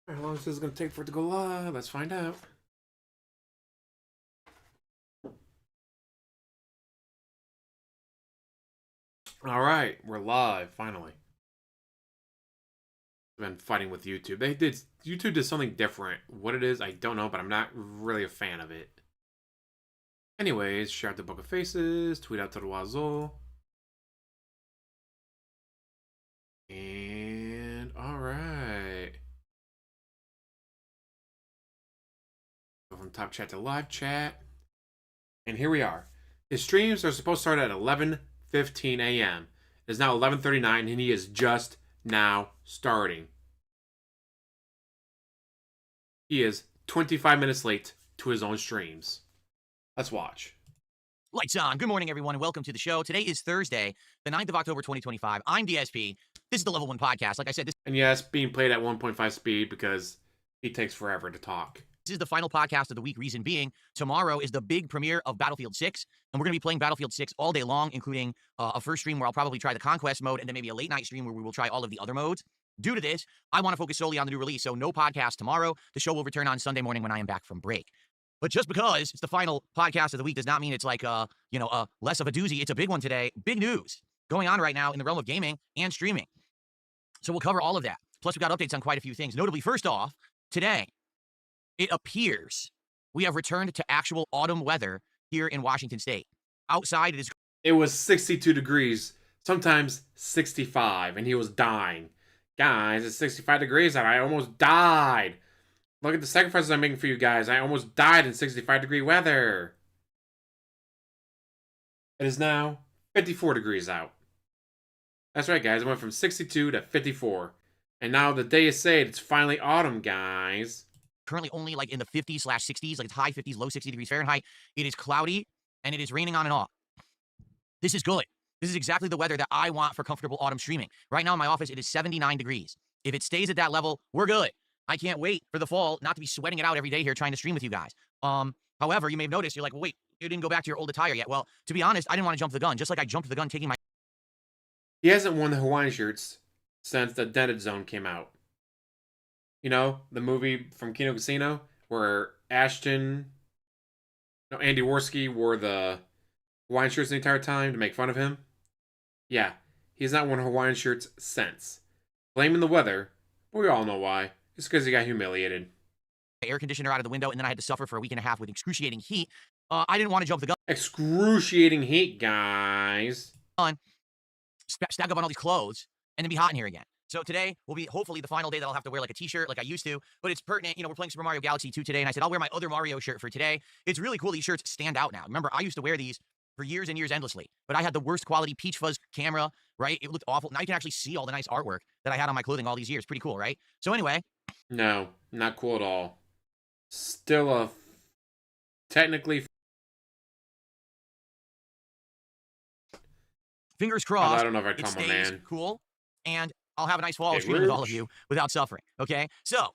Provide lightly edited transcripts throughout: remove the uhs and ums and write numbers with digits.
How long is this going to take for it to go live? Let's find out. All right, we're live finally. I've been fighting with YouTube. YouTube did something different. What it is, I don't know, but I'm not really a fan of it. Anyways, share out the Book of Faces, tweet out to the Wazzle. And all right. Go from top chat to live chat. And here we are. His streams are supposed to start at 11:15 a.m. It is now 11:39 and he is just now starting. He is 25 minutes late to his own streams. Let's watch. Lights on. Good morning, everyone, and welcome to the show. Today is Thursday, the 9th of October, 2025. I'm DSP. This is the Level 1 podcast. Like I said, And yes, being played at 1.5 speed because he takes forever to talk. This is the final podcast of the week. Reason being, tomorrow is the big premiere of Battlefield 6, and we're going to be playing Battlefield 6 all day long, including a first stream where I'll probably try the Conquest mode, and then maybe a late night stream where we will try all of the other modes. Due to this, I want to focus solely on the new release, so no podcast tomorrow. The show will return on Sunday morning when I am back from break. But just because it's the final podcast of the week does not mean it's like, less of a doozy. It's a big one today. Big news going on right now in the realm of gaming and streaming. So we'll cover all of that. Plus, we got updates on quite a few things. Notably, first off, today, it appears we have returned to actual autumn weather here in Washington State. Outside, it was 62 degrees, sometimes 65, and he was dying. Guys, it's 65 degrees and I almost died. Look at the sacrifices I'm making for you guys. I almost died in 65-degree weather. It is now 54 degrees out. That's right, guys. I went from 62 to 54. And now the day is saved. It's finally autumn, guys. Currently only like in the 50s/60s, like it's high 50s, low 60 degrees Fahrenheit. It is cloudy, and it is raining on and off. This is good. This is exactly the weather that I want for comfortable autumn streaming. Right now in my office, it is 79 degrees. If it stays at that level, we're good. I can't wait for the fall, not to be sweating it out every day here trying to stream with you guys. However, you may have noticed, you're like, well, wait, you didn't go back to your old attire yet. Well, to be honest, I didn't want to jump the gun, just like I jumped the gun taking my... He hasn't worn the Hawaiian shirts since the Dead Zone came out. You know, the movie from Kino Casino, where Andy Worski wore the Hawaiian shirts the entire time to make fun of him. Yeah, he's not worn Hawaiian shirts since. Blaming the weather, but we all know why. It's because he got humiliated. Air conditioner out of the window, and then I had to suffer for a week and a half with excruciating heat. I didn't want to jump the gun. Excruciating heat, guys. Stack up on all these clothes, and then be hot in here again. So today will be hopefully the final day that I'll have to wear like a t-shirt like I used to, but it's pertinent. You know, we're playing Super Mario Galaxy 2 today, and I said I'll wear my other Mario shirt for today. It's really cool. These shirts stand out now. Remember, I used to wear these for years and years endlessly, but I had the worst quality Peach Fuzz camera, right? It looked awful. Now you can actually see all the nice artwork that I had on my clothing all these years. Pretty cool, right? So anyway. No, not cool at all. Still a technically... Fingers crossed. I don't know if I told my man. Cool, and I'll have a nice fall stream with all of you without suffering, okay? So,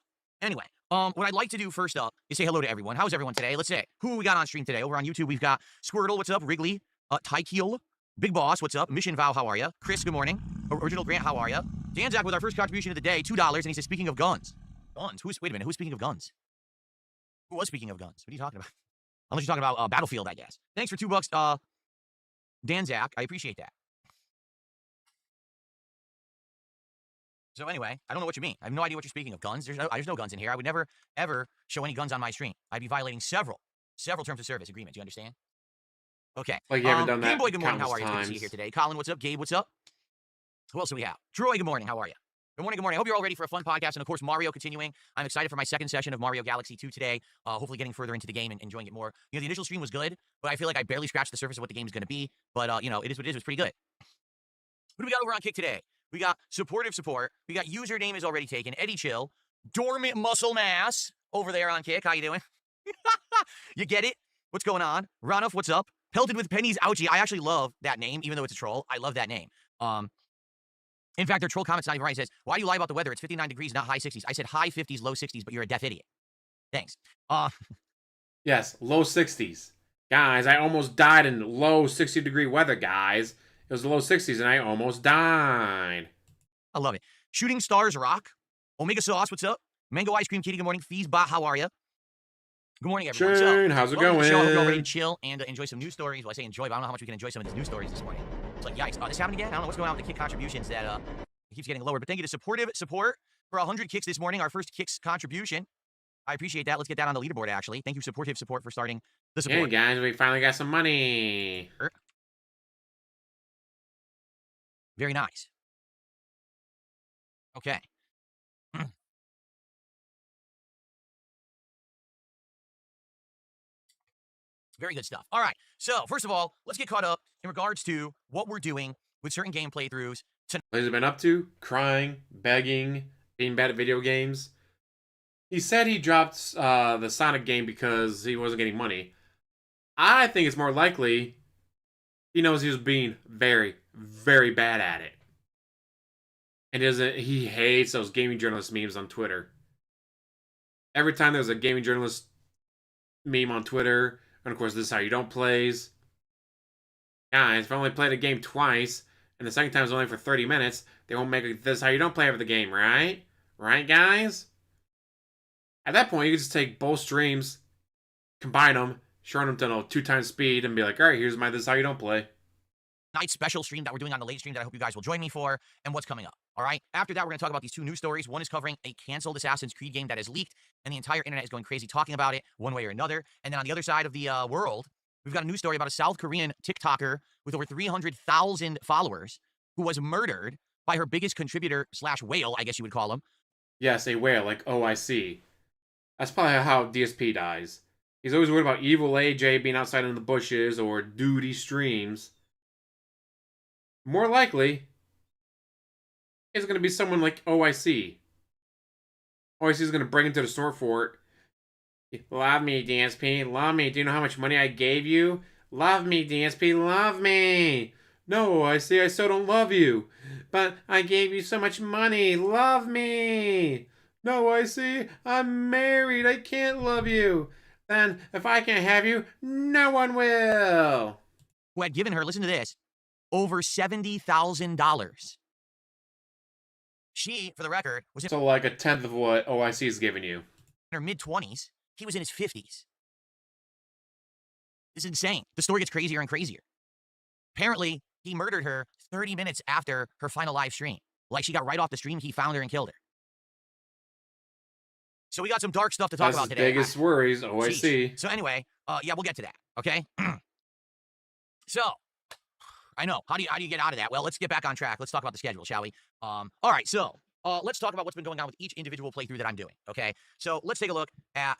anyway, what I'd like to do first up is say hello to everyone. How's everyone today? Let's say, who we got on stream today? Over on YouTube, we've got Squirtle, what's up? Wrigley, Tykeel, Big Boss, what's up? Mission Vow, how are you? Chris, good morning. Original Grant, how are you? Danzak with our first contribution of the day, $2, and he says, speaking of guns. Guns? Wait a minute, who's speaking of guns? Who was speaking of guns? What are you talking about? Unless you're talking about Battlefield, I guess. Thanks for $2, Danzak. I appreciate that. So anyway, I don't know what you mean. I have no idea what you're speaking of. Guns? There's no guns in here. I would never, ever show any guns on my stream. I'd be violating several terms of service agreements. You understand? Okay. Like you haven't done that. Game Boy, good morning. How are you? Times. Good to see you here today. Colin, what's up? Gabe, what's up? Who else do we have? Troy, good morning. How are you? Good morning, good morning. I hope you're all ready for a fun podcast. And of course, Mario continuing. I'm excited for my second session of Mario Galaxy 2 today. Hopefully getting further into the game and enjoying it more. You know, the initial stream was good, but I feel like I barely scratched the surface of what the game is going to be. But, you know, it is what it is. It's pretty good. What do we got over on Kick today? We got supportive support. We got username is already taken. Eddie Chill. Dormant Muscle Mass over there on Kick. How you doing? You get it? What's going on? Ranulf, what's up? Pelted with Pennies Ouchie. I actually love that name, even though it's a troll. I love that name. In fact, their troll comment's not even right. It says, why do you lie about the weather? It's 59 degrees, not high 60s. I said high 50s, low 60s, but you're a deaf idiot. Thanks. Yes, low 60s. Guys, I almost died in low 60-degree weather, guys. It was the low 60s, and I almost died. I love it. Shooting Stars Rock. Omega Sauce, what's up? Mango Ice Cream Kitty, good morning. Feesbot, how are you? Good morning, everyone. Shane, how's it welcome to the show. I hope you're all ready to going? chill and enjoy some news stories. Well, I say enjoy, but I don't know how much we can enjoy some of these news stories this morning. It's like, yikes. This happened again? I don't know what's going on with the kick contributions that it keeps getting lower. But thank you to supportive support for 100 kicks this morning, our first kicks contribution. I appreciate that. Let's get that on the leaderboard, actually. Thank you, supportive support, for starting the Hey support. guys, we finally got some money. Very nice. Okay. Very good stuff. All right. So, first of all, let's get caught up in regards to what we're doing with certain game playthroughs tonight. What has he been up to? Crying, begging, being bad at video games. He said he dropped the Sonic game because he wasn't getting money. I think it's more likely he knows he was being very, very bad at it. And he hates those gaming journalist memes on Twitter. Every time there's a gaming journalist meme on Twitter, and of course, this is how you don't plays. Guys, if I only played a game twice, and the second time is only for 30 minutes, they won't make this how you don't play over the game, right? Right, guys? At that point, you can just take both streams, combine them, shorten them to 2 times speed, and be like, all right, here's my this is how you don't play. Night special stream that we're doing on the late stream that I hope you guys will join me for, and what's coming up. All right. After that, we're going to talk about these 2 news stories. One is covering a canceled Assassin's Creed game that is leaked, and the entire internet is going crazy talking about it one way or another. And then on the other side of the world, we've got a news story about a South Korean TikToker with over 300,000 followers who was murdered by her biggest contributor / whale, I guess you would call him. Yes, a whale, like OIC. That's probably how DSP dies. He's always worried about evil AJ being outside in the bushes or duty streams. More likely, it's going to be someone like OIC. OIC is going to bring him to the store fort. Love me, DSP. Love me. Do you know how much money I gave you? Love me, DSP. Love me. No, OIC, I still don't love you. But I gave you so much money. Love me. No, OIC, I'm married. I can't love you. Then, if I can't have you, no one will. Who had given her, listen to this, over $70,000. She, for the record, was in So like a tenth of what OIC is giving you. her mid-20s. He was in his 50s. This is insane. The story gets crazier and crazier. Apparently, he murdered her 30 minutes after her final live stream. Like, she got right off the stream, he found her and killed her. So we got some dark stuff to talk about today. Biggest worries, OIC. Jeez. So anyway, yeah, we'll get to that, okay? So, I know. How do you get out of that? Well, let's get back on track. Let's talk about the schedule, shall we? All right, so let's talk about what's been going on with each individual playthrough that I'm doing, okay? So let's take a look at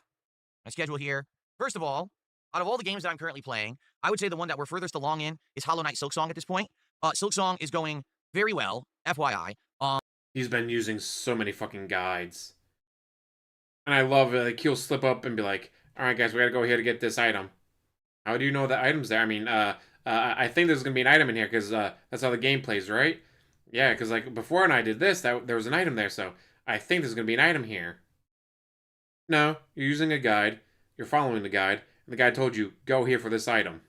my schedule here. First of all, out of all the games that I'm currently playing, I would say the one that we're furthest along in is Hollow Knight Silksong at this point. Silksong is going very well, FYI. He's been using so many fucking guides. And I love it. Like, he'll slip up and be like, all right, guys, we got to go here to get this item. How do you know the item's there? I mean, I think there's going to be an item in here because that's how the game plays, right? Yeah, because like before when I did this, there was an item there, so I think there's going to be an item here. No, you're using a guide. You're following the guide. And the guide told you, go here for this item.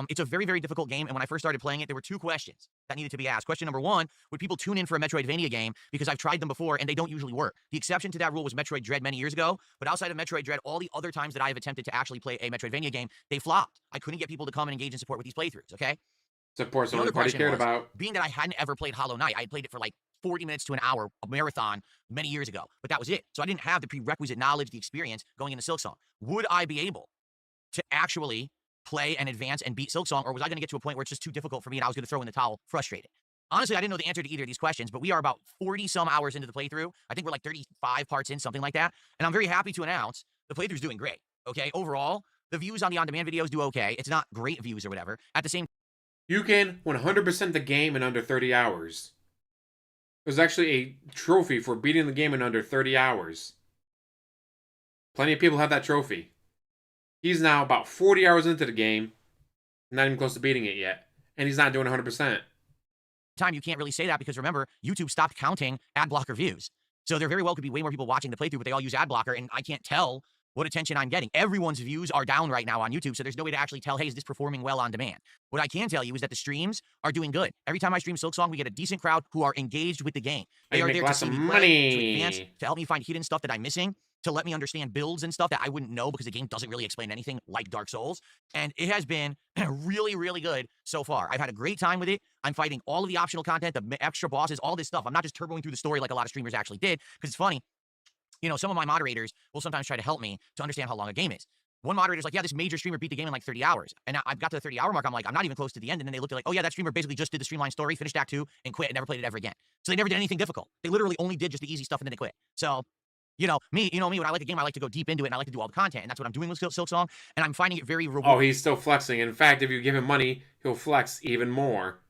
It's a very, very difficult game, and when I first started playing it, there were 2 questions that needed to be asked. Question number 1, would people tune in for a Metroidvania game? Because I've tried them before, and they don't usually work. The exception to that rule was Metroid Dread many years ago, but outside of Metroid Dread, all the other times that I have attempted to actually play a Metroidvania game, they flopped. I couldn't get people to come and engage in support with these playthroughs, okay? Support's the The only other party question cared was, about. being that I hadn't ever played Hollow Knight, I had played it for like 40 minutes to an hour, a marathon, many years ago, but that was it. So I didn't have the prerequisite knowledge, the experience going into Silksong. Would I be able to actually play and advance and beat Silksong, or was I going to get to a point where it's just too difficult for me and I was going to throw in the towel frustrated? Honestly, I didn't know the answer to either of these questions, but we are about 40-some hours into the playthrough. I think we're like 35 parts in, something like that. And I'm very happy to announce the playthrough's doing great, okay? Overall, the views on the on-demand videos do okay. It's not great views or whatever. At the same You can 100% the game in under 30 hours. There's actually a trophy for beating the game in under 30 hours. Plenty of people have that trophy. He's now about 40 hours into the game, not even close to beating it yet, and he's not doing 100%. time, you can't really say that because remember, YouTube stopped counting ad blocker views. So there very well could be way more people watching the playthrough, but they all use ad blocker, and I can't tell what attention I'm getting. Everyone's views are down right now on YouTube, so there's no way to actually tell, hey, is this performing well on demand? What I can tell you is that the streams are doing good. Every time I stream Silksong, we get a decent crowd who are engaged with the game. They are there to see me play, to advance, to help me find hidden stuff that I'm missing, to let me understand builds and stuff that I wouldn't know because the game doesn't really explain anything like Dark Souls. And it has been really, really good so far. I've had a great time with it. I'm fighting all of the optional content, the extra bosses, all this stuff. I'm not just turboing through the story like a lot of streamers actually did, because it's funny. You know, some of my moderators will sometimes try to help me to understand how long a game is. One moderator's like, yeah, this major streamer beat the game in like 30 hours. And I've got to the 30-hour mark. I'm like, I'm not even close to the end. And then they looked at like, oh yeah, that streamer basically just did the streamline story, finished Act 2, and quit and never played it ever again. So they never did anything difficult. They literally only did just the easy stuff and then they quit. So, you know me, when I like a game, I like to go deep into it and I like to do all the content. And that's what I'm doing with Silksong. And I'm finding it very rewarding. Oh, he's still flexing. In fact, if you give him money, he'll flex even more.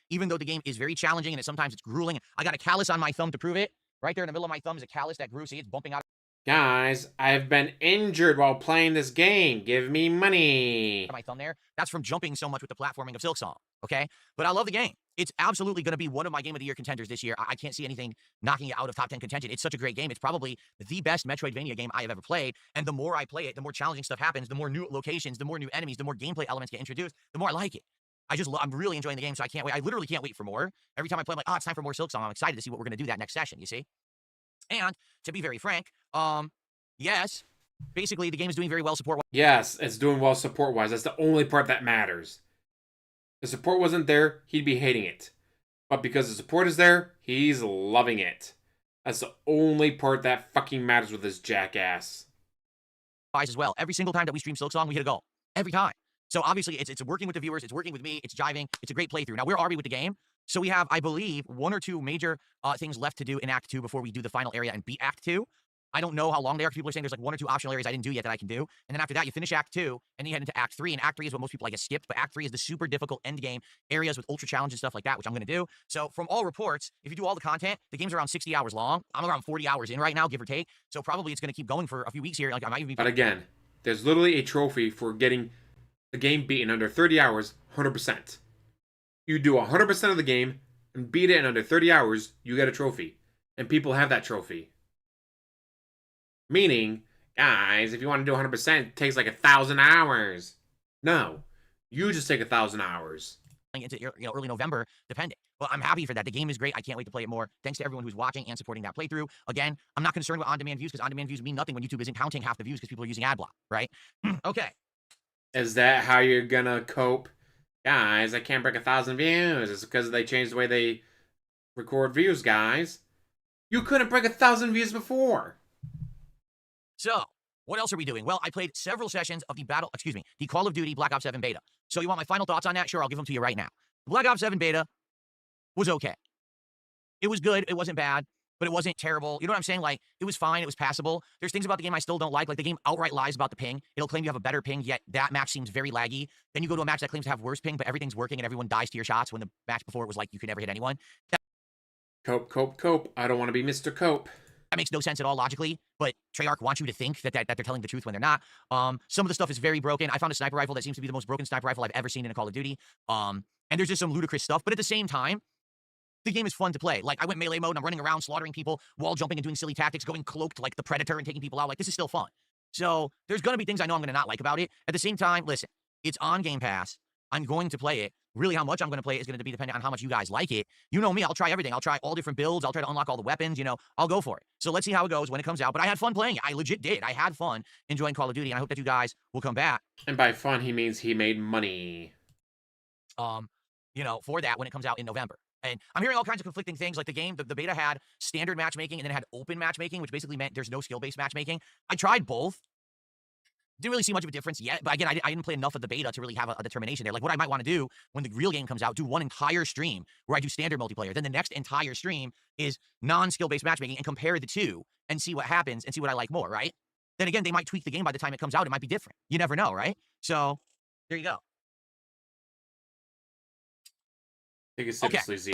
Even though the game is very challenging and sometimes it's grueling. I got a callus on my thumb to prove it. Right there in the middle of my thumb is a callus that grew. See, it's bumping out. Guys, I've been injured while playing this game. Give me money. My thumb there. That's from jumping so much with the platforming of Silksong, okay? But I love the game. It's absolutely going to be one of my Game of the Year contenders this year. I can't see anything knocking it out of top 10 contention. It's such a great game. It's probably the best Metroidvania game I have ever played. And the more I play it, the more challenging stuff happens, the more new locations, the more new enemies, the more gameplay elements get introduced, the more I like it. I'm really enjoying the game, so I can't wait. I literally can't wait for more. Every time I play, I'm like, oh, it's time for more Silksong. I'm excited to see what we're going to do that next session, you see? And to be very frank, yes, basically the game is doing very well support-wise. Yes, it's doing well support-wise. That's the only part that matters. If the support wasn't there, he'd be hating it. But because the support is there, he's loving it. That's the only part that fucking matters with this jackass. As well. Every single time that we stream Silksong, we hit a goal. Every time. So obviously, it's working with the viewers, it's working with me, it's jiving, it's a great playthrough. Now, where are we with the game? So we have, I believe, 1 or 2 major things left to do in Act 2 before we do the final area and beat Act 2. I don't know how long they are. People are saying there's like 1 or 2 optional areas I didn't do yet that I can do. And then after that, you finish Act 2, and then you head into Act 3. And Act 3 is what most people, I guess, skipped. But Act 3 is the super difficult end game areas with ultra challenge and stuff like that, which I'm going to do. So from all reports, if you do all the content, the game's around 60 hours long. I'm around 40 hours in right now, give or take. So probably it's going to keep going for a few weeks here. Like I might even be. But again, there's literally a trophy for getting the game beaten under 30 hours, 100%. You do 100% of the game and beat it in under 30 hours, you get a trophy. And people have that trophy. Meaning, guys, if you want to do 100%, it takes like 1,000 hours. No, you just take 1,000 hours. Into early November, depending. Well, I'm happy for that. The game is great. I can't wait to play it more. Thanks to everyone who's watching and supporting that playthrough. Again, I'm not concerned with on-demand views because on-demand views mean nothing when YouTube isn't counting half the views because people are using ad block, right? Okay. Is that how you're gonna cope? Guys, I can't break 1,000 views. It's because they changed the way they record views, guys. You couldn't break 1,000 views before. So, what else are we doing? Well, I played several sessions of the Call of Duty Black Ops 7 beta. So you want my final thoughts on that? Sure, I'll give them to you right now. The Black Ops 7 beta was okay. It was good. It wasn't bad, but it wasn't terrible. You know what I'm saying? Like, it was fine. It was passable. There's things about the game I still don't like. Like, the game outright lies about the ping. It'll claim you have a better ping, yet that match seems very laggy. Then you go to a match that claims to have worse ping, but everything's working and everyone dies to your shots when the match before it was like you could never hit anyone. Cope. I don't want to be Mr. Cope. That makes no sense at all logically, but Treyarch wants you to think that they're telling the truth when they're not. Some of the stuff is very broken. I found a sniper rifle that seems to be the most broken sniper rifle I've ever seen in a Call of Duty. And there's just some ludicrous stuff, but at the same time, the game is fun to play. Like, I went melee mode and I'm running around slaughtering people, wall jumping and doing silly tactics, going cloaked like the Predator and taking people out. Like, this is still fun. So there's going to be things I know I'm going to not like about it. At the same time, listen, it's on Game Pass. I'm going to play it. Really, how much I'm going to play it is going to be dependent on how much you guys like it. You know me, I'll try everything. I'll try all different builds. I'll try to unlock all the weapons. I'll go for it. So let's see how it goes when it comes out. But I had fun playing it. I legit did. I had fun enjoying Call of Duty, and I hope that you guys will come back. And by fun, he means he made money. For that when it comes out in November. And I'm hearing all kinds of conflicting things. Like the game, the beta had standard matchmaking, and then it had open matchmaking, which basically meant there's no skill-based matchmaking. I tried both. Didn't really see much of a difference yet, but again, I didn't play enough of the beta to really have a determination there. Like, what I might want to do when the real game comes out, do one entire stream where I do standard multiplayer. Then the next entire stream is non-skill-based matchmaking and compare the two and see what happens and see what I like more, right? Then again, they might tweak the game by the time it comes out. It might be different. You never know, right? So, there you go. Okay, so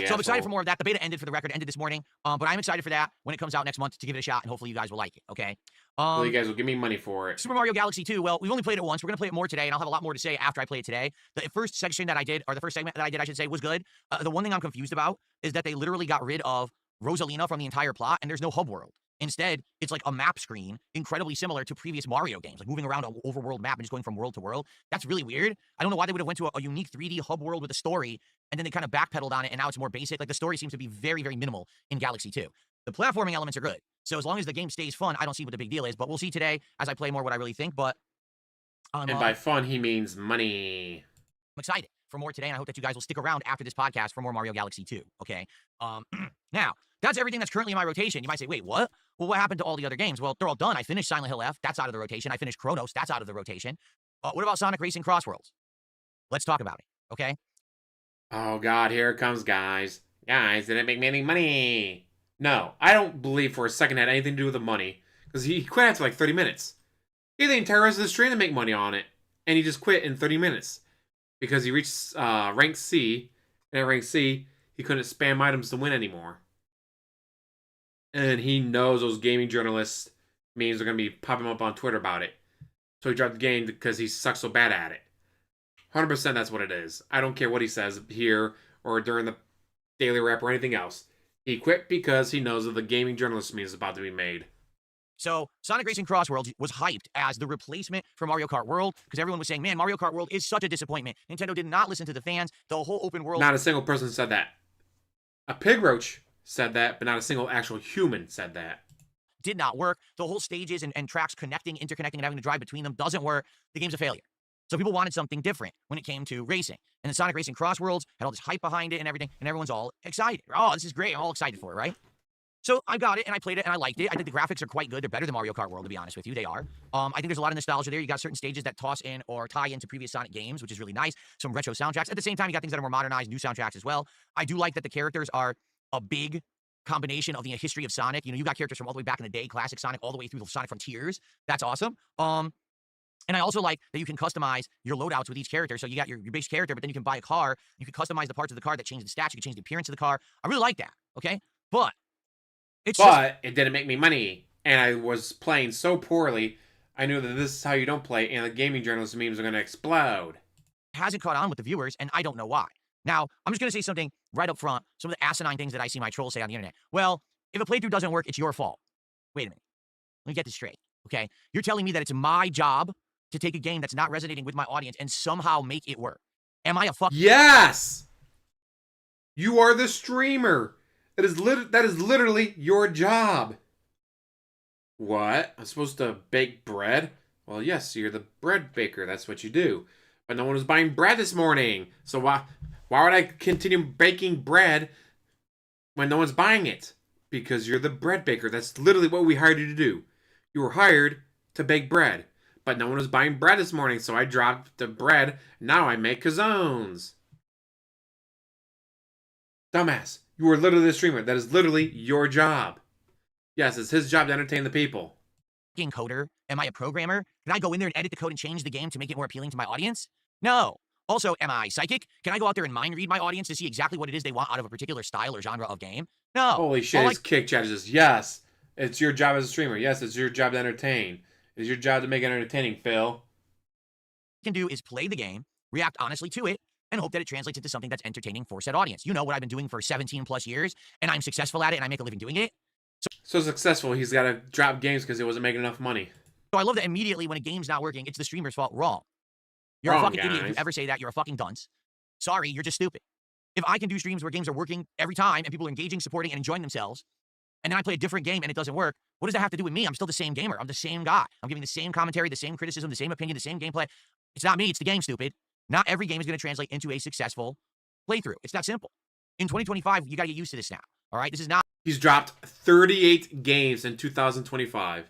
I'm excited for more of that. The beta ended, for the record, ended this morning. But I'm excited for that when it comes out next month to give it a shot, and hopefully you guys will like it, okay? Well, you guys will give me money for it. Super Mario Galaxy 2, well, we've only played it once. We're going to play it more today, and I'll have a lot more to say after I play it today. The first section that I did, or the first segment that I did, I should say, was good. The one thing I'm confused about is that they literally got rid of Rosalina from the entire plot, and there's no hub world. Instead, it's like a map screen, incredibly similar to previous Mario games, like moving around an overworld map and just going from world to world. That's really weird. I don't know why they would have went to a unique 3D hub world with a story, and then they kind of backpedaled on it, and now it's more basic. Like, the story seems to be very, very minimal in Galaxy 2. The platforming elements are good. So as long as the game stays fun, I don't see what the big deal is. But we'll see today as I play more what I really think. But And by fun, he means money. I'm excited for more today, and I hope that you guys will stick around after this podcast for more Mario Galaxy 2, okay? Now, that's everything that's currently in my rotation. You might say, wait, what? Well, what happened to all the other games? Well, they're all done. I finished Silent Hill F. That's out of the rotation. I finished Chronos. That's out of the rotation. What about Sonic Racing Cross Worlds? Let's talk about it, okay? Oh, God, here it comes, guys. Guys, didn't make me any money. No, I don't believe for a second it had anything to do with the money. Because he quit after like 30 minutes. He had the entire rest of the stream to make money on it. And he just quit in 30 minutes. Because he reached rank C. And at rank C, he couldn't spam items to win anymore. And he knows those gaming journalists memes are going to be popping up on Twitter about it. So he dropped the game because he sucks so bad at it. 100% that's what it is. I don't care what he says here or during the daily rap or anything else. He quit because he knows that the gaming journalist meme is about to be made. So, Sonic Racing Cross Worlds was hyped as the replacement for Mario Kart World because everyone was saying, man, Mario Kart World is such a disappointment. Nintendo did not listen to the fans. The whole open world... Not a single person said that. A pig roach said that, but not a single actual human said that. Did not work. The whole stages and tracks connecting, interconnecting, and having to drive between them doesn't work. The game's a failure. So people wanted something different when it came to racing. And then Sonic Racing Cross Worlds had all this hype behind it and everything, and everyone's all excited. Oh, this is great. I'm all excited for it, right? So I got it, and I played it, and I liked it. I think the graphics are quite good. They're better than Mario Kart World, to be honest with you. They are. I think there's a lot of nostalgia there. You got certain stages that toss in or tie into previous Sonic games, which is really nice. Some retro soundtracks. At the same time, you got things that are more modernized, new soundtracks as well. I do like that the characters are a big combination of the history of Sonic. You know, you got characters from all the way back in the day, classic Sonic, all the way through the Sonic Frontiers. That's awesome. And I also like that you can customize your loadouts with each character. So you got your base character, but then you can buy a car. You can customize the parts of the car that change the stats. You can change the appearance of the car. I really like that, okay? But it didn't make me money. And I was playing so poorly, I knew that this is how you don't play, and the gaming journalist memes are going to explode. It hasn't caught on with the viewers, and I don't know why. Now, I'm just going to say something right up front, some of the asinine things that I see my trolls say on the internet. Well, if a playthrough doesn't work, it's your fault. Wait a minute. Let me get this straight, okay? You're telling me that it's my job to take a game that's not resonating with my audience and somehow make it work. Am I a fuck? Yes! You are the streamer. That is literally your job. What? I'm supposed to bake bread? Well, yes, you're the bread baker. That's what you do. But no one was buying bread this morning. So why would I continue baking bread when no one's buying it? Because you're the bread baker. That's literally what we hired you to do. You were hired to bake bread. But no one was buying bread this morning, so I dropped the bread. Now I make calzones. Dumbass. You are literally the streamer. That is literally your job. Yes, it's his job to entertain the people. Coder? Am I a programmer? Can I go in there and edit the code and change the game to make it more appealing to my audience? No. Also, am I psychic? Can I go out there and mind read my audience to see exactly what it is they want out of a particular style or genre of game? No. Holy shit, his kick chat is just, yes, it's your job as a streamer. Yes, it's your job to entertain. It's your job to make it entertaining, Phil. Can do is play the game, react honestly to it, and hope that it translates into something that's entertaining for said audience. You know what I've been doing for 17 plus years, and I'm successful at it, and I make a living doing it. So successful, he's got to drop games because he wasn't making enough money. So I love that immediately when a game's not working, it's the streamer's fault. Wrong. You're a fucking idiot if you ever say that. You're a fucking dunce. Sorry, you're just stupid. If I can do streams where games are working every time, and people are engaging, supporting, and enjoying themselves, and then I play a different game and it doesn't work, what does that have to do with me? I'm still the same gamer. I'm the same guy. I'm giving the same commentary, the same criticism, the same opinion, the same gameplay. It's not me. It's the game, stupid. Not every game is going to translate into a successful playthrough. It's that simple. In 2025, you got to get used to this now. All right? This is not... He's dropped 38 games in 2025.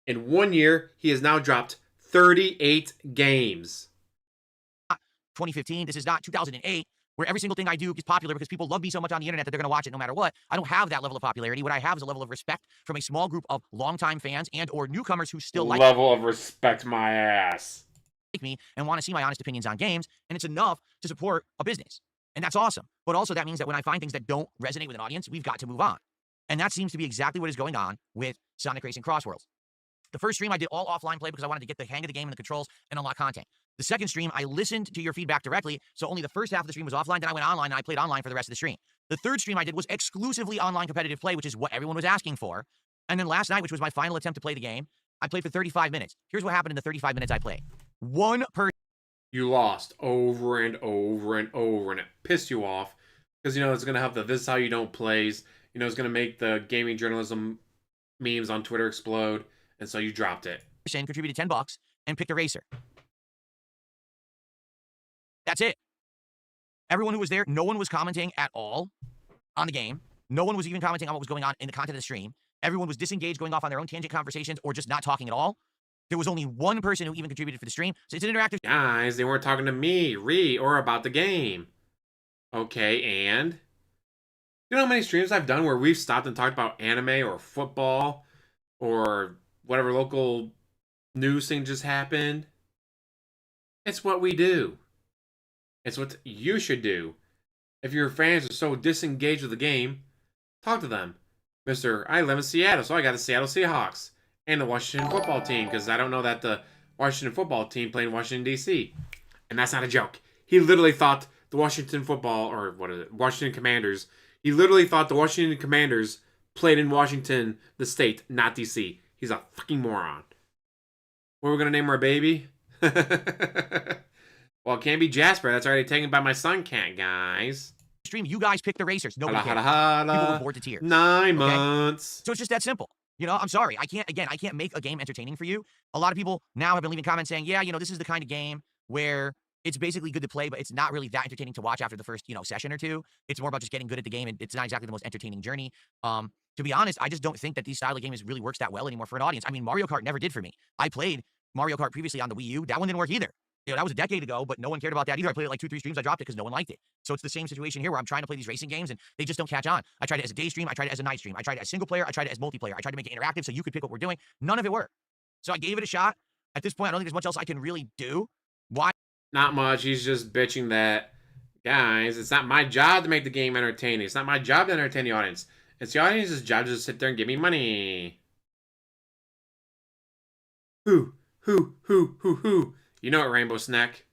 In 1 year, he has now dropped 38 games. 2015. This is not 2008, where every single thing I do is popular because people love me so much on the internet that they're going to watch it no matter what. I don't have that level of popularity. What I have is a level of respect from a small group of longtime fans and or newcomers who still like level of respect my ass. Me and want to see my honest opinions on games, and it's enough to support a business. And that's awesome. But also that means that when I find things that don't resonate with an audience, we've got to move on. And that seems to be exactly what is going on with Sonic Racing Cross Worlds. The first stream I did all offline play because I wanted to get the hang of the game and the controls and unlock content. The second stream, I listened to your feedback directly, so only the first half of the stream was offline, then I went online and I played online for the rest of the stream. The third stream I did was exclusively online competitive play, which is what everyone was asking for. And then last night, which was my final attempt to play the game, I played for 35 minutes. Here's what happened in the 35 minutes I played. One person. You lost over and over and over, and it pissed you off because, you know, it's going to have the "this is how you don't" plays. You know, it's going to make the gaming journalism memes on Twitter explode, and so you dropped it. Contributed $10 and picked a racer. That's it. Everyone who was there, no one was commenting at all on the game. No one was even commenting on what was going on in the content of the stream. Everyone was disengaged, going off on their own tangent conversations, or just not talking at all. There was only one person who even contributed for the stream, so it's an interactive... Guys, they weren't talking to me, Reee, or about the game. Okay, and? You know how many streams I've done where we've stopped and talked about anime or football or whatever local news thing just happened? It's what we do. It's what you should do. If your fans are so disengaged with the game, talk to them. Mr. I live in Seattle, so I got the Seattle Seahawks and the Washington football team, because I don't know that the Washington football team played in Washington, D.C. And that's not a joke. He literally thought the Washington football, or what is it, Washington Commanders, he literally thought the Washington Commanders played in Washington, the state, not D.C. He's a fucking moron. What are we going to name our baby? Well, it can't be Jasper. That's already taken by my son cat, guys. Stream, you guys pick the racers. Nobody cares. People were bored to tears. 9 months. So it's just that simple. You know, I'm sorry. I can't make a game entertaining for you. A lot of people now have been leaving comments saying, yeah, you know, this is the kind of game where it's basically good to play, but it's not really that entertaining to watch after the first, you know, session or two. It's more about just getting good at the game, and it's not exactly the most entertaining journey. To be honest, I just don't think that these style of games really works that well anymore for an audience. I mean, Mario Kart never did for me. I played Mario Kart previously on the Wii U. That one didn't work either. You know, that was a decade ago, but no one cared about that either. I played it like 2-3 streams. I dropped it because no one liked it. So it's the same situation here where I'm trying to play these racing games and they just don't catch on. I tried it as a day stream. I tried it as a night stream. I tried it as single player. I tried it as multiplayer. I tried to make it interactive so you could pick what we're doing. None of it worked. So I gave it a shot. At this point, I don't think there's much else I can really do. Why? Not much. He's just bitching that, guys, it's not my job to make the game entertaining. It's not my job to entertain the audience. It's the audience's job to just sit there and give me money. Who? You know it, Rainbow Snack.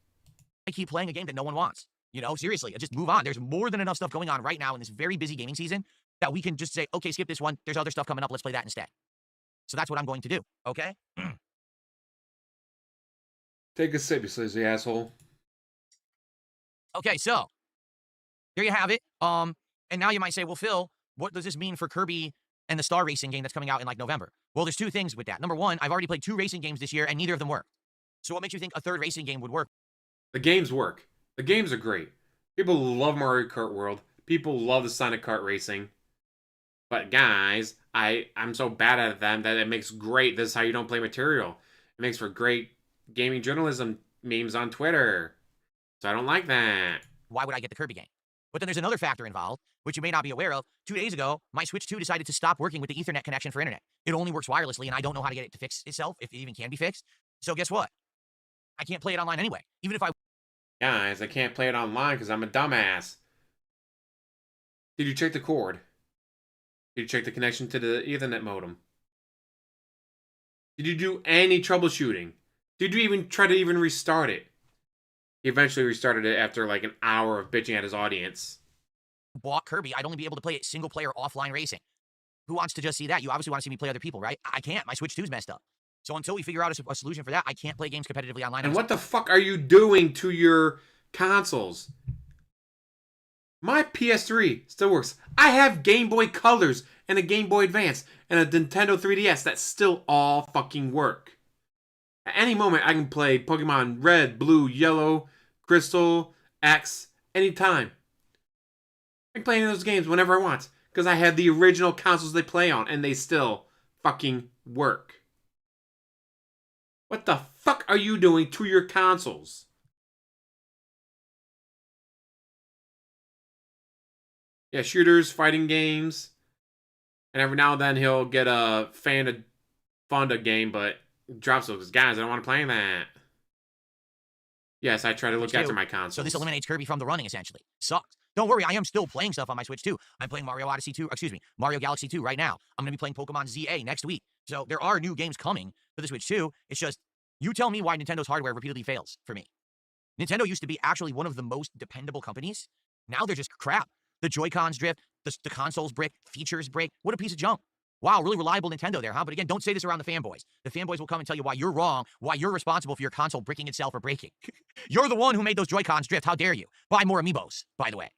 I keep playing a game that no one wants. You know, seriously, just move on. There's more than enough stuff going on right now in this very busy gaming season that we can just say, okay, skip this one. There's other stuff coming up. Let's play that instead. So that's what I'm going to do. Okay? Take a sip, you sleazy asshole. Okay, so there you have it. And now you might say, well, Phil, what does this mean for Kirby and the Star Racing game that's coming out in like November? Well, there's two things with that. Number one, I've already played 2 racing games this year and neither of them work. So what makes you think a third racing game would work? The games work. The games are great. People love Mario Kart World. People love the Sonic Kart Racing. But guys, I'm so bad at them that it makes great "this is how you don't play" material. It makes for great gaming journalism memes on Twitter. So I don't like that. Why would I get the Kirby game? But then there's another factor involved, which you may not be aware of. 2 days ago, my Switch 2 decided to stop working with the Ethernet connection for internet. It only works wirelessly, and I don't know how to get it to fix itself, if it even can be fixed. So guess what? I can't play it online anyway. Even if I... Guys, I can't play it online because I'm a dumbass. Did you check the cord? Did you check the connection to the Ethernet modem? Did you do any troubleshooting? Did you even try to even restart it? He eventually restarted it after like an hour of bitching at his audience. Bought Kirby, I'd only be able to play it single player offline racing. Who wants to just see that? You obviously want to see me play other people, right? I can't. My Switch 2's messed up. So until we figure out a solution for that, I can't play games competitively online. And what the fuck are you doing to your consoles? My PS3 still works. I have Game Boy Colors and a Game Boy Advance and a Nintendo 3DS that still all fucking work. At any moment, I can play Pokemon Red, Blue, Yellow, Crystal, X, anytime. I can play any of those games whenever I want because I have the original consoles they play on and they still fucking work. What the fuck are you doing to your consoles? Yeah, shooters, fighting games. And every now and then he'll get a Fonda game, but drops those. Guys, I don't want to play that. Yes, I try to look after my consoles. So this eliminates Kirby from the running, essentially. Sucks. Don't worry, I am still playing stuff on my Switch 2. I'm playing Mario Galaxy 2 right now. I'm going to be playing Pokemon ZA next week. So there are new games coming for the Switch 2. It's just, you tell me why Nintendo's hardware repeatedly fails for me. Nintendo used to be actually one of the most dependable companies. Now they're just crap. The Joy-Cons drift, the consoles break, features break. What a piece of junk. Wow, really reliable Nintendo there, huh? But again, don't say this around the fanboys. The fanboys will come and tell you why you're wrong, why you're responsible for your console bricking itself or breaking. You're the one who made those Joy-Cons drift. How dare you? Buy more amiibos, by the way.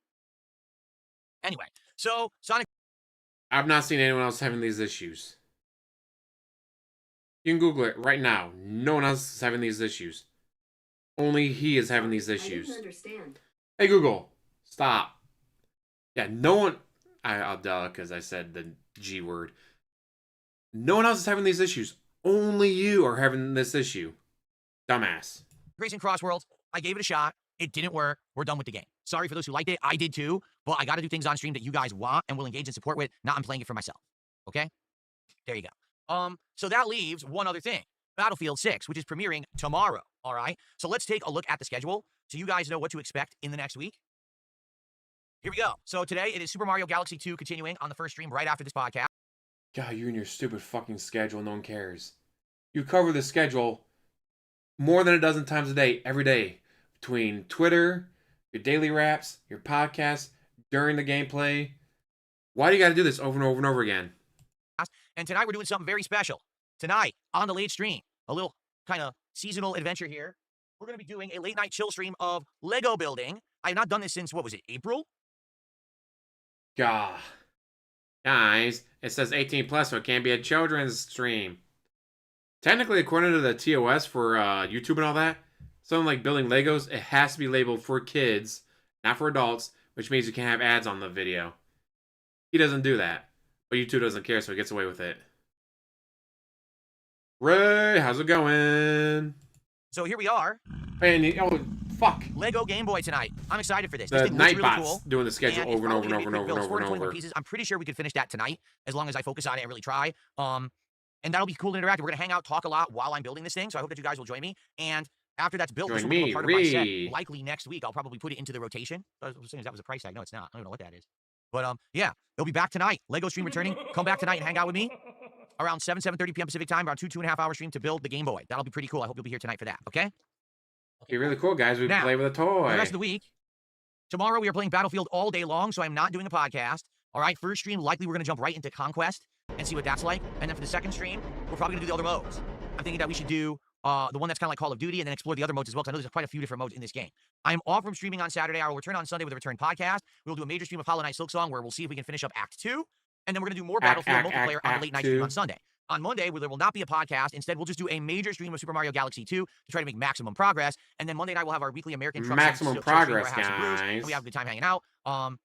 Anyway, so Sonic... I've not seen anyone else having these issues. You can Google it right now. No one else is having these issues. Only he is having these issues. I didn't understand. Hey, Google. Stop. Yeah, no one... I'll duh, because I said the G word. No one else is having these issues. Only you are having this issue. Dumbass. Racing Cross Worlds, I gave it a shot. It didn't work. We're done with the game. Sorry for those who liked it. I did too. But I got to do things on stream that you guys want and will engage and support with. Not I'm playing it for myself. Okay? There you go. So that leaves one other thing. Battlefield 6, which is premiering tomorrow. All right? So let's take a look at the schedule so you guys know what to expect in the next week. Here we go. So today it is Super Mario Galaxy 2 continuing on the first stream right after this podcast. God, you and your stupid fucking schedule. No one cares. You cover the schedule more than a dozen times a day, every day. Between Twitter, your daily raps, your podcasts, during the gameplay. Why do you got to do this over and over and over again? And tonight we're doing something very special. Tonight, on the late stream, a little kind of seasonal adventure here. We're going to be doing a late night chill stream of Lego building. I have not done this since, what was it, April? God. Guys, it says 18 plus, so it can't be a children's stream. Technically, according to the TOS for YouTube and all that, something like building Legos, it has to be labeled for kids, not for adults, which means you can't have ads on the video. He doesn't do that, but YouTube doesn't care, so he gets away with it. Ray, how's it going? So here we are. And oh, fuck. Lego Game Boy tonight. I'm excited for this. The This thing looks really Nightbots cool. doing the schedule over and over and over and over and over and 421 over. pieces. I'm pretty sure we could finish that tonight as long as I focus on it and really try. And that'll be cool and interactive. We're going to hang out, talk a lot while I'm building this thing, so I hope that you guys will join me. And after that's built, this will become a part of my set. Likely next week, I'll probably put it into the rotation. I was saying that was a price tag. No, it's not. I don't know what that is. But yeah, it'll be back tonight. Lego stream returning. Come back tonight and hang out with me around 7:30 p.m. Pacific time, around 2.5 hour stream to build the Game Boy. That'll be pretty cool. I hope you'll be here tonight for that, okay? Okay, really cool, guys. We now, play with a toy. The rest of the week, tomorrow we are playing Battlefield all day long, so I'm not doing a podcast. All right, first stream, likely we're going to jump right into Conquest and see what that's like. And then for the second stream, we're probably going to do the other modes. I'm thinking that we should do the one that's kind of like Call of Duty and then explore the other modes as well, because I know there's quite a few different modes in this game. I'm off from streaming on Saturday. I will return on Sunday with a return podcast. We'll do a major stream of Hollow Knight Silksong where we'll see if we can finish up Act 2. And then we're going to do more Battlefield multiplayer on the late night stream on Sunday. On Monday, where there will not be a podcast. Instead, we'll just do a major stream of Super Mario Galaxy 2 to try to make maximum progress. And then Monday night, we'll have our weekly American Truck maximum progress, guys. And we have a good time hanging out.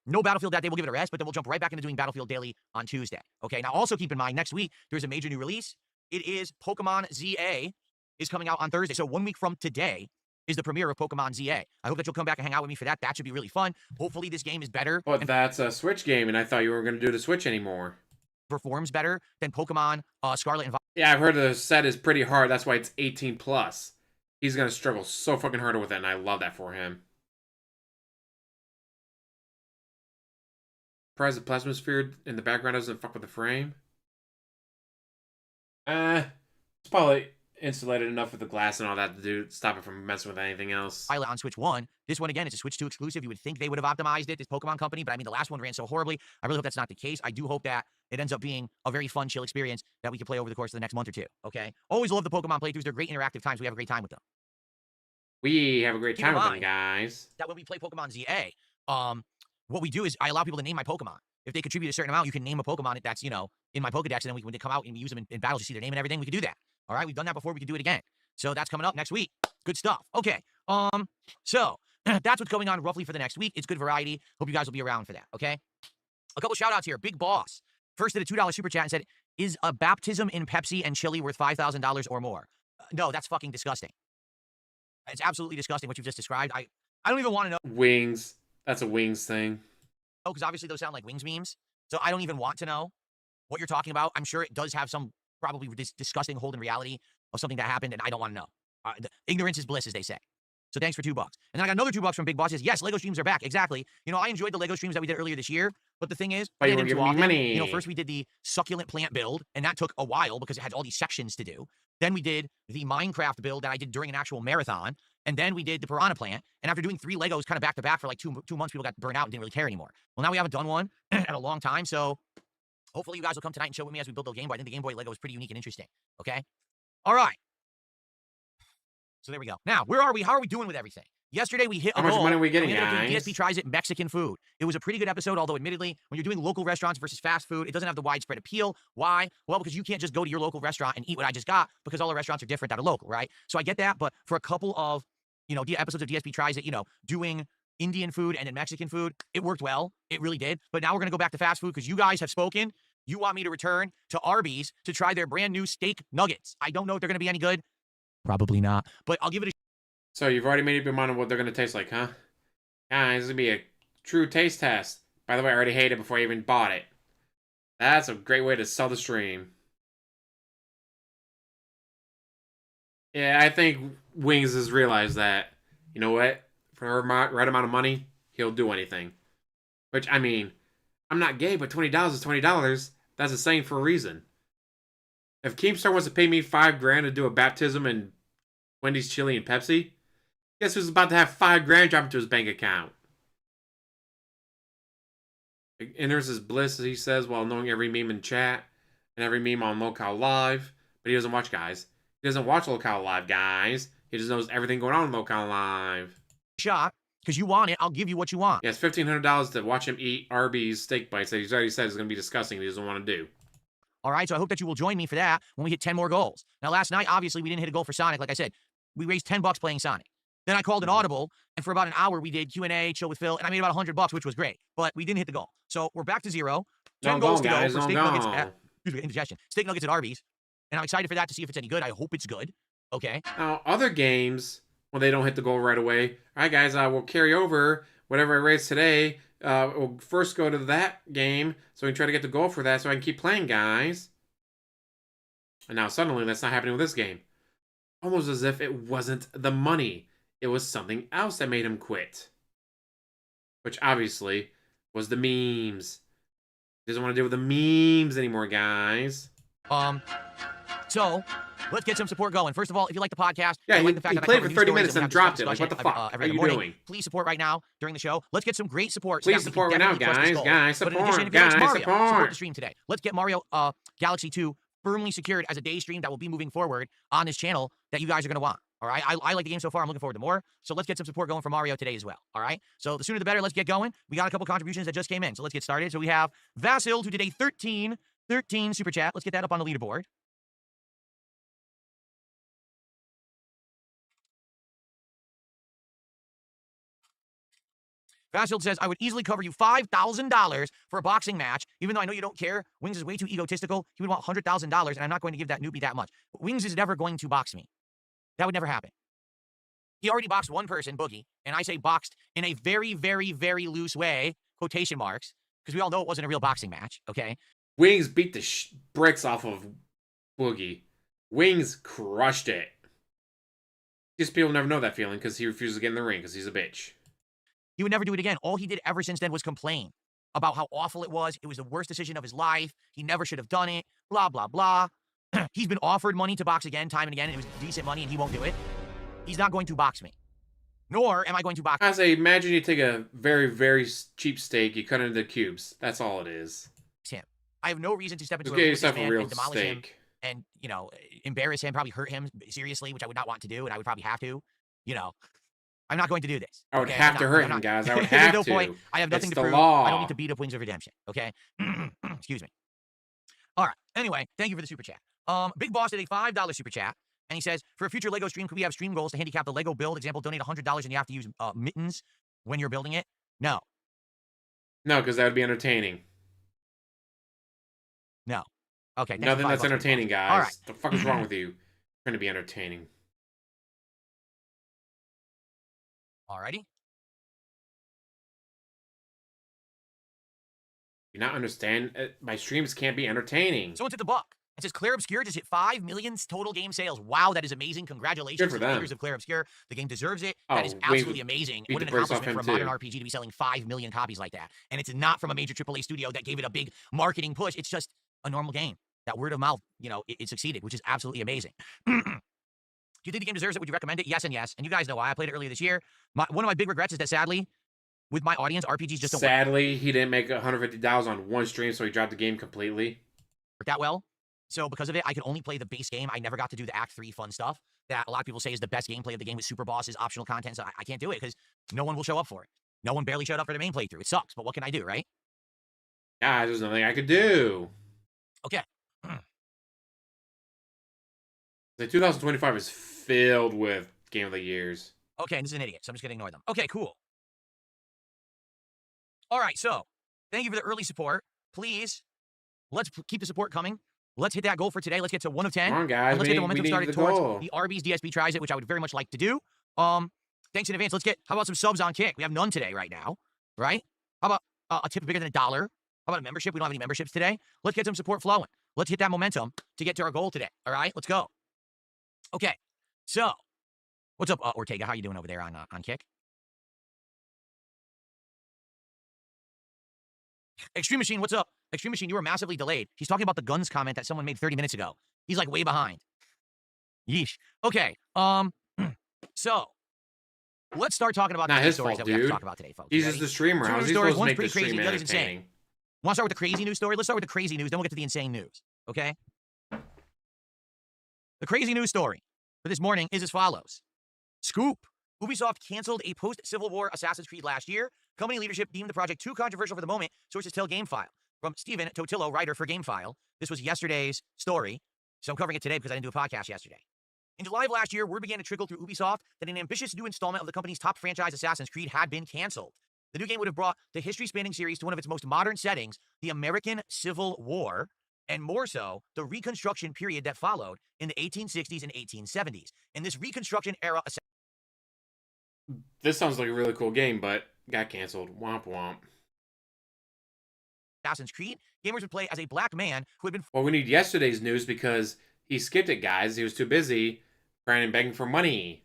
No Battlefield that day. We'll give it a rest, but then we'll jump right back into doing Battlefield Daily on Tuesday. Okay, now also keep in mind, next week, there's a major new release. It is Pokemon ZA is coming out on Thursday. So 1 week from today is the premiere of Pokemon ZA. I hope that you'll come back and hang out with me for that. That should be really fun. Hopefully this game is better. But that's a Switch game, and I thought you weren't going to do the Switch anymore. Performs better than Pokemon Scarlet and Violet. Yeah, I've heard the set is pretty hard. That's why it's 18 plus. He's going to struggle so fucking hard with it, and I love that for him. Surprised the plasma sphere in the background doesn't fuck with the frame. It's probably insulated enough with the glass and all that to stop it from messing with anything else. Pilot on Switch 1. This one, again, is a Switch 2 exclusive. You would think they would have optimized it, this Pokemon company, but I mean, the last one ran so horribly. I really hope that's not the case. I do hope that it ends up being a very fun, chill experience that we can play over the course of the next month or two, okay? Always love the Pokemon playthroughs. They're great interactive times. We have a great time with them. We have a great time with them, guys. That when we play Pokemon ZA, what we do is I allow people to name my Pokemon. If they contribute a certain amount, you can name a Pokemon that's, you know, in my Pokedex, and then when they come out and we use them in battles, you see their name and everything, we can do that. All right, we've done that before. We can do it again. So that's coming up next week. Good stuff. Okay. So that's what's going on roughly for the next week. It's good variety. Hope you guys will be around for that. Okay. A couple shout outs here. Big Boss first did a $2 super chat and said, "Is a baptism in Pepsi and chili worth $5,000 or more?" No, that's fucking disgusting. It's absolutely disgusting what you've just described. I don't even want to know. Wings. That's a Wings thing. Oh, because obviously those sound like Wings memes. So I don't even want to know what you're talking about. I'm sure it does have some probably disgusting hold in reality of something that happened, and I don't want to know. Ignorance is bliss, as they say. So thanks for $2. And then I got another $2 from Big Boss. Says, yes, Lego streams are back. Exactly. You know, I enjoyed the Lego streams that we did earlier this year, but the thing is, I didn't give me money. You know, first we did the succulent plant build, and that took a while because it had all these sections to do. Then we did the Minecraft build that I did during an actual marathon, and then we did the piranha plant. And after doing 3 Legos kind of back to back for like two months, people got burnt out and didn't really care anymore. Well, now we haven't done one in a long time, so Hopefully you guys will come tonight and chill with me as we build the Game Boy. I think the Game Boy Lego is pretty unique and interesting. Okay? All right. So there we go. Now, where are we? How are we doing with everything? Yesterday we hit a How much goal, money are we and getting, we ended up doing guys? DSP tries it Mexican food. It was a pretty good episode, although admittedly, when you're doing local restaurants versus fast food, it doesn't have the widespread appeal. Why? Well, because you can't just go to your local restaurant and eat what I just got because all the restaurants are different that are local, right? So I get that, but for a couple of, episodes of DSP tries it, doing Indian food and then Mexican food, it worked well. It really did. But now we're going to go back to fast food because you guys have spoken. You want me to return to Arby's to try their brand new steak nuggets. I don't know if they're going to be any good. Probably not, but I'll give it a So you've already made up your mind on what they're going to taste like, huh? Guys, this is going to be a true taste test. By the way, I already hated it before I even bought it. That's a great way to sell the stream. Yeah, I think Wings has realized that, you know what? For the right amount of money, he'll do anything. Which, I mean, I'm not gay, but $20 is $20. That's a saying for a reason. If Keemstar wants to pay me $5,000 to do a baptism in Wendy's Chili and Pepsi, guess who's about to have $5,000 drop into his bank account? Enters his bliss, as he says, while knowing every meme in chat and every meme on Locale Live. But he doesn't watch, guys. He doesn't watch Locale Live, guys. He just knows everything going on in Locale Live. shot because you want it. I'll give you what you want. He has $1,500 to watch him eat Arby's steak bites that he's already said is going to be disgusting. He doesn't want to do. All right, so I hope that you will join me for that when we hit 10 more goals. Now, last night, obviously, we didn't hit a goal for Sonic. Like I said, we raised $10 playing Sonic. Then I called an audible, and for about an hour, we did Q&A, chill with Phil, and I made about $100, which was great. But we didn't hit the goal. So we're back to 0. 10 goals to go for steak nuggets at, indigestion. Steak nuggets at Arby's. And I'm excited for that to see if it's any good. I hope it's good. Okay. Now, other games, when they don't hit the goal right away, all right, guys, we'll carry over whatever I raised today. We'll first go to that game, so we can try to get the goal for that so I can keep playing, guys. And now suddenly that's not happening with this game. Almost as if it wasn't the money. It was something else that made him quit. Which obviously was the memes. He doesn't want to deal with the memes anymore, guys. So let's get some support going. First of all, if you like the podcast, yeah, like the fact he that played for 30 minutes and dropped it. Like, what the fuck are you doing? Please support right now during the show. Let's get some great support. Please support right now, guys. Guys, support. Support the stream today. Let's get Mario Galaxy 2 firmly secured as a day stream that will be moving forward on this channel that you guys are going to want. All right, I like the game so far. I'm looking forward to more. So let's get some support going for Mario today as well. All right, so the sooner the better. Let's get going. We got a couple contributions that just came in, so let's get started. So we have Vasil, who did a 13 super chat. Let's get that up on the leaderboard. Vasil says, I would easily cover you $5,000 for a boxing match, even though I know you don't care. Wings is way too egotistical. He would want $100,000, and I'm not going to give that newbie that much. But Wings is never going to box me. That would never happen. He already boxed one person, Boogie, and I say boxed in a very, very, very loose way, quotation marks, because we all know it wasn't a real boxing match, okay? Wings beat the bricks off of Boogie. Wings crushed it. Just people never know that feeling because he refuses to get in the ring because he's a bitch. He would never do it again. All he did ever since then was complain about how awful it was. It was the worst decision of his life. He never should have done it, blah, blah, blah. He's been offered money to box again, time and again, and it was decent money, and he won't do it. He's not going to box me. Nor am I going to box I say, imagine you take a very, very cheap steak, you cut it into cubes. That's all it is. him. I have no reason to step into Just get a yourself a real and demolish him steak. and, embarrass him, probably hurt him seriously, which I would not want to do, and I would probably have to. I'm not going to do this. I would have to hurt him, guys. I would have no to. Point. I have nothing it's to prove. Law. I don't need to beat up Wings of Redemption, okay? Excuse me. All right. Anyway, thank you for the super chat. Big Boss did a $5 super chat, and he says, for a future Lego stream, could we have stream goals to handicap the Lego build? Example, donate $100 and you have to use mittens when you're building it? No. No, because that would be entertaining. No. Okay. Nothing that's entertaining, guys. All right. The fuck is wrong with you? Trying to be entertaining. Alrighty. You not understand? My streams can't be entertaining. Someone hit the buck. It says Claire Obscure just hit 5 million total game sales. Wow, that is amazing. Congratulations Good for to the them. makers of Claire Obscure. The game deserves it. Oh, that is absolutely amazing. beat What the an brakes off accomplishment for a him, modern too. RPG to be selling 5 million copies like that. And it's not from a major AAA studio that gave it a big marketing push. It's just a normal game. That word of mouth, it succeeded, which is absolutely amazing. Do you think the game deserves it? Would you recommend it? Yes and yes. And you guys know why. I played it earlier this year. One of my big regrets is that, sadly, with my audience, RPGs just don't Sadly, he didn't make $150 on one stream, so he dropped the game completely. work that well. So because of it, I could only play the base game. I never got to do the Act 3 fun stuff that a lot of people say is the best gameplay of the game with super bosses, optional content. So I can't do it because no one will show up for it. No one barely showed up for the main playthrough. It sucks, but what can I do, right? Guys, there's nothing I could do. Okay. The 2025 is filled with Game of the Years. Okay, and this is an idiot, so I'm just going to ignore them. Okay, cool. All right, so thank you for the early support. Please, let's keep the support coming. Let's hit that goal for today. Let's get to 1 of 10. Come on, guys. And let's get the momentum started towards goal. the Arby's DSP tries it, which I would very much like to do. Thanks in advance. Let's get, how about some subs on Kick? We have none today right now, right? How about a tip bigger than $1? How about a membership? We don't have any memberships today. Let's get some support flowing. Let's hit that momentum to get to our goal today. All right, let's go. Okay, so what's up, Ortega? How you doing over there on Kick? Extreme Machine, what's up? Extreme Machine, you were massively delayed. He's talking about the guns comment that someone made 30 minutes ago. He's like way behind. Yeesh. Okay, so let's start talking about Not the his stories fault, that we have to dude. talk about today, folks. He's just the streamer. How's he supposed to make the stream entertaining? Want to start with the crazy news story? Let's start with the crazy news, then we'll get to the insane news, okay? The crazy news story for this morning is as follows. Scoop. Ubisoft canceled a post-Civil War Assassin's Creed last year. Company leadership deemed the project too controversial for the moment, sources tell GameFile. From Stephen Totillo, writer for GameFile. This was yesterday's story, so I'm covering it today because I didn't do a podcast yesterday. In July of last year, word began to trickle through Ubisoft that an ambitious new installment of the company's top franchise, Assassin's Creed, had been canceled. The new game would have brought the history-spanning series to one of its most modern settings, the American Civil War, and more so, the Reconstruction period that followed in the 1860s and 1870s. In this Reconstruction era, This sounds like a really cool game, but got canceled. Womp womp. Assassin's Creed, gamers would play as a black man who had been... Well, we need yesterday's news because he skipped it, guys. He was too busy crying and begging for money.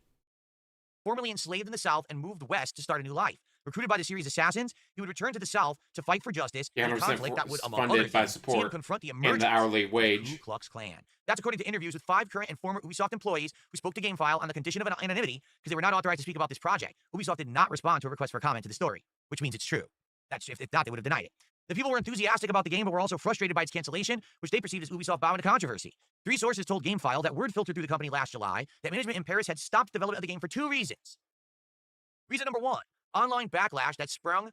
Formerly enslaved in the South and moved west to start a new life. Recruited by the series Assassins, he would return to the South to fight for justice in a conflict that would, among other things, see him confront the emergence and the hourly of wage. the Ku Klux Klan. That's according to interviews with 5 current and former Ubisoft employees who spoke to GameFile on the condition of anonymity because they were not authorized to speak about this project. Ubisoft did not respond to a request for comment to the story, which means it's true. That's if not, they would have denied it. The people were enthusiastic about the game, but were also frustrated by its cancellation, which they perceived as Ubisoft bowing to controversy. 3 sources told GameFile that word filtered through the company last July that management in Paris had stopped development of the game for 2 reasons. Reason number 1, online backlash that sprung.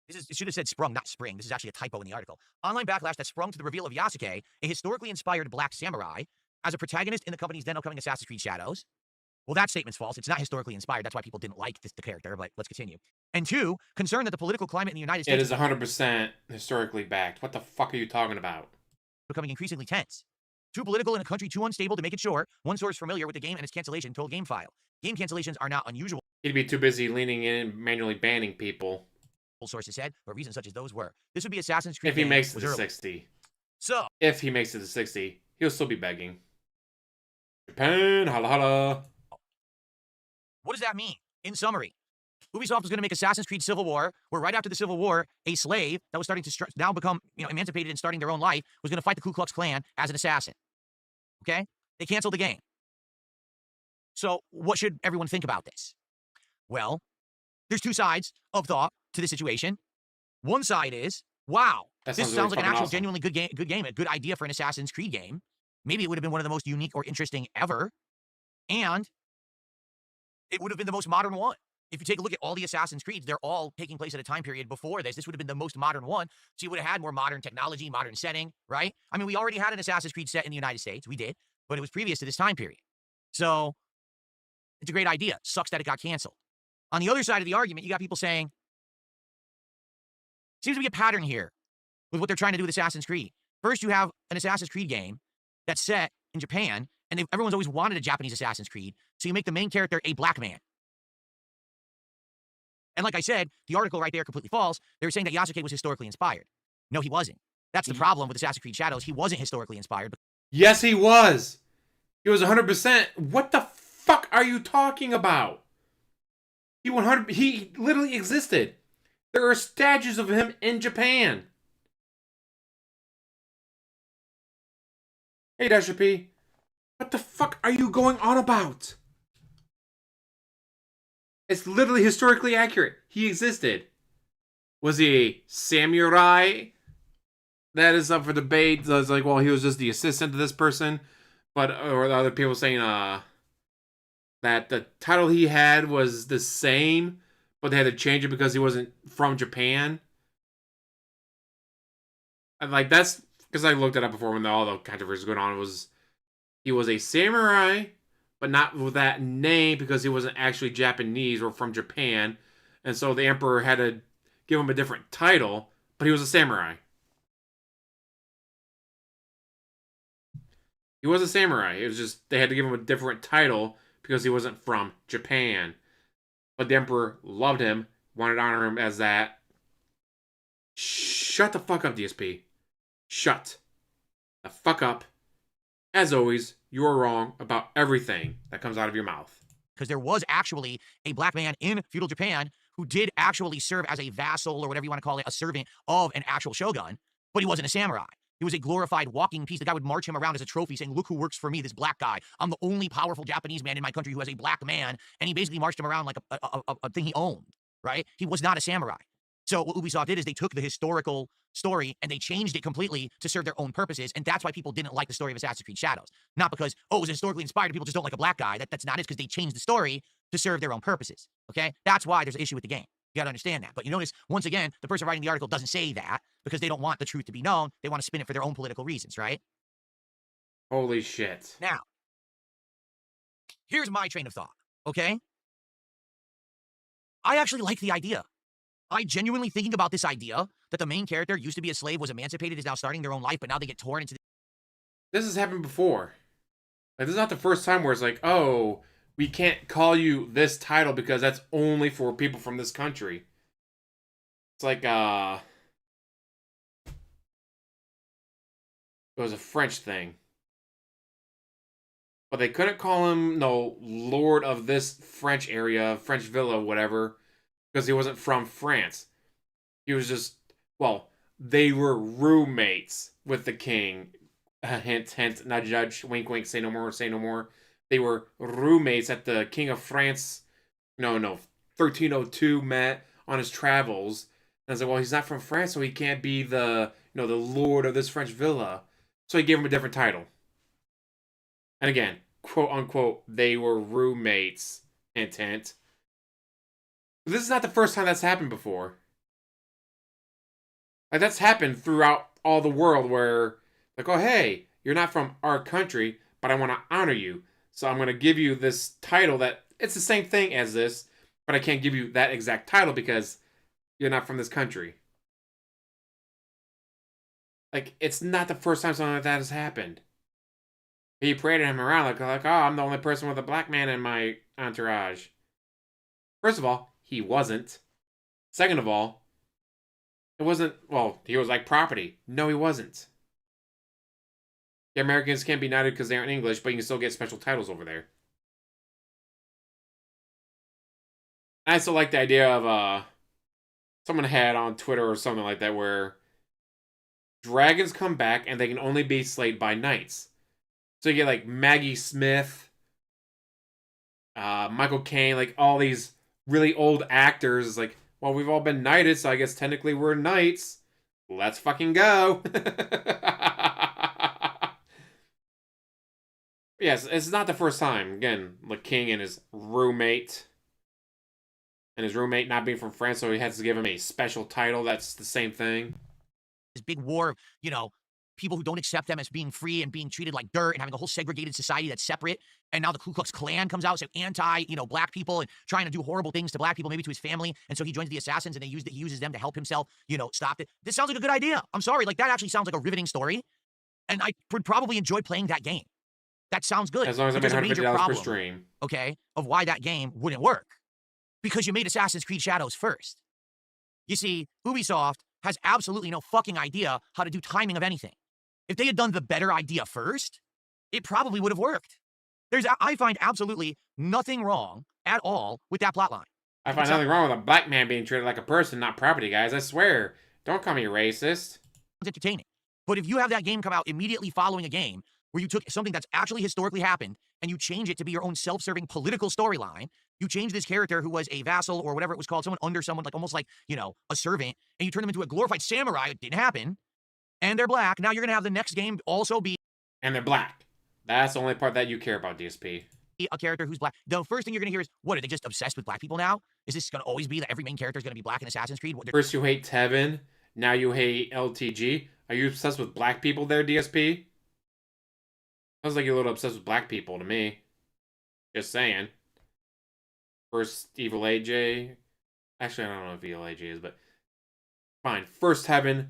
It should have said sprung, not spring. This is actually a typo in the article. Online backlash that sprung to the reveal of Yasuke, a historically inspired black samurai, as a protagonist in the company's then upcoming Assassin's Creed Shadows. Well, that statement's false. It's not historically inspired. That's why people didn't like the character, but let's continue. And 2, concern that the political climate in the United States... It is 100% historically backed. What the fuck are you talking about? ...becoming increasingly tense. Too political in a country too unstable to make it short. One source familiar with the game and its cancellation told GameFile. Game cancellations are not unusual. He'd be too busy leaning in and manually banning people. Sources said, but reasons such as those were. This would be Assassin's Creed if he game makes it was to early. 60. So, if he makes it to 60, he'll still be begging. Japan, holla holla. What does that mean? In summary, Ubisoft was going to make Assassin's Creed Civil War, where right after the Civil War, a slave that was starting to now become, emancipated and starting their own life was going to fight the Ku Klux Klan as an assassin. Okay? They canceled the game. So, what should everyone think about this? Well, there's 2 sides of thought to the situation. One side is, wow, this sounds really like an actual awesome. genuinely good game, a good idea for an Assassin's Creed game. Maybe it would have been one of the most unique or interesting ever. And it would have been the most modern one. If you take a look at all the Assassin's Creeds, they're all taking place at a time period before this. This would have been the most modern one. So you would have had more modern technology, modern setting, right? I mean, we already had an Assassin's Creed set in the United States. We did. But it was previous to this time period. So it's a great idea. Sucks that it got canceled. On the other side of the argument, you got people saying, seems to be a pattern here with what they're trying to do with Assassin's Creed. First, you have an Assassin's Creed game that's set in Japan, and everyone's always wanted a Japanese Assassin's Creed, so you make the main character a black man. And like I said, the article right there completely false. They were saying that Yasuke was historically inspired. No, he wasn't. That's the problem with Assassin's Creed Shadows. He wasn't historically inspired. Yes, he was. He was 100%. What the fuck are you talking about? He literally existed. There are statues of him in Japan. Hey, Dasher P. What the fuck are you going on about? It's literally historically accurate. He existed. Was he a samurai? That is up for debate. So it's like, well, he was just the assistant to this person. But, or the other people saying, that the title he had was the same, but they had to change it because he wasn't from Japan. And like that's because I looked it up before when all the controversy was going on. It was he was a samurai, but not with that name because he wasn't actually Japanese or from Japan, and so the emperor had to give him a different title. But he was a samurai. He was a samurai. It was just they had to give him a different title because he wasn't from Japan. But the emperor loved him, wanted to honor him as that. Shut the fuck up, DSP. Shut the fuck up. As always, you are wrong about everything that comes out of your mouth. Because there was actually a black man in feudal Japan who did actually serve as a vassal or whatever you want to call it, a servant of an actual shogun, but he wasn't a samurai. He was a glorified walking piece. The guy would march him around as a trophy saying, look who works for me, this black guy. I'm the only powerful Japanese man in my country who has a black man. And he basically marched him around like a thing he owned, right? He was not a samurai. So what Ubisoft did is they took the historical story and they changed it completely to serve their own purposes. And that's why people didn't like the story of Assassin's Creed Shadows. Not because, oh, it was historically inspired, people just don't like a black guy. That's not it, because they changed the story to serve their own purposes, okay? That's why there's an issue with the game. You gotta understand that. But you notice, once again, the person writing the article doesn't say that because they don't want the truth to be known. They want to spin it for their own political reasons, right? Holy shit. Now, here's my train of thought, okay? I actually like the idea. I genuinely thinking about this idea that the main character used to be a slave, was emancipated, is now starting their own life, but now they get torn into... This has happened before. Like, this is not the first time where it's like, oh, we can't call you this title because that's only for people from this country. It's like, it was a French thing. But they couldn't call him, no, Lord of this French area, French villa, whatever, because he wasn't from France. He was just, well, they were roommates with the king. Hint, hint, nudge, nudge, wink, wink, say no more, say no more. They were roommates at the King of France, 1302 met on his travels. And I was like, well, he's not from France, so he can't be the lord of this French villa. So he gave him a different title. And again, quote unquote, they were roommates. Hint, hint. But this is not the first time that's happened before. Like, that's happened throughout all the world where, like, oh, hey, you're not from our country, but I want to honor you. So I'm going to give you this title that, it's the same thing as this, but I can't give you that exact title because you're not from this country. Like, it's not the first time something like that has happened. He paraded him around like, oh, I'm the only person with a black man in my entourage. First of all, he wasn't. Second of all, it wasn't, well, he was like property. No, he wasn't. The Americans can't be knighted because they aren't English, but you can still get special titles over there. I still like the idea of, someone had on Twitter or something like that where dragons come back and they can only be slayed by knights. So you get like Maggie Smith, Michael Caine, like all these really old actors. It's like, well, we've all been knighted, so I guess technically we're knights. Let's fucking go. Yes, it's not the first time. Again, the king and his roommate. And his roommate not being from France, so he has to give him a special title. That's the same thing. This big war of, people who don't accept them as being free and being treated like dirt and having a whole segregated society that's separate. And now the Ku Klux Klan comes out, so anti, black people and trying to do horrible things to black people, maybe to his family. And so he joins the assassins and he uses them to help himself, stop it. This sounds like a good idea. I'm sorry. Like, that actually sounds like a riveting story. And I would probably enjoy playing that game. That sounds good. As long as I made $150 per stream. Okay, of why that game wouldn't work. Because you made Assassin's Creed Shadows first. You see, Ubisoft has absolutely no fucking idea how to do timing of anything. If they had done the better idea first, it probably would have worked. I find absolutely nothing wrong at all with that plotline. I find nothing wrong with a black man being treated like a person, not property, guys. I swear. Don't call me racist. It's entertaining. But if you have that game come out immediately following a game where you took something that's actually historically happened and you change it to be your own self-serving political storyline. You change this character who was a vassal or whatever it was called, someone under someone, like almost like, you know, a servant, and you turn them into a glorified samurai. It didn't happen. And they're black. Now you're going to have the next game also be... And they're black. That's the only part that you care about, DSP. A character who's black. The first thing you're going to hear is, what, are they just obsessed with black people now? Is this going to always be that every main character is going to be black in Assassin's Creed? First you hate Tevin, now you hate LTG. Are you obsessed with black people there, DSP? Sounds like you're a little obsessed with black people to me. Just saying. First Evil AJ. Actually, I don't know if Evil AJ is, but fine. First Heaven,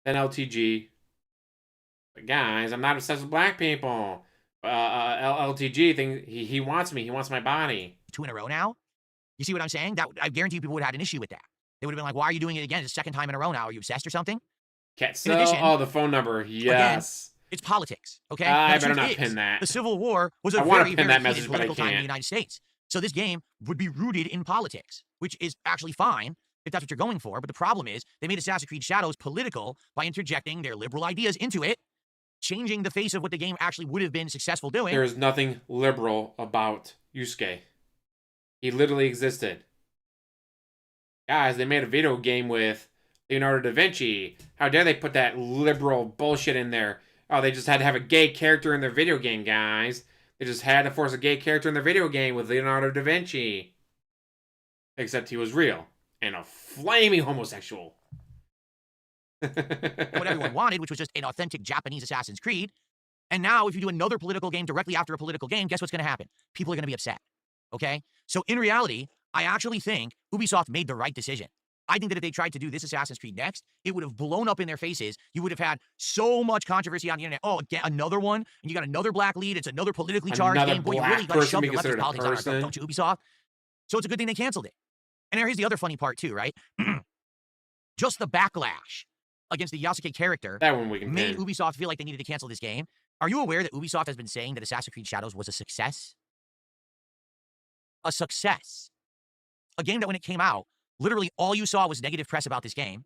then LTG. But guys, I'm not obsessed with black people. LTG thing, he wants me. He wants my body. 2 in a row now? You see what I'm saying? That I guarantee you people would have had an issue with that. They would have been like, why are you doing it again? It's the 2nd time in a row now. Are you obsessed or something? Can't sell. Oh, the phone number. Yes. Again, it's politics, okay? I better not pin that. The Civil War was a very, very heated political time in the United States. So this game would be rooted in politics, which is actually fine if that's what you're going for. But the problem is they made Assassin's Creed Shadows political by interjecting their liberal ideas into it, changing the face of what the game actually would have been successful doing. There is nothing liberal about Yusuke. He literally existed. Guys, they made a video game with Leonardo da Vinci. How dare they put that liberal bullshit in there? Oh, they just had to have a gay character in their video game, guys. They just had to force a gay character in their video game with Leonardo da Vinci. Except he was real. And a flaming homosexual. What everyone wanted, which was just an authentic Japanese Assassin's Creed. And now, if you do another political game directly after a political game, guess what's going to happen? People are going to be upset. Okay? So in reality, I actually think Ubisoft made the right decision. I think that if they tried to do this Assassin's Creed next, it would have blown up in their faces. You would have had so much controversy on the internet. Oh, again, another one? And you got another black lead. It's another politically charged game. Boy, you really got to shove your leftist politics on our throat, don't you, Ubisoft? So it's a good thing they canceled it. And here's the other funny part, too, right? Just the backlash against the Yasuke character that one we can made Ubisoft feel like they needed to cancel this game. Are you aware that Ubisoft has been saying that Assassin's Creed Shadows was a success? A success. A game that when it came out, literally all you saw was negative press about this game.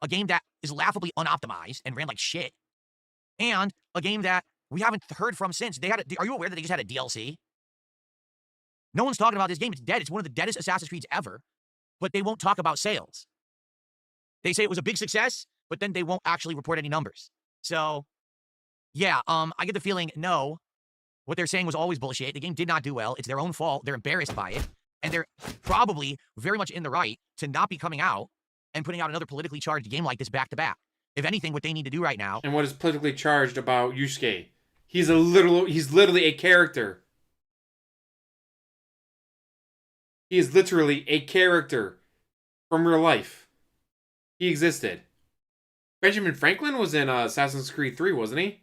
A game that is laughably unoptimized and ran like shit. And a game that we haven't heard from since. Are you aware that they just had a DLC? No one's talking about this game. It's dead. It's one of the deadest Assassin's Creeds ever. But they won't talk about sales. They say it was a big success, but then they won't actually report any numbers. So, yeah, I get the feeling, no, what they're saying was always bullshit. The game did not do well. It's their own fault. They're embarrassed by it. And they're probably very much in the right to not be coming out and putting out another politically charged game like this back to back. If anything, what they need to do right now... And what is politically charged about Yusuke? He's literally a character. He is literally a character from real life. He existed. Benjamin Franklin was in Assassin's Creed 3, wasn't he?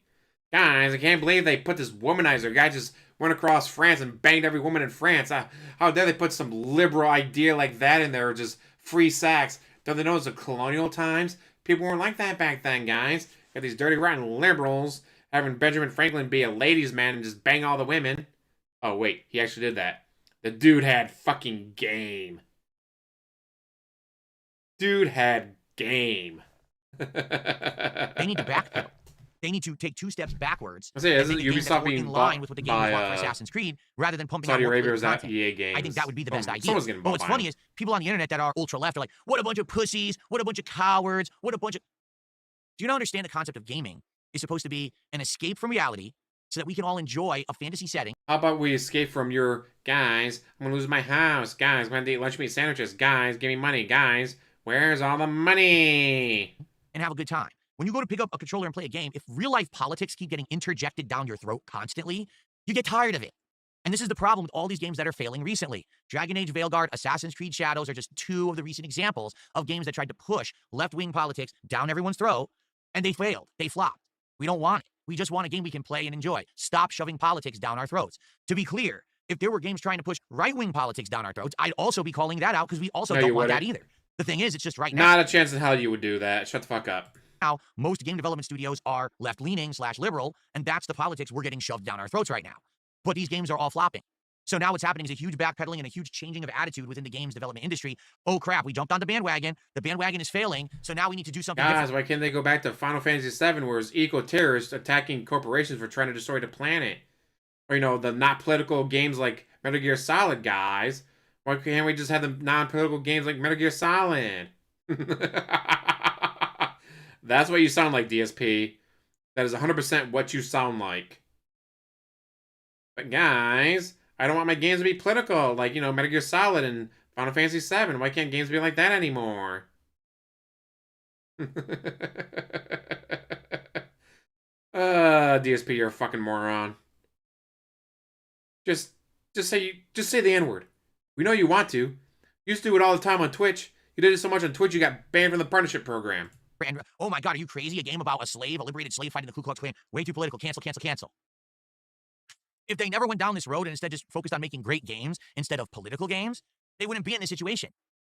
Guys, I can't believe they put this womanizer. Guy just went across France and banged every woman in France. How dare they put some liberal idea like that in there, just free sex? Don't they know it's the colonial times? People weren't like that back then, guys. Got these dirty, rotten liberals having Benjamin Franklin be a ladies' man and just bang all the women. Oh, wait, he actually did that. The dude had fucking game. Dude had game. They need to backpedal. They need to take 2 steps backwards. I say, isn't Ubisoft being in line with what the game by, want for Assassin's Creed, rather than pumping Saudi out Arabia was content. that EA games. I think that would be the best idea. Someone's getting but what's by funny them. is people on the internet that are ultra left are like, what a bunch of pussies, what a bunch of cowards, what a bunch of... Do you not understand the concept of gaming is supposed to be an escape from reality so that we can all enjoy a fantasy setting? How about we escape from your guys? I'm gonna lose my house. Guys, I'm gonna eat lunch meat sandwiches. Guys, give me money. Guys, where's all the money? And have a good time. When you go to pick up a controller and play a game, if real-life politics keep getting interjected down your throat constantly, you get tired of it. And this is the problem with all these games that are failing recently. Dragon Age Veilguard, Assassin's Creed Shadows are just 2 of the recent examples of games that tried to push left-wing politics down everyone's throat, and they failed. They flopped. We don't want it. We just want a game we can play and enjoy. Stop shoving politics down our throats. To be clear, if there were games trying to push right-wing politics down our throats, I'd also be calling that out because we also don't want that either. The thing is, it's just right now. Not a chance in hell you would do that. Shut the fuck up. Now, most game development studios are left-leaning / liberal, and that's the politics we're getting shoved down our throats right now. But these games are all flopping. So now what's happening is a huge backpedaling and a huge changing of attitude within the games development industry. Oh crap, we jumped on the bandwagon. The bandwagon is failing. So now we need to do something Guys, different. why can't they go back to Final Fantasy VII where it's eco-terrorists attacking corporations for trying to destroy the planet? Or, the not political games like Metal Gear Solid, guys. Why can't we just have the non-political games like Metal Gear Solid? That's what you sound like, DSP. That is 100% what you sound like. But guys, I don't want my games to be political, like, Metal Gear Solid and Final Fantasy VII. Why can't games be like that anymore? DSP, you're a fucking moron. Just say the N-word. We know you want to. You used to do it all the time on Twitch. You did it so much on Twitch, you got banned from the partnership program. And, oh my God, are you crazy? A game about a slave, a liberated slave fighting the Ku Klux Klan. Way too political. Cancel, cancel, cancel. If they never went down this road and instead just focused on making great games instead of political games, they wouldn't be in this situation.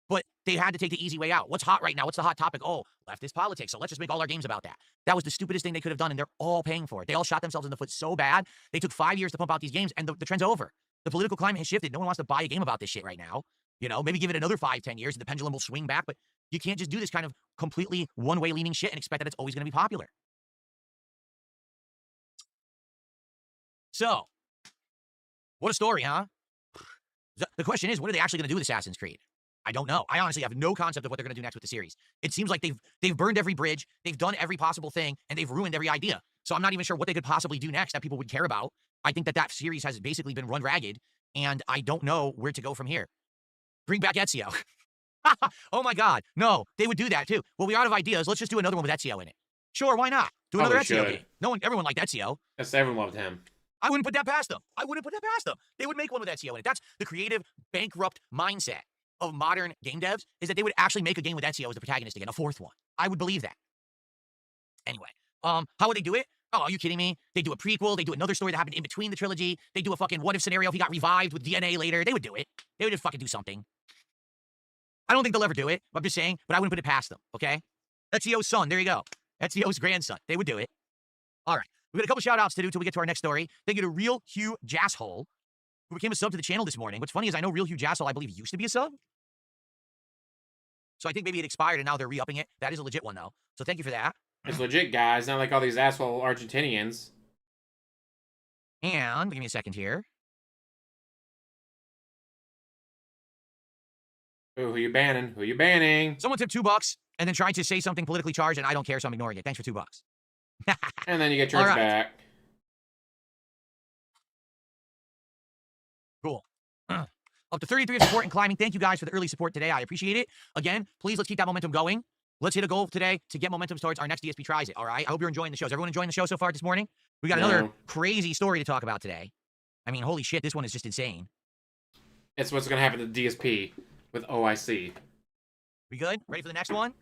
But they had to take the easy way out. What's hot right now? What's the hot topic? Oh, leftist politics. So let's just make all our games about that. That was the stupidest thing they could have done, and they're all paying for it. They all shot themselves in the foot so bad. They took 5 years to pump out these games, and the trend's over. The political climate has shifted. No one wants to buy a game about this shit right now. Maybe give it another 5-10 years, and the pendulum will swing back. But you can't just do this kind of completely one-way leaning shit and expect that it's always going to be popular. So, what a story, huh? The question is, what are they actually going to do with Assassin's Creed? I don't know. I honestly have no concept of what they're going to do next with the series. It seems like they've burned every bridge, they've done every possible thing, and they've ruined every idea. So I'm not even sure what they could possibly do next that people would care about. I think that series has basically been run ragged, and I don't know where to go from here. Bring back Ezio. Oh my God. No, they would do that too. Well, we're out of ideas. Let's just do another one with Ezio in it. Sure, why not? Do another Ezio game. Everyone liked Ezio. Yes, everyone loved him. I wouldn't put that past them. They would make one with Ezio in it. That's the creative, bankrupt mindset of modern game devs, is that they would actually make a game with Ezio as the protagonist again, a fourth one. I would believe that. Anyway, how would they do it? Oh, are you kidding me? They do a prequel. They do another story that happened in between the trilogy. They do a fucking what if scenario if he got revived with DNA later. They would do it. They would just fucking do something. I don't think they'll ever do it. I'm just saying, but I wouldn't put it past them, okay? Ezio's son. There you go. Ezio's grandson. They would do it. All right. We've got a couple shout-outs to do until we get to our next story. Thank you to Real Hugh Jasshole, who became a sub to the channel this morning. What's funny is I know Real Hugh Jasshole, I believe, used to be a sub. So I think maybe it expired and now they're re-upping it. That is a legit one, though. So thank you for that. It's legit, guys. Not like all these asshole Argentinians. And give me a second here. Ooh, who you banning? Who you banning? Someone tipped $2 and then tried to say something politically charged, and I don't care, so I'm ignoring it. Thanks for $2. And then you get yours back. Cool. Up to 33 of support and climbing. Thank you guys for the early support today. I appreciate it. Again, please let's keep that momentum going. Let's hit a goal today to get momentum towards our next DSP Tries It, all right? I hope you're enjoying the show. Is everyone enjoying the show so far this morning? We got another crazy story to talk about today. I mean, holy shit, this one is just insane. It's what's going to happen to DSP with OIC. We good? Ready for the next one?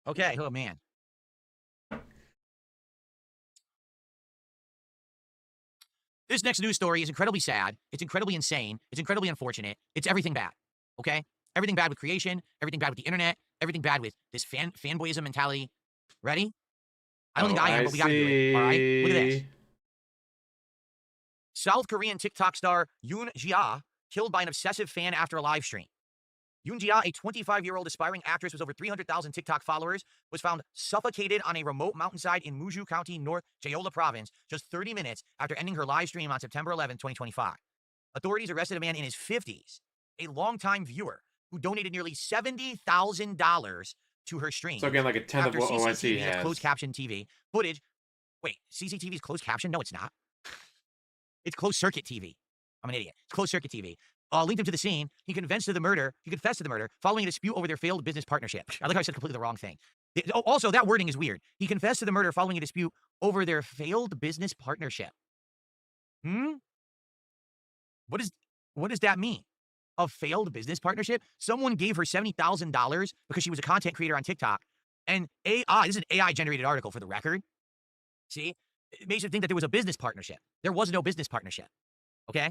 Okay. Oh, man. This next news story is incredibly sad. It's incredibly insane. It's incredibly unfortunate. It's everything bad, okay? Everything bad with creation, everything bad with the internet, everything bad with this fanboyism mentality. Ready? I don't think I am, but we gotta do it, all right? Look at this. South Korean TikTok star Yoon Jia killed by an obsessive fan after a live stream. Yoon Jia, a 25-year-old aspiring actress with over 300,000 TikTok followers, was found suffocated on a remote mountainside in Muju County, North Jeolla Province, just 30 minutes after ending her live stream on September 11, 2025. Authorities arrested a man in his 50s, a longtime viewer, who donated nearly $70,000 to her stream. So again, like a tenth of what OIC has. Closed caption TV footage. Wait, CCTV is closed caption? No, it's not. It's closed circuit TV. I'm an idiot. It's closed circuit TV. Linked him to the scene. He confessed to the murder following a dispute over their failed business partnership. I like how I said completely the wrong thing. Also, that wording is weird. He confessed to the murder following a dispute over their failed business partnership. What does that mean? A failed business partnership? Someone gave her $70,000 because she was a content creator on TikTok. And AI, this is an AI-generated article for the record. See? It makes you think that there was a business partnership. There was no business partnership. Okay?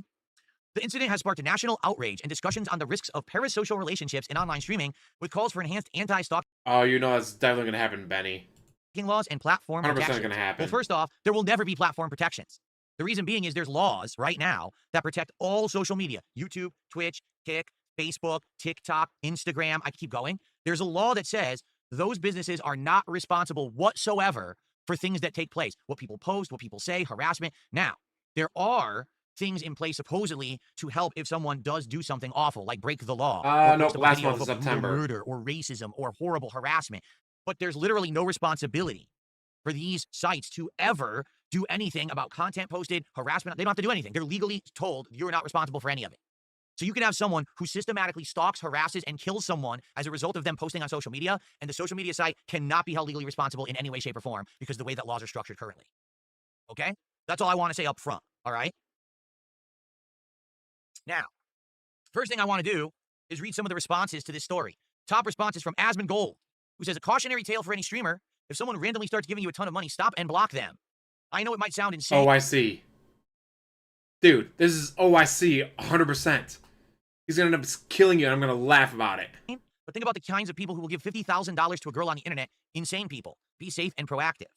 The incident has sparked national outrage and discussions on the risks of parasocial relationships in online streaming, with calls for enhanced anti-stalking. Oh, you know that's definitely going to happen, Benny. Laws and platform 100% protections. going to happen. Well, first off, there will never be platform protections. The reason being is there's laws right now that protect all social media, YouTube, Twitch, Kick, Facebook, TikTok, Instagram. I can keep going. There's a law that says those businesses are not responsible whatsoever for things that take place, what people post, what people say, harassment. Now, there are things in place supposedly to help if someone does do something awful, like break the law, or No, post up a last video month of in a brutal September. murder or racism or horrible harassment. But there's literally no responsibility for these sites to ever do anything about content posted, harassment. They don't have to do anything. They're legally told you're not responsible for any of it. So you can have someone who systematically stalks, harasses, and kills someone as a result of them posting on social media, and the social media site cannot be held legally responsible in any way, shape, or form because of the way that laws are structured currently. Okay? That's all I want to say up front, all right? Now, first thing I want to do is read some of the responses to this story. Top response is from Asmund Gold, who says, a cautionary tale for any streamer. If someone randomly starts giving you a ton of money, stop and block them. I know it might sound insane. OIC. Dude, this is OIC 100%. He's going to end up killing you, and I'm going to laugh about it. But think about the kinds of people who will give $50,000 to a girl on the internet. Insane people. Be safe and proactive.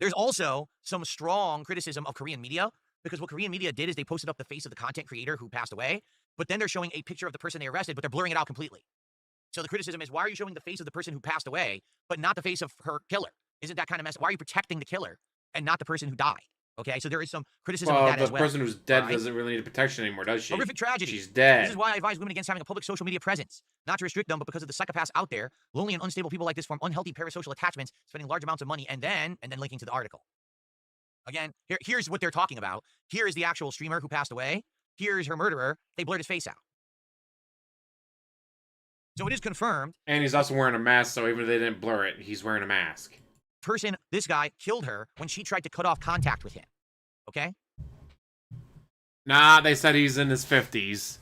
There's also some strong criticism of Korean media, because what Korean media did is they posted up the face of the content creator who passed away, but then they're showing a picture of the person they arrested, but they're blurring it out completely. So the criticism is, why are you showing the face of the person who passed away, but not the face of her killer? Isn't that kind of messed up? Why are you protecting the killer and not the person who died? Okay, so there is some criticism of that as well. The person who's dead doesn't really need protection anymore, does she? Horrific tragedy. She's dead. This is why I advise women against having a public social media presence. Not to restrict them, but because of the psychopaths out there, lonely and unstable people like this form unhealthy parasocial attachments, spending large amounts of money, and then linking to the article. Again, here's what they're talking about. Here is the actual streamer who passed away. Here's her murderer. They blurred his face out. So it is confirmed. And he's also wearing a mask, so even if they didn't blur it, he's wearing a mask. This guy killed her when she tried to cut off contact with him. Okay? Nah, they said he's in his 50s.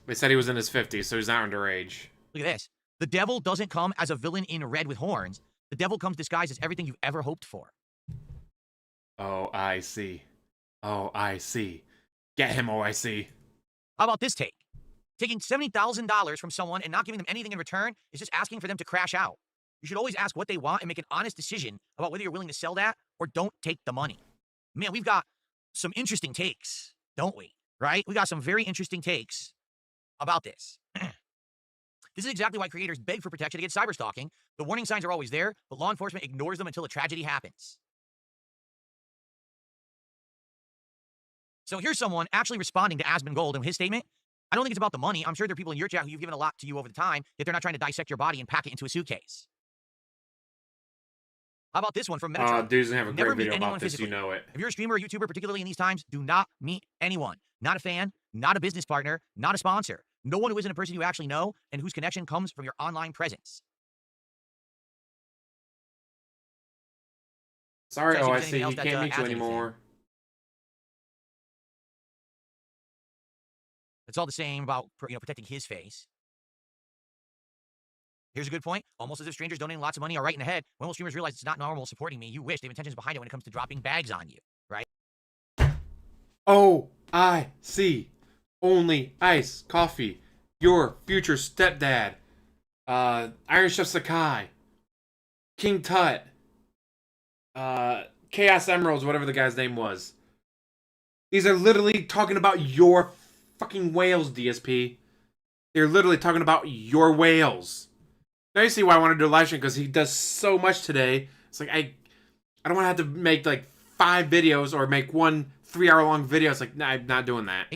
They said he was in his 50s, so he's not underage. Look at this. The devil doesn't come as a villain in red with horns. The devil comes disguised as everything you've ever hoped for. Oh, I see. Oh, I see. Get him, OIC. How about this take? Taking $70,000 from someone and not giving them anything in return is just asking for them to crash out. You should always ask what they want and make an honest decision about whether you're willing to sell that or don't take the money. Man, we've got some interesting takes, don't we? Right? We got some very interesting takes about this. This is exactly why creators beg for protection against cyberstalking. The warning signs are always there, but law enforcement ignores them until a tragedy happens. So here's someone actually responding to Asmund Gold and his statement. I don't think it's about the money. I'm sure there are people in your chat who you've given a lot to you over the time, yet they're not trying to dissect your body and pack it into a suitcase. How about this one from Metatron? Dude's gonna have a Never great meet video anyone about this, physically. you know it. If you're a streamer or YouTuber, particularly in these times, do not meet anyone. Not a fan, not a business partner, not a sponsor. No one who isn't a person you actually know and whose connection comes from your online presence. Sorry, So OIC, he can't meet you anymore. It's all the same about protecting his face. Here's a good point. Almost as if strangers donating lots of money are right in the head. When will streamers realize it's not normal supporting me? You wish they have intentions behind it when it comes to dropping bags on you, right? OIC. Only ice coffee. Your future stepdad. Iron Chef Sakai. King Tut. Chaos Emeralds, whatever the guy's name was. These are literally talking about your fucking whales, DSP. They're literally talking about your whales. Now you see why I want to do a live stream, because he does so much today. It's like, I don't want to have to make like 5 videos or make one 3-hour-long video. It's like, nah, I'm not doing that.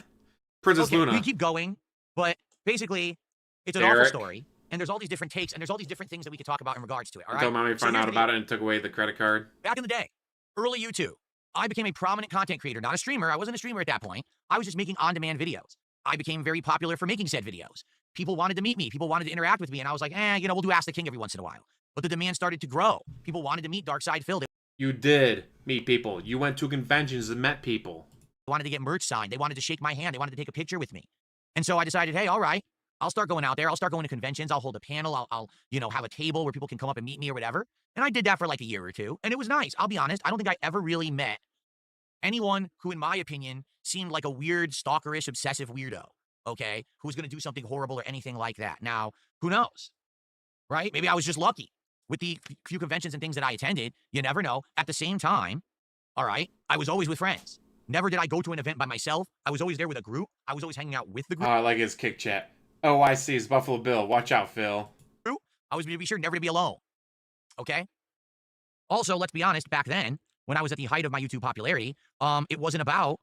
Princess Luna. We keep going, but basically, it's an awful story. And there's all these different takes, and there's all these different things that we could talk about in regards to it, all right? Until mommy found out about it and took away the credit card. Back in the day, early YouTube, I became a prominent content creator, not a streamer. I wasn't a streamer at that point. I was just making on-demand videos. I became very popular for making said videos. People wanted to meet me. People wanted to interact with me, and I was like, we'll do Ask the King every once in a while. But the demand started to grow. People wanted to meet Darkside Phil. You did meet people. You went to conventions and met people. They wanted to get merch signed. They wanted to shake my hand. They wanted to take a picture with me. And so I decided, hey, all right, I'll start going out there. I'll start going to conventions. I'll hold a panel. I'll have a table where people can come up and meet me or whatever. And I did that for like a year or two. And it was nice. I'll be honest. I don't think I ever really met anyone who, in my opinion, seemed like a weird, stalkerish, obsessive weirdo, okay, who was going to do something horrible or anything like that. Now, who knows, right? Maybe I was just lucky with the few conventions and things that I attended. You never know. At the same time, All right. I was always with friends. Never did I go to an event by myself. I was always there with a group. I was always hanging out with the Oh, group. I like his kick chat. Oh, I see. It's Buffalo Bill. Watch out, Phil. I was to be sure never to be alone. Okay. Also, let's be honest, back then, when I was at the height of my YouTube popularity, it wasn't about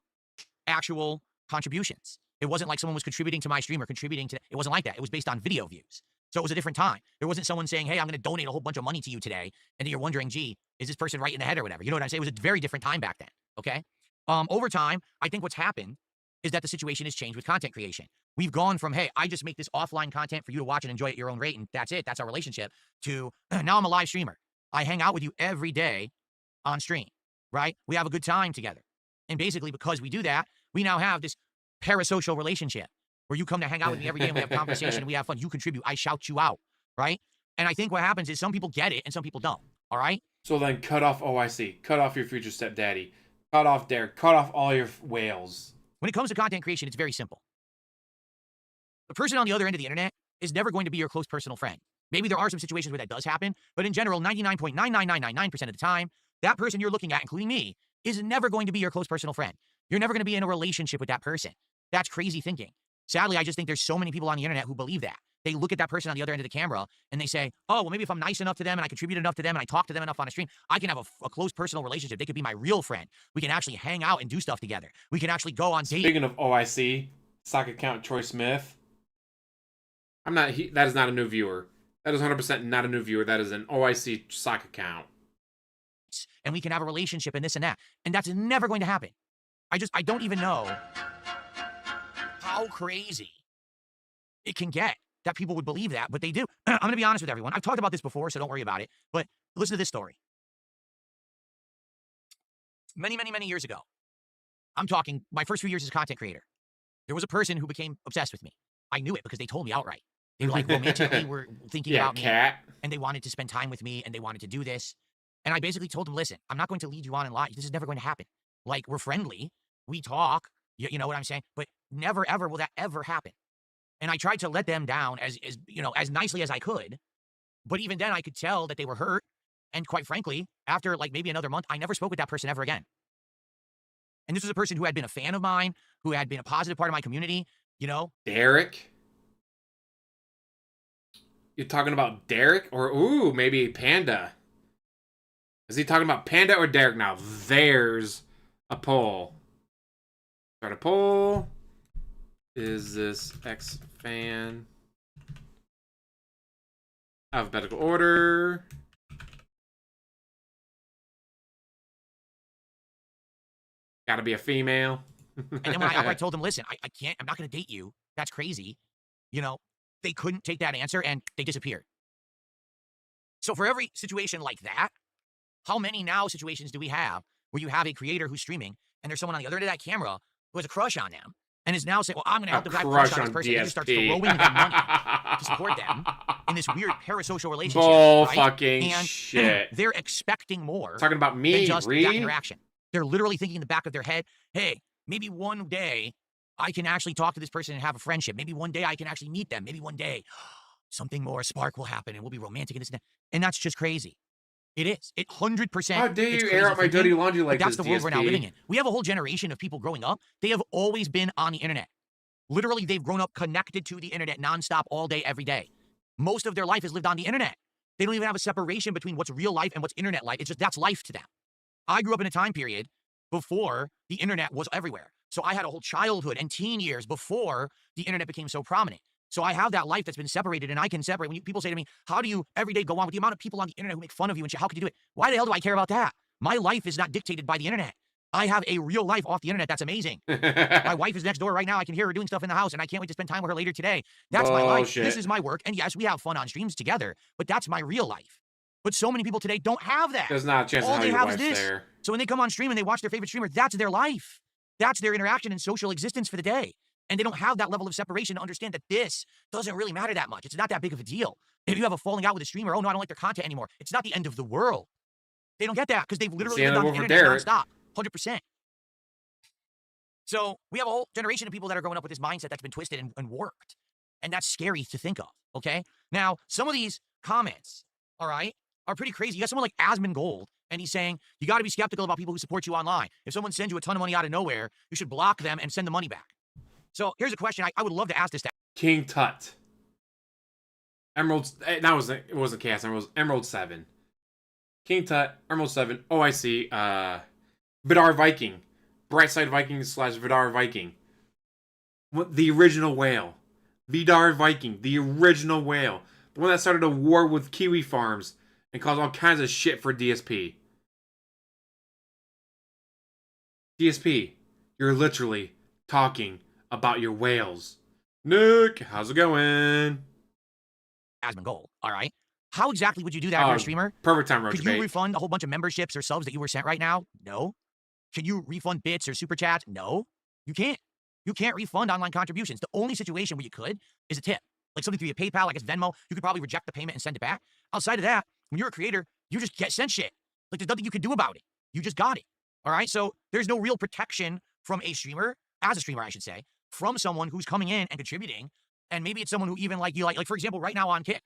actual contributions. It wasn't like someone was contributing to my stream or contributing to, it wasn't like that. It was based on video views. So it was a different time. There wasn't someone saying, hey, I'm going to donate a whole bunch of money to you today. And then you're wondering, gee, is this person right in the head or whatever? You know what I'm saying? It was a very different time back then. Okay. Over time, I think what's happened is that the situation has changed with content creation. We've gone from, hey, I just make this offline content for you to watch and enjoy at your own rate, and that's it. That's our relationship, to now I'm a live streamer. I hang out with you every day on stream, right? We have a good time together. And basically, because we do that, we now have this parasocial relationship where you come to hang out with me every day and we have conversation and we have fun. You contribute. I shout you out, right? And I think what happens is some people get it and some people don't, all right? So then cut off OIC. Cut off your future stepdaddy. Cut off Derek. Cut off all your whales. When it comes to content creation, it's very simple. The person on the other end of the internet is never going to be your close personal friend. Maybe there are some situations where that does happen, but in general, 99.99999% of the time, that person you're looking at, including me, is never going to be your close personal friend. You're never going to be in a relationship with that person. That's crazy thinking. Sadly, I just think there's so many people on the internet who believe that. They look at that person on the other end of the camera and they say, oh, well, maybe if I'm nice enough to them and I contribute enough to them and I talk to them enough on a stream, I can have a close personal relationship. They could be my real friend. We can actually hang out and do stuff together. We can actually go on dates. Speaking of OIC, sock account Troy Smith. That is not a new viewer. That is 100% not a new viewer. That is an OIC sock account. And we can have a relationship and this and that. And that's never going to happen. I don't even know how crazy it can get that people would believe that, but they do. I'm going to be honest with everyone. I've talked about this before, so don't worry about it. But listen to this story. Many, many, many years ago, I'm talking my first few years as a content creator, there was a person who became obsessed with me. I knew it because they told me outright. They were like romantically were thinking about me. Cat. And they wanted to spend time with me and they wanted to do this. And I basically told them, listen, I'm not going to lead you on in life. This is never going to happen. Like, we're friendly. We talk. You know what I'm saying? But never, ever will that ever happen. And I tried to let them down as nicely as I could. But even then, I could tell that they were hurt. And quite frankly, after like maybe another month, I never spoke with that person ever again. And this was a person who had been a fan of mine, who had been a positive part of my community, you know? Derek? You're talking about Derek? Or, ooh, maybe Panda. Is he talking about Panda or Derek now? There's a poll. Start a poll. Is this X fan? Alphabetical order. Gotta be a female. And then when I told them, listen, I can't, I'm not going to date you. That's crazy. You know, they couldn't take that answer and they disappeared. So for every situation like that, how many now situations do we have where you have a creator who's streaming and there's someone on the other end of that camera who has a crush on them and is now saying, well, I'm going to help the guy crush on this person. And just starts throwing them money to support them in this weird parasocial relationship. Bull right? fucking and shit. They're expecting more Talking about me, than just Reee? that interaction. They're literally thinking in the back of their head, hey, maybe one day I can actually talk to this person and have a friendship. Maybe one day I can actually meet them. Maybe one day something more, a spark will happen and we'll be romantic and this and that. And that's just crazy. It is. It 100%. How dare you air out my dirty laundry like that's this, the world we're now DSP? living in. We have a whole generation of people growing up. They have always been on the internet. Literally, they've grown up connected to the internet nonstop all day, every day. Most of their life is lived on the internet. They don't even have a separation between what's real life and what's internet life. It's just that's life to them. I grew up in a time period before the internet was everywhere. So I had a whole childhood and teen years before the internet became so prominent. So I have that life that's been separated, and I can separate. When people say to me, how do you every day go on with the amount of people on the internet who make fun of you and shit, how can you do it? Why the hell do I care about that? My life is not dictated by the internet. I have a real life off the internet that's amazing. My wife is next door right now. I can hear her doing stuff in the house, and I can't wait to spend time with her later today. That's my life. This is my work. And yes, we have fun on streams together, but that's my real life. But so many people today don't have that. There's not a chance All how they your have is wife's this. there. So when they come on stream and they watch their favorite streamer, that's their life. That's their interaction and social existence for the day. And they don't have that level of separation to understand that this doesn't really matter that much. It's not that big of a deal. If you have a falling out with a streamer, oh no, I don't like their content anymore. It's not the end of the world. They don't get that because they've literally lived on the internet nonstop, 100%. So we have a whole generation of people that are growing up with this mindset that's been twisted and warped. And that's scary to think of, okay? Now, some of these comments, all right, are pretty crazy. You got someone like Asmongold, and he's saying, you got to be skeptical about people who support you online. If someone sends you a ton of money out of nowhere, you should block them and send the money back. So here's a question I would love to ask this to King Tut. Emeralds. It wasn't Chaos Emerald. It was Emerald 7. King Tut, Emerald 7. Oh, I see. Vidar Viking. Brightside Viking / Vidar Viking. The original whale. Vidar Viking. The original whale. The one that started a war with Kiwi farms and caused all kinds of shit for DSP. DSP, you're literally talking about your whales. Nick, how's it going? Asmongold, all right? How exactly would you do that if you're a streamer? Perfect time, Roach. Could you refund a whole bunch of memberships or subs that you were sent right now? No. Can you refund bits or super chats? No. You can't. You can't refund online contributions. The only situation where you could is a tip. Like something through your PayPal, like it's Venmo. You could probably reject the payment and send it back. Outside of that, when you're a creator, you just get sent shit. Like there's nothing you can do about it. You just got it. All right? So there's no real protection from a streamer, as a streamer, I should say, from someone who's coming in and contributing. And maybe it's someone who even like for example, right now on Kick.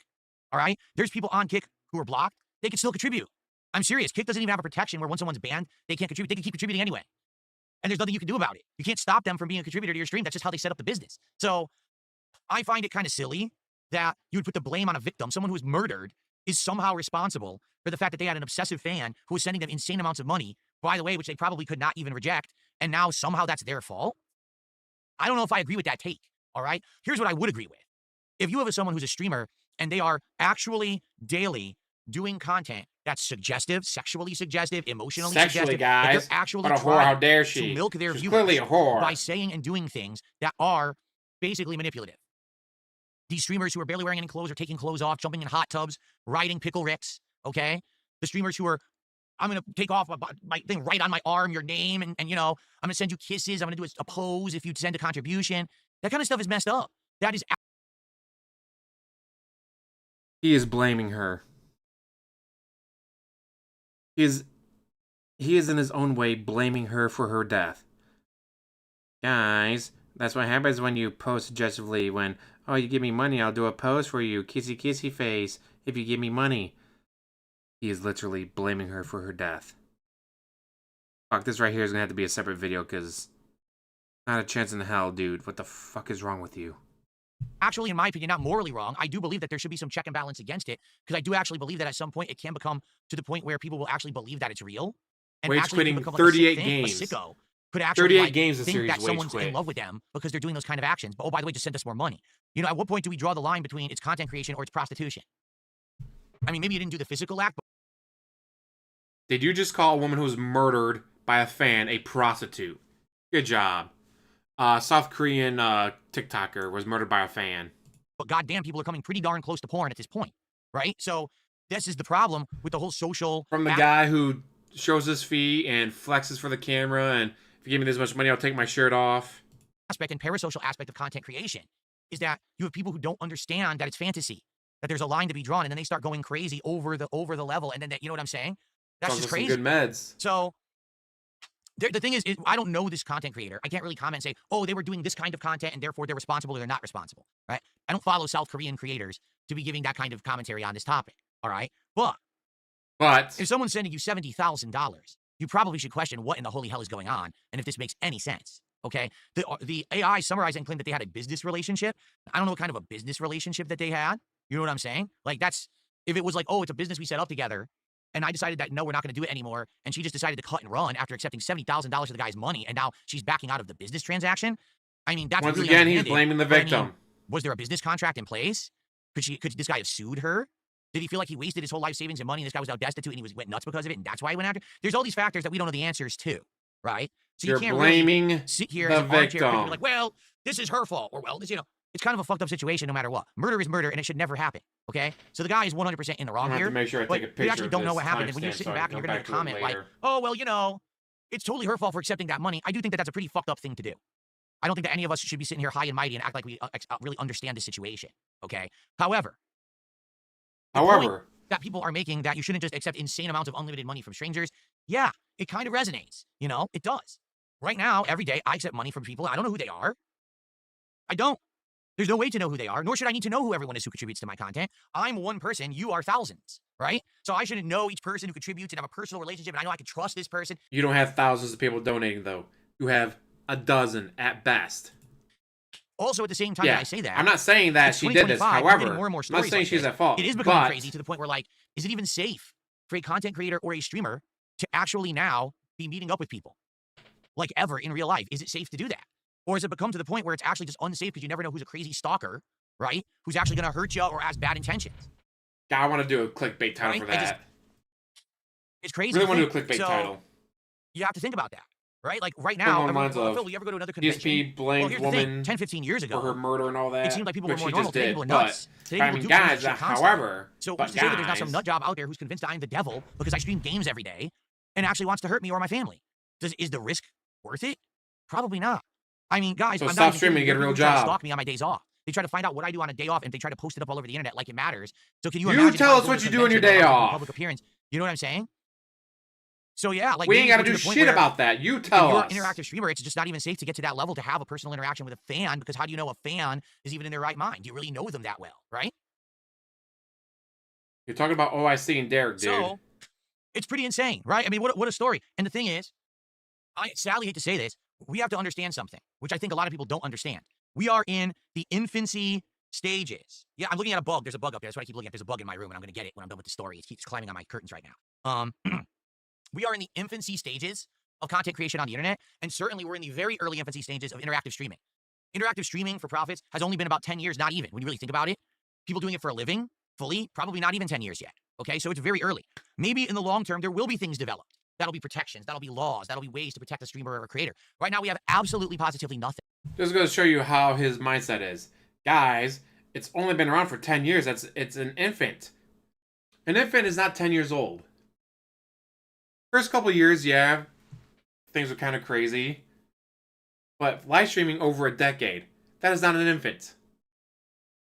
All right? There's people on Kick who are blocked. They can still contribute. I'm serious. Kick doesn't even have a protection where once someone's banned, they can't contribute. They can keep contributing anyway. And there's nothing you can do about it. You can't stop them from being a contributor to your stream. That's just how they set up the business. So I find it kind of silly that you would put the blame on a victim. Someone who was murdered is somehow responsible for the fact that they had an obsessive fan who was sending them insane amounts of money, by the way, which they probably could not even reject. And now somehow that's their fault. I don't know if I agree with that take. All right. Here's what I would agree with. If you have someone who's a streamer and they are actually daily doing content that's suggestive, sexually suggestive, emotionally suggestive, guys. They're actually what a whore! How dare she? To milk their She's viewers clearly a whore by saying and doing things that are basically manipulative. These streamers who are barely wearing any clothes or taking clothes off, jumping in hot tubs, riding pickle ricks. Okay, the streamers who are, I'm gonna take off my thing right on my arm, your name, and you know, I'm gonna send you kisses. I'm gonna do a pose if you send a contribution. That kind of stuff is messed up. That is. He is blaming her. He is in his own way blaming her for her death. Guys, that's what happens when you post suggestively. When, oh, you give me money, I'll do a pose for you. Kissy kissy face if you give me money. He is literally blaming her for her death. Fuck, this right here is gonna have to be a separate video because not a chance in hell, dude. What the fuck is wrong with you? Actually, in my opinion, not morally wrong. I do believe that there should be some check and balance against it, because I do actually believe that at some point it can become to the point where people will actually believe that it's real. And Wade's actually quitting become 38 a games. A sicko could actually 38 games a think series. that someone's in love with them because they're doing those kind of actions. But oh, by the way, just send us more money. You know, at what point do we draw the line between it's content creation or it's prostitution? I mean, maybe you didn't do the physical act. But did you just call a woman who was murdered by a fan a prostitute? Good job. South Korean TikToker was murdered by a fan. But goddamn, people are coming pretty darn close to porn at this point, right? So this is the problem with the whole social. From the guy who shows his feet and flexes for the camera, and if you give me this much money, I'll take my shirt off. Aspect and parasocial aspect of content creation is that you have people who don't understand that it's fantasy, that there's a line to be drawn, and then they start going crazy over the level, and then you know what I'm saying? That's just crazy. Some good meds. So the thing is, I don't know this content creator. I can't really comment and say, oh, they were doing this kind of content and therefore they're responsible or they're not responsible, right? I don't follow South Korean creators to be giving that kind of commentary on this topic, all right? But if someone's sending you $70,000, you probably should question what in the holy hell is going on and if this makes any sense, okay? The AI summarized and claimed that they had a business relationship. I don't know what kind of a business relationship that they had. You know what I'm saying? Like that's, if it was like, oh, it's a business we set up together, and I decided that, no, we're not going to do it anymore. And she just decided to cut and run after accepting $70,000 of the guy's money. And now she's backing out of the business transaction. I mean, that's once really again, he's blaming the victim. I mean, was there a business contract in place? Could this guy have sued her? Did he feel like he wasted his whole life savings and money and this guy was now destitute and he went nuts because of it and that's why he went after? There's all these factors that we don't know the answers to, right? So you're you can't blaming really sit here the as an armchair victim. and be like, well, this is her fault. Or, well, this, you know, it's kind of a fucked up situation no matter what. Murder is murder and it should never happen, okay? So the guy is 100% in the wrong I have here. to make sure I take a picture. You actually don't know what happened. And when you're timestamp sitting so I back can and you're come going to back comment it like, later. oh, well, you know, it's totally her fault for accepting that money. I do think that that's a pretty fucked up thing to do. I don't think that any of us should be sitting here high and mighty and act like we really understand the situation, okay? However, that people are making that you shouldn't just accept insane amounts of unlimited money from strangers, yeah, it kind of resonates, you know? It does. Right now, every day, I accept money from people. I don't know who they are. I don't. There's no way to know who they are, nor should I need to know who everyone is who contributes to my content. I'm one person, you are thousands, right? So I shouldn't know each person who contributes and have a personal relationship, and I know I can trust this person. You don't have thousands of people donating, though. You have a dozen at best. Also, at the same time that I say that, I'm not saying that she did this. However, more and more I'm not saying she's at fault. It is becoming crazy to the point where, like, is it even safe for a content creator or a streamer to actually now be meeting up with people? Like, ever in real life? Is it safe to do that? Or has it become to the point where it's actually just unsafe because you never know who's a crazy stalker, right? Who's actually going to hurt you or has bad intentions? I want to do a clickbait title for that. It's crazy. Really want to do a clickbait title. You have to think about that, right? Like right now, Phil, you ever go to another convention? DSP blamed woman 10, 15 years ago for her murder and all that. It seemed like people were more normal. Today people are nuts. I mean, guys, however, so who's to say that there's not some nut job out there who's convinced I'm the devil because I stream games every day and actually wants to hurt me or my family? Is the risk worth it? Probably not. I mean, guys, so stop streaming and get a real job. Try to stalk me on my days off. They try to find out what I do on a day off, and they try to post it up all over the internet like it matters. So can you imagine? You tell us what you do on your day off. Public appearance. You know what I'm saying? So yeah, like we ain't got to do shit about that. You tell us. You're an interactive streamer. It's just not even safe to get to that level to have a personal interaction with a fan, because how do you know a fan is even in their right mind? Do you really know them that well, right? You're talking about OIC and Derek, dude. So it's pretty insane, right? I mean, what a story. And the thing is, I sadly hate to say this, we have to understand something, which I think a lot of people don't understand. We are in the infancy stages. Yeah, I'm looking at a bug. There's a bug up there. That's what I keep looking at. There's a bug in my room, and I'm going to get it when I'm done with the story. It keeps climbing on my curtains right now. We are in the infancy stages of content creation on the internet, and certainly we're in the very early infancy stages of interactive streaming. Interactive streaming for profits has only been about 10 years, not even, when you really think about it. People doing it for a living, fully, probably not even 10 years yet. Okay, so it's very early. Maybe in the long term, there will be things developed. That'll be protections. That'll be laws. That'll be ways to protect a streamer or a creator. Right now, we have absolutely, positively nothing. Just going to show you how his mindset is. Guys, it's only been around for 10 years. It's an infant. An infant is not 10 years old. First couple years, yeah, things are kind of crazy. But live streaming over a decade, that is not an infant. It's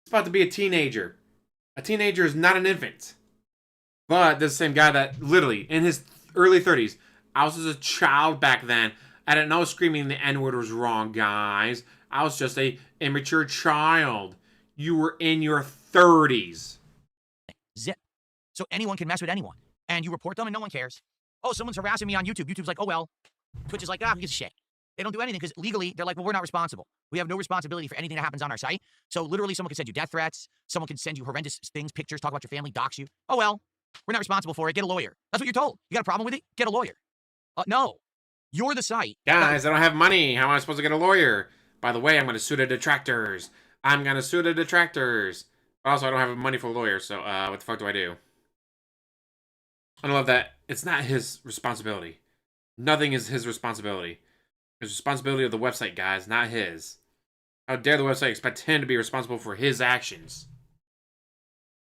about to be a teenager. A teenager is not an infant. But this same guy that literally, in his early 30s, I was just a child back then. I didn't know screaming the N-word was wrong, guys. I was just a immature child. You were in your 30s. Zip. So anyone can mess with anyone. And you report them and no one cares. Oh, someone's harassing me on YouTube. YouTube's like, oh, well. Twitch is like, who gives a shit? They don't do anything because legally, they're like, well, we're not responsible. We have no responsibility for anything that happens on our site. So literally, someone can send you death threats. Someone can send you horrendous things, pictures, talk about your family, dox you. Oh, well, we're not responsible for it. Get a lawyer. That's what you're told. You got a problem with it? Get a lawyer. No. You're the site. Guys, I don't have money. How am I supposed to get a lawyer? By the way, I'm going to sue the detractors. I'm going to sue the detractors. Also, I don't have money for a lawyer, so what the fuck do I do? I love that. It's not his responsibility. Nothing is his responsibility. It's responsibility of the website, guys, not his. How dare the website expect him to be responsible for his actions?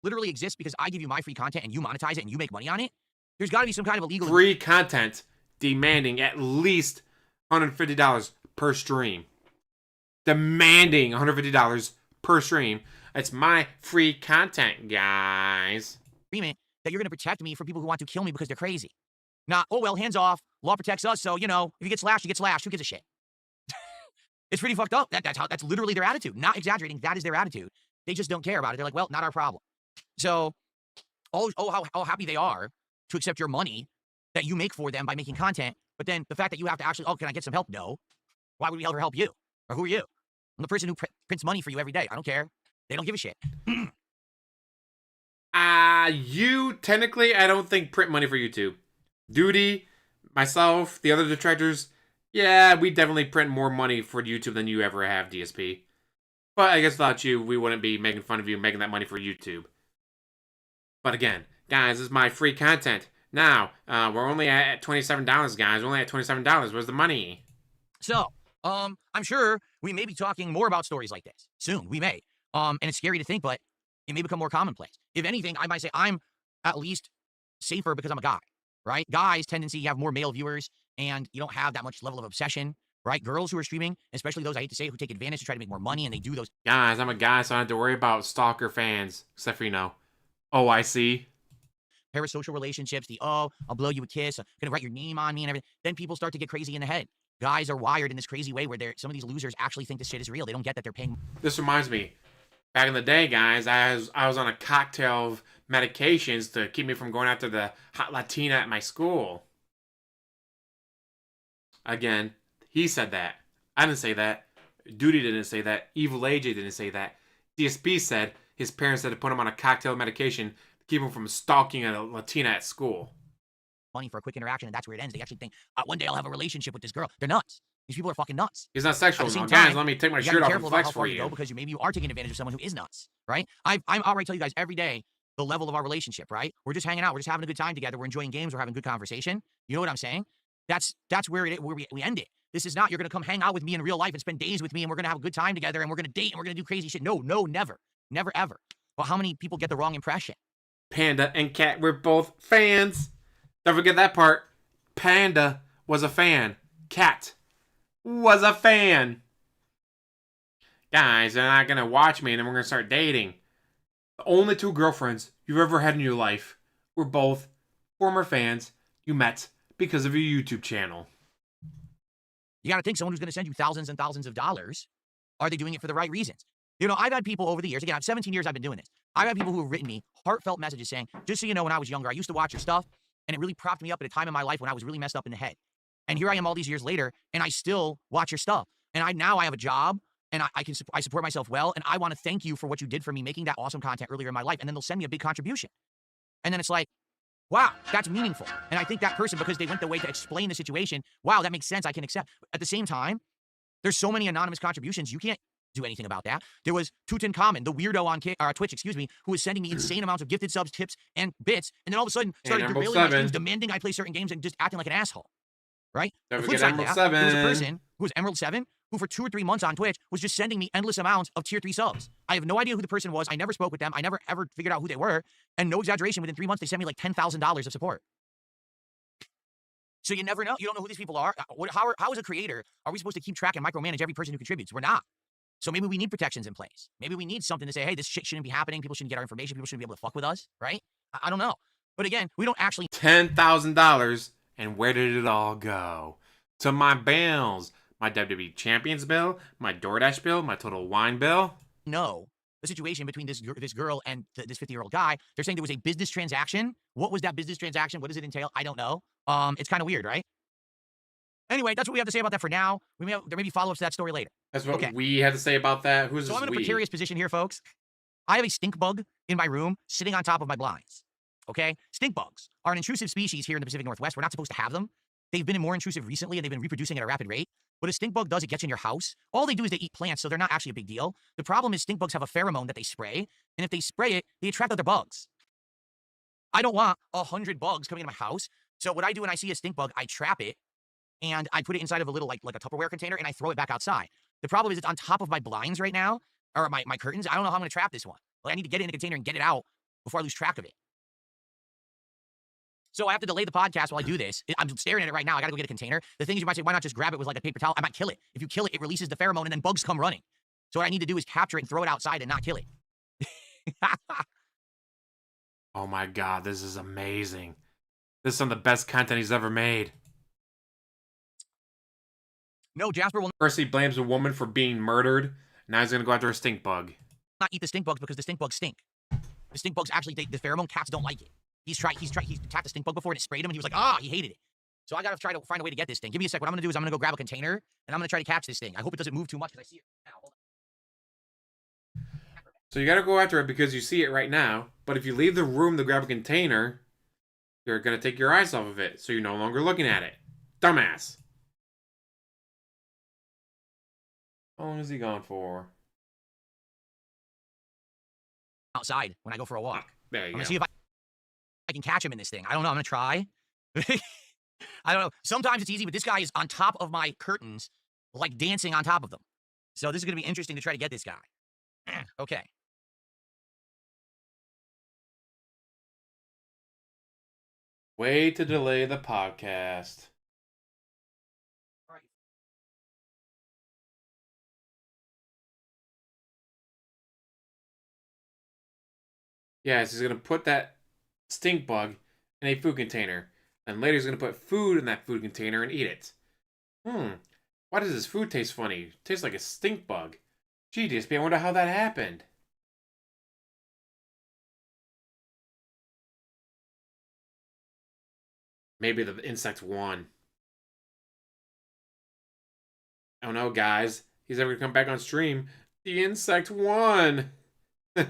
Literally exists because I give you my free content and you monetize it and you make money on it. There's got to be some kind of illegal... Free content demanding at least $150 per stream. Demanding $150 per stream. It's my free content, guys. Agreement that you're going to protect me from people who want to kill me because they're crazy. Not, oh, well, hands off. Law protects us, so, you know, if you get slashed, you get slashed. Who gives a shit? It's pretty fucked up. That's literally their attitude. Not exaggerating. That is their attitude. They just don't care about it. They're like, well, not our problem. So, how happy they are to accept your money that you make for them by making content. But then the fact that you have to actually, oh, can I get some help? No. Why would we ever help you? Or who are you? I'm the person who prints money for you every day. I don't care. They don't give a shit. You, technically, I don't think print money for YouTube. Duty, myself, the other detractors, yeah, we definitely print more money for YouTube than you ever have, DSP. But I guess without you, we wouldn't be making fun of you making that money for YouTube. But again, guys, this is my free content. Now, we're only at $27, guys. We're only at $27. Where's the money? So, I'm sure we may be talking more about stories like this soon. We may. And it's scary to think, but it may become more commonplace. If anything, I might say I'm at least safer because I'm a guy, right? Guys' tendency, you have more male viewers, and you don't have that much level of obsession, right? Girls who are streaming, especially those, I hate to say it, who take advantage to try to make more money, and they do those. Guys, I'm a guy, so I don't have to worry about stalker fans, except for, you know, OIC. Parasocial relationships, I'll blow you a kiss, I'm gonna write your name on me and everything. Then people start to get crazy in the head. guys are wired in this crazy way where some of these losers actually think this shit is real. They don't get that they're paying. This reminds me, back in the day, guys, I was on a cocktail of medications to keep me from going after the hot Latina at my school. Again, he said that. I didn't say that. Duty didn't say that. Evil AJ didn't say that. DSP said his parents had to put him on a cocktail of medication to keep him from stalking a Latina at school. Money for a quick interaction, and that's where it ends. They actually think, one day I'll have a relationship with this girl. They're nuts. These people are fucking nuts. He's not sexual. Now, guys, let me take my shirt off and flex for you. Because maybe you are taking advantage of someone who is nuts, right? I'm outright telling you guys every day the level of our relationship, right? We're just hanging out. We're just having a good time together. We're enjoying games. We're having good conversation. You know what I'm saying? That's where we end it. This is not, you're going to come hang out with me in real life and spend days with me and we're going to have a good time together and we're going to date and we're going to do crazy shit. No, never. Never, ever. Well, how many people get the wrong impression? Panda and Cat were both fans. Don't forget that part. Panda was a fan. Cat was a fan. Guys, they're not going to watch me and then we're going to start dating. The only two girlfriends you've ever had in your life were both former fans you met because of your YouTube channel. You got to think someone who's going to send you thousands and thousands of dollars, are they doing it for the right reasons? You know, I've had people over the years, again, 17 years I've been doing this. I've had people who have written me heartfelt messages saying, just so you know, when I was younger, I used to watch your stuff and it really propped me up at a time in my life when I was really messed up in the head. And here I am all these years later and I still watch your stuff. And now I have a job and I support myself well. And I want to thank you for what you did for me, making that awesome content earlier in my life. And then they'll send me a big contribution. And then it's like, wow, that's meaningful. And I think that person, because they went the way to explain the situation, wow, that makes sense, I can accept. At the same time, there's so many anonymous contributions, you can't do anything about that. There was Tutankhamun, the weirdo on Twitch, who was sending me insane amounts of gifted subs, tips, and bits, and then all of a sudden started derailing my streams, demanding I play certain games and just acting like an asshole. Right? Don't forget Emerald 7. There was a person who was Emerald 7, who for 2 or 3 months on Twitch was just sending me endless amounts of tier 3 subs. I have no idea who the person was. I never spoke with them. I never ever figured out who they were. And no exaggeration, within 3 months, they sent me like $10,000 of support. So you never know. You don't know who these people are. How as a creator, are we supposed to keep track and micromanage every person who contributes? We're not. So maybe we need protections in place. Maybe we need something to say, hey, this shit shouldn't be happening. People shouldn't get our information. People shouldn't be able to fuck with us, right? I don't know. But again, we don't actually... $10,000. And where did it all go? To my bills. My WWE Champions bill, my DoorDash bill, my Total Wine bill. No. The situation between this girl and this 50-year-old guy, they're saying there was a business transaction. What was that business transaction? What does it entail? I don't know. It's kind of weird, right? Anyway, that's what we have to say about that for now. There may be follow-ups to that story later. That's what we had to say about that. Who's this I'm in a precarious position here, folks. I have a stink bug in my room sitting on top of my blinds. Okay? Stink bugs are an intrusive species here in the Pacific Northwest. We're not supposed to have them. They've been more intrusive recently, and they've been reproducing at a rapid rate. What a stink bug does, it gets in your house. All they do is they eat plants, so they're not actually a big deal. The problem is stink bugs have a pheromone that they spray, and if they spray it, they attract other bugs. I don't want 100 bugs coming into my house, so what I do when I see a stink bug, I trap it, and I put it inside of a little, like a Tupperware container, and I throw it back outside. The problem is it's on top of my blinds right now, or my curtains. I don't know how I'm going to trap this one. Like, I need to get it in a container and get it out before I lose track of it. So I have to delay the podcast while I do this. I'm staring at it right now. I got to go get a container. The thing is, you might say, why not just grab it with like a paper towel? I might kill it. If you kill it, it releases the pheromone and then bugs come running. So what I need to do is capture it and throw it outside and not kill it. Oh my God, this is amazing. This is some of the best content he's ever made. No, Jasper will First he blames a woman for being murdered. Now he's going to go after a stink bug. not eat the stink bugs because the stink bugs stink. The stink bugs actually, the pheromone cats don't like it. He's attacked a stink bug before and it sprayed him and he was like, he hated it. So I got to try to find a way to get this thing. Give me a sec. What I'm going to do is I'm going to go grab a container and I'm going to try to catch this thing. I hope it doesn't move too much because I see it now. Hold on. So you got to go after it because you see it right now. But if you leave the room to grab a container, you're going to take your eyes off of it. So you're no longer looking at it. Dumbass. How long is he gone for? Outside when I go for a walk. There you I'm go. going to see if I can catch him in this thing. I don't know. I'm going to try. I don't know. Sometimes it's easy, but this guy is on top of my curtains, like dancing on top of them. So this is going to be interesting to try to get this guy. Okay. Way to delay the podcast. All right. Yes, he's going to put that stink bug in a food container. And later he's going to put food in that food container and eat it. Why does this food taste funny? Tastes like a stink bug. Gee, DSP, I wonder how that happened. Maybe the insect won. Oh no, guys. He's ever gonna come back on stream. The insect won! Okay.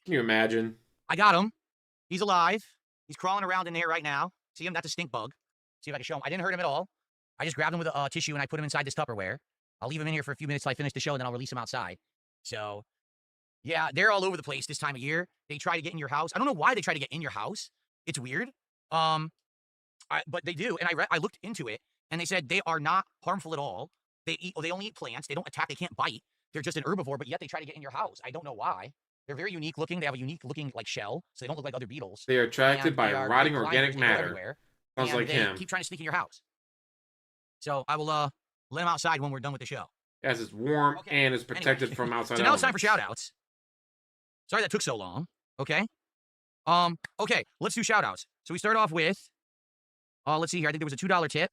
Can you imagine? I got him. He's alive. He's crawling around in there right now. See him? That's a stink bug. See if I can show him. I didn't hurt him at all. I just grabbed him with a tissue and I put him inside this Tupperware. I'll leave him in here for a few minutes till I finish the show, and then I'll release him outside. So, yeah, they're all over the place this time of year. They try to get in your house. I don't know why they try to get in your house. It's weird. But they do. And I looked into it, and they said they are not harmful at all. They only eat plants. They don't attack. They can't bite. They're just an herbivore, but yet they try to get in your house. I don't know why. They're very unique looking. They have a unique looking like shell, so they don't look like other beetles. They are attracted And by they are rotting big organic climbers. They go matter. everywhere, Sounds and like they him. keep trying to sneak in your house. So I will let them outside when we're done with the show. Yes, it's warm Okay. and is protected Anyway. from outside So now it's time for elements. shout outs. Sorry that took so long. Okay. Okay, let's do shout outs. So we start off with let's see here. I think there was a $2 tip.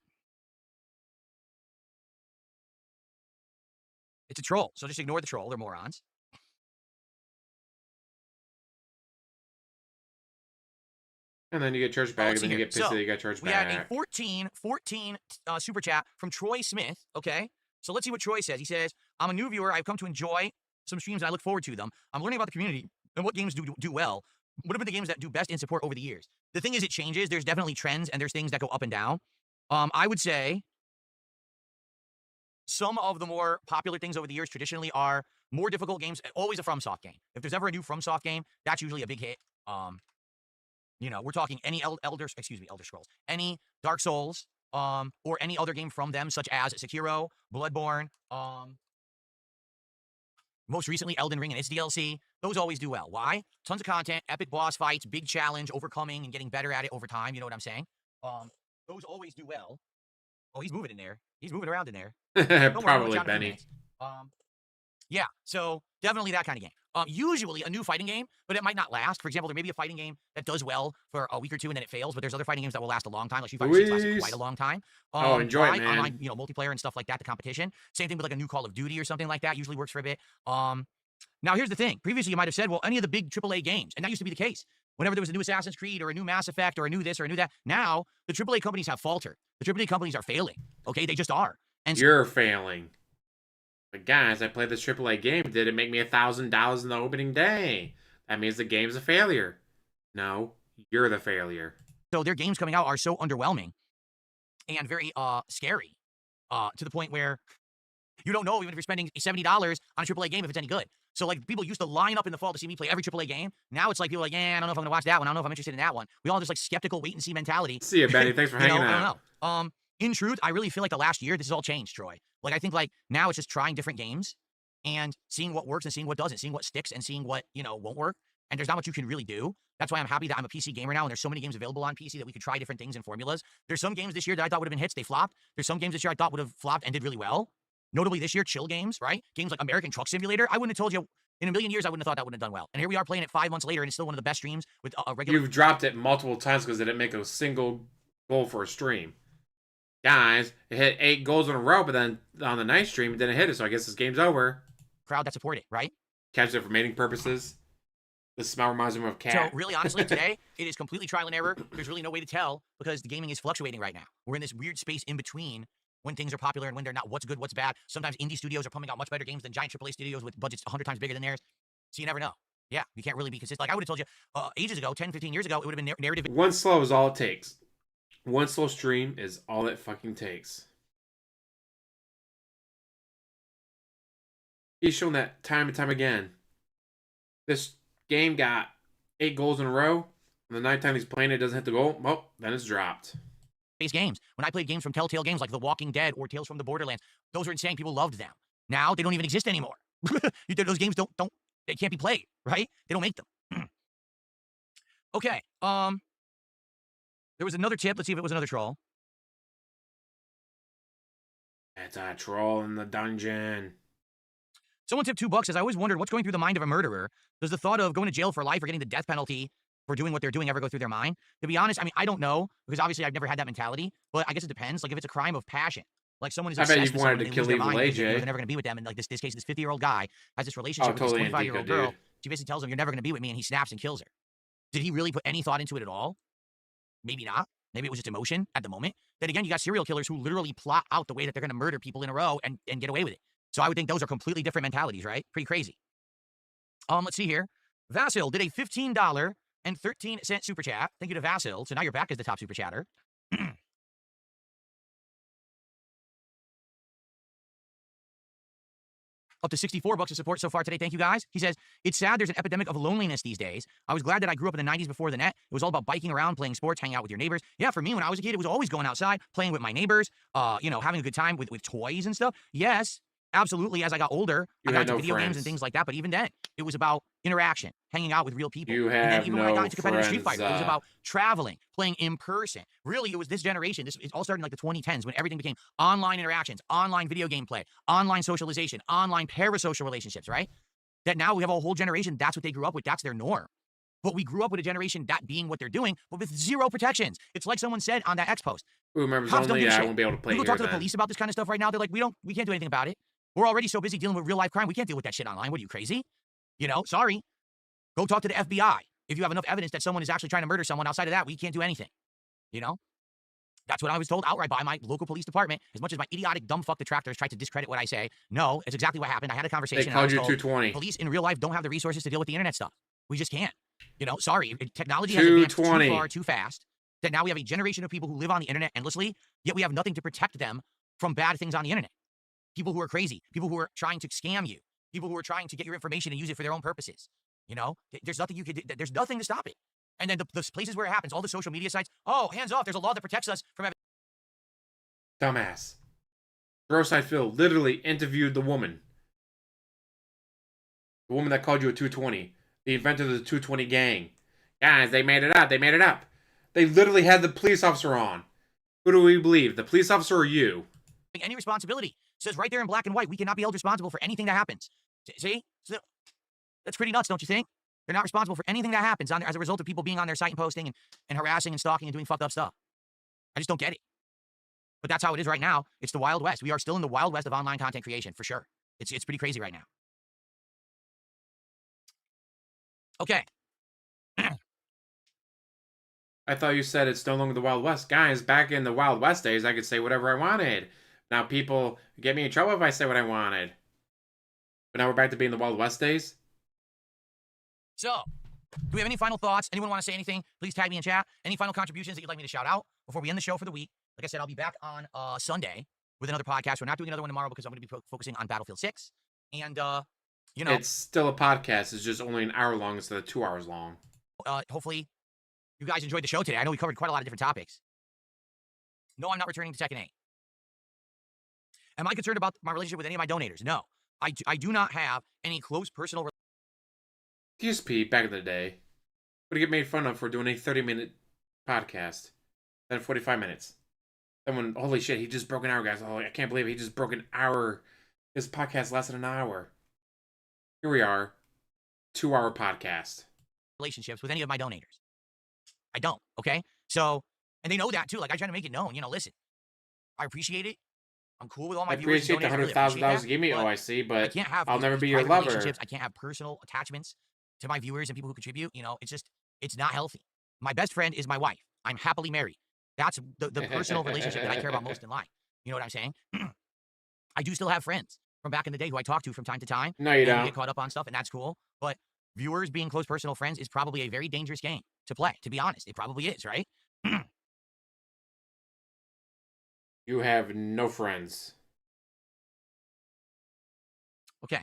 It's a troll, so just ignore the troll. They're morons. And then you get charged back, and let's then see you here. get pissed So, that you got charged We back. had a 14 super chat from Troy Smith. Okay. So let's see what Troy says. He says, I'm a new viewer. I've come to enjoy some streams and I look forward to them. I'm learning about the community and what games do well. What have been the games that do best in support over the years? The thing is, it changes. There's definitely trends and there's things that go up and down. I would say some of the more popular things over the years traditionally are more difficult games. Always a FromSoft game. If there's ever a new FromSoft game, that's usually a big hit. You know, we're talking any Elder Scrolls, any Dark Souls, or any other game from them, such as Sekiro, Bloodborne, most recently Elden Ring and its DLC. Those always do well. Why? Tons of content, epic boss fights, big challenge, overcoming and getting better at it over time. You know what I'm saying? Those always do well. Oh, he's moving in there. He's moving around in there. Don't worry, I'm gonna Probably chat in a few Benny. minutes. Yeah, so definitely that kind of game. Usually a new fighting game, but it might not last. For example, there may be a fighting game that does well for a week or two and then it fails, but there's other fighting games that will last a long time. Like Street Fighter 6 lasted quite a long time. Oh, enjoy it, Why? man. Online, you know, multiplayer and stuff like that, the competition. Same thing with like a new Call of Duty or something like that. Usually works for a bit. Now here's the thing. Previously, you might have said, well, any of the big AAA games, and that used to be the case. Whenever there was a new Assassin's Creed or a new Mass Effect or a new this or a new that, now the AAA companies have faltered. The AAA companies are failing. Okay, they just are. And You're failing. But guys, I played this AAA game. Did it make me $1,000 in the opening day? That means the game's a failure. No, you're the failure. so their games coming out are so underwhelming and very scary to the point where you don't know even if you're spending $70 on a AAA game if it's any good. So like people used to line up in the fall to see me play every AAA game. Now it's like people are like, yeah, I don't know if I'm gonna watch that one. I don't know if I'm interested in that one. We all have this like skeptical wait and see mentality. See you, Benny. Thanks for hanging out. I don't know. In truth, I really feel like the last year this has all changed, Troy. Like I think like now it's just trying different games and seeing what works and seeing what doesn't, seeing what sticks and seeing what, you know, won't work. And there's not much you can really do. That's why I'm happy that I'm a PC gamer now and there's so many games available on PC that we could try different things and formulas. There's some games this year that I thought would have been hits, they flopped. There's some games this year I thought would have flopped and did really well. Notably this year, chill games, right? Games like American Truck Simulator. I wouldn't have told you in a million years I wouldn't have thought that would have done well. And here we are playing it 5 months later and it's still one of the best streams with a regular. You've dropped it multiple times because it didn't make a single goal for a stream. Guys, it hit 8 goals in a row, but then on the night stream, it didn't hit it, so I guess this game's over. Crowd that support it, right? Catch it for mating purposes. This smell reminds me of Cat. So really, honestly, today, it is completely trial and error. There's really no way to tell because the gaming is fluctuating right now. We're in this weird space in between when things are popular and when they're not. What's good, what's bad. Sometimes indie studios are pumping out much better games than giant AAA studios with budgets 100 times bigger than theirs. So you never know. Yeah, you can't really be consistent. Like I would have told you ages ago, 10, 15 years ago, it would have been narrative. One slow is all it takes. One slow stream is all it fucking takes. He's shown that time and time again. This game got 8 goals in a row. And the night time he's playing it doesn't hit the goal. Well, then it's dropped. Games. When I played games from Telltale Games like The Walking Dead or Tales from the Borderlands, those were insane. People loved them. Now they don't even exist anymore. Those games don't they can't be played, right? They don't make them. Okay. There was another tip. Let's see if it was another troll. It's a troll in the dungeon. Someone tipped $2 says, I always wondered what's going through the mind of a murderer. Does the thought of going to jail for life or getting the death penalty for doing what they're doing ever go through their mind? To be honest, I mean, I don't know, because obviously I've never had that mentality, but I guess it depends. Like, if it's a crime of passion, like someone is I bet obsessed you've with wanted someone, to they kill lose their Evil mind because AJ. they're never going to be with them. And like this case, this 50-year-old guy has this Oh, relationship with totally this 25-year-old Antica, girl. dude. She basically tells him, "You're never going to be with me," and he snaps and kills her. Did he really put any thought into it at all? Maybe not. Maybe it was just emotion at the moment. Then again, you got serial killers who literally plot out the way that they're going to murder people in a row and get away with it. So I would think those are completely different mentalities, right? Pretty crazy. Let's see here. Vasil did a $15 and 13-cent super chat. Thank you to Vasil. So now you're back as the top super chatter. Up to 64 bucks of support so far today. Thank you, guys. He says, it's sad there's an epidemic of loneliness these days. I was glad that I grew up in the 90s before the net. It was all about biking around, playing sports, hanging out with your neighbors. Yeah, for me, when I was a kid, it was always going outside, playing with my neighbors, having a good time with toys and stuff. Yes, absolutely. As I got older, I got into video games and things like that. But even then, it was about interaction, hanging out with real people. You And then have even when I got no into competitive Street friends, Fighter, it was about traveling, playing in person. Really, it was this generation. It all started in like the 2010s when everything became online interactions, online video game play, online socialization, online parasocial relationships, right? That now we have a whole generation, that's what they grew up with. That's their norm. But we grew up with a generation that being what they're doing, but with zero protections. It's like someone said on that X post. Who members Cops don't only? give a I shit. won't be able to play We go here talk to the then. police about this kind of stuff right now. They're like, we can't do anything about it. We're already so busy dealing with real life crime. We can't deal with that shit online. What are you, crazy? Sorry. Go talk to the FBI. If you have enough evidence that someone is actually trying to murder someone, outside of that, we can't do anything. That's what I was told outright by my local police department. As much as my idiotic dumb fuck detractors tried to discredit what I say, no, it's exactly what happened. I had a conversation. They called you told, 220. police in real life don't have the resources to deal with the internet stuff. We just can't. Sorry. Technology has advanced too far, too fast, that now we have a generation of people who live on the internet endlessly, yet we have nothing to protect them from bad things on the internet. People who are crazy, people who are trying to scam you, people who are trying to get your information and use it for their own purposes. There's nothing you could do. There's nothing to stop it. And then the places where it happens, all the social media sites, oh, hands off, there's a law that protects us from Dumbass. Broside Phil literally interviewed the woman. The woman that called you a 220. The inventor of the 220 gang. Guys, they made it up. They made it up. They literally had the police officer on. Who do we believe? The police officer or you? any responsibility. It says right there in black and white, we cannot be held responsible for anything that happens. See? So, that's pretty nuts, don't you think? They're not responsible for anything that happens as a result of people being on their site and posting and harassing and stalking and doing fucked up stuff. I just don't get it. But that's how it is right now. It's the Wild West. We are still in the Wild West of online content creation, for sure. It's pretty crazy right now. Okay. I thought you said it's no longer the Wild West. Guys, back in the Wild West days, I could say whatever I wanted. Now people get me in trouble if I say what I wanted. But now we're back to being the Wild West days? So, do we have any final thoughts? Anyone want to say anything? Please tag me in chat. Any final contributions that you'd like me to shout out before we end the show for the week? Like I said, I'll be back on Sunday with another podcast. We're not doing another one tomorrow because I'm going to be focusing on Battlefield 6. And, you know. It's still a podcast. It's just only an hour long instead of 2 hours long. Hopefully, you guys enjoyed the show today. I know we covered quite a lot of different topics. No, I'm not returning to Tekken 8. Am I concerned about my relationship with any of my donators? No. I do not have any close personal DSP, back in the day, would get made fun of for doing a 30-minute podcast. Then 45 minutes. Then when, holy shit, he just broke an hour, guys. Oh, I can't believe it. He just broke an hour. His podcast lasted an hour. Here we are. 2-hour podcast. relationships with any of my donators. I don't, okay? So, and they know that too. Like, I try to make it known. You know, listen, I appreciate it. I'm cool with all my I viewers. appreciate the $100,000 you gave me, OIC, I but can't have I'll these never be your private lover. relationships. I can't have personal attachments to my viewers and people who contribute. You know, it's not healthy. My best friend is my wife. I'm happily married. That's the personal relationship that I care about most in life. You know what I'm saying? I do still have friends from back in the day who I talk to from time to time. No, you and we don't. get caught up on stuff, and that's cool. But viewers being close personal friends is probably a very dangerous game to play, to be honest. It probably is, right? You have no friends. Okay.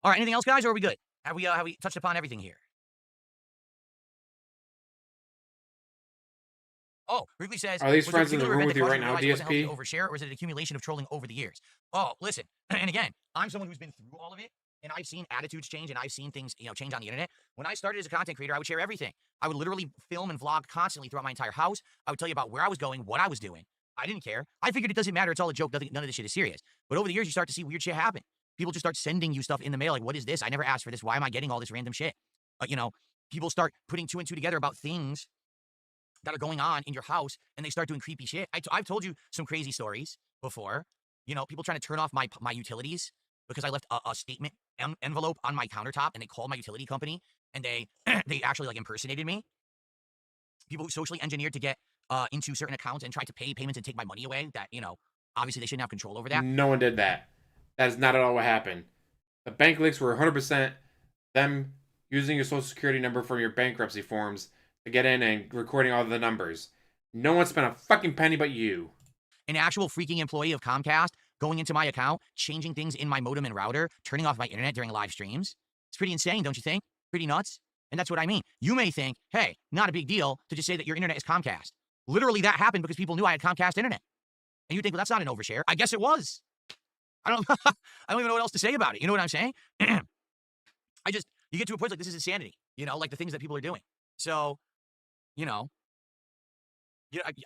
All right, anything else, guys, or are we good? Have we touched upon everything here? Oh, Wrigley says, Are these was there a friends in the particular room event with that you caused right to now, realize it wasn't healthy DSP? to overshare, or is it an accumulation of trolling over the years? Oh, listen, and again, I'm someone who's been through all of it, and I've seen attitudes change, and I've seen things, change on the internet. When I started as a content creator, I would share everything. I would literally film and vlog constantly throughout my entire house. I would tell you about where I was going, what I was doing. I didn't care. I figured it doesn't matter. It's all a joke. None of this shit is serious. But over the years, you start to see weird shit happen. People just start sending you stuff in the mail. Like, what is this? I never asked for this. Why am I getting all this random shit? people start putting 2 and 2 together about things that are going on in your house, and they start doing creepy shit. I've told you some crazy stories before. You know, people trying to turn off my utilities because I left a statement envelope on my countertop, and they called my utility company, and they they actually like impersonated me. People who socially engineered to get into certain accounts and tried to pay payments and take my money away. That, you know, obviously they shouldn't have control over that. No one did that. That is not at all what happened. The bank leaks were 100% them using your social security number from your bankruptcy forms to get in and recording all the numbers. No one spent a fucking penny but you. An actual freaking employee of Comcast going into my account, changing things in my modem and router, turning off my internet during live streams. It's pretty insane, don't you think? Pretty nuts. And that's what I mean. You may think, hey, not a big deal to just say that your internet is Comcast. Literally, that happened because people knew I had Comcast internet. And you think, well, that's not an overshare. I guess it was. I don't even know what else to say about it. You know what I'm saying? You get to a point like this is insanity. You know, like the things that people are doing. So, you know,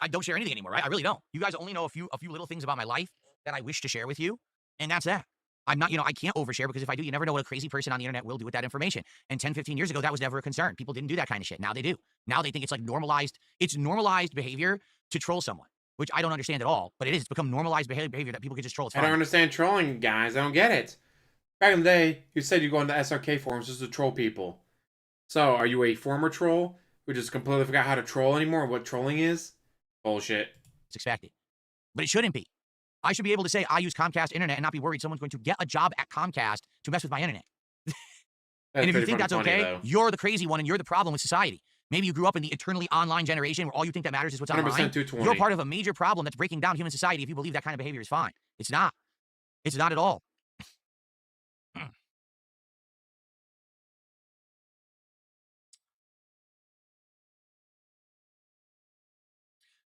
I don't share anything anymore, right? I really don't. You guys only know a few little things about my life that I wish to share with you, and that's that. I'm not, I can't overshare because if I do, you never know what a crazy person on the internet will do with that information. And 10, 15 years ago, that was never a concern. People didn't do that kind of shit. Now they do. Now they think it's like normalized. It's normalized behavior to troll someone, which I don't understand at all, but it is. It's become normalized behavior that people can just troll. It's fine. I don't understand trolling, guys. I don't get it. Back in the day, you said you go on the SRK forums just to troll people. So, are you a former troll who just completely forgot how to troll anymore, what trolling is? Bullshit. It's expected. But it shouldn't be. I should be able to say I use Comcast internet and not be worried someone's going to get a job at Comcast to mess with my internet. And if you think that's okay, though, you're the crazy one and you're the problem with society. Maybe you grew up in the eternally online generation where all you think that matters is what's online. You're part of a major problem that's breaking down human society if you believe that kind of behavior is fine. It's not. It's not at all.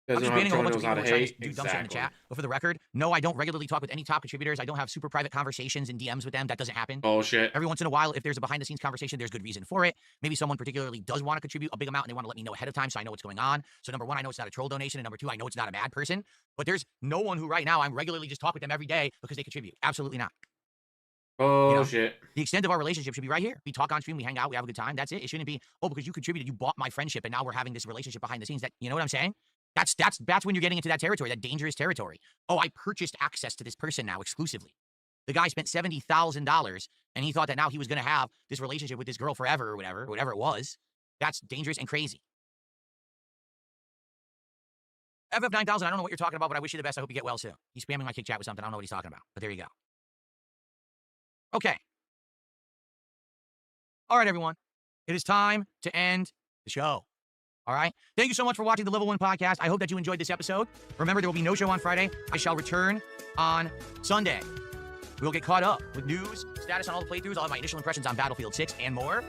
I'm just banning a whole bunch of people who are trying to do dumb shit in the chat. But for the record, no, I don't regularly talk with any top contributors. I don't have super private conversations and DMs with them. That doesn't happen. Bullshit. Every once in a while, if there's a behind-the-scenes conversation, there's good reason for it. Maybe someone particularly does want to contribute a big amount and they want to let me know ahead of time so I know what's going on. So number one, I know it's not a troll donation. And number two, I know it's not a mad person. But there's no one who right now I'm regularly just talk with them every day because they contribute. Absolutely not. Bullshit. The extent of our relationship should be right here. We talk on stream, we hang out, we have a good time. That's it. It shouldn't be, oh, because you contributed, you bought my friendship, and now we're having this relationship behind the scenes. That, you know what I'm saying? That's when you're getting into that territory, that dangerous territory. Oh, I purchased access to this person now exclusively. The guy spent $70,000 and he thought that now he was going to have this relationship with this girl forever or whatever it was. That's dangerous and crazy. FF9000, I don't know what you're talking about, but I wish you the best. I hope you get well soon. He's spamming my kick chat with something. I don't know what he's talking about, but there you go. Okay. All right, everyone. It is time to end the show. All right. Thank you so much for watching the Level 1 podcast. I hope that you enjoyed this episode. Remember, there will be no show on Friday. I shall return on Sunday. We'll get caught up with news, status on all the playthroughs, all of my initial impressions on Battlefield 6, and more.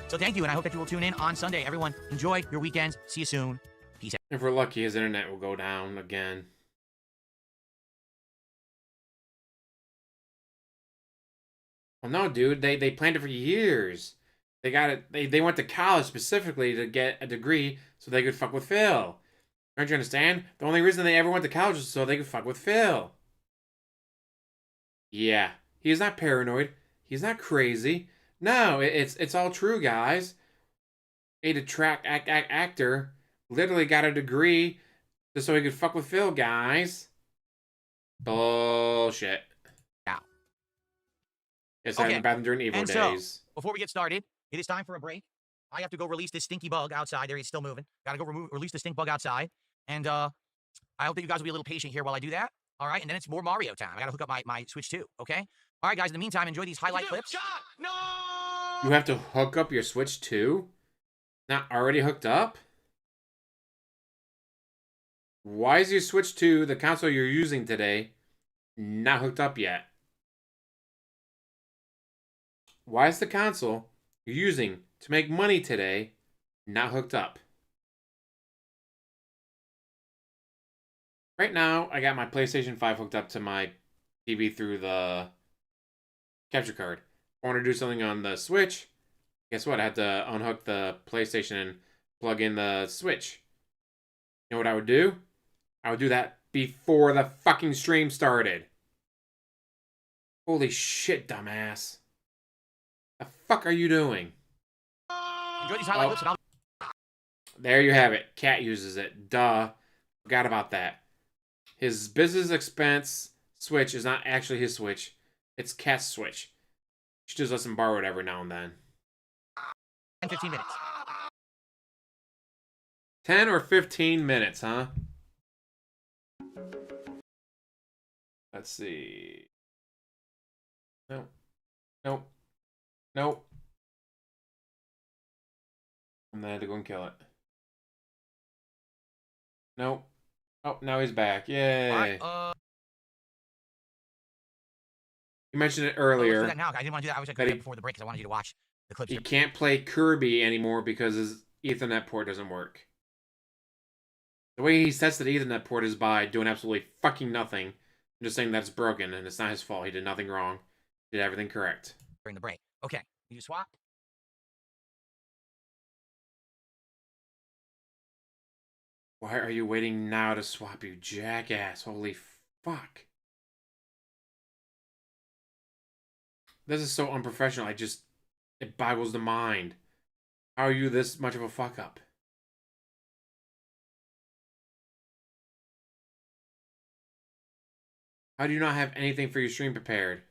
So thank you, and I hope that you will tune in on Sunday. Everyone, enjoy your weekends. See you soon. Peace out. If we're lucky, his internet will go down again. Well, no, dude. They planned it for years. They got it. They went to college specifically to get a degree so they could fuck with Phil. Don't you understand? The only reason they ever went to college was so they could fuck with Phil. Yeah, he's not paranoid. He's not crazy. No, it's all true, guys. A detract actor literally got a degree just so he could fuck with Phil, guys. Bullshit. Now. It's okay. In the bathroom during Evo days. So, before we get started, it is time for a break. I have to go release this stinky bug outside. There, he's still moving. Gotta go release the stink bug outside. And I hope that you guys will be a little patient here while I do that. All right, and then it's more Mario time. I gotta hook up my Switch too, okay? All right, guys, in the meantime, enjoy these highlight clips. No! You have to hook up your Switch too? Not already hooked up? Why is your Switch 2, the console you're using today, not hooked up yet? Why is the console you're using to make money today not hooked up? Right now, I got my PlayStation 5 hooked up to my TV through the capture card. I want to do something on the Switch. Guess what? I had to unhook the PlayStation and plug in the Switch. You know what I would do? I would do that before the fucking stream started. Holy shit, dumbass. The fuck are you doing? Enjoy these highlight clips and I'll... There you have it. Cat uses it. Duh. Forgot about that. His business expense Switch is not actually his Switch. It's Cat's Switch. She just lets him borrow it every now and then. 15 minutes. 10 or 15 minutes, huh? Let's see. Nope. Nope. Nope. And then I had to go and kill it. Nope. Oh, now he's back. Yay. All right, you mentioned it let's do earlier. that now. I didn't want to do that. I wish I could do that before the break because I wanted you to watch the clips. He Here. can't play Kirby anymore because his Ethernet port doesn't work. The way he sets the Ethernet port is by doing absolutely fucking nothing. I'm just saying that's broken, and it's not his fault. He did nothing wrong. He did everything correct. During the break. Okay. You swap? Why are you waiting now to swap, you jackass? Holy fuck. This is so unprofessional. It boggles the mind. How are you this much of a fuck up? How do you not have anything for your stream prepared?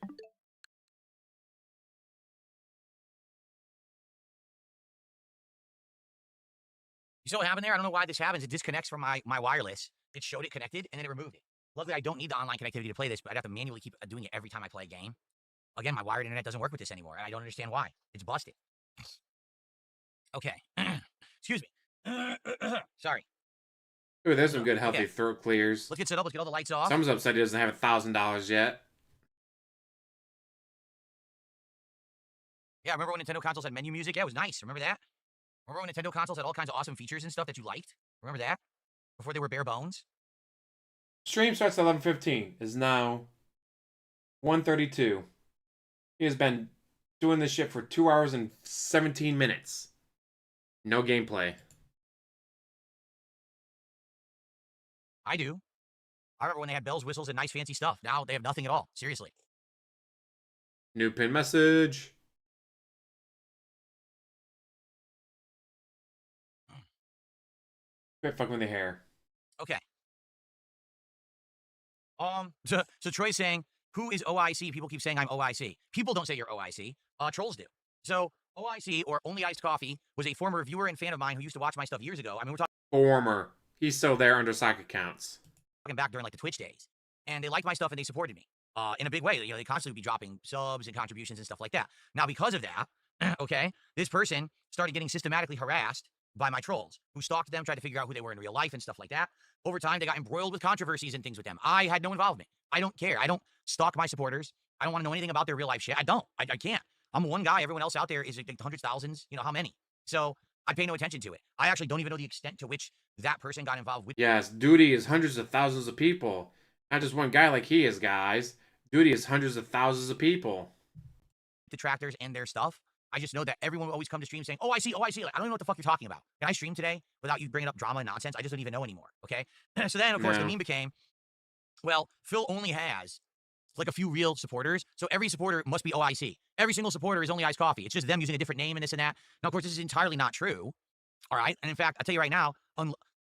You see what happened there? I don't know why this happens. It disconnects from my wireless. It showed it connected, and then it removed it. Luckily, I don't need the online connectivity to play this, but I'd have to manually keep doing it every time I play a game. Again, my wired internet doesn't work with this anymore, and I don't understand why. It's busted. Okay. Excuse me. Sorry. Ooh, there's some good healthy throat clears. Let's get set up. Let's get all the lights off. Someone's upset he doesn't have $1,000 yet. Yeah, remember when Nintendo consoles had menu music? Yeah, it was nice. Remember that? Remember when Nintendo consoles had all kinds of awesome features and stuff that you liked? Remember that? Before they were bare bones? Stream starts at 11:15. Is now 1:32. He has been doing this shit for 2 hours and 17 minutes. No gameplay. I do. I remember when they had bells, whistles, and nice fancy stuff. Now they have nothing at all. Seriously. New pin message. Quit fucking with the hair. Okay. So Troy's saying, who is OIC? People keep saying I'm OIC. People don't say you're OIC. Trolls do. So OIC, or Only Iced Coffee, was a former viewer and fan of mine who used to watch my stuff years ago. I mean, we're talking Former. He's still there under sock accounts. back during like the Twitch days. And they liked my stuff and they supported me in a big way. You know, they constantly would be dropping subs and contributions and stuff like that. Now, because of that, okay, this person started getting systematically harassed by my trolls, who stalked them, tried to figure out who they were in real life and stuff like that. Over time, they got embroiled with controversies and things with them. I had no involvement. I don't care. I don't stalk my supporters. I don't want to know anything about their real life shit. I don't. I can't. I'm one guy. Everyone else out there is like hundreds, thousands. You know, how many? So I pay no attention to it. I actually don't even know the extent to which that person got involved with. Yes, Duty is hundreds of thousands of people. Not just one guy like he is, guys. Duty is hundreds of thousands of people. Detractors and their stuff. I just know that everyone will always come to stream saying, oh, I see. Like, I don't even know what the fuck you're talking about. Can I stream today without you bringing up drama and nonsense? I just don't even know anymore, okay? So then, of course, the meme became, well, Phil only has like a few real supporters, so every supporter must be OIC. Every single supporter is Only Iced Coffee. It's just them using a different name and this and that. Now, of course, this is entirely not true, all right? And in fact, I'll tell you right now,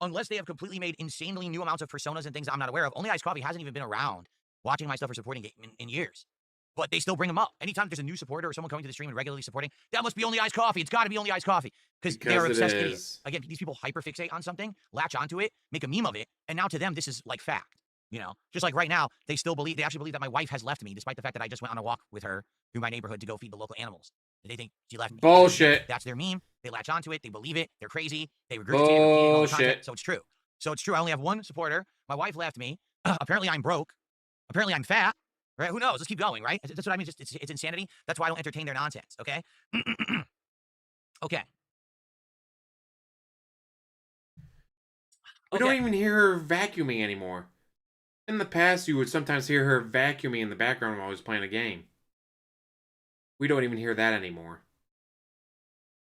unless they have completely made insanely new amounts of personas and things I'm not aware of, Only Iced Coffee hasn't even been around watching my stuff or supporting it in years. But they still bring them up. Anytime there's a new supporter or someone coming to the stream and regularly supporting, that must be Only Iced Coffee. It's got to be Only Iced Coffee. Because they're obsessed idiots. Again, these people hyperfixate on something, latch onto it, make a meme of it, and now to them, this is like fact. You know, just like right now, they actually believe that my wife has left me, despite the fact that I just went on a walk with her through my neighborhood to go feed the local animals. They think she left me. Bullshit. That's their meme. They latch onto it. They believe it. They're crazy. They regurgitate all the content. So it's true. So it's true. I only have one supporter. My wife left me. Apparently, I'm broke. Apparently, I'm fat. Right? Who knows? Let's keep going, right? That's what I mean. It's insanity. That's why I don't entertain their nonsense, okay? Okay. We don't even hear her vacuuming anymore. In the past, you would sometimes hear her vacuuming in the background while I was playing a game. We don't even hear that anymore.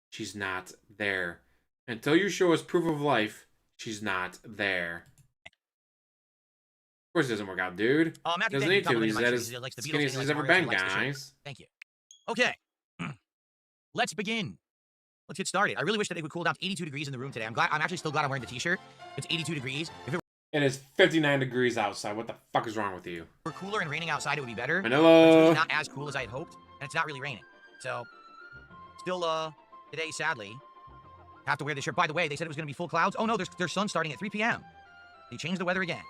She's not there. Until you show us proof of life, she's not there. Of course it doesn't work out, dude. Matthew, doesn't need to. He's at his skinniest he's ever been, guys. Thank you. Okay. Let's begin. let's get started. I really wish that it would cool down to 82 degrees in the room today. I'm actually still glad I'm wearing the t-shirt. It's 82 degrees. If it It is 59 degrees outside. What the fuck is wrong with you? were cooler and raining outside, it would be better. Manila. It's really not as cool as I had hoped, and it's not really raining. So, still, today, sadly, have to wear this shirt. By the way, they said it was going to be full clouds. Oh, no, there's sun starting at 3 p.m. They changed the weather again.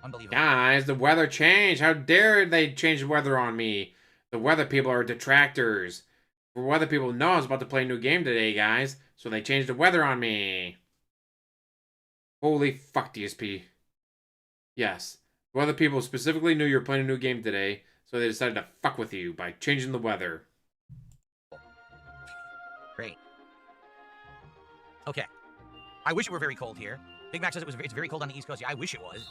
Unbelievable. Guys, the weather changed. How dare they change the weather on me? The weather people are detractors. The weather people know I was about to play a new game today, guys. So they changed the weather on me. Holy fuck, DSP. Yes. The weather people specifically knew you were playing a new game today. So they decided to fuck with you by changing the weather. Great. Okay. I wish it were very cold here. Big Mac says it's very cold on the East Coast. Yeah, I wish it was.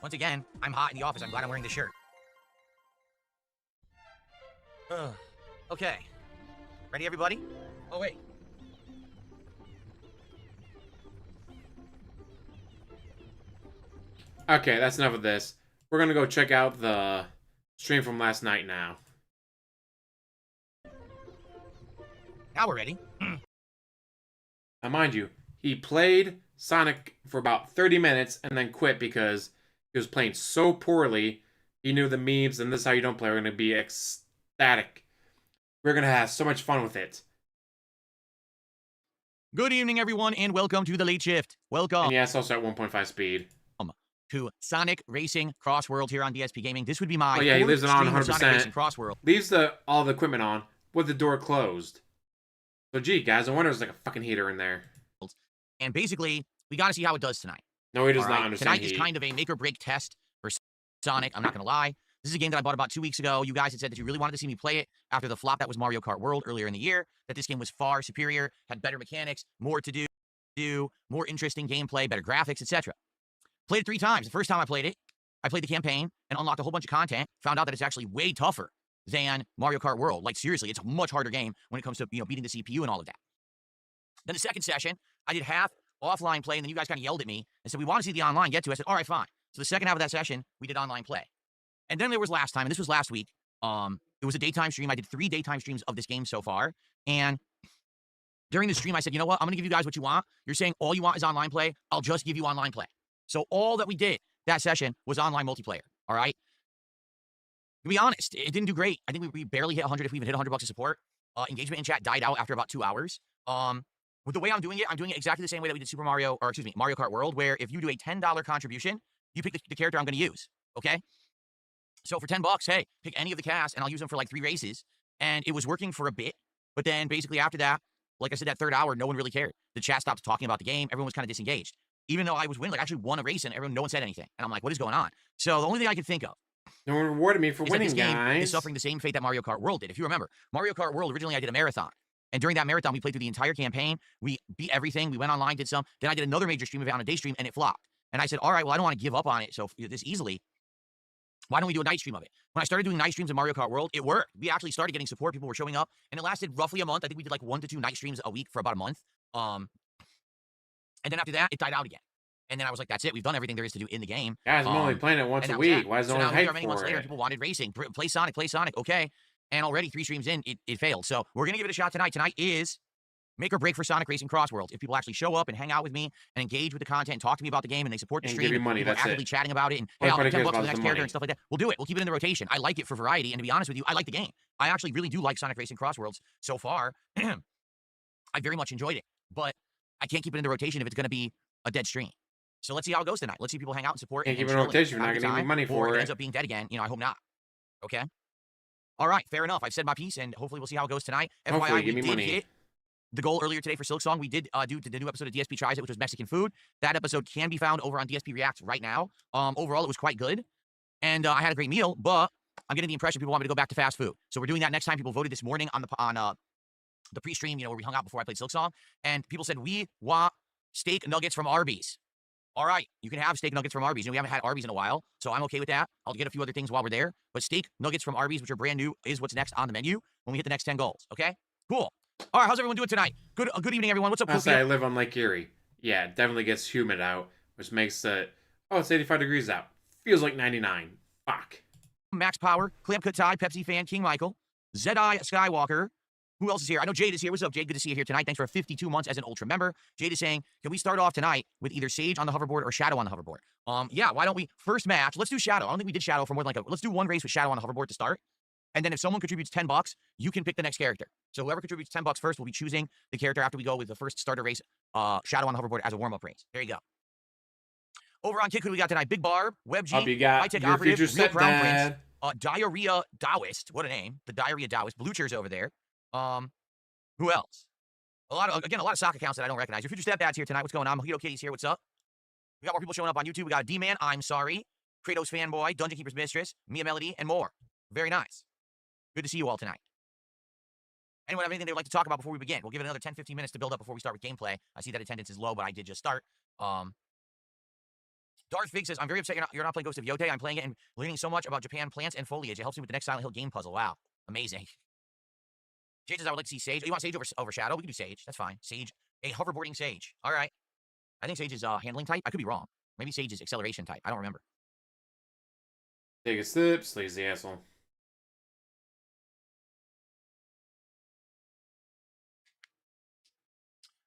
Once again, I'm hot in the office. I'm glad I'm wearing this shirt. Okay. Ready, everybody? Oh, wait. Okay, that's enough of this. We're gonna go check out the stream from last night now. Now we're ready. Now, mind you, he played Sonic for about 30 minutes and then quit because he was playing so poorly. He knew the memes, and this is how you don't play. We're going to be ecstatic. We're going to have so much fun with it. Good evening, everyone, and welcome to the late shift. Welcome. And yes, also at 1.5 speed. To Sonic Racing Cross World here on DSP Gaming. This would be my he lives it on 100%. Sonic Racing Cross World. Leaves all the equipment on with the door closed. So, gee, guys, I wonder if there's like a fucking heater in there. And basically, we got to see how it does tonight. No, he does not understand Tonight is kind of a make or break test for Sonic. I'm not going to lie. This is a game that I bought about 2 weeks ago. You guys had said that you really wanted to see me play it after the flop that was Mario Kart World earlier in the year, that this game was far superior, had better mechanics, more to do, more interesting gameplay, better graphics, etc. Played it 3 times. The first time I played it, I played the campaign and unlocked a whole bunch of content, found out that it's actually way tougher than Mario Kart World. Like, seriously, it's a much harder game when it comes to, beating the CPU and all of that. Then the second session, I did half offline play, and then you guys kind of yelled at me and said, we want to see the online get to. I said, all right, fine. So the second half of that session, we did online play. And then there was last time, and this was last week. It was a daytime stream. I did 3 daytime streams of this game so far. And during the stream, I said, you know what? I'm going to give you guys what you want. You're saying all you want is online play. I'll just give you online play. So all that we did that session was online multiplayer, all right? To be honest, it didn't do great. I think we barely hit 100 if we even hit $100 of support. Engagement in chat died out after about 2 hours. With the way I'm doing it exactly the same way that we did Mario Kart World, where if you do a $10 contribution, you pick the character I'm going to use, okay? So for $10, hey, pick any of the cast, and I'll use them for like 3 races. And it was working for a bit, but then basically after that, like I said, that third hour, no one really cared. The chat stopped talking about the game. Everyone was kind of disengaged. Even though I was winning, like I actually won a race, and no one said anything. And I'm like, what is going on? So the only thing I could think of, no one rewarded me for winning, this game guys. is suffering the same fate that Mario Kart World did. If you remember, Mario Kart World, originally I did a marathon. And during that marathon, we played through the entire campaign. We beat everything. We went online, did some. Then I did another major stream of it on a day stream, and it flopped. And I said, all right, well, I don't want to give up on it this easily. Why don't we do a night stream of it? When I started doing night streams in Mario Kart World, it worked. We actually started getting support. People were showing up. And it lasted roughly a month. I think we did like 1 to 2 night streams a week for about a month. And then after that, it died out again. And then I was like, that's it. We've done everything there is to do in the game. Guys, I'm only playing it once a week. Why is no one hyped many months for later, it? people wanted racing. Play Sonic. Okay. And already 3 streams in, it failed. So we're going to give it a shot tonight. Tonight is make or break for Sonic Racing Cross Worlds. If people actually show up and hang out with me and engage with the content and talk to me about the game and they support the stream, give you money, and that's actively it. chatting about it, and hey, I'll pay $10 for the next character money. and stuff like that, we'll do it. We'll keep it in the rotation. I like it for variety, and to be honest with you, I like the game. I actually really do like Sonic Racing Cross Worlds so far. I very much enjoyed it, but I can't keep it in the rotation if it's going to be a dead stream. So let's see how it goes tonight. Let's see people hang out and support. Can't keep it in rotation. You're not going to give me money for it. it. Ends up being dead again. I hope not. Okay. All right, fair enough. I've said my piece, and hopefully we'll see how it goes tonight. Hopefully, FYI, give me we did money. hit the goal earlier today for Silksong. We did do the new episode of DSP Tries It, which was Mexican food. That episode can be found over on DSP Reacts right now. Overall, it was quite good, and I had a great meal, but I'm getting the impression people want me to go back to fast food. So we're doing that next time. People voted this morning on the pre-stream, where we hung out before I played Silksong, and people said, we want steak nuggets from Arby's. All right, you can have steak nuggets from Arby's. We haven't had Arby's in a while, so I'm okay with that. I'll get a few other things while we're there. But steak nuggets from Arby's, which are brand new, is what's next on the menu when we hit the next 10 goals, okay? Cool. All right, how's everyone doing tonight? Good evening, everyone. What's up, I'll say I live on Lake Erie. Yeah, it definitely gets humid out, which makes it... Oh, it's 85 degrees out. Feels like 99. Fuck. Max Power, Clamp Cut Tie, Pepsi Fan, King Michael, Zedi Skywalker, Who else is here? I know Jade is here. What's up, Jade? Good to see you here tonight. Thanks for 52 months as an Ultra member. Jade is saying, can we start off tonight with either Sage on the hoverboard or Shadow on the hoverboard? Yeah, why don't we? First match, let's do Shadow. I don't think we did Shadow for more than let's do one race with Shadow on the hoverboard to start. And then if someone contributes $10, you can pick the next character. So whoever contributes $10 first will be choosing the character after we go with the first starter race, Shadow on the hoverboard as a warm-up race. There you go. Over on Kick, who we got tonight? Big Barb, WebG, you got High-Tech your Operative, future Real Crown stepdad. Prince, Diarrhea Taoist. What a name. The Diarrhea Taoist. Blue Chair's over there. Who else? A lot of sock accounts that I don't recognize. Your future stepdad's here tonight. What's going on? Mojito Kitty's here. What's up? We got more people showing up on YouTube. We got D-Man, I'm Sorry, Kratos Fanboy, Dungeon Keeper's Mistress, Mia Melody, and more. Very nice. Good to see you all tonight. Anyone have anything they would like to talk about before we begin? We'll give it another 10-15 minutes to build up before we start with gameplay. I see that attendance is low, but I did just start. Darth Fig says, I'm very upset you're not playing Ghost of Yotei. I'm playing it and learning so much about Japan plants and foliage. It helps me with the next Silent Hill game puzzle. Wow. Amazing. Jade says, I would like to see Sage. Oh, you want Sage over Shadow? We can do Sage. That's fine. Sage. A hoverboarding Sage. All right. I think Sage is handling type. I could be wrong. Maybe Sage is acceleration type. I don't remember. Take a sip, sleazy asshole.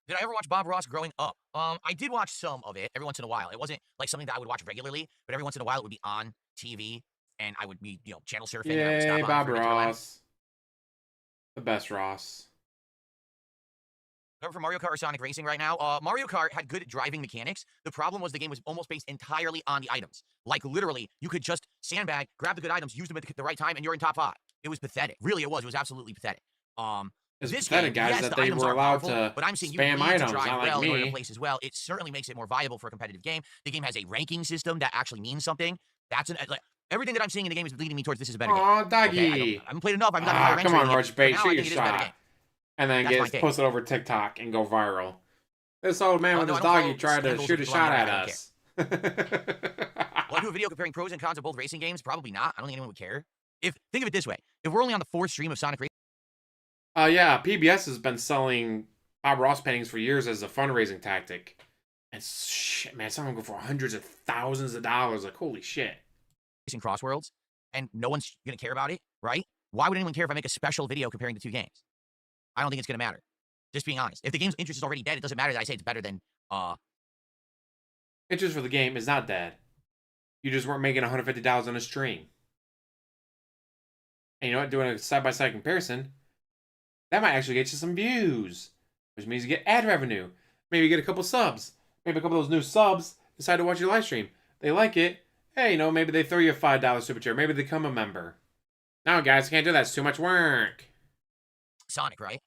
Did I ever watch Bob Ross growing up? I did watch some of it every once in a while. It wasn't like something that I would watch regularly, but every once in a while it would be on TV, and I would be, channel surfing. Yay, and I would stop Bob on Ross. The best Ross. Remember for Mario Kart or Sonic Racing right now? Mario Kart had good driving mechanics. The problem was the game was almost based entirely on the items. Like, literally, you could just sandbag, grab the good items, use them at the right time, and you're in top 5. It was pathetic. Really, it was. It was absolutely pathetic. It's this pathetic, game, guys, yes, that the they items were are allowed powerful, to but I'm saying spam you need items, to drive not like well in order me. to place as well. It certainly makes it more viable for a competitive game. The game has a ranking system that actually means something. That's everything that I'm seeing in the game is leading me towards this is a better game. Aw, doggy. Okay, I haven't played enough. I haven't gotten higher ranks come on, yet, Roach Bait, but now shoot I your think it is a better shot. game. And then That's my get take. posted over TikTok and go viral. This old man with no, his I don't doggy follow tried to scandals shoot a with shot Blonde, at I don't us. Will I do a video comparing pros and cons of both racing games? Probably not. I don't think anyone would care. Think of it this way. If we're only on the 4th stream of Sonic Racing, Yeah, PBS has been selling Bob Ross paintings for years as a fundraising tactic. And shit, man, some of them go for hundreds of thousands of dollars. Like, holy shit. Crossworlds, and no one's going to care about it, right? Why would anyone care if I make a special video comparing the two games? I don't think it's going to matter. Just being honest. If the game's interest is already dead, it doesn't matter that I say it's better than, Interest for the game is not dead. You just weren't making $150 on a stream. And you know what? Doing a side-by-side comparison, that might actually get you some views. Which means you get ad revenue. Maybe you get a couple subs. Maybe a couple of those new subs decide to watch your live stream. They like it. Hey, maybe they throw you a $5 super chat. Maybe they become a member. No, guys, can't do that. It's too much work. Sonic, right?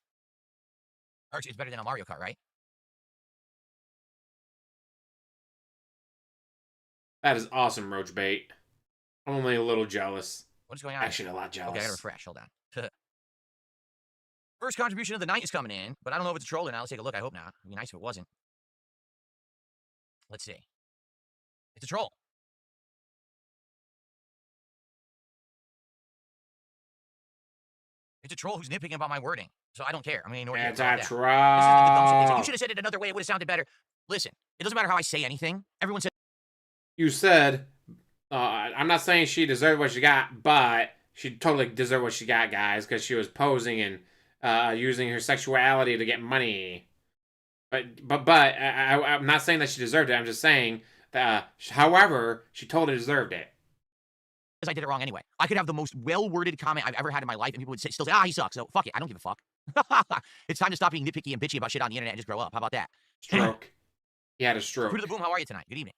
Actually, it's better than a Mario Kart, right? That is awesome, Roach Bait. I'm only a little jealous. What's going on? Actually, a lot jealous. Okay, I gotta refresh. Hold on. First contribution of the night is coming in, but I don't know if it's a troll or not. Let's take a look. I hope not. It'd be nice if it wasn't. Let's see. It's a troll. It's a troll who's nitpicking about my wording, so I don't care. I'm gonna ignore you. It's a troll. This is the dumb shit. You should have said it another way. It would have sounded better. Listen, it doesn't matter how I say anything. Everyone said. You said, I'm not saying she deserved what she got, but she totally deserved what she got, guys, because she was posing and using her sexuality to get money. But I'm not saying that she deserved it. I'm just saying that, however, she totally deserved it. Because I did it wrong anyway. I could have the most well-worded comment I've ever had in my life, and people would still say, he sucks. So fuck it. I don't give a fuck. It's time to stop being nitpicky and bitchy about shit on the internet and just grow up. How about that? Stroke. He had a stroke. Fruit of the Boom, how are you tonight? Good evening.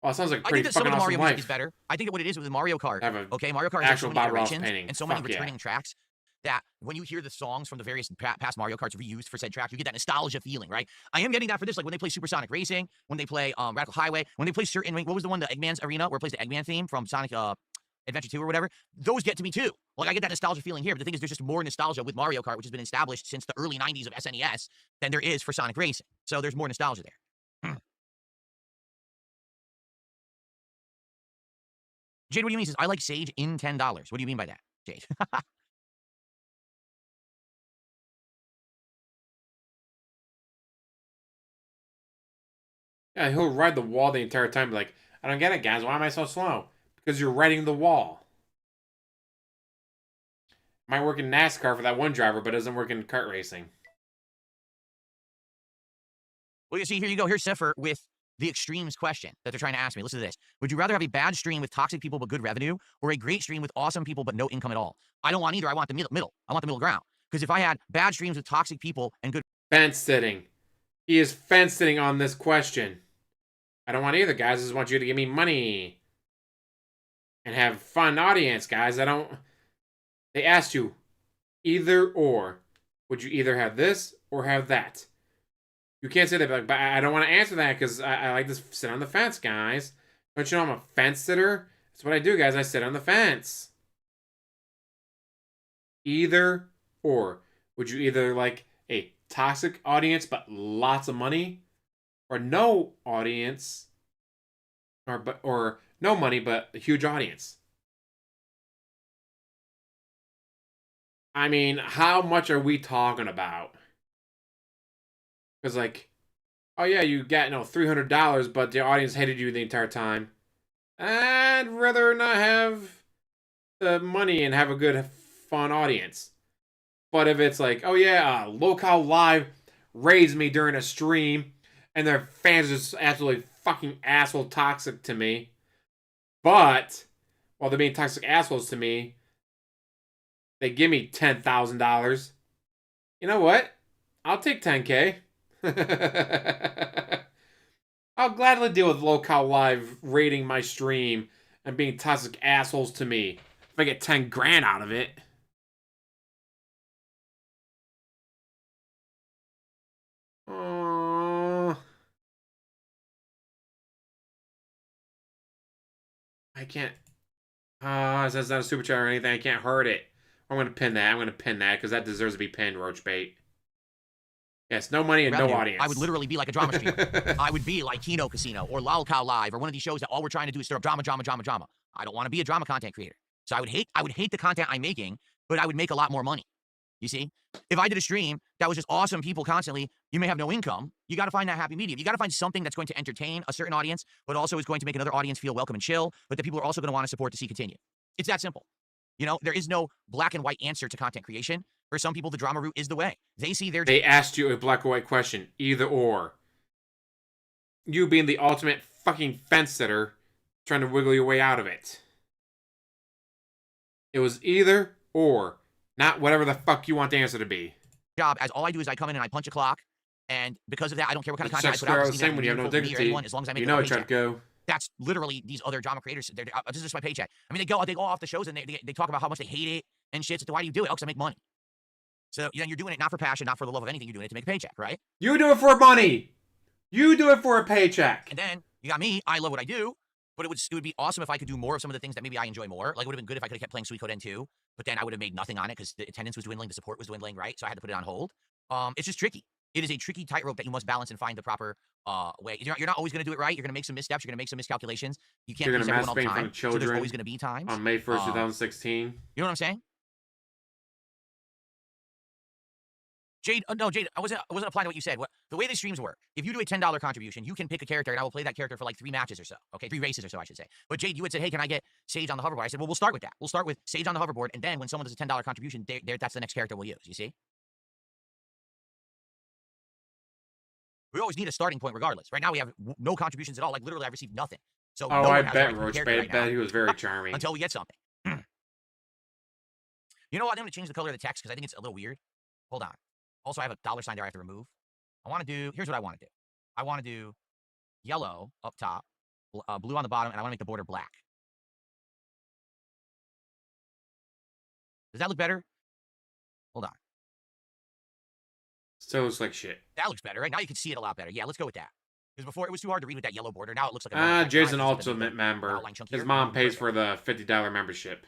Well, it sounds like I pretty think that some fucking of the awesome Mario music life. is better. I think that what it is with Mario Kart, okay, Mario Kart has Actual so many Bob Ross iterations painting. and so many Fuck returning tracks that when you hear the songs from the various past Mario Karts reused for said track, you get that nostalgia feeling, right? I am getting that for this, like when they play Supersonic Racing, when they play Radical Highway, when they play certain, what was the one, the Eggman's Arena, where it plays the Eggman theme from Sonic Adventure 2 or whatever, those get to me too. Like, I get that nostalgia feeling here, but the thing is, there's just more nostalgia with Mario Kart, which has been established since the early 90s of SNES, than there is for Sonic Racing. So there's more nostalgia there. Jade, what do you mean? He says, I like Sage in $10. What do you mean by that, Jade? Yeah, he'll ride the wall the entire time. Like, I don't get it, guys. Why am I so slow? Because you're riding the wall. Might work in NASCAR for that one driver, but doesn't work in kart racing. Well, you see, here you go. Here's Siffer with the extremes question that they're trying to ask me. Listen to this. Would you rather have a bad stream with toxic people but good revenue, or a great stream with awesome people but no income at all? I don't want either. I want the middle. I want the middle ground. Because if I had bad streams with toxic people and good... Fence sitting. He is fence sitting on this question. I don't want either, guys. I just want you to give me money. And have fun audience, guys. I don't... They asked you, either or. Would you either have this or have that? You can't say that, but I don't want to answer that because I like to sit on the fence, guys. Don't you know I'm a fence sitter? That's what I do, guys. I sit on the fence. Either or. Would you either like a toxic audience but lots of money, or no audience, or no money but a huge audience? I mean, how much are we talking about? Because, like, oh yeah, you got $300, but the audience hated you the entire time. I'd rather not have the money and have a good, fun audience. But if it's like, oh yeah, Local Live raised me during a stream, and their fans are just absolutely fucking asshole toxic to me. But while they're being toxic assholes to me, they give me $10,000. You know what? I'll take 10K. I'll gladly deal with Local Live rating my stream and being toxic assholes to me if I get 10 grand out of it. I can't. That's not a super chat or anything. I can't hurt it. I'm going to pin that. I'm going to pin that because that deserves to be pinned, Roach Bait. Yes, no money and revenue, no audience. I would literally be like a drama streamer. I would be like Kino Casino or Lolcow Live or one of these shows that all we're trying to do is stir up drama. I don't want to be a drama content creator. So I would hate the content I'm making, but I would make a lot more money. You see? If I did a stream that was just awesome people constantly, you may have no income. You got to find that happy medium. You got to find something that's going to entertain a certain audience, but also is going to make another audience feel welcome and chill, but that people are also going to want to support to see continue. It's that simple. You know, there is no black and white answer to content creation. For some people, the drama route is the way. They asked you a black or white question, either or. You being the ultimate fucking fence sitter, trying to wiggle your way out of it. It was either or, not whatever the fuck you want the answer to be. Job, as all I do is I come in and I punch a clock, and because of that, I don't care what kind of content I put out. The same when you have no dignity. As long as I make Chutko. That's literally these other drama creators. This is just my paycheck. I mean, they go off the shows and they talk about how much they hate it and shit. So why do you do it? Oh, because I make money. So you're doing it not for passion, not for the love of anything. You're doing it to make a paycheck, right? You do it for money. You do it for a paycheck. And then you got me. I love what I do, but it would be awesome if I could do more of some of the things that maybe I enjoy more. Like it would have been good if I could have kept playing Sweet Code N2, but then I would have made nothing on it because the attendance was dwindling, the support was dwindling, right? So I had to put it on hold. It's just tricky. It is a tricky tightrope that you must balance and find the proper way. You're not always going to do it right. You're going to make some missteps. You're going to make some miscalculations. You can't please everyone all the time. So there's always going to be times. On May 1st, 2016. You know what I'm saying? Jade, no, Jade, I wasn't applying to what you said. The way the streams work, if you do a $10 contribution, you can pick a character, and I will play that character for like 3 matches or so. Okay, 3 races or so, I should say. But Jade, you had said, hey, can I get Sage on the hoverboard? I said, well, we'll start with that. We'll start with Sage on the hoverboard, and then when someone does a $10 contribution, that's the next character we'll use. You see? We always need a starting point regardless. Right now, we have no contributions at all. Like, literally, I've received nothing. So no I bet, Roach. I bet he was very charming. Until we get something. You know what? I'm going to change the color of the text because I think it's a little weird. Hold on. Also, I have a $sign there I have to remove. Here's what I want to do. I want to do yellow up top, blue on the bottom, and I want to make the border black. Does that look better? Hold on. Still looks like shit. That looks better, right? Now you can see it a lot better. Yeah, let's go with that. Because before, it was too hard to read with that yellow border. Now it looks like a... Jay's an ultimate member. His mom pays for the $50 membership.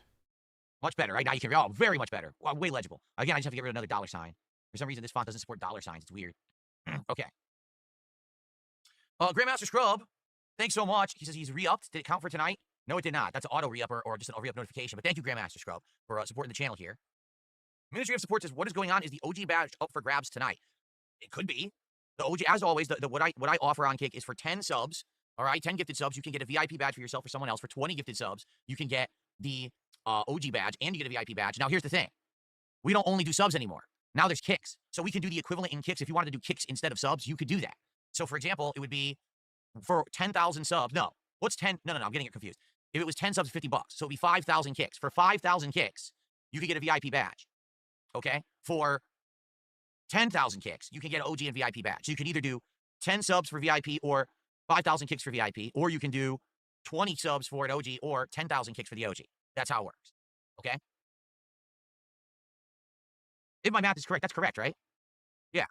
Much better, right? Now you can... Oh, very much better. Well, way legible. Again, I just have to get rid of another $sign. For some reason, this font doesn't support $signs. It's weird. Okay. Grandmaster Scrub, thanks so much. He says he's re-upped. Did it count for tonight? No, it did not. That's an auto re-up or just an re-up notification. But thank you, Grandmaster Scrub, for supporting the channel here. Ministry of Support says, what is going on? Is the OG badge up for grabs tonight? It could be. The OG, as always, what I offer on Kick is for 10 subs, all right, 10 gifted subs, you can get a VIP badge for yourself or someone else. For 20 gifted subs, you can get the OG badge and you get a VIP badge. Now, here's the thing. we don't only do subs anymore. Now there's kicks. So we can do the equivalent in kicks. If you wanted to do kicks instead of subs, you could do that. So for example, it would be for 10,000 subs. No, what's 10? No, I'm getting it confused. If it was 10 subs, $50. So it'd be 5,000 kicks. For 5,000 kicks, you could get a VIP badge. Okay? For 10,000 kicks, you can get an OG and VIP badge. So you can either do 10 subs for VIP or 5,000 kicks for VIP, or you can do 20 subs for an OG or 10,000 kicks for the OG. That's how it works. Okay? If my math is correct, that's correct, right? Yeah.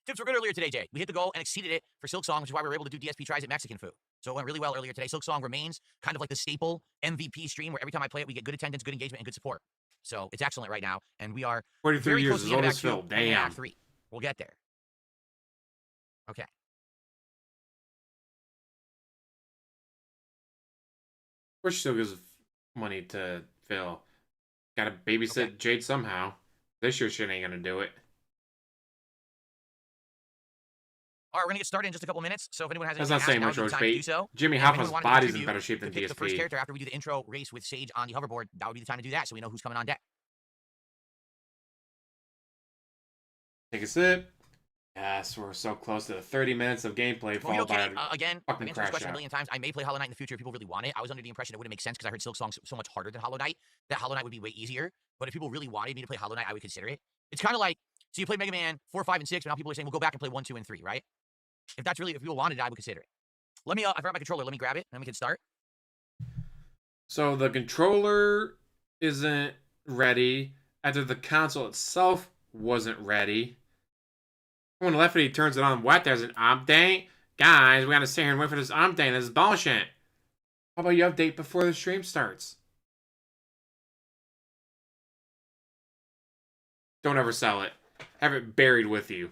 Tips were good earlier today, Jay. We hit the goal and exceeded it for Silksong, which is why we were able to do DSP tries at Mexican food. So it went really well earlier today. Silksong remains kind of like the staple MVP stream where every time I play it, we get good attendance, good engagement, and good support. So it's excellent right now. And we are 43 very years close to is the end old of as Act Phil. 2 and Act Damn. 3. We'll get there. Okay. Which still gives money to Phil. Gotta babysit Jade somehow. This year shit ain't gonna do it. All right, we're going to get started in just a couple minutes. So if anyone has That's anything not saying to much, ask, now would be the Roach time to do Bait. so. Jimmy And if Hoffa's anyone wanted to body's in contribute better shape to than pick the first DSP. character after we do the intro race with Sage on the hoverboard, that would be the time to do that so we know who's coming on deck. Take a sip. Yes, we're so close to the 30 minutes of gameplay followed by again, I've fucking answered this crash question a out. million times. I may play Hollow Knight in the future if people really want it. I was under the impression it wouldn't make sense because I heard Silksong so much harder than Hollow Knight, that Hollow Knight would be way easier. But if people really wanted me to play Hollow Knight, I would consider it. It's kind of like, so you played Mega Man 4, 5, and 6, but now people are saying, well, go back and play 1, 2, and 3, right? If people wanted it, I would consider it. Let me, I forgot my controller. Let me grab it, and then we can start. So the controller isn't ready after the console itself wasn't ready. When Lefty turns it on, what? There's an update? Guys, we gotta sit here and wait for this update. This is bullshit. How about you update before the stream starts? Don't ever sell it. Have it buried with you.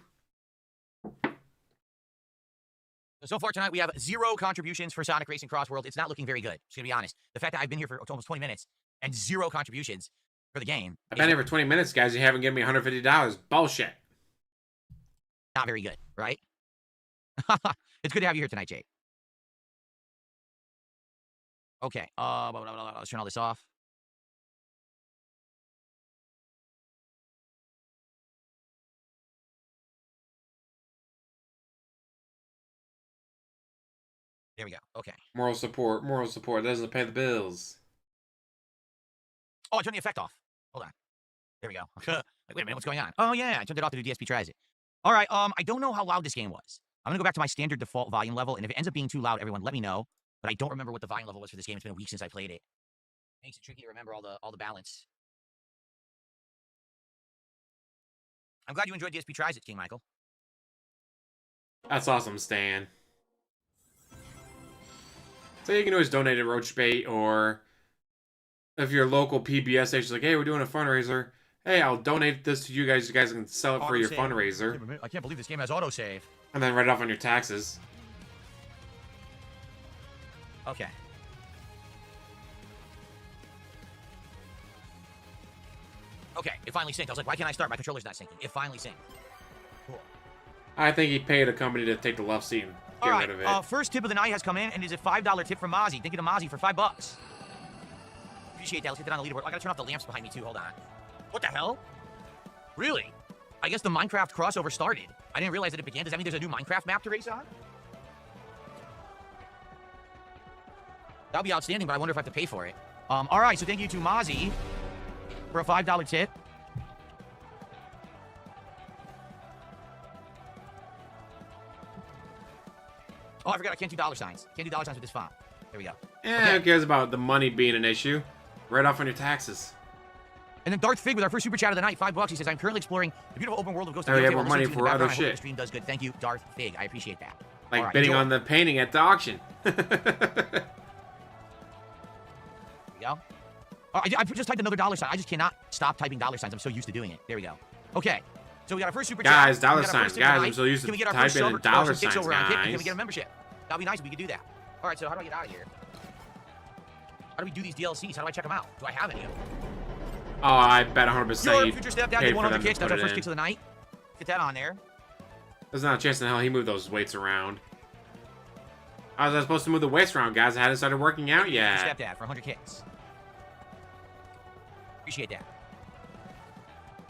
So far tonight, we have 0 contributions for Sonic Racing Cross World. It's not looking very good, just gonna be honest. The fact that I've been here for almost 20 minutes and 0 contributions for the game. I've been here for 20 minutes, guys. You haven't given me $150. Bullshit. Not very good, right? It's good to have you here tonight, Jake. Okay, let's turn all this off. There we go. Okay. Moral support. Moral support. Doesn't pay the bills. Oh, I turned the effect off. Hold on. There we go. Like, wait a minute, what's going on? Oh, yeah, I turned it off to do DSP tries it. All right, I don't know how loud this game was. I'm going to go back to my standard default volume level, and if it ends up being too loud, everyone let me know. But I don't remember what the volume level was for this game. It's been a week since I played it. Makes it tricky to remember all the balance. I'm glad you enjoyed DSP tries it, King Michael. That's awesome, Stan. So you can always donate to Roach Bait, or if your local PBS station's like, hey, we're doing a fundraiser. Hey, I'll donate this to you guys. You guys can sell it for your fundraiser. I can't believe this game has autosave. And then write it off on your taxes. Okay. Okay, it finally synced. I was like, why can't I start? My controller's not syncing. It finally synced. Cool. I think he paid a company to take the left seat and get rid of it. First tip of the night has come in, and is a $5 tip from Mozzie. Thank you to Mozzie for $5. Appreciate that. Let's get that on the leaderboard. I gotta turn off the lamps behind me, too. Hold on. What the hell? Really? I guess the Minecraft crossover started. I didn't realize that it began. Does that mean there's a new Minecraft map to race on? That would be outstanding, but I wonder if I have to pay for it. All right, so thank you to Mozzie for a $5 tip. Oh, I forgot I can't do dollar signs. Can't do dollar signs with this font. There we go. Yeah, who cares about the money being an issue? Write off on your taxes. And then Darth Fig with our first super chat of the night, $5. He says, I'm currently exploring the beautiful open world of Ghost of Oh, yeah, Yeti more while money listening to for you in the other background. I hope shit. the stream does good. Thank you, Darth Fig. I appreciate that. Like All right, bidding enjoy. on the painting at the auction. There we go. Oh, I just typed another dollar sign. I just cannot stop typing dollar signs. I'm so used to doing it. There we go. Okay. So we got our first super chat. Guys, dollar We got our signs. first tip of the Guys, night. I'm so used Can to we get our first typing in dollar some signs, over on Kick? Can we guys. get a membership? That'd be nice if we could do that. All right, so how do I get out of here? How do we do these DLCs? How do I check them out? Do I have any of them? Oh, I bet 100% Your you future stepdad paid did one for on the them to kicks. That put was our it first in. kicks of the night. Get that on there. There's not a chance in hell he moved those weights around. How was I supposed to move the weights around, guys? I hadn't started working out yet. Stepdad for 100 kicks. Appreciate that.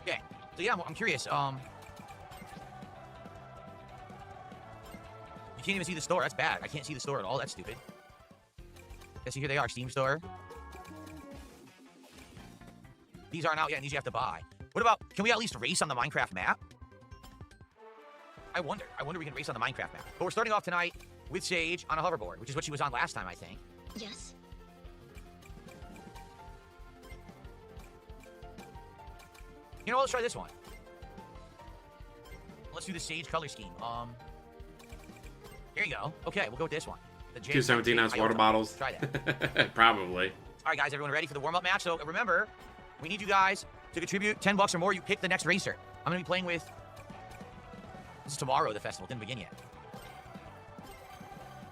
Okay. So yeah, I'm curious. You can't even see the store. That's bad. I can't see the store at all. That's stupid. Yeah, see, here they are. Steam store. These aren't out yet, and these you have to buy. What about, can we at least race on the Minecraft map? I wonder we can race on the Minecraft map. But we're starting off tonight with Sage on a hoverboard, which is what she was on last time, I think. Yes. You know what, let's try this one. Let's do the Sage color scheme. Here you go. Okay, we'll go with this one. The 217 ounce water bottles. Try that. Probably. All right, guys, everyone ready for the warm-up match? So remember, we need you guys to contribute 10 bucks or more. You pick the next racer. I'm going to be playing with... This is tomorrow, the festival. Didn't begin yet.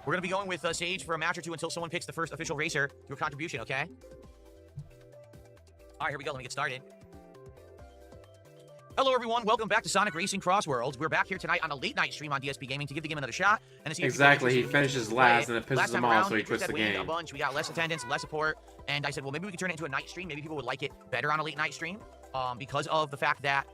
We're going to be going with Sage for a match or two until someone picks the first official racer to a contribution, okay? All right, here we go. Let me get started. Hello, everyone. Welcome back to Sonic Racing Cross Worlds. We're back here tonight on a late-night stream on DSPGaming to give the game another shot. And to see exactly. He finishes last, and it pisses him off, so he quits the game. A bunch. We got less attendance, less support. And I said, well, maybe we could turn it into a night stream. Maybe people would like it better on a late-night stream because of the fact that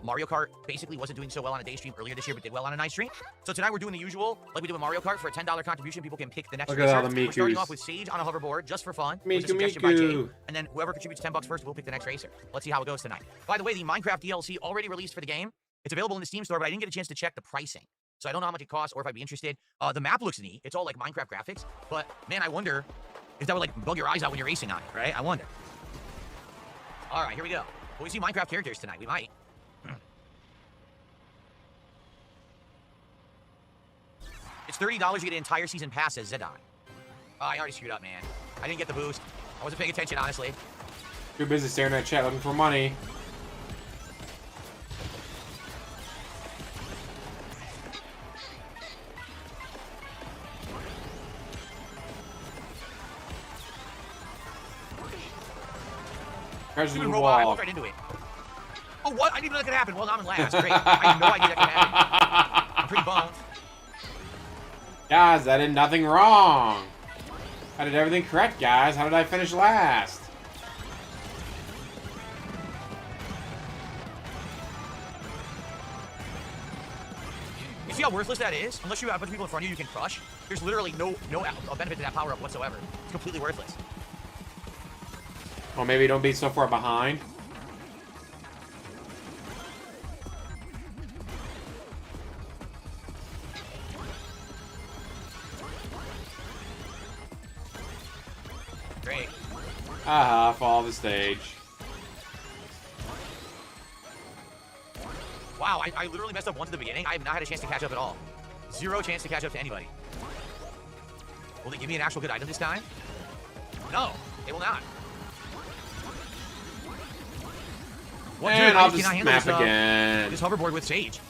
Mario Kart basically wasn't doing so well on a day stream earlier this year, but did well on a night stream. So tonight we're doing the usual, like we did with Mario Kart, for a $10 contribution. People can pick the next Look at all the racer. We're starting Mikus. off with Sage on a hoverboard, just for fun. Miku. And then whoever contributes 10 bucks first will pick the next racer. Let's see how it goes tonight. By the way, the Minecraft DLC already released for the game. It's available in the Steam store, but I didn't get a chance to check the pricing. So I don't know how much it costs or if I'd be interested. The map looks neat. It's all like Minecraft graphics. But man, I wonder if that would like bug your eyes out when you're racing on it, right? I wonder. All right, here we go. Will we see Minecraft characters tonight? We might. It's $30. You get an entire season pass as Zedon. Oh, I already screwed up, man. I didn't get the boost. I wasn't paying attention, honestly. Too busy staring at chat looking for money. Dude, robot, I walked right into it. Oh, what? I didn't even know that could happen. Well, now I'm in last. Great. I had no idea that could happen. I'm pretty bummed. Guys, I did nothing wrong. I did everything correct, guys. How did I finish last? You see how worthless that is? Unless you have a bunch of people in front of you can crush, there's literally no benefit to that power-up whatsoever. It's completely worthless. Well, maybe don't be so far behind. Great. Aha, fall the stage. Wow, I literally messed up once at the beginning. I have not had a chance to catch up at all. Zero chance to catch up to anybody. Will they give me an actual good item this time? No, they will not. What, And dude, I'll I just cannot handle map again. this hoverboard with Sage.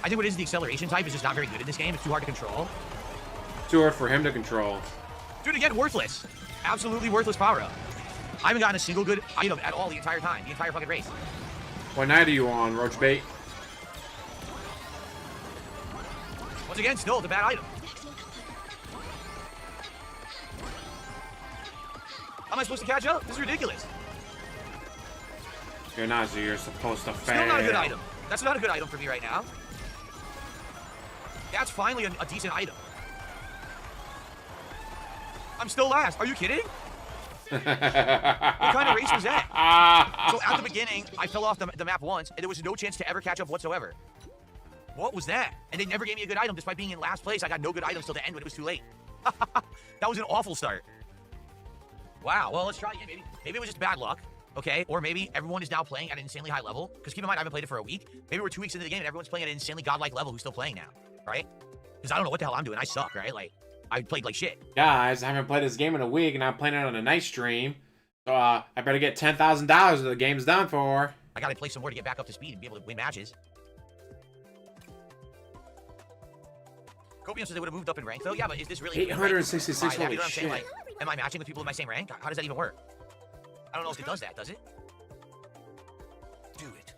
I think what it is, the acceleration type is just not very good in this game. It's too hard to control. Too hard for him to control. Dude, again, worthless. Absolutely worthless power-up. I haven't gotten a single good item at all the entire time. The entire fucking race. What night are you on, Roach Bait? Once again, still, it's a bad item. How am I supposed to catch up? This is ridiculous. You're not, so you're supposed to fail. Still not a good item. That's not a good item for me right now. That's finally a decent item. I'm still last. Are you kidding? What kind of race was that? So at the beginning, I fell off the map once, and there was no chance to ever catch up whatsoever. What was that? And they never gave me a good item. Despite being in last place, I got no good items till the end when it was too late. That was an awful start. Wow. Well, let's try again, maybe. Maybe it was just bad luck. Okay, or maybe everyone is now playing at an insanely high level. Because keep in mind, I haven't played it for a week. Maybe we're 2 weeks into the game and everyone's playing at an insanely godlike level who's still playing now, right? Because I don't know what the hell I'm doing. I suck, right? Like, I played like shit. Guys, I haven't played this game in a week and I'm playing it on a night stream. So, I better get $10,000 or the game's done for. I gotta play some more to get back up to speed and be able to win matches. Copium says they would have moved up in rank, though. Yeah, but is this really... 866, holy you know what I'm saying? shit. Like, am I matching with people in my same rank? How does that even work? I don't know if it does that, does it? Do it.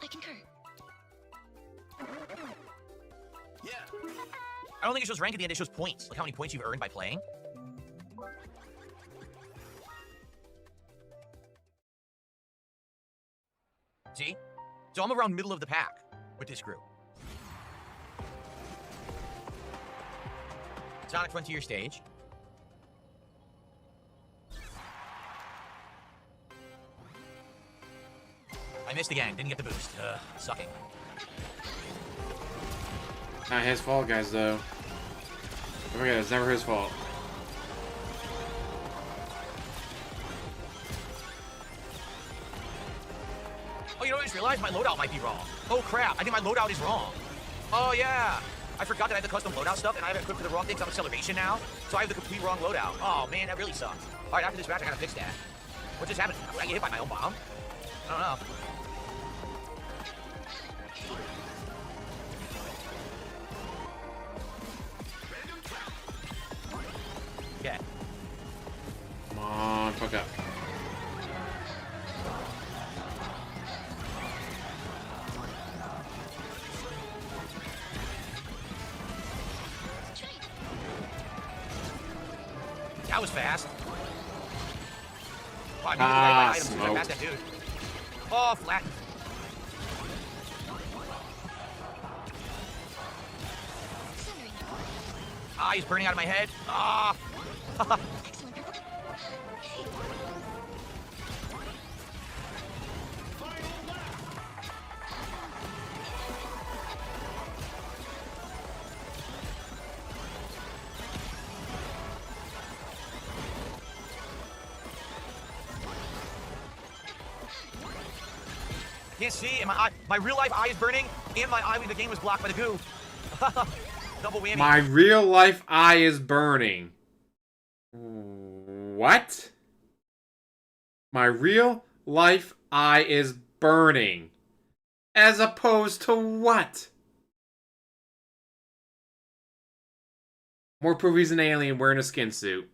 I concur. Yeah. I don't think it shows rank at the end, it shows points. Like how many points you've earned by playing. So I'm around middle of the pack with this group. Sonic Frontier stage. I missed again. Didn't get the boost. Sucking. Not his fault, guys, though. Don't forget, it's never his fault. Oh, you know, I just realized my loadout might be wrong. Oh, crap. I think my loadout is wrong. Oh, yeah. I forgot that I have the custom loadout stuff, and I have it equipped for the wrong things on acceleration now. So I have the complete wrong loadout. Oh, man, that really sucks. All right, after this match, I gotta fix that. What just happened? Did I get hit by my own bomb? I don't know. Yeah. Come on, fuck up. That was fast. Oh, I need to my items to pass that dude. Oh, flat. Ah, he's burning out of my head. Ah. Excellent. Can't see, and my real life eye is burning, and my eye when the game was blocked by the goo. Double whammy. My real life eye is burning. What? My real life eye is burning. As opposed to what? More proof he's an alien wearing a skin suit.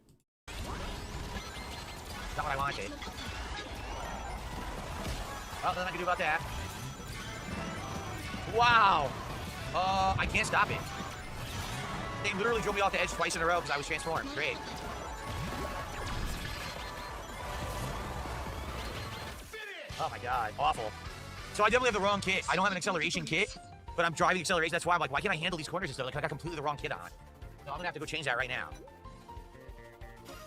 Not what I wanted. Well, nothing I can do about that. Wow. I can't stop it. They literally drove me off the edge twice in a row because I was transformed. Great. Oh my god. Awful. So I definitely have the wrong kit. I don't have an acceleration kit, but I'm driving acceleration. That's why I'm like, why can't I handle these corners and stuff? Like, I got completely the wrong kit on. So I'm gonna have to go change that right now.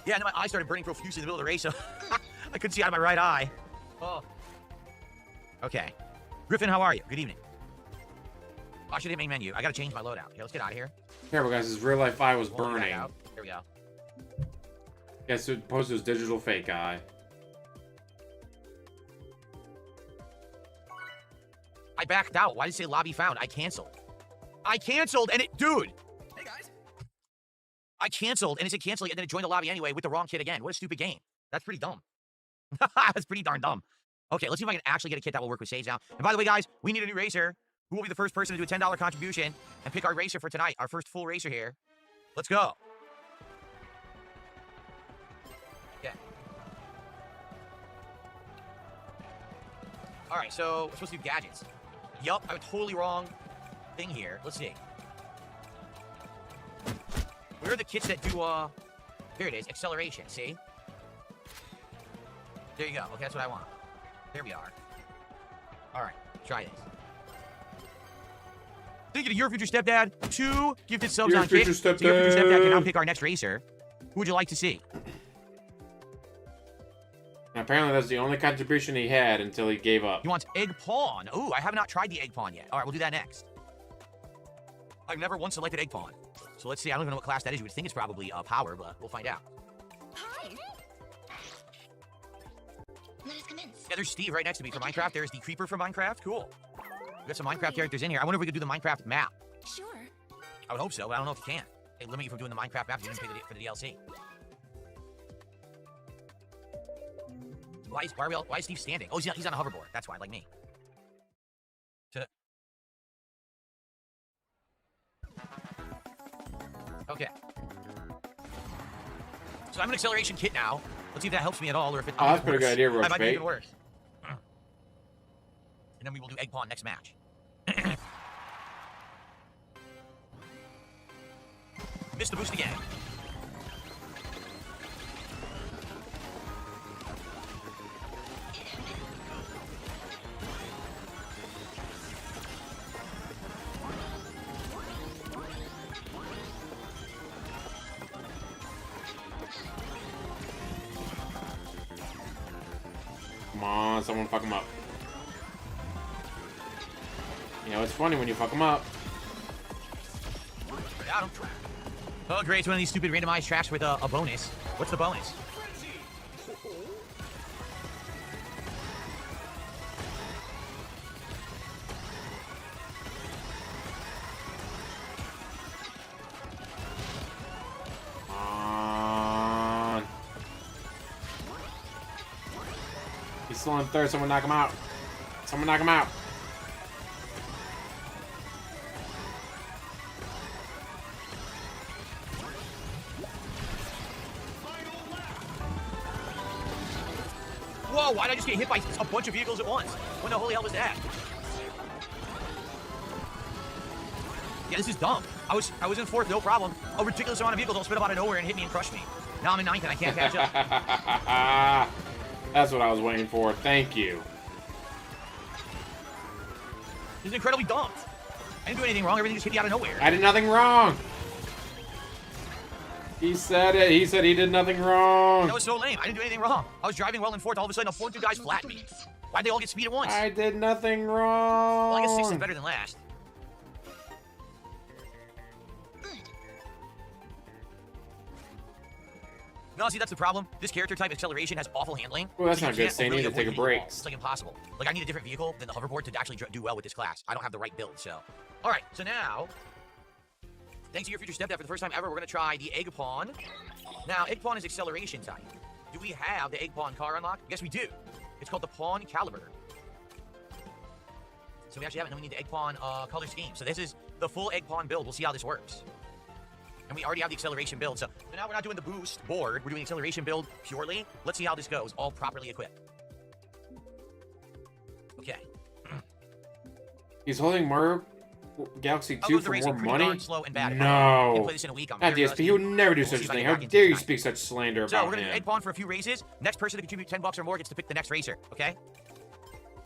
Yeah, and then my eye started burning profusely in the middle of the race, so I couldn't see out of my right eye. Oh. Okay. Griffin, how are you? Good evening. Oh, I should hit main menu. I gotta change my loadout. Okay, let's get out of here. Careful, guys. His real life eye was We'll burning. out. There we go. Yes, yeah, opposed to his digital fake eye. I backed out. Why did it say lobby found? I canceled. I canceled, and it... Dude! Hey, guys. I canceled, and it said canceling, and then it joined the lobby anyway with the wrong kit again. What a stupid game. That's pretty dumb. That's pretty darn dumb. Okay, let's see if I can actually get a kit that will work with Sage now. And by the way, guys, we need a new racer. Who will be the first person to do a $10 contribution and pick our racer for tonight? Our first full racer here. Let's go. Yeah. All right, so we're supposed to do gadgets. Yup, I have a totally wrong thing here. Let's see. Where are the kits that do, here it is, acceleration, see? There you go. Okay, that's what I want. There we are. All right, try this. Thank you to Your Future Stepdad. 2 gifted subs Your on Future Kick. So Stepdad. Your Future Stepdad can now pick our next racer. Who would you like to see? Apparently, that's the only contribution he had until he gave up. He wants Egg Pawn. Ooh, I have not tried the Egg Pawn yet. All right, we'll do that next. I've never once selected Egg Pawn. So let's see. I don't even know what class that is. You would think it's probably power, but we'll find out. Hi. Let us commence. Yeah, there's Steve right next to me for Minecraft. There's the Creeper for Minecraft. Cool. We got some Minecraft characters in here. I wonder if we could do the Minecraft map. Sure. I would hope so, but I don't know if you can. They limit you from doing the Minecraft map if you didn't pay for the DLC. Why is Steve standing? Oh, he's on a hoverboard. That's why, like me. Okay. So I'm an acceleration kit now. Let's see if that helps me at all, or if it. Oh, that's a pretty good idea, I might be Roach even worse. And then we will do Egg Pawn next match. Missed the boost again. someone fuck him up. You know, it's funny when you fuck him up. Got him. Oh, great. It's one of these stupid randomized tracks with a bonus. What's the bonus? He's still on third. Someone knock him out. Someone knock him out. Whoa, why did I just get hit by a bunch of vehicles at once? When the holy hell was that? Yeah, this is dumb. I was in fourth, no problem. A ridiculous amount of vehicles all spit up out of nowhere and hit me and crush me. Now I'm in ninth and I can't catch up. That's what I was waiting for. Thank you. This is incredibly dumb. I didn't do anything wrong. Everything just hit me out of nowhere. I did nothing wrong. He said it. He said he did nothing wrong. That was so lame. I didn't do anything wrong. I was driving well in fourth. All of a sudden, a 4-2 guys flattened me. Why'd they all get speed at once? I did nothing wrong. Well, I guess 6th is better than last. Good. No, see, that's the problem. This character type acceleration has awful handling. Well, that's so not you good. can't So you need really to take a avoid break. hitting walls. It's like impossible. Like, I need a different vehicle than the hoverboard to actually do well with this class. I don't have the right build, so. All right, so now, thanks to your future stepdad, for the first time ever, we're going to try the Egg Pawn. Now, Egg Pawn is acceleration type. Do we have the Egg Pawn car unlocked? Yes, we do. It's called the Pawn Caliber. So we actually have it, and then we need the Egg Pawn color scheme. So this is the full Egg Pawn build. We'll see how this works. And we already have the acceleration build. So now we're not doing the boost board. We're doing the acceleration build purely. Let's see how this goes, all properly equipped. Okay. He's holding Mario Galaxy 2 for more money? Slow and bad. No. Can play this in a week. At DSP, he would never do such a thing. How dare you speak such slander So we're about going to him? Egg Pawn for a few races. Next person to contribute $10 or more gets to pick the next racer, okay?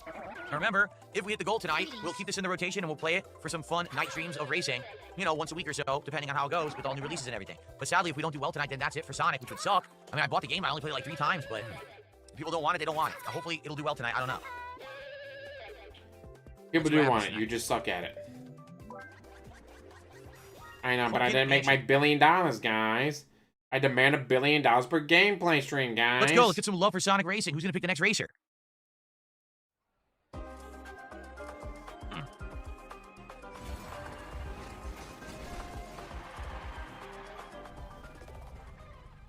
And remember, if we hit the goal tonight, we'll keep this in the rotation and we'll play it for some fun night streams of racing, you know, once a week or so, depending on how it goes with all new releases and everything. But sadly, if we don't do well tonight, then that's it for Sonic, which would suck. I mean, I bought the game, I only played it like 3 times, but if people don't want it, they don't want it. Hopefully, it'll do well tonight, I don't know. People do want it, you just suck at it. I know, but I didn't make my $1 billion, guys. I demand $1 billion per gameplay stream, guys. Let's go, let's get some love for Sonic Racing. Who's going to pick the next racer?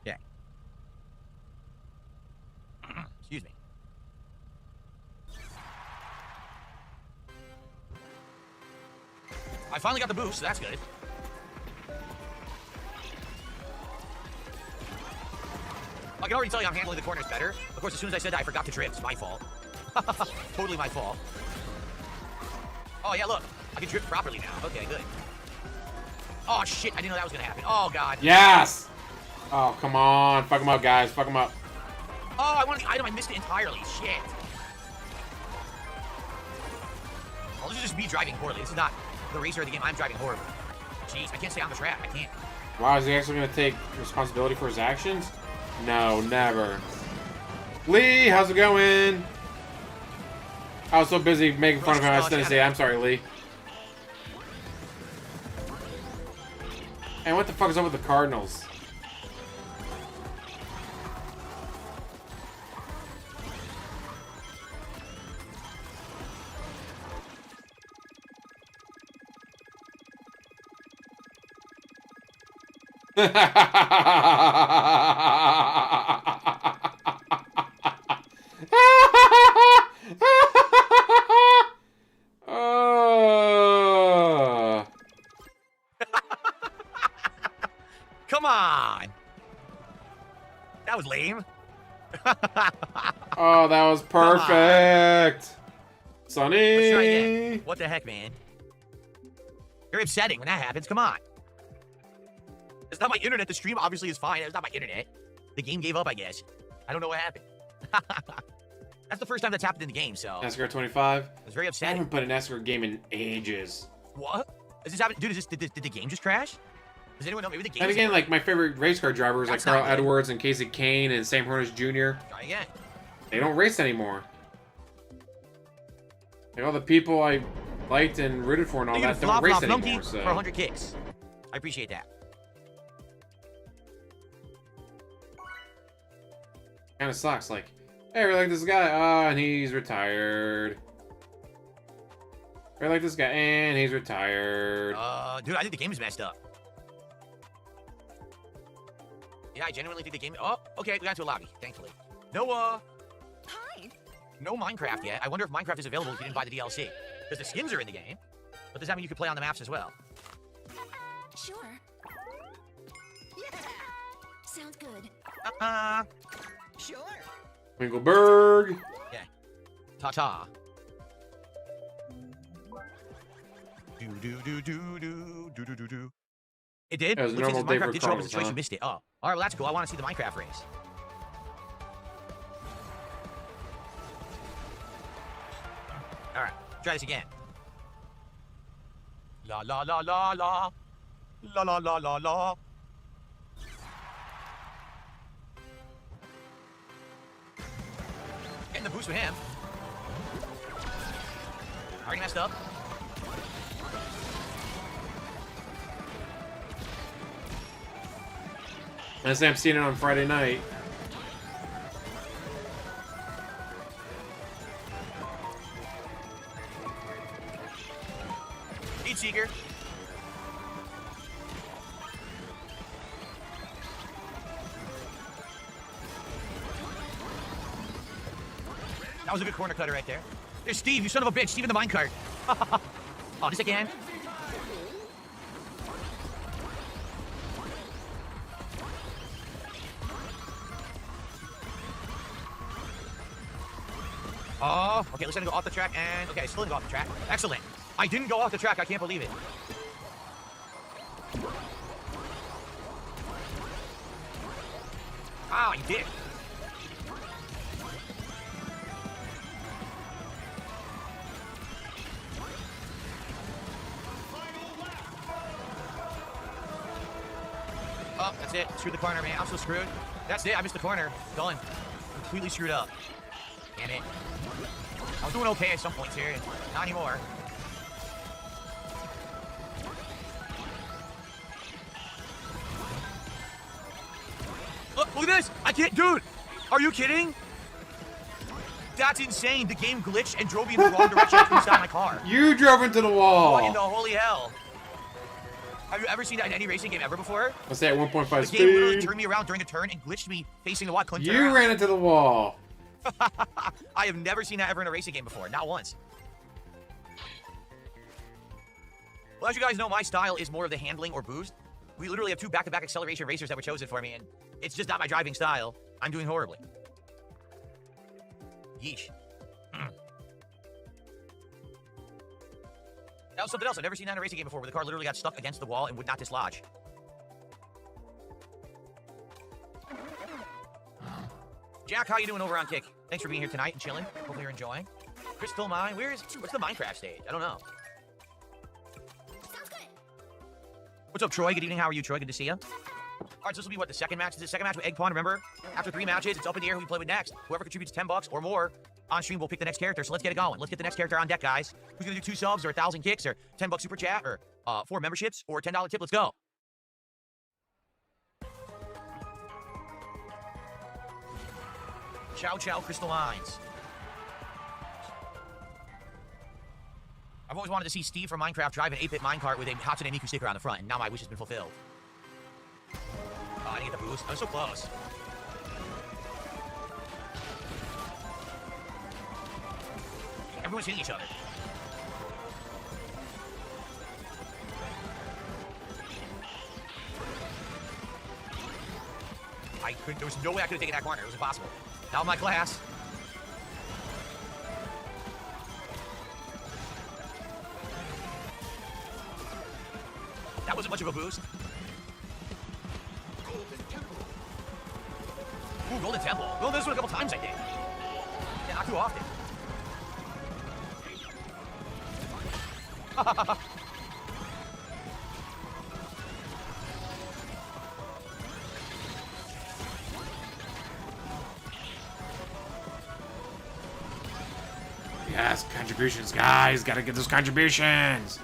Yeah. Excuse me. I finally got the boost, so that's good. I can already tell you I'm handling the corners better. Of course, as soon as I said that, I forgot to drift. It's my fault. Totally my fault. Oh, yeah, look. I can drift properly now. Okay, good. Oh, shit. I didn't know that was going to happen. Oh, God. Yes! Oh, come on. Fuck him up, guys. Fuck him up. Oh, I wanted the item. I missed it entirely. Shit. Oh, this is just me driving poorly. This is not the racer of the game. I'm driving horribly. Jeez, I can't stay on the track. I can't. Wow, is he actually going to take responsibility for his actions? No, never. Lee, how's it going? I was so busy making fun of him, I just didn't say, I'm sorry, Lee. And what the fuck is up with the Cardinals? Come on. That was lame. Oh, that was perfect. Sonny. Let's try again. What the heck, man? Very upsetting when that happens. Come on. It's not my internet. The stream obviously is fine. It's not my internet. The game gave up, I guess. I don't know what happened. That's the first time that's happened in the game, so. NASCAR 25. It's very I upsetting. haven't played a NASCAR game in ages. What? Is this happening? Dude, did the game just crash? Does anyone know? Maybe the game. And again, like my favorite race car drivers, like That's Carl not good. Edwards and Casey Kane and Sam Hornish Jr. Try again. They don't race anymore. Like all the people I liked and rooted for and all that don't race anymore. So for 100 kicks. I appreciate that. kind of sucks. Like, hey, I really like this guy. Oh, and he's retired. I like this guy, and he's retired. Dude, I think the game is messed up. Yeah, I genuinely think the game. Oh, okay, we got to a lobby, thankfully. No, Hi. no Minecraft yet. I wonder if Minecraft is available if you didn't buy the DLC. Because the skins are in the game, but does that mean you can play on the maps as well? Sure. Yeah. Sounds good. Sure. Winkleberg. Yeah. Ta-ta. Do. It did? It was a Which normal means day Minecraft for did show up as a Chronos, choice, huh? you missed it. Oh. Alright, well that's cool. I want to see the Minecraft race. Alright, try this again. La la la la la. La la la la la. Getting the boost with him. Already messed up. I say I'm seeing it on Friday night. Heat Seeker. That was a good corner cutter right there. There's Steve, you son of a bitch. Steve in the minecart. Oh, this again. Oh, okay, let's go off the track and... Okay, I still didn't go off the track. Excellent. I didn't go off the track. I can't believe it. Wow, you did. Oh, that's it. Screwed the corner, man. I'm so screwed. That's it. I missed the corner. Done. Completely screwed up. Damn it. I was doing okay at some points here. Not anymore. Look at this! I can't, dude! Are you kidding? That's insane. The game glitched and drove me in the wrong direction. I couldn't stop my car. You drove into the wall. What in the holy hell? Have you ever seen that in any racing game ever before? Let's say at 1.5 The speed. game literally turned me around during a turn and glitched me facing the wall. Couldn't turn You around. ran into the wall. I have never seen that ever in a racing game before. Not once. Well, as you guys know, my style is more of the handling or boost. We literally have two back-to-back acceleration racers that were chosen for me, and it's just not my driving style. I'm doing horribly. Yeesh. That was something else. I've never seen that in a racing game before, where the car literally got stuck against the wall and would not dislodge. Jack, how you doing over on Kick? Thanks for being here tonight and chilling. Hopefully you're enjoying. Crystal Mine, what's the Minecraft stage? I don't know. Sounds good. What's up, Troy? Good evening. How are you, Troy? Good to see you. All right, so this will be what, the second match? This is the second match with Egg Pawn, remember? After 3 matches, it's up in the air who we play with next. Whoever contributes $10 or more on stream will pick the next character. So let's get it going. Let's get the next character on deck, guys. Who's gonna do 2 subs or 1,000 kicks or $10 super chat or 4 memberships or $10 tip? Let's go. Ciao, ciao, Crystal Mines. I've always wanted to see Steve from Minecraft drive an 8-bit minecart with a Hatsune Miku sticker on the front, and now my wish has been fulfilled. Oh, I didn't get the boost. I was so close. Everyone's hitting each other. I couldn't, there was no way I could have taken that corner. It was impossible. Not my class. That wasn't much of a boost. Ooh, Golden Temple. Well, this one a couple times, I think. Yeah, not too often. Yes, contributions, guys. Gotta get those contributions.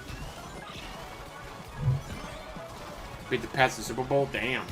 Beat the Pats in the Super Bowl? Damn.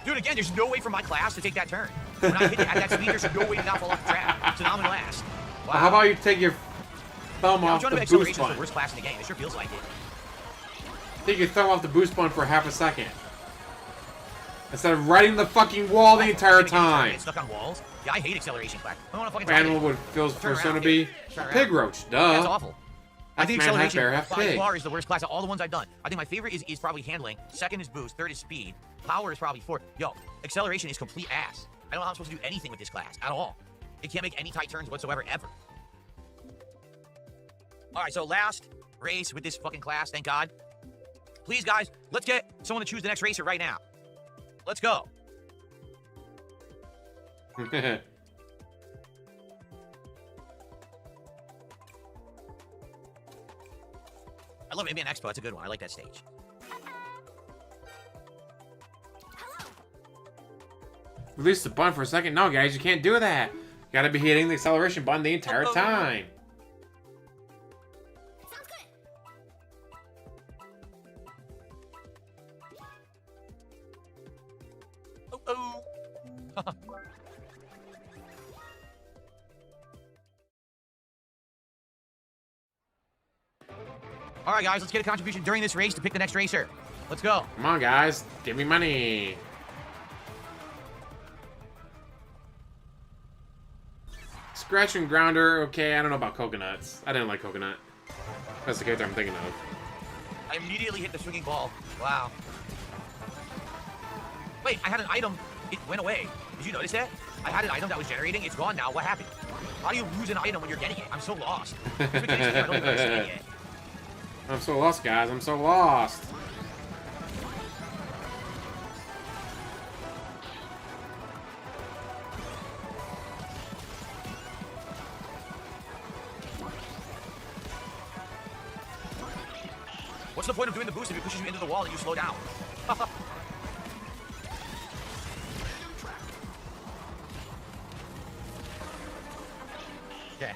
Dude, again, there's no way for my class to take that turn. When I hit it at that speed, there's no way to not fall off the track. So now I'm in last. Wow. Well, how about you take your thumb off the boost Acceleration is button? the worst class in the game. It sure feels like it. Take your thumb off the boost button for half a second. Instead of riding the fucking wall the entire time. Get stuck on walls. Yeah, I hate acceleration class. I don't want to fucking Animal would feels persona be pig roach. Duh. That's awful. I think Man, half acceleration bear, half by pig. far is the worst class of all the ones I've done. I think my favorite is probably handling. Second is boost. Third is speed. Power is probably fourth. Yo, acceleration is complete ass. I don't know how I'm supposed to do anything with this class at all. It can't make any tight turns whatsoever, ever. All right, so last race with this fucking class, thank God. Please, guys, let's get someone to choose the next racer right now. Let's go. I love Ambient Expo. That's a good one. I like that stage. Release the button for a second. No, guys, you can't do that. You gotta be hitting the acceleration button the entire time. Sounds good. Oh. All right, guys, let's get a contribution during this race to pick the next racer. Let's go. Come on, guys. Give me money. Scratch and Grounder. Okay, I don't know about coconuts. I didn't like coconut. That's the character I'm thinking of. I immediately hit the swinging ball. Wow. Wait, I had an item. It went away. Did you notice that? I had an item that was generating. It's gone now. What happened? How do you lose an item when you're getting it? I'm so lost. This mechanics I don't even understand yet. I'm so lost, guys. I'm so lost. What's the point of doing the boost if it pushes you into the wall and you slow down? Okay.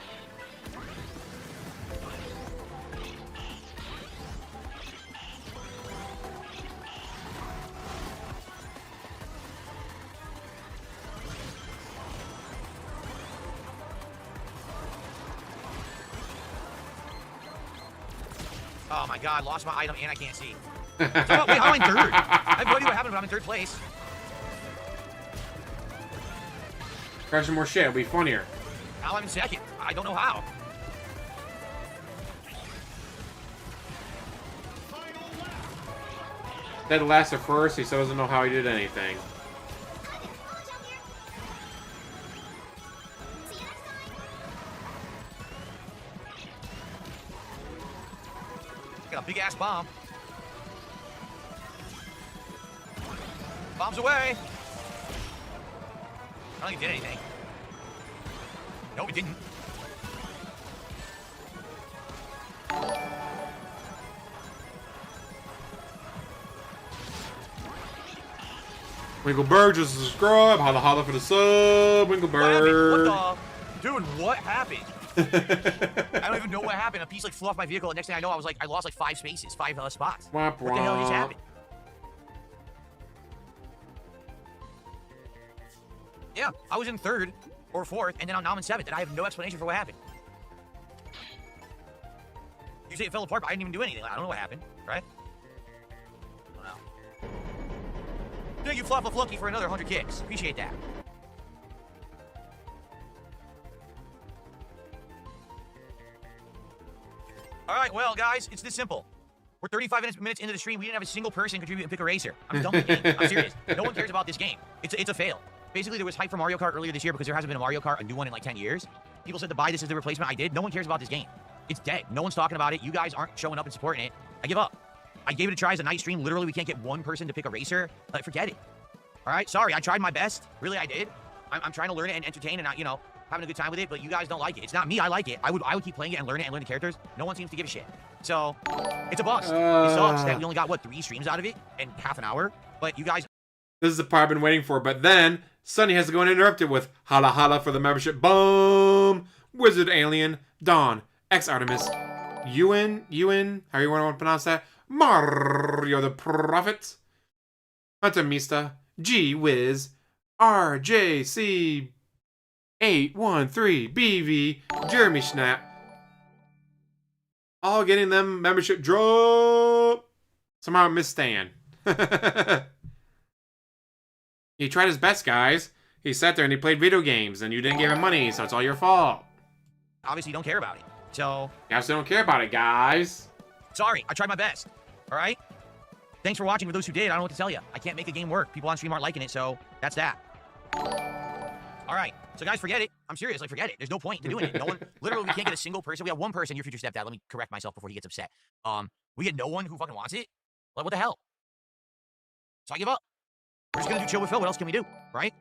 Oh my god, lost my item and I can't see. So, wait, how am I in third? I have no idea what happened, but I'm in third place. Crushing more shit. It'll be funnier. Now I'm in second. I don't know how. Dead last at first. He still doesn't know how he did anything. Got a big ass bomb. Bombs away. I don't think it did anything. No, it didn't. Winkleberg, just subscribe. Holla holla for the sub. Winkleberg. What the? Dude, what happened? I don't even know what happened. A piece like flew off my vehicle, and next thing I know, I lost like 5 spaces, 5 spots. Womp What the hell just happened? Yeah, I was in third or fourth, and then now I'm in seventh, and I have no explanation for what happened. You say it fell apart, but I didn't even do anything. I don't know what happened, right? Wow. Thank you, Fluffa Flunky, for another 100 kicks. Appreciate that. All right, well, guys, it's this simple. We're 35 minutes into the stream. We didn't have a single person contribute and pick a racer. I'm done with the game. I'm serious. No one cares about this game. It's a fail. Basically, there was hype for Mario Kart earlier this year because there hasn't been a Mario Kart, a new one, in like 10 years. People said to buy this as the replacement. I did. No one cares about this game. It's dead. No one's talking about it. You guys aren't showing up and supporting it. I give up. I gave it a try as a night stream. Literally, we can't get one person to pick a racer. Forget it. All right, sorry. I tried my best. Really, I did. I'm trying to learn it and entertain and, having a good time with it, but you guys don't like it. It's not me. I like it. I would keep playing it and learn the characters. No one seems to give a shit. So, it's a bust. It sucks that we only got, 3 streams out of it in half an hour. But you guys... This is the part I've been waiting for, but then Sunny has to go and interrupt it with holla holla for the membership. Boom! Wizard Alien, Dawn, X Artemis, Ewan, how you want to pronounce that? Mario the Prophet, Hunter Mista, G Wiz, RJC 813 BV, Jeremy Schnapp. All getting them membership drop. Somehow I missed Stan. He tried his best, guys. He sat there and he played video games, and you didn't give him money, so it's all your fault. Obviously, don't care about it. So... You obviously don't care about it, guys. Sorry, I tried my best. All right? Thanks for watching. For those who did, I don't know what to tell you. I can't make a game work. People on stream aren't liking it, so that's that. All right. So, guys, forget it. I'm serious. Forget it. There's no point to doing it. No one... Literally, we can't get a single person. We have one person, your future stepdad. Let me correct myself before he gets upset. We get no one who fucking wants it. What the hell? So I give up. We're just gonna do chill with Phil. What else can we do, right?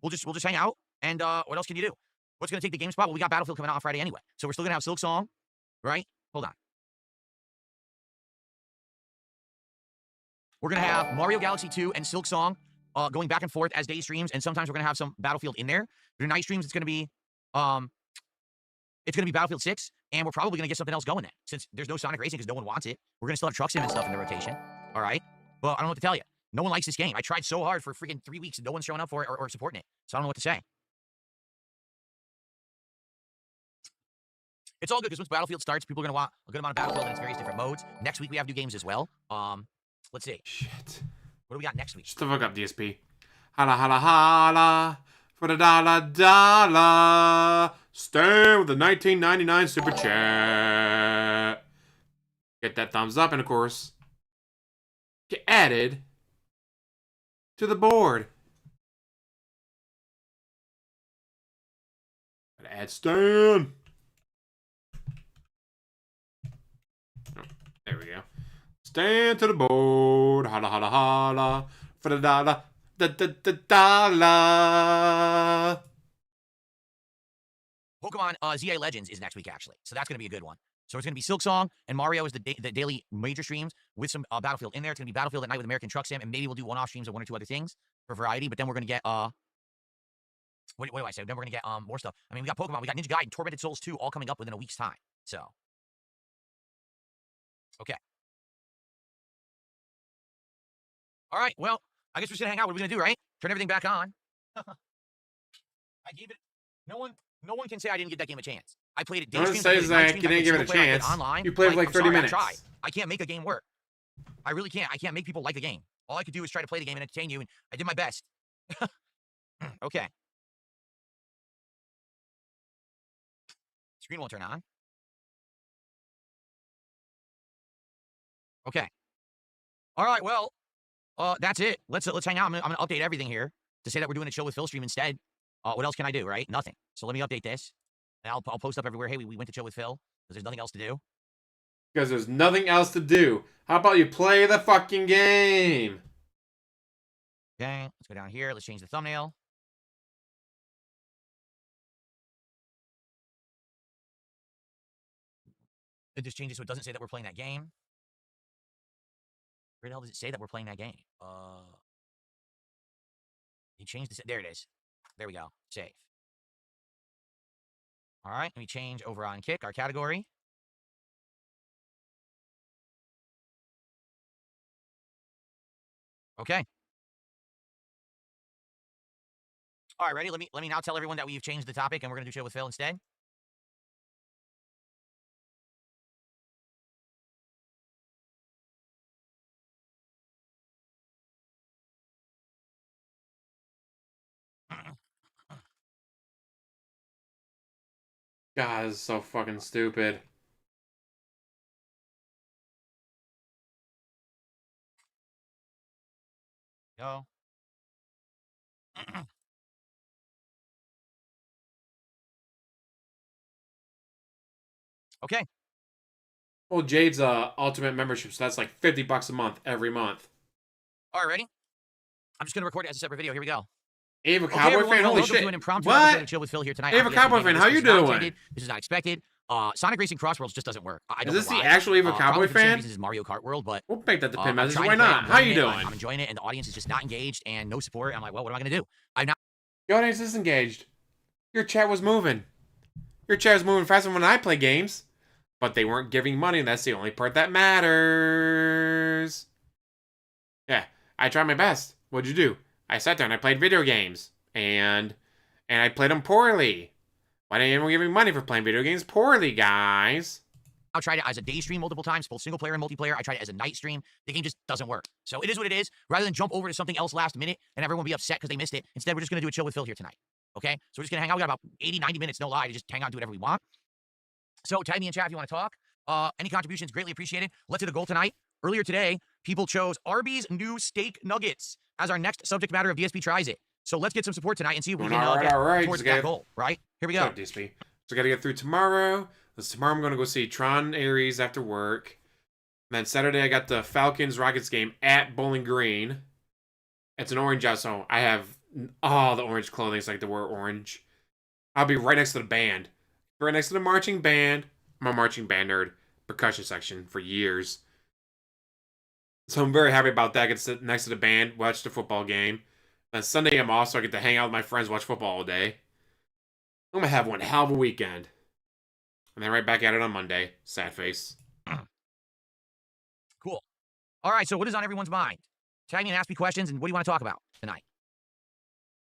We'll just hang out. And what else can you do? What's gonna take the game spot? Well, we got Battlefield coming out on Friday anyway, so we're still gonna have Silksong, right? Hold on. We're gonna have Mario Galaxy 2 and Silksong going back and forth as day streams, and sometimes we're gonna have some Battlefield in there. For night streams, it's gonna be Battlefield 6, and we're probably gonna get something else going then, since there's no Sonic Racing because no one wants it. We're gonna still have Truck Sim and stuff in the rotation. All right, well, I don't know what to tell you. No one likes this game. I tried so hard for freaking 3 weeks and no one's showing up for it or supporting it. So I don't know what to say. It's all good because once Battlefield starts, people are going to want a good amount of Battlefield in its various different modes. Next week, we have new games as well. Let's see. Shit. What do we got next week? Shut the fuck up, DSP. Holla, holla, holla. For the dollar. Stay with the 1999 Super Chat. Get that thumbs up and, of course, get added to the board. Gotta add Stan. Oh, there we go. Stan to the board. Holla, holla, holla. For the dollar. Dollar. Pokemon ZA Legends is next week, actually. So that's going to be a good one. So it's going to be Silksong, and Mario is the daily major streams with some Battlefield in there. It's going to be Battlefield at night with American Truck Sim, and maybe we'll do one-off streams of 1 or 2 other things for variety. But then we're going to get, what do I say? Then we're going to get more stuff. I mean, we got Pokemon, we got Ninja Gaiden, Tormented Souls 2 all coming up within a week's time. So, okay. All right, well, I guess we're just going to hang out. What are we going to do, right? Turn everything back on. I gave it, no one can say I didn't give that game a chance. I played it day streams. No one says that you didn't give it a chance. You played for like 30 minutes. I can't make a game work. I really can't. I can't make people like the game. All I could do is try to play the game and entertain you, and I did my best. Okay. Screen won't turn on. Okay. All right, well, that's it. Let's hang out. I'm gonna update everything here to say that we're doing a chill with Phil stream instead. What else can I do, right? Nothing. So let me update this. And I'll post up everywhere. Hey, we went to chill with Phil because there's nothing else to do. Because there's nothing else to do. How about you play the fucking game? Okay, let's go down here. Let's change the thumbnail. And just change it so it doesn't say that we're playing that game. Where the hell does it say that we're playing that game? You changed this. There it is. There we go. Save. All right, let me change over on Kick, our category. Okay. All right, ready? Let me now tell everyone that we've changed the topic and we're gonna do chill with Phil instead. God, this is so fucking stupid. Go. Okay. Well, Jade's ultimate membership, so that's like $50 a month every month. All right, ready? I'm just gonna record it as a separate video. Here we go. Ava Okay, Cowboy everyone, fan, holy welcome shit! to an impromptu episode of What? Chill with Phil here tonight. Ava on Cowboy DSPGaming. fan, how This you was not doing? intended. This is not expected. Sonic Racing Cross Worlds just doesn't work. I Is don't this know the why. actual Ava Probably Cowboy for the same fan? reasons as Mario Kart World, but We'll make that the pin I'm message. trying Why to play it, not? I'm How you learning it, doing? I'm enjoying it, and the audience is just not engaged and no support. I'm like, well, what am I gonna do? I'm not. Your audience is engaged. Your chat was moving. Your chat was moving faster when I play games. But they weren't giving money, and that's the only part that matters. Yeah, I tried my best. What'd you do? I sat there and I played video games. And I played them poorly. Why didn't anyone give me money for playing video games poorly, guys? I've tried it as a day stream multiple times, both single player and multiplayer. I tried it as a night stream. The game just doesn't work. So it is what it is. Rather than jump over to something else last minute and everyone be upset because they missed it, instead we're just going to do a chill with Phil here tonight. Okay? So we're just going to hang out. We got about 80, 90 minutes, no lie, to just hang out and do whatever we want. So tag me in chat if you want to talk. Any contributions, greatly appreciated. Let's hit a goal tonight. Earlier today, people chose Arby's new steak nuggets as our next subject matter of DSP Tries It. So let's get some support tonight and see if we can get towards that goal, right? Here we go. Sorry, DSP. So I got to get through tomorrow. Tomorrow I'm going to go see Tron Ares after work. And then Saturday I got the Falcons-Rockets game at Bowling Green. It's an orange out, so I have all the orange clothing. It's like to wear orange. I'll be right next to the band. Right next to the marching band. I'm a marching band nerd. Percussion section for years. So I'm very happy about that. I get to sit next to the band, watch the football game. Then Sunday I'm off, so I get to hang out with my friends, watch football all day. I'm going to have one hell of a weekend. And then right back at it on Monday. Sad face. Cool. All right, so what is on everyone's mind? Tag me and ask me questions, and what do you want to talk about tonight?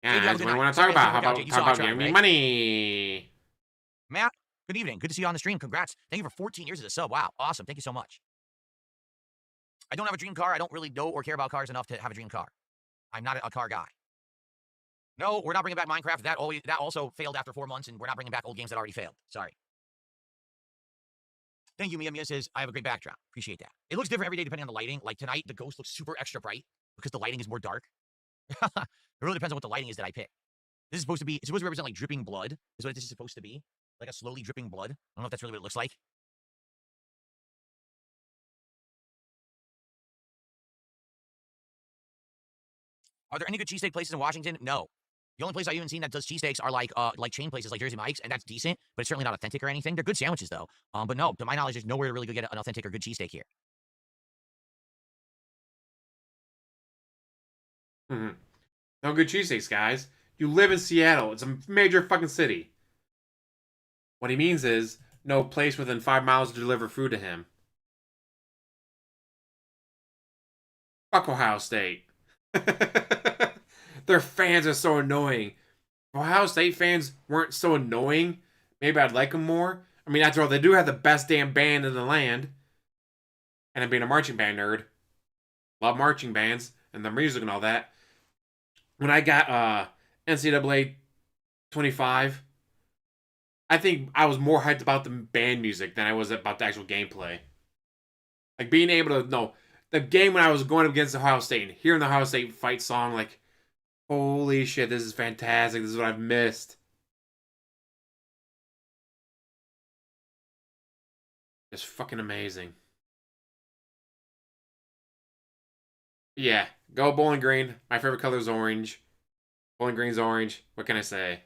Yeah, that's what I want to talk about. How about talk about giving me money? Matt, good evening. Good to see you on the stream. Congrats. Thank you for 14 years as a sub. Wow, awesome. Thank you so much. I don't have a dream car. I don't really know or care about cars enough to have a dream car. I'm not a car guy. No, we're not bringing back Minecraft. That also failed after 4 months, and we're not bringing back old games that already failed. Sorry. Thank you, Mia. Mia says, I have a great backdrop. Appreciate that. It looks different every day depending on the lighting. Like tonight, the ghost looks super extra bright because the lighting is more dark. It really depends on what the lighting is that I pick. This is supposed to be, it's supposed to represent like dripping blood, is what this is supposed to be. Like a slowly dripping blood. I don't know if that's really what it looks like. Are there any good cheesesteak places in Washington? No. The only place I've even seen that does cheesesteaks are like chain places like Jersey Mike's, and that's decent, but it's certainly not authentic or anything. They're good sandwiches though. But no, to my knowledge, there's nowhere to really go get an authentic or good cheesesteak here. No good cheesesteaks, guys. You live in Seattle. It's a major fucking city. What he means is no place within 5 miles to deliver food to him. Fuck Ohio State. Their fans are so annoying. If Ohio State fans weren't so annoying, maybe I'd like them more. I mean, after all, they do have the best damn band in the land. And I'm being a marching band nerd. Love marching bands and the music and all that. When I got NCAA 25, I think I was more hyped about the band music than I was about the actual gameplay. Like being able to know the game when I was going up against Ohio State and hearing the Ohio State fight song, like, holy shit, this is fantastic. This is what I've missed. It's fucking amazing. Yeah, go Bowling Green. My favorite color is orange. Bowling Green's orange. What can I say?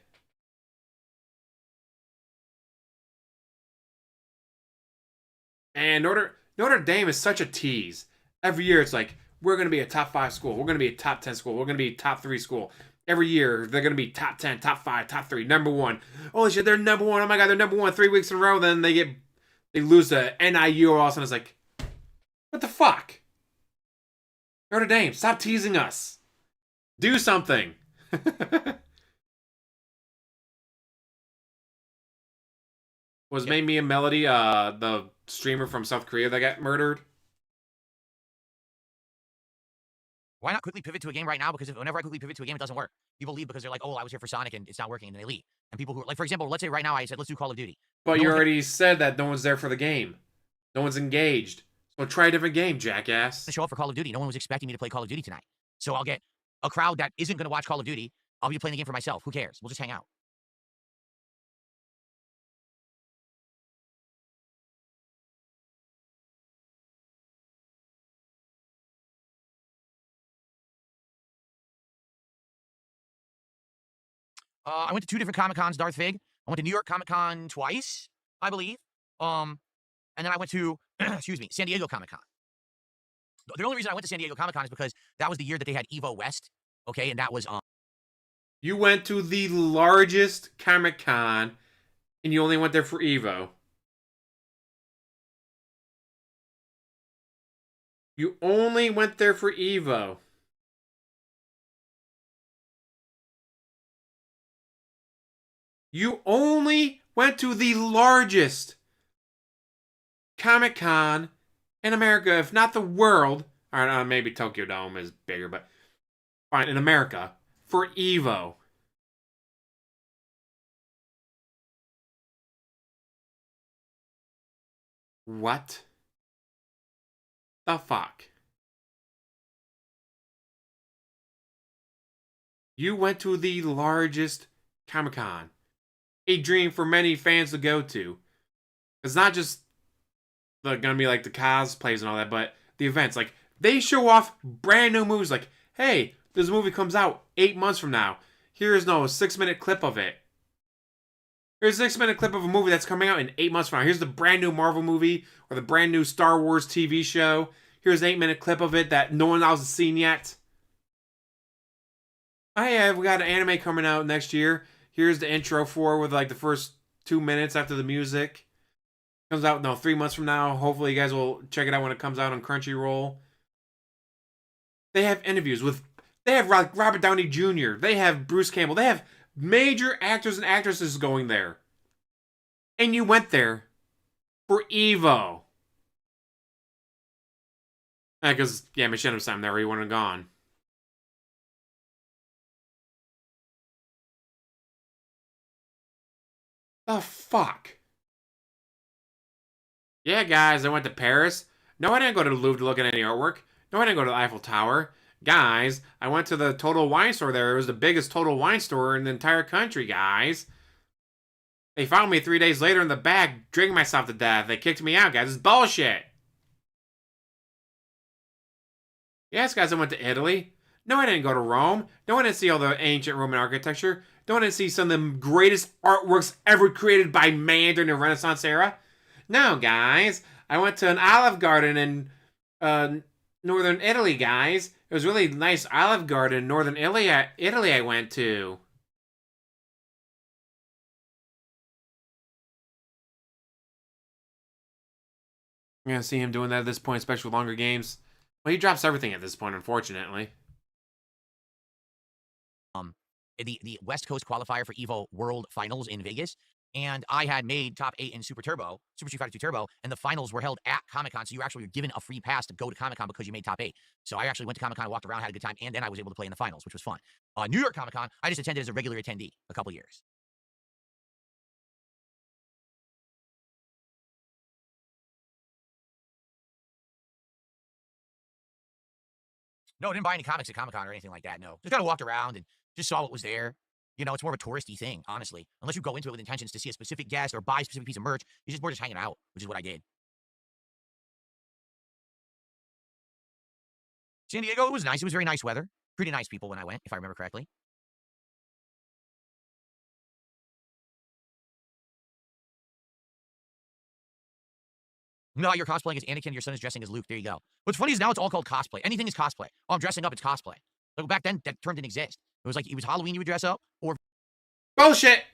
And Notre Dame is such a tease. Every year it's like, we're going to be a top 5 school. We're going to be a top 10 school. We're going to be a top 3 school. Every year they're going to be top 10, top 5, top 3, number 1. Holy shit, they're number 1. Oh my god, they're number 1 3 weeks in a row. Then they lose to NIU, or all of a sudden it's like, what the fuck? Notre Dame, stop teasing us. Do something. Was Made Me a Melody the streamer from South Korea that got murdered? Why not quickly pivot to a game right now? Because whenever I quickly pivot to a game, it doesn't work. People leave because they're like, oh, I was here for Sonic and it's not working, and then they leave. And people who, like, for example, let's say right now I said, let's do Call of Duty. But you already said that no one's there for the game. No one's engaged. So try a different game, jackass. To show up for Call of Duty. No one was expecting me to play Call of Duty tonight. So I'll get a crowd that isn't going to watch Call of Duty. I'll be playing the game for myself. Who cares? We'll just hang out. I went to 2 different Comic Cons, Darth Fig. I went to New York Comic Con twice, I believe. And then I went to, excuse me, San Diego Comic Con. The only reason I went to San Diego Comic Con is because that was the year that they had Evo West. Okay, and that was You went to the largest Comic Con, and you only went there for Evo. You only went there for Evo. You only went to the largest Comic Con in America, if not the world. All right, maybe Tokyo Dome is bigger, but fine, in America, for Evo. What the fuck? You went to the largest Comic Con. A dream for many fans to go to. It's not just gonna be like the cosplays and all that, but the events. Like, they show off brand new movies. Like, hey, this movie comes out 8 months from now. Here's a 6-minute clip of it. Here's a 6-minute clip of a movie that's coming out in 8 months from now. Here's the brand new Marvel movie or the brand new Star Wars TV show. Here's an 8-minute clip of it that no one else has seen yet. Oh yeah, we got an anime coming out next year. Here's the intro for with like the first 2 minutes after the music. Comes out 3 months from now. Hopefully you guys will check it out when it comes out on Crunchyroll. They have interviews with, they have Robert Downey Jr. They have Bruce Campbell. They have major actors and actresses going there. And you went there for Evo. Because, yeah, Machinima Sam there, he wouldn't have gone. The fuck? Yeah, guys, I went to Paris. No, I didn't go to the Louvre to look at any artwork. No, I didn't go to the Eiffel Tower. Guys, I went to the Total Wine store there. It was the biggest Total Wine store in the entire country, guys. They found me 3 days later in the back, drinking myself to death. They kicked me out, guys. It's bullshit. Yes, guys, I went to Italy. No, I didn't go to Rome. No, I didn't see all the ancient Roman architecture. No, I didn't see some of the greatest artworks ever created by man during the Renaissance era. No, guys. I went to an olive garden in northern Italy, guys. It was a really nice olive garden in northern Italy I went to. You're going to see him doing that at this point, especially with longer games. Well, he drops everything at this point, unfortunately. The West Coast qualifier for Evo World Finals in Vegas. And I had made top 8 in Super Street Fighter 2 Turbo, and the finals were held at Comic-Con, so you actually were given a free pass to go to Comic-Con because you made top 8. So I actually went to Comic-Con, walked around, had a good time, and then I was able to play in the finals, which was fun. New York Comic-Con, I just attended as a regular attendee a couple years. No, I didn't buy any comics at Comic-Con or anything like that, no. Just kind of walked around and just saw what was there. You know, it's more of a touristy thing, honestly. Unless you go into it with intentions to see a specific guest or buy a specific piece of merch, you're just more just hanging out, which is what I did. San Diego, it was nice. It was very nice weather. Pretty nice people when I went, if I remember correctly. No, you're cosplaying as Anakin, your son is dressing as Luke. There you go. What's funny is now it's all called cosplay. Anything is cosplay. Oh, I'm dressing up, it's cosplay. Like back then, that term didn't exist. It was like, it was Halloween, you would dress up, or... Bullshit!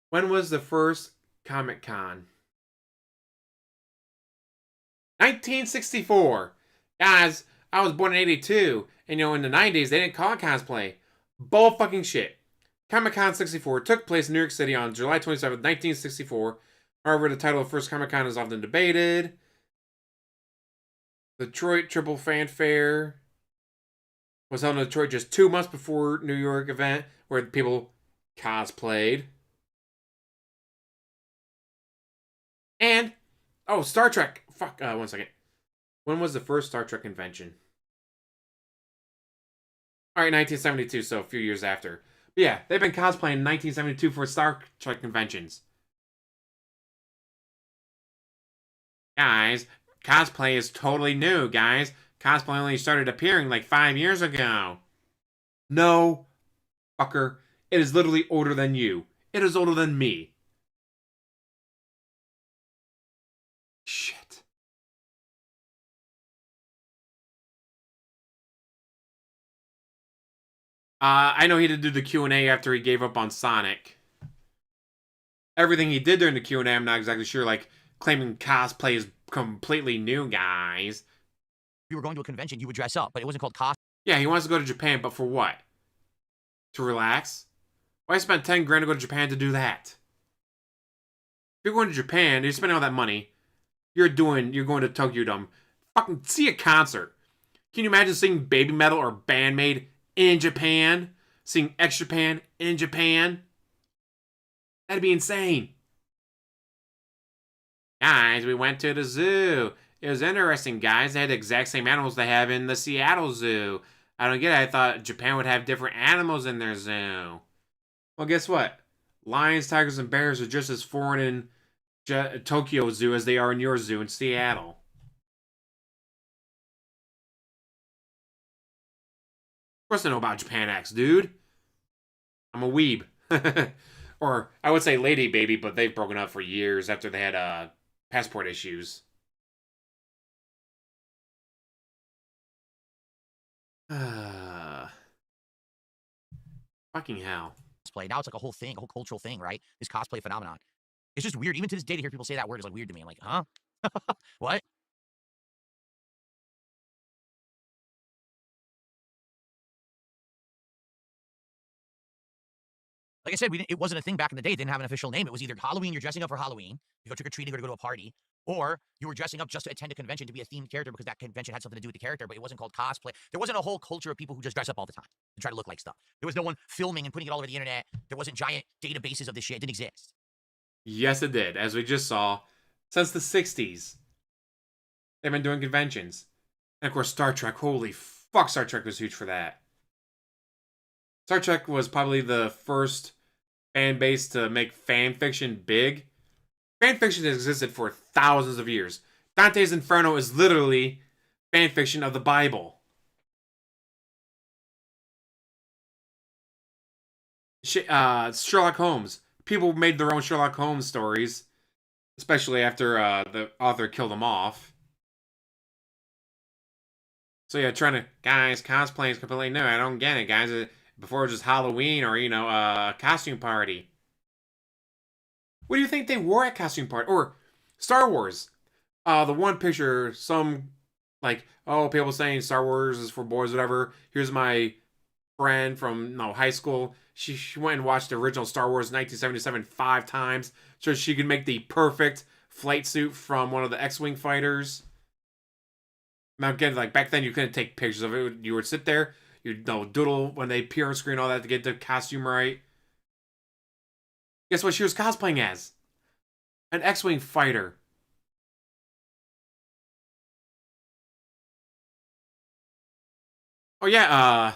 When was the first Comic-Con? 1964. Guys, I was born in 82. And, in the 90s, they didn't call it cosplay. Bull fucking shit. Comic-Con 64 took place in New York City on July 27, 1964. However, the title of first Comic-Con is often debated. The Detroit Triple Fanfare was held in Detroit just 2 months before New York event, where people cosplayed. And, Star Trek. Fuck, 1 second. When was the first Star Trek convention? Alright, 1972, so a few years after. But yeah, they've been cosplaying in 1972 for Star Trek conventions. Guys, cosplay is totally new, guys. Cosplay only started appearing like 5 years ago. No, fucker. It is literally older than you. It is older than me. Shit. I know he did do the Q&A after he gave up on Sonic. Everything he did during the Q&A, I'm not exactly sure, like, claiming cosplay is completely new, guys. If you were going to a convention, you would dress up, but it wasn't called cosplay. Yeah, he wants to go to Japan, but for what? To relax? Why spend 10 grand to go to Japan to do that? If you're going to Japan, you're spending all that money, you're going to Tokyo Dome. Fucking see a concert. Can you imagine seeing Baby Metal or Bandmade in Japan? Seeing X Japan in Japan? That'd be insane. Guys, we went to the zoo. It was interesting, guys. They had the exact same animals they have in the Seattle Zoo. I don't get it. I thought Japan would have different animals in their zoo. Well, guess what? Lions, tigers, and bears are just as foreign in Tokyo Zoo as they are in your zoo in Seattle. Of course I know about Japan X, dude. I'm a weeb. Or, I would say lady baby, but they've broken up for years after they had passport issues. Fucking hell. Now it's like a whole thing, a whole cultural thing, right? This cosplay phenomenon. It's just weird. Even to this day, to hear people say that word is like weird to me. I'm like, huh? What? Like I said, it wasn't a thing back in the day. It didn't have an official name. It was either Halloween, you're dressing up for Halloween, you go trick-or-treating or to go to a party, or you were dressing up just to attend a convention to be a themed character because that convention had something to do with the character, but it wasn't called cosplay. There wasn't a whole culture of people who just dress up all the time and try to look like stuff. There was no one filming and putting it all over the internet. There wasn't giant databases of this shit. It didn't exist. Yes, it did. As we just saw, since the 60s, they've been doing conventions. And of course, Star Trek. Holy fuck, Star Trek was huge for that. Star Trek was probably the first fan base to make fan fiction big. Fan fiction has existed for thousands of years. Dante's Inferno is literally fan fiction of the Bible. Sherlock Holmes. People made their own Sherlock Holmes stories, especially after the author killed them off. So yeah, guys, cosplay is completely new. I don't get it, guys. Before it was just Halloween or, a costume party. What do you think they wore at costume party? Or Star Wars. The one picture, people saying Star Wars is for boys, whatever. Here's my friend from high school. She went and watched the original Star Wars 1977 5 times so she could make the perfect flight suit from one of the X-Wing fighters. Now again, like back then you couldn't take pictures of it. You would sit there, you'd doodle when they appear on screen, all that to get the costume right. Guess what she was cosplaying as? An X-Wing fighter. Oh yeah,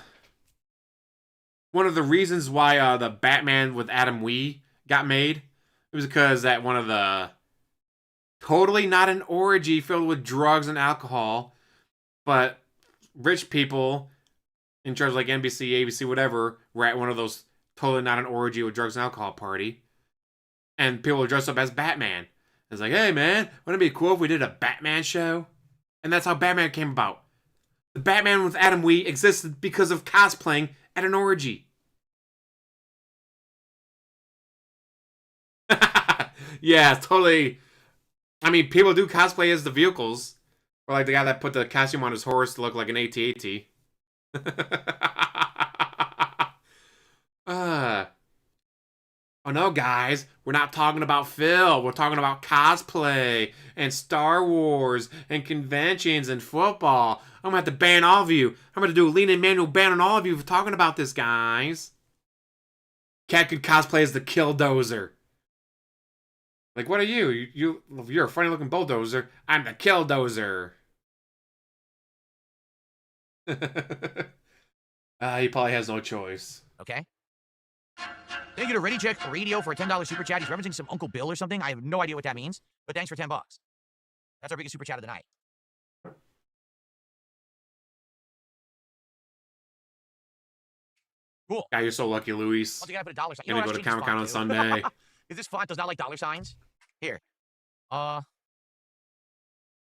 one of the reasons why the Batman with Adam Wee got made, it was because that one of the totally not an orgy filled with drugs and alcohol, but rich people in charge of like NBC, ABC, whatever, were at one of those totally not an orgy with drugs and alcohol party. And people were dressed up as Batman. It's like, hey man, wouldn't it be cool if we did a Batman show? And that's how Batman came about. The Batman with Adam Wee existed because of cosplaying at an orgy. Yeah, totally. I mean, people do cosplay as the vehicles. Or like the guy that put the costume on his horse to look like an AT-AT. Oh no, guys. We're not talking about Phil. We're talking about cosplay and Star Wars and conventions and football. I'm gonna have to ban all of you. I'm gonna do a lean and manual ban on all of you for talking about this, guys. Cat could cosplay as the Killdozer. Like, what are you? You're a funny looking bulldozer. I'm the Killdozer. He probably has no choice. Okay. Thank you to Ready Check Radio for a $10 super chat. He's referencing some Uncle Bill or something. I have no idea what that means, but thanks for $10. That's our biggest super chat of the night. Cool. God, you're so lucky, Luis. Once again, I put a dollar sign. Gonna What, go I to should change this Comic-Con font, on too. Sunday. Because this font does not like dollar signs. Here. Yeah,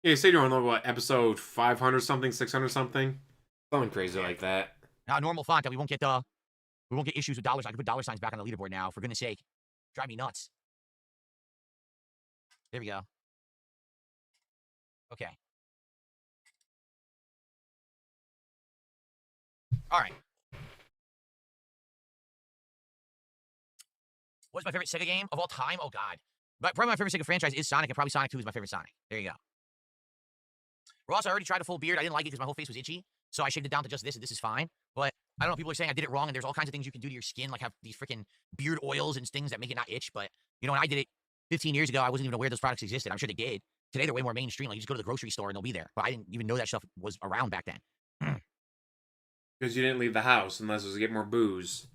you said you're on what, episode 500 something, 600 something? Something crazy like that. Now, normal font that we won't get issues with dollar signs. I can put dollar signs back on the leaderboard now, for goodness sake. Drive me nuts. There we go. Okay. All right. What's my favorite Sega game of all time? Oh, God. But probably my favorite Sega franchise is Sonic, and probably Sonic 2 is my favorite Sonic. There you go. Ross, I already tried a full beard. I didn't like it because my whole face was itchy, so I shaved it down to just this, and this is fine. But I don't know, people are saying I did it wrong, and there's all kinds of things you can do to your skin, like have these freaking beard oils and things that make it not itch. But, you know, when I did it 15 years ago, I wasn't even aware those products existed. I'm sure they did. Today, they're way more mainstream. Like, you just go to the grocery store, and they'll be there. But I didn't even know that stuff was around back then. Because you didn't leave the house unless it was to get more booze.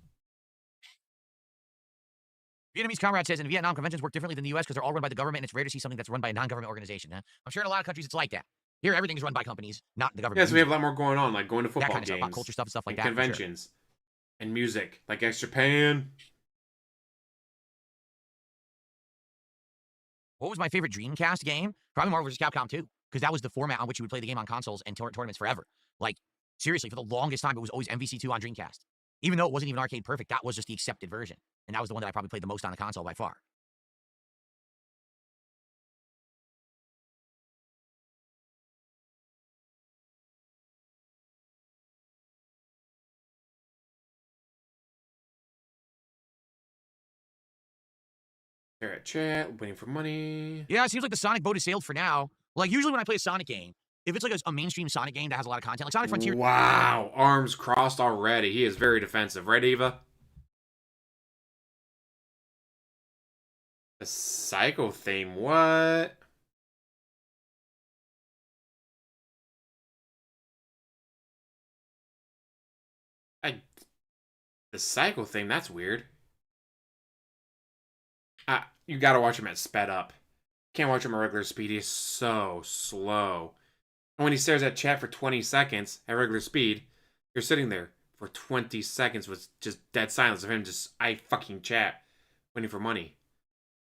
Vietnamese comrade says, in Vietnam, conventions work differently than the U.S. because they're all run by the government, and it's rare to see something that's run by a non-government organization. Huh? I'm sure in a lot of countries it's like that. Here, everything is run by companies, not the government. Yeah, so we have a lot more going on, like going to football that kind of games. stuff, pop culture stuff and stuff like that. Conventions. Sure. And music, like X Japan. What was my favorite Dreamcast game? Probably Marvel vs. Capcom 2, because that was the format on which you would play the game on consoles and tournaments forever. Like, seriously, for the longest time, it was always MVC2 on Dreamcast. Even though it wasn't even arcade perfect, that was just the accepted version. And that was the one that I probably played the most on the console by far. They're at chat, waiting for money. Yeah, it seems like the Sonic boat has sailed for now. Like, usually when I play a Sonic game, if it's like a mainstream Sonic game that has a lot of content, like Sonic Frontier. Wow, arms crossed already. He is very defensive. Right, Eva? The Psycho theme, what? The Psycho theme, that's weird. You gotta watch him at sped up. Can't watch him at regular speed. He's so slow. And when he stares at chat for 20 seconds at regular speed, you're sitting there for 20 seconds with just dead silence of him just, I fucking chat, waiting for money.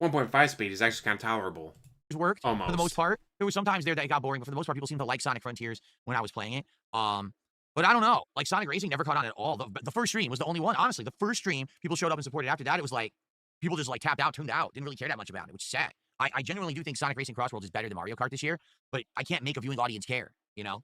1.5 speed is actually kind of tolerable. Worked almost for the most part. There was sometimes there that it got boring, but for the most part, people seemed to like Sonic Frontiers when I was playing it. But I don't know. Like, Sonic Racing never caught on at all. The first stream was the only one. Honestly, the first stream, people showed up and supported. After that, it was like, people just, like, tapped out, tuned out. Didn't really care that much about it, which is sad. I genuinely do think Sonic Racing Crossworlds is better than Mario Kart this year, but I can't make a viewing audience care, you know?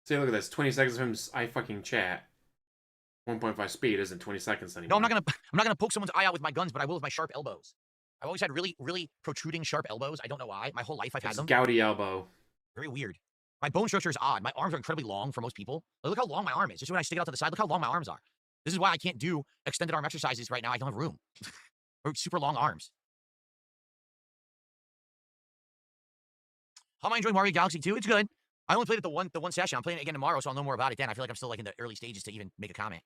See, look at this. 20 seconds of him, I fucking chat. 1.5 speed isn't 20 seconds anymore. No, I'm not gonna poke someone's eye out with my guns, but I will with my sharp elbows. I've always had really, really protruding sharp elbows. I don't know why. My whole life I've had them. Gouty elbow. Very weird. My bone structure is odd. My arms are incredibly long for most people. Like, look how long my arm is. Just when I stick it out to the side, look how long my arms are. This is why I can't do extended arm exercises right now. I don't have room. Or super long arms. How am I enjoying Mario Galaxy 2? It's good. I only played it the one session. I'm playing it again tomorrow, so I'll know more about it then. I feel like I'm still like in the early stages to even make a comment.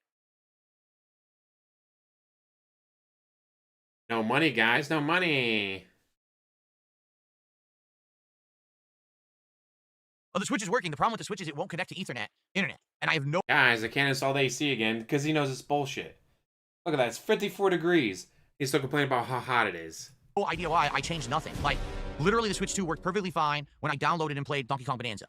No money, guys. No money. Oh, the Switch is working. The problem with the Switch is it won't connect to internet. And I have no... Guys, I can't install the AC again because he knows it's bullshit. Look at that. It's 54 degrees. He's still complaining about how hot it is. No idea why. I changed nothing. Like, literally, the Switch 2 worked perfectly fine when I downloaded and played Donkey Kong Bonanza.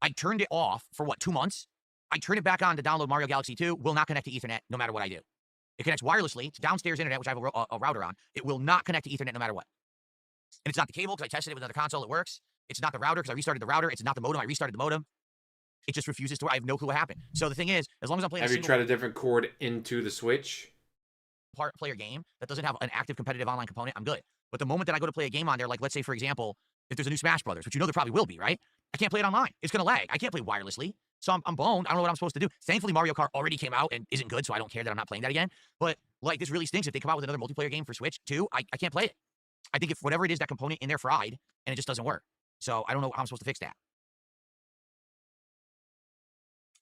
I turned it off for, what, 2 months? I turned it back on to download Mario Galaxy 2. Will not connect to Ethernet no matter what I do. It connects wirelessly to downstairs internet, which I have a router on. It will not connect to Ethernet no matter what. And it's not the cable, because I tested it with another console. It works. It's not the router, because I restarted the router. It's not the modem. I restarted the modem. It just refuses to work. I have no clue what happened. So the thing is, as long as I'm playing Have you tried a different cord into the Switch? Player game that doesn't have an active competitive online component, I'm good. But the moment that I go to play a game on there, like, let's say, for example, if there's a new Smash Brothers, which you know there probably will be, right? I can't play it online. It's going to lag. I can't play wirelessly. So I'm boned. I don't know what I'm supposed to do. Thankfully, Mario Kart already came out and isn't good, so I don't care that I'm not playing that again. But, like, this really stinks. If they come out with another multiplayer game for Switch, too, I can't play it. I think if whatever it is, that component in there fried, and it just doesn't work. So I don't know how I'm supposed to fix that.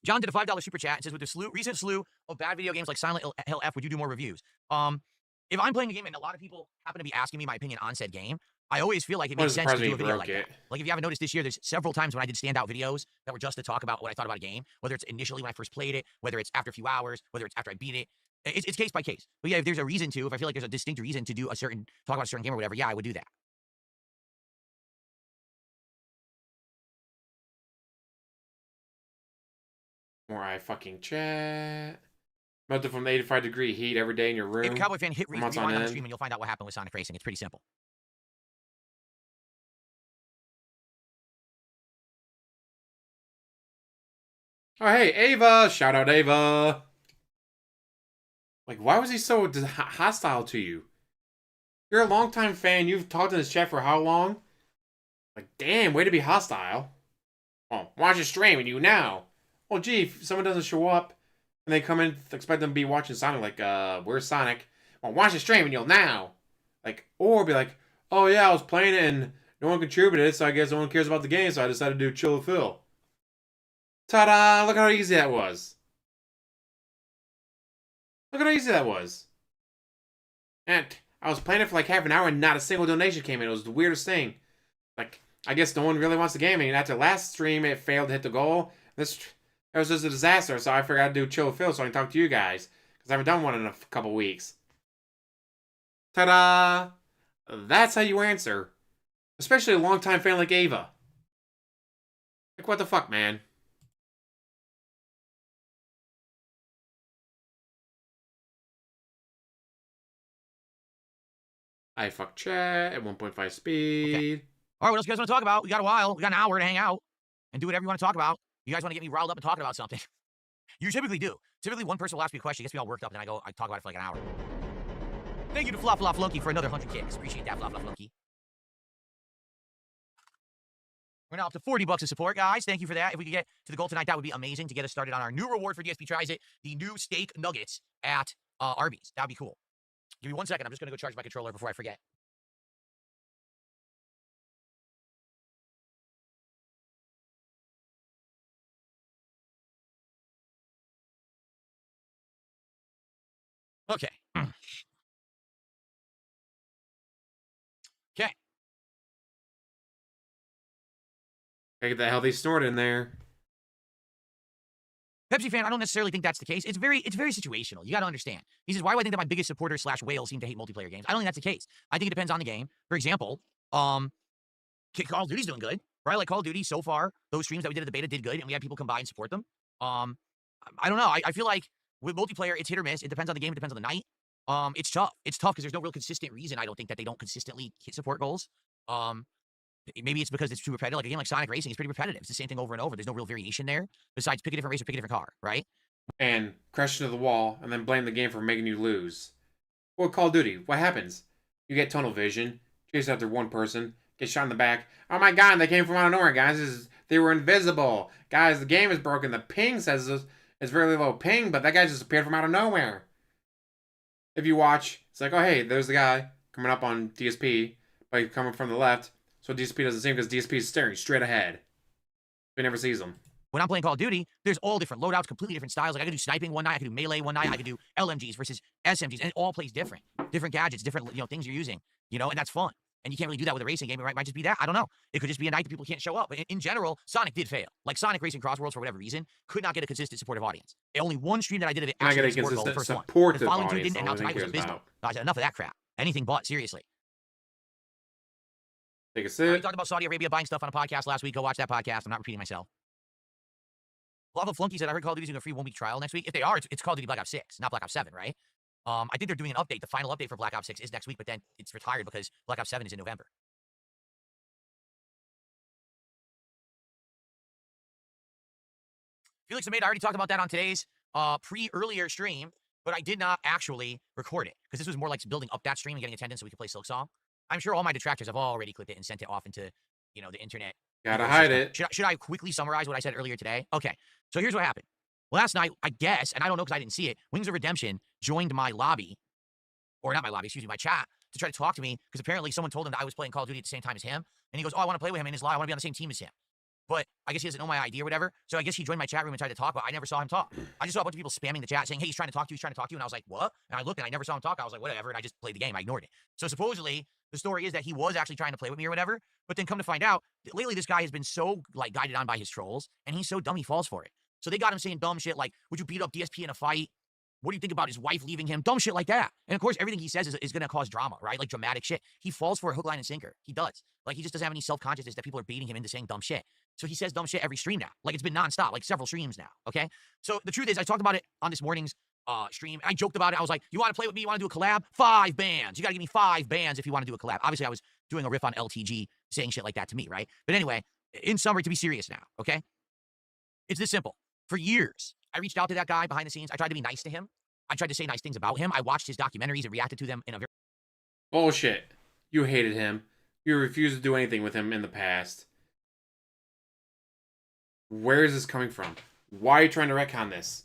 John did a $5 super chat and says, with the recent slew of bad video games like Silent Hill F, would you do more reviews? if I'm playing a game and a lot of people happen to be asking me my opinion on said game, I always feel like it Wouldn't makes sense to surprise me do a if you video broke like that. it. Like if you haven't noticed this year, there's several times when I did standout videos that were just to talk about what I thought about a game, whether it's initially when I first played it, whether it's after a few hours, whether it's after I beat it. It's case by case. But yeah, if there's a reason to, if I feel like there's a distinct reason to do talk about a certain game or whatever, yeah, I would do that. More I fucking chat. Melted from the 85-degree heat every day in your room. If Cowboy Fan hit months rewind on on the end. stream and you'll find out what happened with Sonic Racing. It's pretty simple. Oh, hey, Ava! Shout out, Ava! Like, why was he so hostile to you? You're a longtime fan. You've talked in this chat for how long? Like, damn, way to be hostile. Oh, watch the stream with you now. Well, gee, if someone doesn't show up and they come in, expect them to be watching Sonic, like, where's Sonic? Well, watch the stream and you'll now. Like, or be like, oh yeah, I was playing it and no one contributed, so I guess no one cares about the game, so I decided to do Chill with Phil. Ta-da! Look how easy that was. Look at how easy that was. And I was playing it for like half an hour and not a single donation came in. It was the weirdest thing. Like, I guess no one really wants the game. And after last stream, it failed to hit the goal. It was just a disaster, so I forgot to do Chill with Phil so I can talk to you guys. Because I haven't done one in a couple weeks. Ta-da! That's how you answer. Especially a longtime fan like Ava. Like, what the fuck, man? I fuck chat at 1.5 speed. Okay. All right, what else you guys want to talk about? We got a while. We got an hour to hang out and do whatever you want to talk about. You guys want to get me riled up and talking about something? You typically do. Typically, one person will ask me a question, gets me all worked up, and I talk about it for like an hour. Thank you to Flop Flop Flunky for another 100 kicks. Appreciate that, Flop Flop Flunky. We're now up to 40 bucks of support, guys. Thank you for that. If we could get to the goal tonight, that would be amazing to get us started on our new reward for DSP Tries It, the new steak nuggets at Arby's. That would be cool. Give me 1 second. I'm just going to go charge my controller before I forget. Okay. Okay. Gotta get that healthy snort in there. Pepsi fan, I don't necessarily think that's the case. It's very situational. You got to understand. He says, why do I think that my biggest supporters / whales seem to hate multiplayer games? I don't think that's the case. I think it depends on the game. For example, Call of Duty's doing good, right? Like Call of Duty so far, those streams that we did at the beta did good, and we had people come by and support them. I don't know. I feel like with multiplayer, it's hit or miss. It depends on the game. It depends on the night. It's tough. It's tough because there's no real consistent reason. I don't think that they don't consistently hit support goals. Maybe it's because it's too repetitive. Like a game like Sonic Racing is pretty repetitive. It's the same thing over and over. There's no real variation there besides pick a different race or pick a different car, right? And crash into the wall and then blame the game for making you lose. Or Call of Duty, what happens? You get tunnel vision, chase after one person, get shot in the back. Oh my god, they came from out of nowhere, guys. They were invisible. Guys, the game is broken. The ping says it's very low ping, but that guy just appeared from out of nowhere. If you watch, it's like, oh hey, there's the guy coming up on DSP, but he's coming from the left. So DSP doesn't see him because DSP is staring straight ahead. He never sees him. When I'm playing Call of Duty, there's all different loadouts, completely different styles. Like I could do sniping one night, I could do melee one night, I could do LMGs versus SMGs, and it all plays different. Different gadgets, different things you're using, and that's fun. And you can't really do that with a racing game. It might just be that. I don't know. It could just be a night that people can't show up. But in general, Sonic did fail. Like Sonic Racing Cross Worlds, for whatever reason, could not get a consistent supportive audience. Only one stream that I did of it actually got supported the first one. The following two didn't, and now tonight was abysmal. I said, enough of that crap. Anything but, seriously. Take a sip. We talked about Saudi Arabia buying stuff on a podcast last week. Go watch that podcast. I'm not repeating myself. Lava Flunky said, I heard Call of Duty's doing a free 1-week trial next week. If they are, it's Call of Duty Black Ops 6, not Black Ops 7, right? I think they're doing an update. The final update for Black Ops 6 is next week, but then it's retired because Black Ops 7 is in November. Felix Amade, I already talked about that on today's earlier stream, but I did not actually record it because this was more like building up that stream and getting attendance so we could play Silksong. I'm sure all my detractors have already clipped it and sent it off into, the internet. Gotta hide it. Should I quickly summarize what I said earlier today? Okay, so here's what happened. Last night, I guess, and I don't know because I didn't see it, Wings of Redemption joined my lobby, or not my lobby, excuse me, my chat, to try to talk to me because apparently someone told him that I was playing Call of Duty at the same time as him, and he goes, oh, I want to play with him in his lobby. I want to be on the same team as him. but I guess he doesn't know my ID or whatever. So I guess he joined my chat room and tried to talk, but I never saw him talk. I just saw a bunch of people spamming the chat saying, hey, he's trying to talk to you, he's trying to talk to you. And I was like, what? And I looked and I never saw him talk. I was like, whatever. And I just played the game. I ignored it. So supposedly the story is that he was actually trying to play with me or whatever. But then come to find out, lately this guy has been so like guided on by his trolls, and he's so dumb he falls for it. So they got him saying dumb shit like, would you beat up DSP in a fight? What do you think about his wife leaving him? Dumb shit like that. And of course, everything he says is going to cause drama, right? Like dramatic shit. He falls for a hook, line, and sinker. He does. Like, he just doesn't have any self-consciousness that people are baiting him into saying dumb shit. So he says dumb shit every stream now. Like, it's been nonstop, like several streams now, okay? So the truth is, I talked about it on this morning's stream. I joked about it. I was like, you want to play with me? You want to do a collab? 5 bands. You got to give me 5 bands if you want to do a collab. Obviously, I was doing a riff on LTG saying shit like that to me, right? But anyway, in summary, to be serious now, okay? It's this simple. For years, I reached out to that guy behind the scenes. I tried to be nice to him. I tried to say nice things about him. I watched his documentaries and reacted to them in a very... Bullshit. You hated him. You refused to do anything with him in the past. Where is this coming from? Why are you trying to retcon this?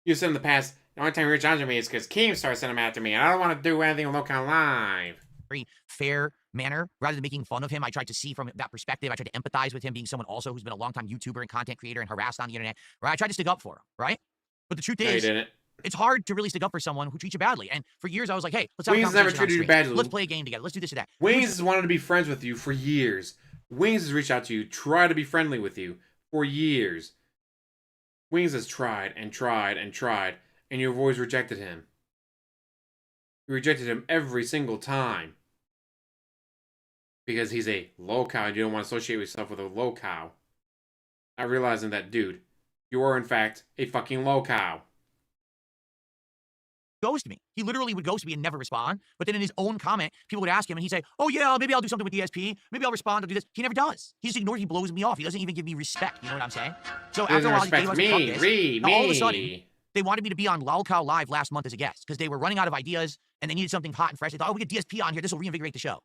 You said in the past, the only time you reach out to me is because Keemstar sent him after me, and I don't want to do anything with Locon Live. Very fair manner. Rather than making fun of him, I tried to see from that perspective. I tried to empathize with him being someone also who's been a long-time YouTuber and content creator and harassed on the internet. Right? I tried to stick up for him, right? But the truth is, it's hard to really stick up for someone who treats you badly. And for years, I was like, hey, let's have a conversation. Wings never treated you badly. Let's play a game together. Let's do this or that. Wings has wanted to be friends with you for years. Wings has reached out to you, tried to be friendly with you for years. Wings has tried and tried and tried, and you have always rejected him. You rejected him every single time. Because he's a low cow and you don't want to associate yourself with a low cow. Not realizing that, dude, you are in fact a fucking low cow. Ghost me. He literally would ghost me and never respond. But then in his own comment, people would ask him and he'd say, oh yeah, maybe I'll do something with DSP. Maybe I'll respond. I'll do this. He never does. He just ignores. He blows me off. He doesn't even give me respect. You know what I'm saying? So after a while, he gave us a Ree, now, all of a sudden, they wanted me to be on Lolcow Live last month as a guest because they were running out of ideas and they needed something hot and fresh. They thought, oh, we get DSP on here. This will reinvigorate the show.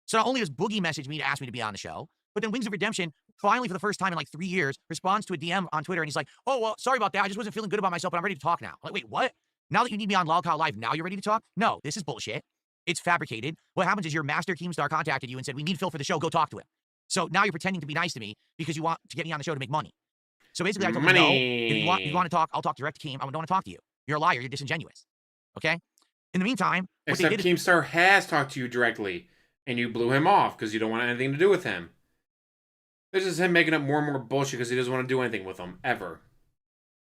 So not only does Boogie message me to ask me to be on the show, but then Wings of Redemption, finally for the first time in like 3 years, responds to a DM on Twitter and he's like, oh, well, sorry about that. I just wasn't feeling good about myself, but I'm ready to talk now. I'm like, wait, what? Now that you need me on Lolcow Live, now you're ready to talk? No, this is bullshit. It's fabricated. What happens is your master Keemstar contacted you and said, we need Phil for the show. Go talk to him. So now you're pretending to be nice to me because you want to get me on the show to make money. So basically, I told him, no, if you want to talk, I'll talk direct to Keem. I don't want to talk to you. You're a liar. You're disingenuous. Okay? In the meantime, except Keemstar has talked to you directly, and you blew him off because you don't want anything to do with him. This is him making up more and more bullshit because he doesn't want to do anything with them, ever.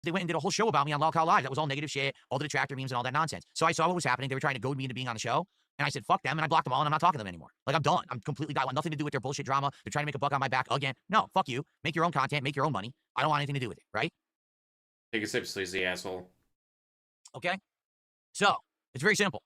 They went and did a whole show about me on Lolcow Live. That was all negative shit, all the detractor memes and all that nonsense. So I saw what was happening. They were trying to goad me into being on the show. And I said, fuck them. And I blocked them all and I'm not talking to them anymore. Like, I'm done. I'm completely done. I want nothing to do with their bullshit drama. They're trying to make a buck on my back again. No, fuck you. Make your own content. Make your own money. I don't want anything to do with it, right? Take a sip, sleazy asshole. Okay? So, it's very simple.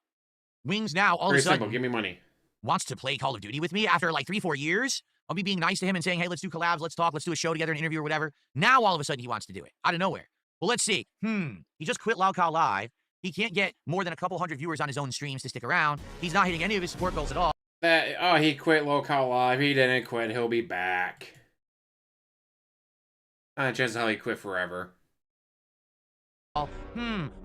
Wings now, all of a sudden, give me money. Wants to play Call of Duty with me after like 3-4 years of me being nice to him and saying, hey, let's do collabs, let's talk, let's do a show together, an interview or whatever. Now, all of a sudden, he wants to do it. Out of nowhere. Well, let's see. He just quit Lolcow Live. He can't get more than a couple hundred viewers on his own streams to stick around. He's not hitting any of his support goals at all. He quit Lolcow Live. He didn't quit. He'll be back. Not a chance how he quit forever. I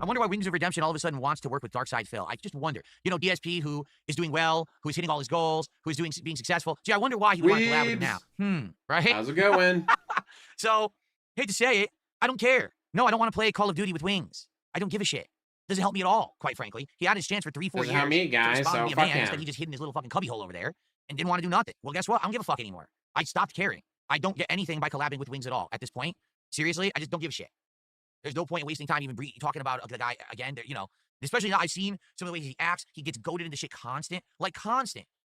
wonder why Wings of Redemption all of a sudden wants to work with Darkside Phil. I just wonder. You know, DSP, who is doing well, who is hitting all his goals, who is being successful. Gee, I wonder why he would want to collab with him now. Right? How's it going? So, hate to say it, I don't care. No, I don't want to play Call of Duty with Wings. I don't give a shit. Doesn't help me at all, quite frankly. He had his chance for 3-4 years. Doesn't help me, guys, so fuck him. Instead, he just hid in his little fucking cubbyhole over there and didn't want to do nothing. Well, guess what? I don't give a fuck anymore. I stopped caring. I don't get anything by collabing with Wings at all at this point. Seriously, I just don't give a shit. There's no point in wasting time even talking about the guy again. You know, especially now I've seen some of the ways he acts. He gets goaded into shit constant,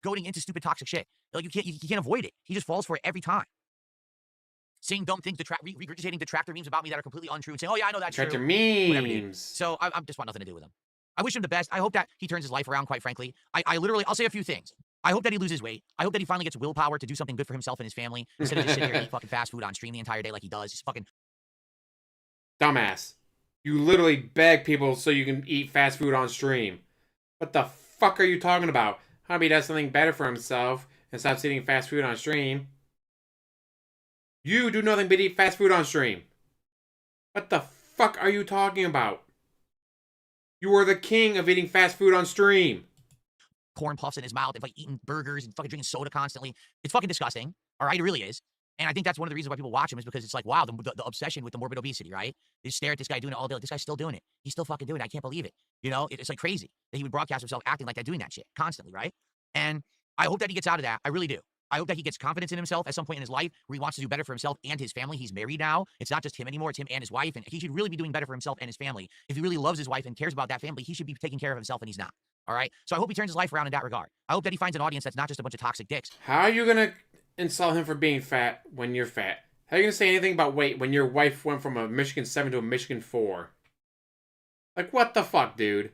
goading into stupid toxic shit. Like you can't avoid it. He just falls for it every time. Saying dumb things, regurgitating detractor memes about me that are completely untrue, and saying, "Oh yeah, I know that's true." Detractor memes. So I just want nothing to do with him. I wish him the best. I hope that he turns his life around. Quite frankly, I'll say a few things. I hope that he loses weight. I hope that he finally gets willpower to do something good for himself and his family instead of just sitting here and eat fucking fast food on stream the entire day like he does. He's fucking dumbass. You literally beg people so you can eat fast food on stream. What the fuck are you talking about? Hubby does something better for himself and stops eating fast food on stream. You do nothing but eat fast food on stream. What the fuck are you talking about? You are the king of eating fast food on stream. Corn puffs in his mouth and like eating burgers and fucking drinking soda constantly. It's fucking disgusting. All right, it really is. And I think that's one of the reasons why people watch him is because it's like, wow, the obsession with the morbid obesity, right? You stare at this guy doing it all day. Like, this guy's still doing it. He's still fucking doing it. I can't believe it. You know, it's like crazy that he would broadcast himself acting like that, doing that shit constantly, right? And I hope that he gets out of that. I really do. I hope that he gets confidence in himself at some point in his life where he wants to do better for himself and his family. He's married now. It's not just him anymore. It's him and his wife. And he should really be doing better for himself and his family. If he really loves his wife and cares about that family, he should be taking care of himself, and he's not. All right? So I hope he turns his life around in that regard. I hope that he finds an audience that's not just a bunch of toxic dicks. How are you going to insult him for being fat when you're fat? How are you going to say anything about weight when your wife went from a Michigan 7 to a Michigan 4? Like, what the fuck, dude?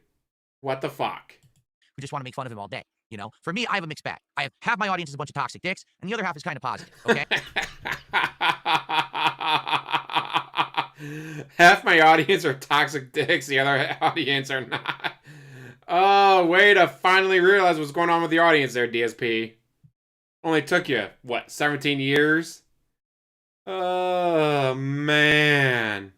What the fuck? Who just want to make fun of him all day. You know, for me, I have a mixed bag. I have half my audience is a bunch of toxic dicks, and the other half is kind of positive. Okay. Half my audience are toxic dicks. The other audience are not. Oh, way to finally realize what's going on with the audience there, DSP. Only took you, what, 17 years? Oh, man.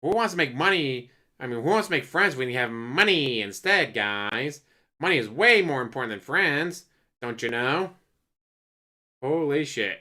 Who wants to make money? I mean, who wants to make friends when you have money instead, guys? Money is way more important than friends. Don't you know? Holy shit.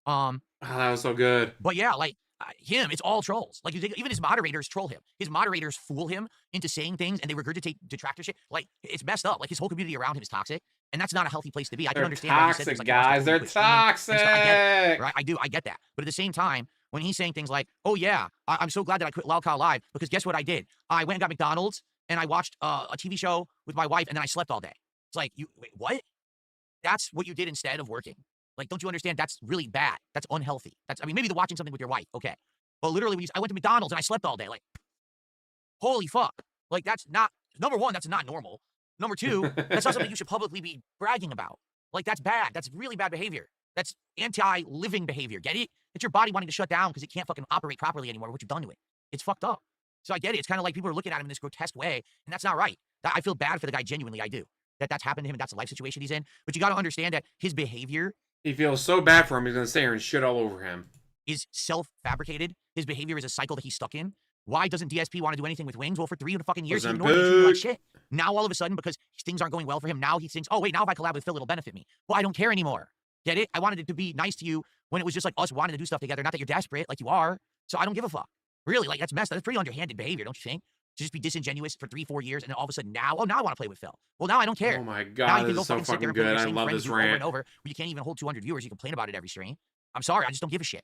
Oh, that was so good. But yeah, like him, it's all trolls. Like even his moderators troll him. His moderators fool him into saying things, and they regurgitate detractor shit. Like it's messed up. Like his whole community around him is toxic, and that's not a healthy place to be. I can understand why he said things like, guys. They're toxic. I get it, right? I get that. But at the same time, when he's saying things like, "Oh yeah, I'm so glad that I quit Lolcow Live because guess what I did? I went and got McDonald's and I watched a TV show with my wife, and then I slept all day." It's like, you wait, what? That's what you did instead of working. Like, don't you understand? That's really bad. That's unhealthy. I mean, maybe the watching something with your wife, okay. But literally, I went to McDonald's and I slept all day. Like, holy fuck. Like, that's not, number one, that's not normal. Number two, that's not something you should publicly be bragging about. Like, that's bad. That's really bad behavior. That's anti-living behavior. Get it? It's your body wanting to shut down because it can't fucking operate properly anymore, what you've done to it. It's fucked up. So I get it. It's kind of like people are looking at him in this grotesque way, and that's not right. I feel bad for the guy, genuinely, I do. That's happened to him, and that's the life situation he's in. But you got to understand that his behavior... He feels so bad for him, he's going to sit here and shit all over him. ...is self-fabricated. His behavior is a cycle that he's stuck in. Why doesn't DSP want to do anything with wings? Well, for 3 fucking years, he ignored me like shit. Now, all of a sudden, because things aren't going well for him, now he thinks, oh, wait, now if I collab with Phil, it'll benefit me. Well, I don't care anymore. Get it? I wanted it to be nice to you when it was just like us wanting to do stuff together. Not that you're desperate, like you are. So I don't give a fuck. Really, like, that's messed up. That's pretty underhanded behavior, don't you think? To just be disingenuous for 3-4 years, and then all of a sudden now, oh, now I want to play with Phil. Well, now I don't care. Oh my god, this is so fucking good. I love this rant. Over and over, where you can't even hold 200 viewers. You complain about it every stream. I'm sorry, I just don't give a shit.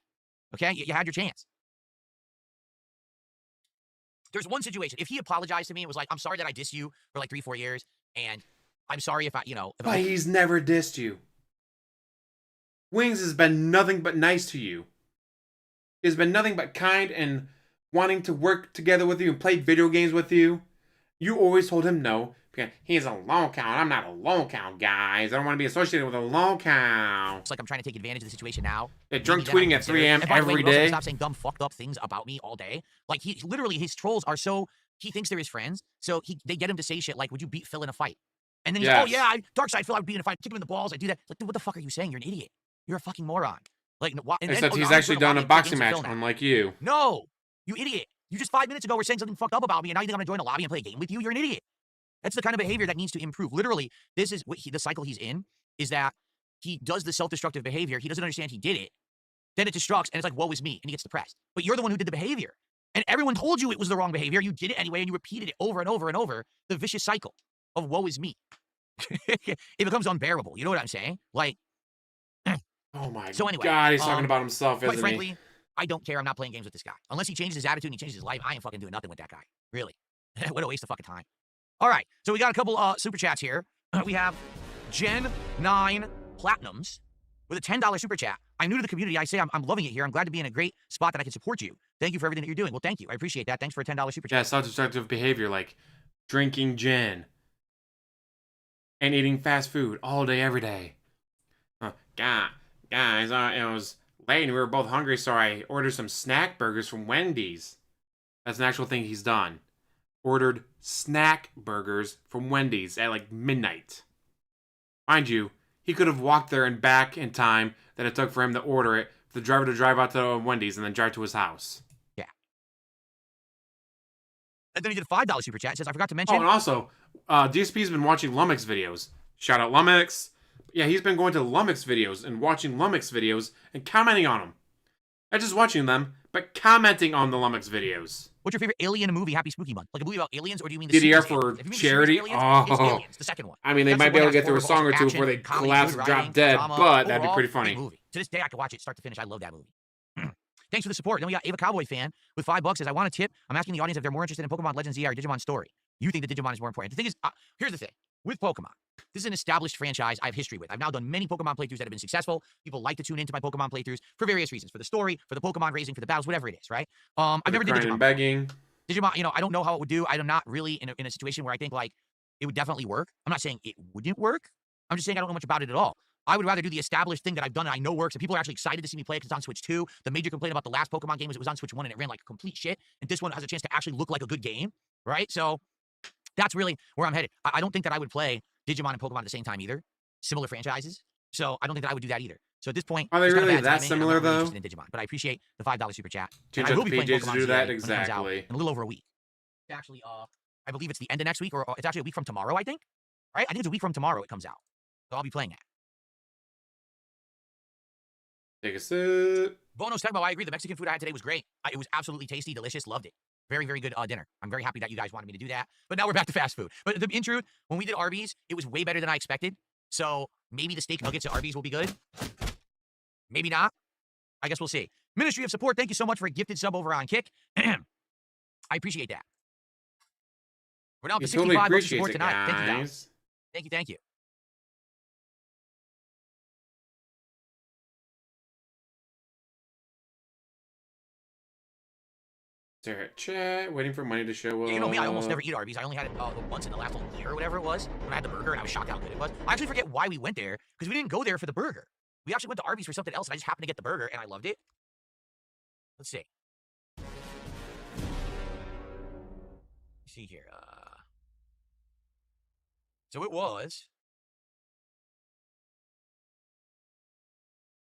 Okay? You had your chance. There's one situation. If he apologized to me and was like, I'm sorry that I dissed you for like 3-4 years, and I'm sorry if I, you know... But he's never dissed you. Wings has been nothing but nice to you. He's been nothing but kind and wanting to work together with you and play video games with you. You always told him no, because he's a lone count. I'm not a lone count, guys. I don't want to be associated with a lone count. It's like I'm trying to take advantage of the situation now. Yeah, drunk tweeting at 3 a.m. every day. Stop saying dumb, fucked up things about me all day. Like, he literally, his trolls are so, he thinks they're his friends, so they get him to say shit like, would you beat Phil in a fight? And then he's like, oh yeah, Dark Side Phil, I would beat in a fight, kick him in the balls, I do that. It's like, dude, what the fuck are you saying? You're an idiot. You're a fucking moron. Like, except he's actually done a boxing match, unlike you. No, you idiot. You just 5 minutes ago were saying something fucked up about me, and now you think I'm gonna join a lobby and play a game with you? You're an idiot. That's the kind of behavior that needs to improve. Literally, this is what the cycle he's in, is that he does the self-destructive behavior. He doesn't understand he did it. Then it destructs, and it's like, woe is me, and he gets depressed. But you're the one who did the behavior. And everyone told you it was the wrong behavior. You did it anyway, and you repeated it over and over and over. The vicious cycle of woe is me. It becomes unbearable. You know what I'm saying? Like, oh my so anyway, god, he's talking about himself, isn't quite frankly, I don't care. I'm not playing games with this guy. Unless he changes his attitude and he changes his life, I ain't fucking doing nothing with that guy. Really. What a waste of fucking time. All right, so we got a couple super chats here. We have Gen 9 Platinums with a $10 super chat. I'm new to the community. I say I'm loving it here. I'm glad to be in a great spot that I can support you. Thank you for everything that you're doing. Well, thank you. I appreciate that. Thanks for a $10 super chat. Yeah, self-destructive behavior like drinking gin and eating fast food all day, every day. Guys, it was late and we were both hungry, so I ordered some snack burgers from Wendy's. That's an actual thing he's done. Ordered snack burgers from Wendy's at like midnight. Mind you, he could have walked there and back in time that it took for him to order it, for the driver to drive out to Wendy's and then drive to his house. Yeah. And then he did a $5 super chat. It says, I forgot to mention. Oh, and also, DSP's been watching Lumix videos. Shout out Lumix. Yeah, he's been going to Lummox videos and watching Lummox videos and commenting on them. Not just watching them, but commenting on the Lummox videos. What's your favorite alien movie? Happy Spooky Month. Like a movie about aliens, or do you mean the DDR series for Aliens? If you mean charity? The series aliens, it's Oh. Aliens, the second one. I mean, they That's might the be able one to that get through a has song or two action, before they comedy, collapse good and drop writing, dead, drama. but that'd be Overall, pretty great funny. movie. To this day, I could watch it start to finish. I love that movie. Thanks for the support. Then we got Ava Cowboy fan with $5 says, I want a tip. I'm asking the audience if they're more interested in Pokemon Legends ZR or Digimon Story. You think that Digimon is more important. The thing is, here's the thing. With Pokemon, this is an established franchise I have history with. I've now done many Pokemon playthroughs that have been successful. People like to tune into my Pokemon playthroughs for various reasons. For the story, for the Pokemon raising, for the battles, whatever it is, right? I've never did Crying Digimon. and begging. Digimon, you know, I don't know how it would do. I'm not really in a situation where I think, like, it would definitely work. I'm not saying it wouldn't work. I'm just saying I don't know much about it at all. I would rather do the established thing that I've done and I know works, and people are actually excited to see me play it because it's on Switch 2. The major complaint about the last Pokemon game was it was on Switch 1 and it ran like complete shit, and this one has a chance to actually look like a good game, right? So that's really where I'm headed. I don't think that I would play Digimon and Pokemon at the same time either. Similar franchises. So I don't think that I would do that either. So at this point, Are they it's kinda really bad that timing, and I'm similar, not really though? interested in Digimon, but I appreciate the $5 super chat. Change And I up will the be playing PJs Pokemon to do ZA that when it comes out exactly. in a little over a week. It's actually, I believe it's the end of next week, or it's actually a week from tomorrow, I think. Right? I think it's a week from tomorrow it comes out. So I'll be playing that. Take a sip. Bono's talking about, I agree, the Mexican food I had today was great. It was absolutely tasty, delicious, loved it. Very, very good dinner. I'm very happy that you guys wanted me to do that. But now we're back to fast food. But in truth, when we did Arby's, it was way better than I expected. So maybe the steak nuggets at Arby's will be good. Maybe not. I guess we'll see. Ministry of Support, thank you so much for a gifted sub over on Kick. I appreciate that. We're now up You to totally 65 bucks of appreciate support it, tonight. Thank you, guys. guys. Thank you, thank you. Stare at chat, waiting for money to show up. Yeah, you know me, I almost never eat Arby's. I only had it once in the last year or whatever it was when I had the burger, and I was shocked how good it was. I actually forget why we went there, because we didn't go there for the burger. We actually went to Arby's for something else, and I just happened to get the burger, and I loved it. Let's see. Let's see here. So it was...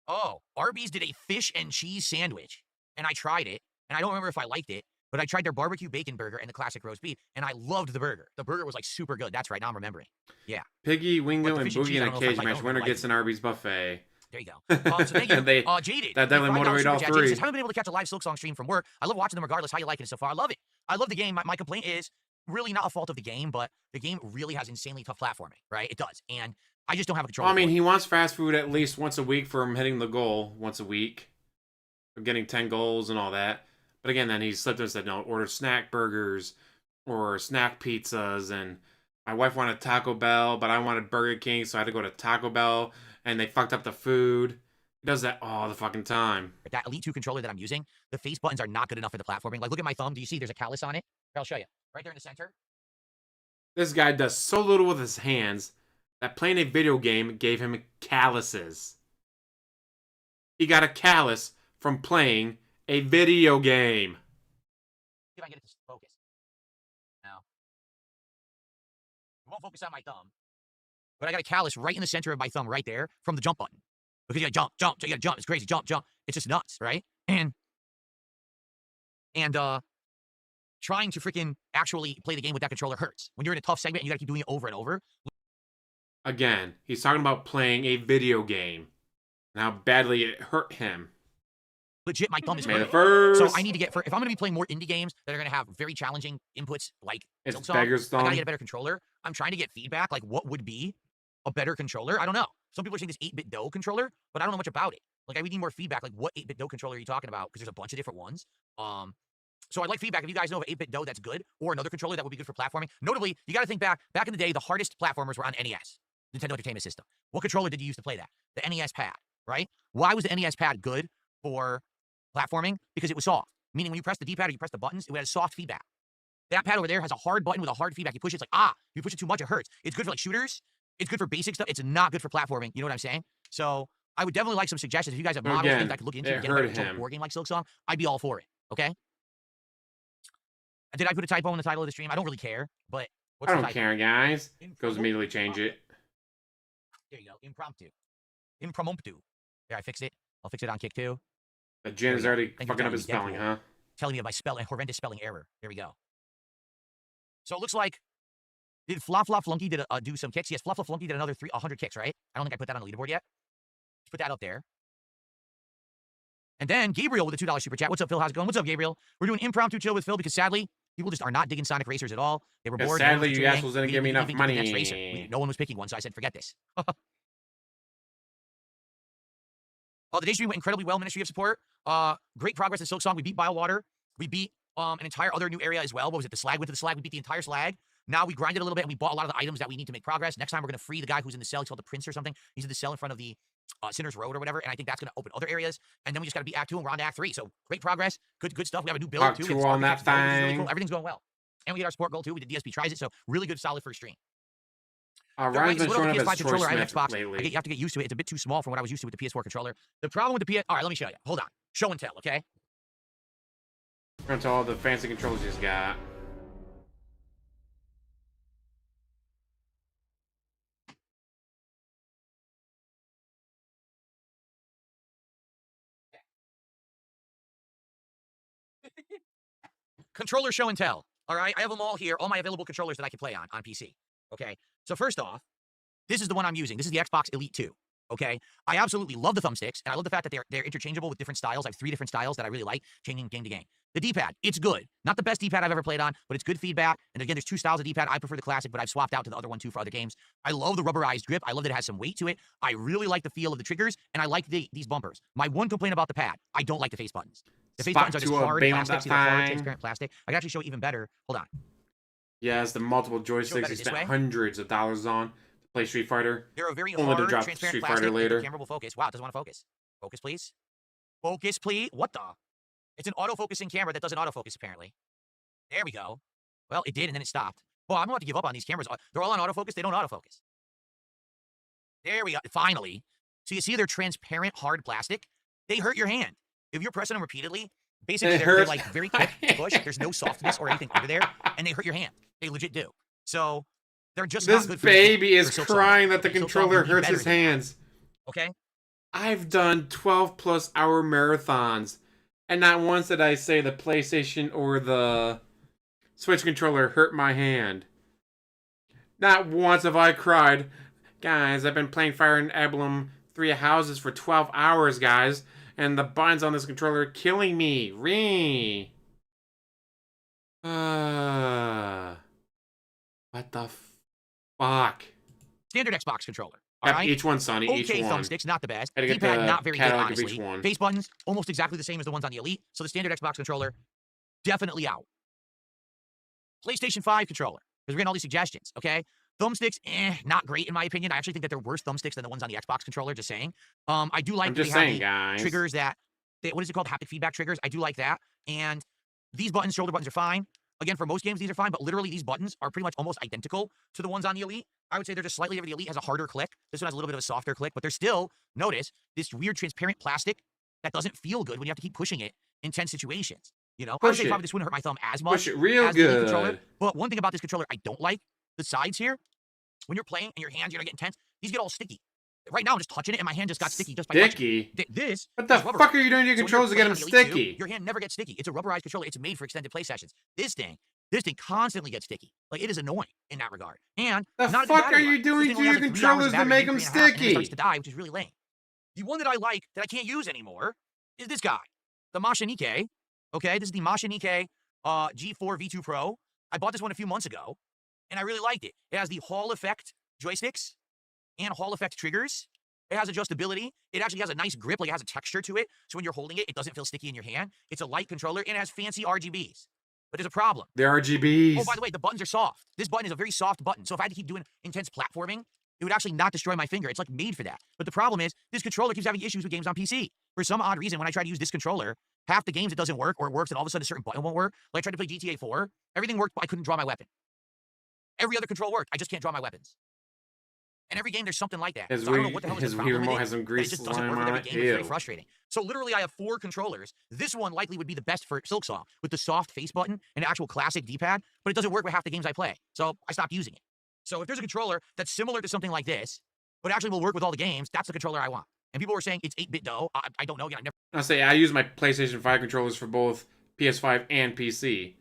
Oh, Arby's did a fish and cheese sandwich, and I tried it, and I don't remember if I liked it, but I tried their barbecue bacon burger and the classic roast beef, and I loved the burger. The burger was, like, super good. That's right, now I'm remembering. Yeah. Piggy, Wingo, But the and fish and Boogie cheese, in I a don't know if I cage like. I match. don't Winner like gets an Arby's buffet. There you go. So thank you. They- Jaded. that definitely $5 motivate super all chat. Jaded three. says, haven't been able to catch a live Silksong stream from work. I love watching them regardless. How you liking it so far? I love it. I love the game. My complaint is really not a fault of the game, but the game really has insanely tough platforming, right? It does. And I just don't have a control. Well, I mean, he wants fast food at least once a week for him hitting the goal once a week. Of getting 10 goals and all that. But again, then he slipped and said, no, order snack burgers or snack pizzas. And my wife wanted Taco Bell, but I wanted Burger King, so I had to go to Taco Bell. And they fucked up the food. He does that all the fucking time. That Elite 2 controller that I'm using, the face buttons are not good enough for the platforming. Like, look at my thumb. Do you see there's a callus on it? Here, I'll show you. Right there in the center. This guy does so little with his hands that playing a video game gave him calluses. He got a callus from playing a video game. See if I can get it to focus. No. It won't focus on my thumb. But I got a callus right in the center of my thumb right there from the jump button. Because you gotta jump. You gotta jump. It's crazy. Jump. It's just nuts, right? And trying to freaking actually play the game with that controller hurts. When you're in a tough segment and you gotta keep doing it over and over. Again, he's talking about playing a video game and how badly it hurt him. Legit, my thumb is May the hurting. first. So I need to get, if I'm going to be playing more indie games that are going to have very challenging inputs like It's Silksong, beggar's I got thumb. to get a better controller. I'm trying to get feedback, like what would be a better controller? I don't know. Some people are saying this 8-bit Do controller, but I don't know much about it. Like, I would need more feedback, like what 8-bit Do controller are you talking about? Because there's a bunch of different ones. So I'd like feedback if you guys know of 8-bit Do that's good, or another controller that would be good for platforming. Notably, you got to think back in the day, the hardest platformers were on NES, Nintendo Entertainment System. What controller did you use to play that? The NES pad, right? Why was the NES pad good for platforming? Because it was soft. Meaning when you press the D-pad or you press the buttons, it had a soft feedback. That pad over there has a hard button with a hard feedback. You push it, it's like, ah. If you push it too much, it hurts. It's good for like shooters. It's good for basic stuff. It's not good for platforming. You know what I'm saying? So I would definitely like some suggestions. If you guys have models Again, things I could look into it and get a better hurt controller him. board game like Silksong, I'd be all for it. Okay? Did I put a typo in the title of the stream? I don't really care, but what's I the don't typo? care, guys. Goes immediately change it. There you go. Impromptu. There, I fixed it. I'll fix it on Kick too. The Jin's already Thank you for fucking up telling his me, spelling, Deadpool. huh? Telling me of my horrendous spelling error. There we go. So it looks like Did Flop Flop Flunky do some kicks? Yes, Flop Flop Flunky did another 100 kicks, right? I don't think I put that on the leaderboard yet. Let's put that up there. And then Gabriel with a $2 super chat. What's up, Phil? How's it going? What's up, Gabriel? We're doing impromptu chill with Phil because sadly, people just are not digging Sonic Racers at all. They were bored. Sadly, you assholes didn't give me enough money. No one was picking one, so I said, forget this. Oh, the day stream went incredibly well, Ministry of Support. Great progress in Silksong. We beat Biowater. We beat an entire other new area as well. What was it? The slag went to the slag. We beat the entire slag. Now we grinded a little bit and we bought a lot of the items that we need to make progress. Next time we're going to free the guy who's in the cell. He's called the Prince or something. He's in the cell in front of the Sinner's Road or whatever. And I think that's going to open other areas. And then we just got to beat Act 2 and we're on to Act 3. So great progress. Good stuff. We have a new build Act too. 2 on that thing. Really cool. Everything's going well. And we get our support goal too. We did DSP tries it. So really good, solid first stream. Ryan's been showing up as controller. I have Smith Xbox. lately. You have to get used to it. It's a bit too small from what I was used to with the PS4 controller. The problem with the PS... All right, let me show you. Hold on. Show and tell, okay? We're going to all the fancy controllers he's got. Controller show and tell. All right, I have them all here, all my available controllers that I can play on PC. Okay, so first off, this is the one I'm using. This is the Xbox Elite 2. Okay, I absolutely love the thumbsticks, and I love the fact that they're interchangeable with different styles. I have 3 different styles that I really like, changing game to game. The D-pad, it's good. Not the best D-pad I've ever played on, but it's good feedback. And again, there's 2 styles of D-pad. I prefer the classic, but I've swapped out to the other one too for other games. I love the rubberized grip. I love that it has some weight to it. I really like the feel of the triggers, and I like these bumpers. My one complaint about the pad, I don't like the face buttons. The face buttons are just hard plastic. See the hard, transparent plastic? I can actually show you even better. Hold on. Yes, the multiple joysticks he spent hundreds of dollars on to play Street Fighter. They're a very Only hard, to drop transparent Street plastic. Fighter later. The camera will focus. Wow, it doesn't want to focus. Focus, please. Focus, please. What the? It's an autofocusing camera that doesn't autofocus, apparently. There we go. Well, it did, and then it stopped. Well, I'm about to give up on these cameras. They're all on autofocus. They don't autofocus. There we go. Finally. So you see they're transparent, hard plastic. They hurt your hand. If you're pressing them repeatedly, basically they're like very quick to push. There's no softness or anything under there, and they hurt your hand. They legit do. So they're just this not good for baby is for crying that the controller hurts his hands. Okay. I've done 12+ hour marathons, and not once did I say the PlayStation or the Switch controller hurt my hand. Not once have I cried, guys, I've been playing Fire Emblem 3 Houses for 12 hours, guys, and the buttons on this controller are killing me. Ree. What the fuck? Standard Xbox controller. All right. Each one, Sonny. Okay, each one. thumbsticks, not the best. D-pad, not very good, honestly. One. Face buttons, almost exactly the same as the ones on the Elite. So the standard Xbox controller, definitely out. PlayStation 5 controller, because we're getting all these suggestions, okay? Thumbsticks, not great in my opinion. I actually think that they're worse thumbsticks than the ones on the Xbox controller, just saying. I do like that they have guys. Triggers that, what is it called? Haptic feedback triggers. I do like that. And these buttons, shoulder buttons are fine. Again, for most games, these are fine, but literally these buttons are pretty much almost identical to the ones on the Elite. I would say they're just slightly different. The Elite has a harder click. This one has a little bit of a softer click, but they're still, notice, this weird transparent plastic that doesn't feel good when you have to keep pushing it in tense situations. You know, I would say probably this wouldn't hurt my thumb as much. Push it real as the Elite good. Controller. But one thing about this controller I don't like, the sides here, when you're playing and your hands, you're getting tense, these get all sticky. Right now, I'm just touching it, and my hand just got sticky just by touching it. This what the fuck are you doing to your controllers to get them sticky? Your hand never gets sticky. It's a rubberized controller. It's made for extended play sessions. This thing constantly gets sticky. Like, it is annoying in that regard. And the fuck are you doing to your controllers to make them sticky? It starts to die, which is really lame. The one that I like that I can't use anymore is this guy, the Mashinike. Okay, this is the Mashinike G4 V2 Pro. I bought this one a few months ago, and I really liked it. It has the Hall effect joysticks and Hall effect triggers. It has adjustability. It actually has a nice grip, like it has a texture to it. So when you're holding it, it doesn't feel sticky in your hand. It's a light controller, and it has fancy RGBs. But there's a problem. The RGBs. Oh, by the way, the buttons are soft. This button is a very soft button. So if I had to keep doing intense platforming, it would actually not destroy my finger. It's like made for that. But the problem is, this controller keeps having issues with games on PC. For some odd reason, when I try to use this controller, half the games it doesn't work, or it works, and all of a sudden a certain button won't work. Like I tried to play GTA 4, everything worked, but I couldn't draw my weapon. Every other control worked. I just can't draw my weapons. And every game, there's something like that. So I don't know what the hell is the problem with it. Has some grease it just doesn't work with every game. It's very frustrating. So literally, I have 4 controllers. This one likely would be the best for Silksong, with the soft face button and actual classic D-pad, but it doesn't work with half the games I play. So I stopped using it. So if there's a controller that's similar to something like this, but actually will work with all the games, that's the controller I want. And people were saying it's 8-bit dough. I don't know. I use my PlayStation 5 controllers for both PS5 and PC.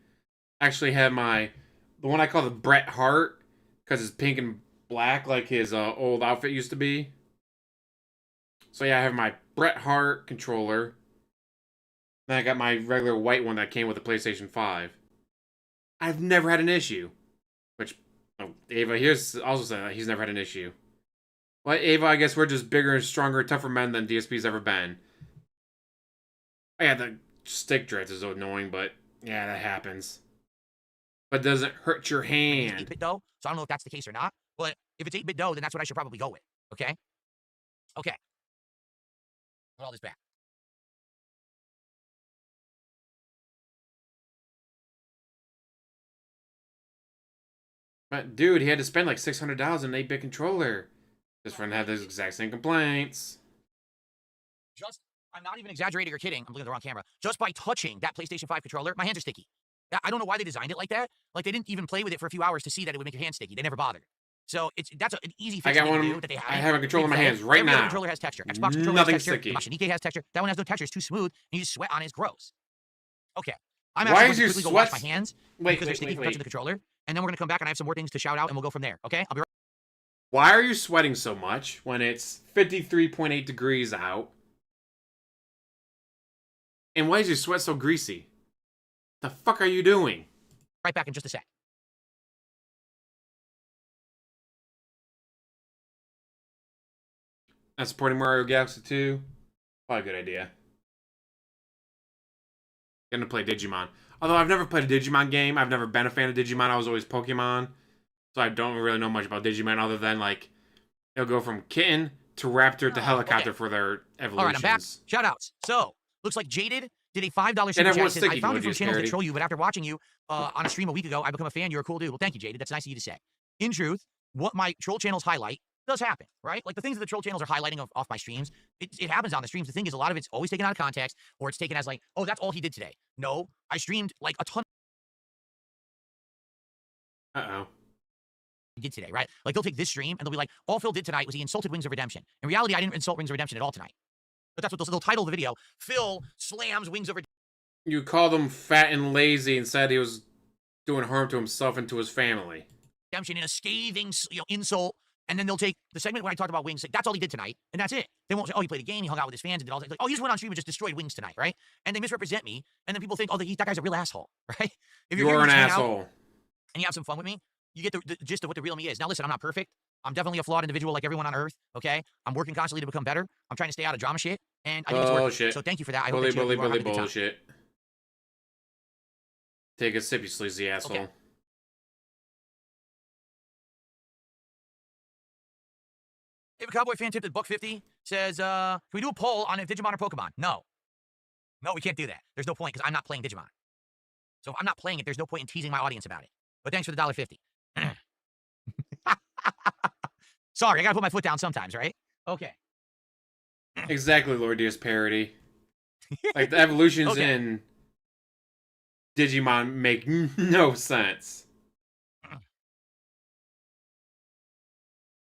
Actually have the one I call the Bret Hart because it's pink and black like his old outfit used to be. So yeah, I have my Bret Hart controller. Then I got my regular white one that came with the PlayStation 5. I've never had an issue. Which, Ava here's also saying that he's never had an issue. Well, Ava, I guess we're just bigger and stronger, tougher men than DSP's ever been. Oh, yeah, the stick drift is so annoying, but yeah, that happens. But it doesn't hurt your hand. 8-bit dough, so I don't know if that's the case or not. But if it's 8-bit dough, then that's what I should probably go with. Okay? Okay. Put all this back. But dude, he had to spend like $600 on an 8-bit controller. His friend had those exact same complaints. I'm not even exaggerating or kidding. I'm looking at the wrong camera. Just by touching that PlayStation 5 controller, my hands are sticky. I don't know why they designed it like that. Like, they didn't even play with it for a few hours to see that it would make your hands sticky. They never bothered. So that's an easy fix I got one. to do that they have. I have a controller in my hands right Every now. other controller has texture. Xbox controller Nothing has texture. sticky. Machinique has texture. That one has no texture. It's too smooth, and you just sweat on it. It's gross. Okay. I'm Why actually is going your to quickly go sweat? wash my hands Wait, because they're sticky from touching the controller, and then we're going to come back and I have some more things to shout out, and we'll go from there. Okay? I'll be right. Why are you sweating so much when it's 53.8 degrees out? And why is your sweat so greasy? The fuck are you doing? Right back in just a sec. Not supporting Mario Galaxy 2? Probably a good idea. Gonna play Digimon. Although I've never played a Digimon game. I've never been a fan of Digimon. I was always Pokemon. So I don't really know much about Digimon other than, like, it'll go from kitten to raptor to helicopter for their evolutions. All right, I'm back. Shout outs. So, looks like Jaded did a $5 super chat. Says, I found you from channels that troll you, but after watching you on a stream a week ago, I become a fan. You're a cool dude. Well, thank you, Jaded. That's nice of you to say. In truth, what my troll channels highlight does happen, right? Like the things that the troll channels are highlighting off my streams, it happens on the streams. The thing is, a lot of it's always taken out of context, or it's taken as like, oh, that's all he did today. No, I streamed like a ton. Uh-oh. Did today, right? Like they'll take this stream and they'll be like, all Phil did tonight was he insulted Wings of Redemption. In reality, I didn't insult Wings of Redemption at all tonight. But that's what they'll title the video. Phil slams Wings of Redemption. You called him fat and lazy and said he was doing harm to himself and to his family. In a scathing, insult, and then they'll take the segment where I talked about Wings. Like, that's all he did tonight, and that's it. They won't say, "Oh, he played a game, he hung out with his fans, and did all that." Like, "Oh, he just went on stream and just destroyed Wings tonight," right? And they misrepresent me, and then people think, "Oh, that guy's a real asshole," right? If you're an asshole, and you have some fun with me, you get the gist of what the real me is. Now, listen, I'm not perfect. I'm definitely a flawed individual like everyone on Earth. Okay, I'm working constantly to become better. I'm trying to stay out of drama shit, and I think it's working. So thank you for that. I hope that you have a good time. Bullshit. Take a sip, you sleazy asshole. Okay. If a Cowboy fan tipped at $1.50 says, can we do a poll on if Digimon or Pokemon? No. No, we can't do that. There's no point because I'm not playing Digimon. So if I'm not playing it, there's no point in teasing my audience about it. But thanks for the $1.50. Sorry, I gotta put my foot down sometimes, right? Okay. Exactly, Lord DS parody. Like the evolutions in Digimon make no sense.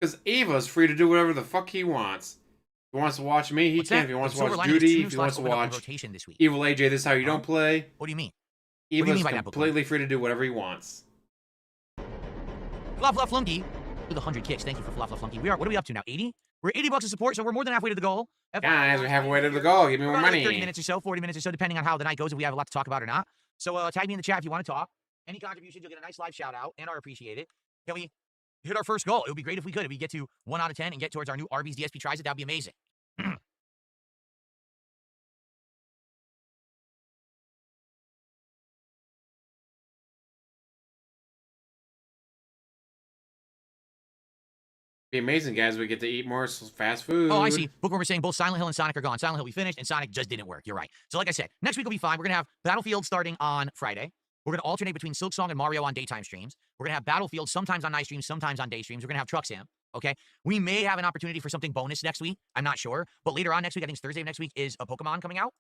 Because Ava's free to do whatever the fuck he wants. If he wants to watch me, he can. If he wants to watch Duty, if he wants to watch Evil AJ, this is how you don't play. What do you mean? Eva's completely free to do whatever he wants. Fluff Flunky with 100 kicks. Thank you for Fluff Flunky. What are we up to now? 80? We're $80 of support, so we're more than halfway to the goal. Guys, we're halfway to the goal. Give me more money. Like 30 minutes or so, 40 minutes or so, depending on how the night goes, if we have a lot to talk about or not. So tag me in the chat if you want to talk. Any contributions, you'll get a nice live shout out and are appreciated. Can we hit our first goal? It would be great if we could. If we get to 1 out of 10 and get towards our new Arby's DSP tries it, that would be amazing. Be amazing, guys. We get to eat more fast food. Oh, I see. Bookworm is saying both Silent Hill and Sonic are gone. Silent Hill we finished, and Sonic just didn't work. You're right. So like I said, next week will be fine. We're going to have Battlefield starting on Friday. We're going to alternate between Silksong and Mario on daytime streams. We're going to have Battlefield sometimes on night streams, sometimes on day streams. We're going to have Truck Sim, okay? We may have an opportunity for something bonus next week. I'm not sure. But later on next week, I think it's Thursday of next week, is a Pokemon coming out.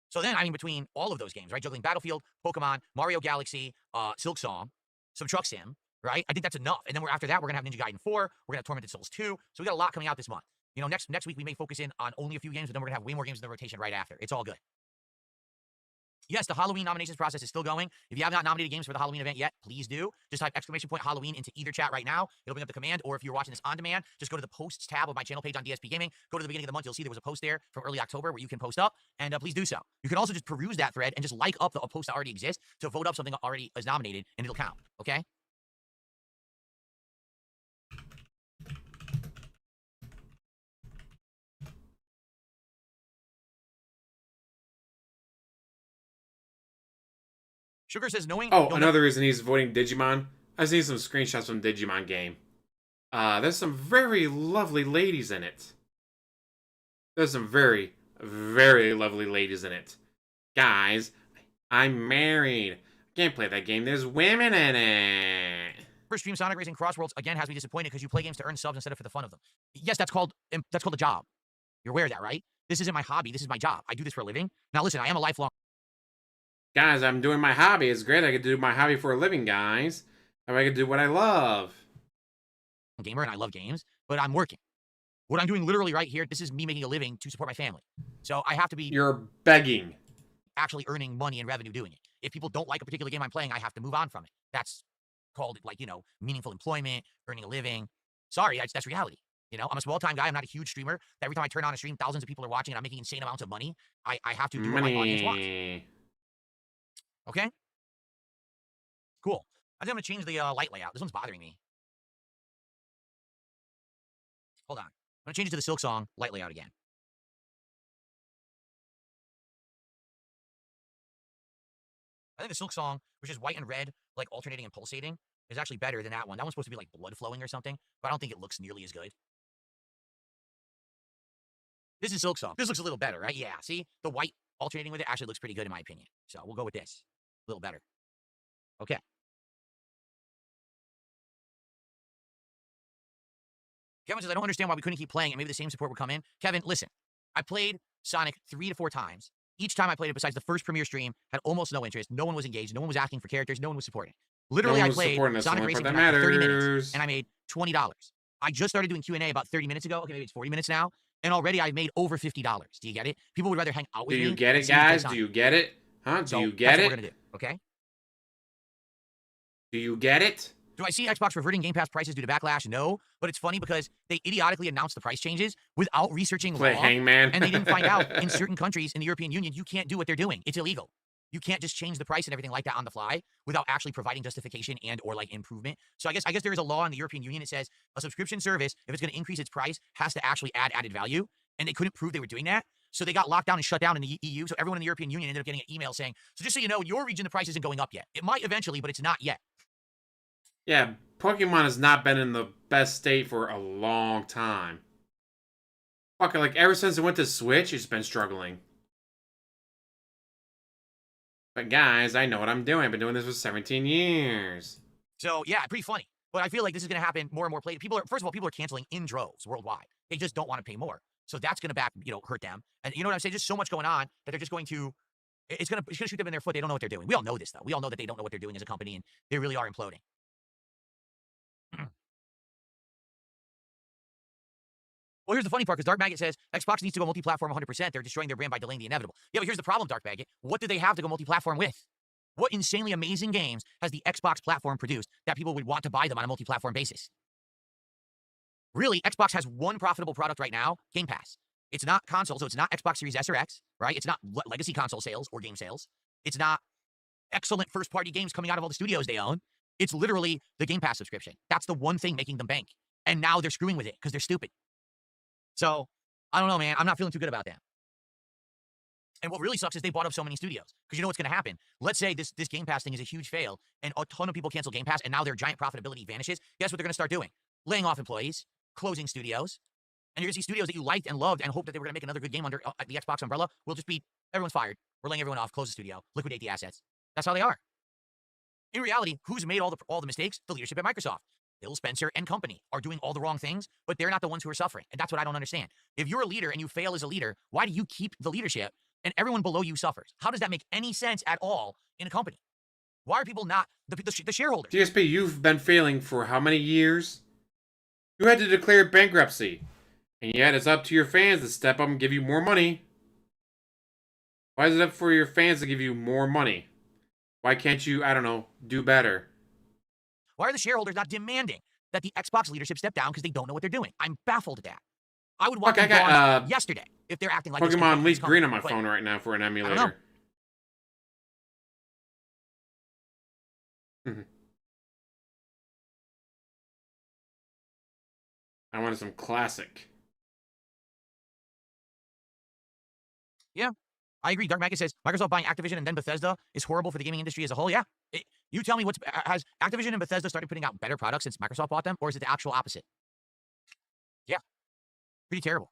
So then, I mean, between all of those games, right? Juggling Battlefield, Pokemon, Mario Galaxy, Silksong, some Truck Sim, right? I think that's enough. And then after that, we're going to have Ninja Gaiden 4. We're going to have Tormented Souls 2. So we got a lot coming out this month. You know, next week we may focus in on only a few games, but then we're going to have way more games in the rotation right after. It's all good. Yes, the Halloween nominations process is still going. If you have not nominated games for the Halloween event yet, please do. Just type !Halloween into either chat right now. It'll bring up the command, or if you're watching this on demand, just go to the posts tab of my channel page on DSPGaming. Go to the beginning of the month. You'll see there was a post there from early October where you can post up, and please do so. You can also just peruse that thread and just like up the post that already exists to vote up something that already is nominated, and it'll count, okay? Sugar says knowing... Oh, another reason he's voting Digimon. I've seen some screenshots from Digimon game. There's some very lovely ladies in it. There's some very, very lovely ladies in it. Guys, I'm married. I can't play that game. There's women in it. First stream Sonic Racing Crossworlds again has me disappointed because you play games to earn subs instead of for the fun of them. Yes, that's called a job. You're aware of that, right? This isn't my hobby. This is my job. I do this for a living. Now listen, I am a lifelong... Guys, I'm doing my hobby. It's great. I can do my hobby for a living, guys. And I can do what I love. Gamer, and I love games, but I'm working. What I'm doing literally right here, this is me making a living to support my family. So I have to be... You're begging. Actually earning money and revenue doing it. If people don't like a particular game I'm playing, I have to move on from it. That's called, like, you know, meaningful employment, earning a living. Sorry, that's reality. You know, I'm a small-time guy. I'm not a huge streamer. Every time I turn on a stream, thousands of people are watching, and I'm making insane amounts of money. I have to do what my audience wants. Okay? Cool. I think I'm going to change the light layout. This one's bothering me. Hold on. I'm going to change it to the Silksong light layout again. I think the Silksong, which is white and red, like alternating and pulsating, is actually better than that one. That one's supposed to be like blood flowing or something, but I don't think it looks nearly as good. This is Silksong. This looks a little better, right? Yeah, see? The white alternating with it actually looks pretty good in my opinion. So we'll go with this. A little better. Okay. Kevin says, I don't understand why we couldn't keep playing and maybe the same support would come in. Kevin, listen. I played Sonic 3 to 4 times. Each time I played it, besides the first premiere stream, had almost no interest. No one was engaged. No one was asking for characters. No one was supporting. Literally, I played Sonic Racing for 30 minutes, and I made $20. I just started doing Q&A about 30 minutes ago. Okay, maybe it's 40 minutes now. And already I made over $50. Do you get it? People would rather hang out with me. Do you get it, guys? Do you get it? Huh? Do you get it? That's what we're going to do, okay? Do you get it? Do I see Xbox reverting Game Pass prices due to backlash? No, but it's funny because they idiotically announced the price changes without researching law. Hangman. And they didn't find out in certain countries in the European Union, you can't do what they're doing. It's illegal. You can't just change the price and everything like that on the fly without actually providing justification and or like improvement. So I guess there is a law in the European Union that says a subscription service, if it's going to increase its price, has to actually add added value. And they couldn't prove they were doing that. So they got locked down and shut down in the EU. So everyone in the European Union ended up getting an email saying, so just so you know, in your region, the price isn't going up yet. It might eventually, but it's not yet. Yeah, Pokemon has not been in the best state for a long time. Fuck, like ever since it went to Switch, it's been struggling. But guys, I know what I'm doing. I've been doing this for 17 years. So yeah, pretty funny. But I feel like this is going to happen more and more. First of all, people are canceling in droves worldwide. They just don't want to pay more. So that's going to hurt them. And you know what I'm saying? Just so much going on that they're just going to, it's going to shoot them in their foot. They don't know what they're doing. We all know this though. We all know that they don't know what they're doing as a company and they really are imploding. Well, here's the funny part, because Dark Maggot says Xbox needs to go multi-platform 100%. They're destroying their brand by delaying the inevitable. Yeah, but here's the problem, Dark Maggot. What do they have to go multi-platform with? What insanely amazing games has the Xbox platform produced that people would want to buy them on a multi-platform basis? Really, Xbox has one profitable product right now, Game Pass. It's not console, so it's not Xbox Series S or X, right? It's not legacy console sales or game sales. It's not excellent first-party games coming out of all the studios they own. It's literally the Game Pass subscription. That's the one thing making them bank. And now they're screwing with it because they're stupid. So, I don't know, man. I'm not feeling too good about that. And what really sucks is they bought up so many studios. Because you know what's going to happen? Let's say this Game Pass thing is a huge fail, and a ton of people cancel Game Pass, and now their giant profitability vanishes. Guess what they're going to start doing? Laying off employees, closing studios, and you're going to see studios that you liked and loved and hoped that they were going to make another good game under the Xbox umbrella will just be, everyone's fired. We're laying everyone off, close the studio, liquidate the assets. That's how they are. In reality, who's made all the mistakes? The leadership at Microsoft. Phil Spencer and company are doing all the wrong things, but they're not the ones who are suffering. And that's what I don't understand. If you're a leader and you fail as a leader, why do you keep the leadership and everyone below you suffers? How does that make any sense at all in a company? Why are people not the shareholders? DSP, you've been failing for how many years? You had to declare bankruptcy. And yet it's up to your fans to step up and give you more money. Why is it up for your fans to give you more money? Why can't you, I don't know, do better? Why are the shareholders not demanding that the Xbox leadership step down because they don't know what they're doing? I'm baffled at that. I would want Fuck, them I gone got yesterday if they're acting like this. Pokemon Leaf Green on my but phone right now for an I don't know. emulator. I wanted some classic. Yeah, I agree. Dark Maggot says Microsoft buying Activision and then Bethesda is horrible for the gaming industry as a whole. Yeah. You tell me has Activision and Bethesda started putting out better products since Microsoft bought them, or is it the actual opposite? Yeah, pretty terrible.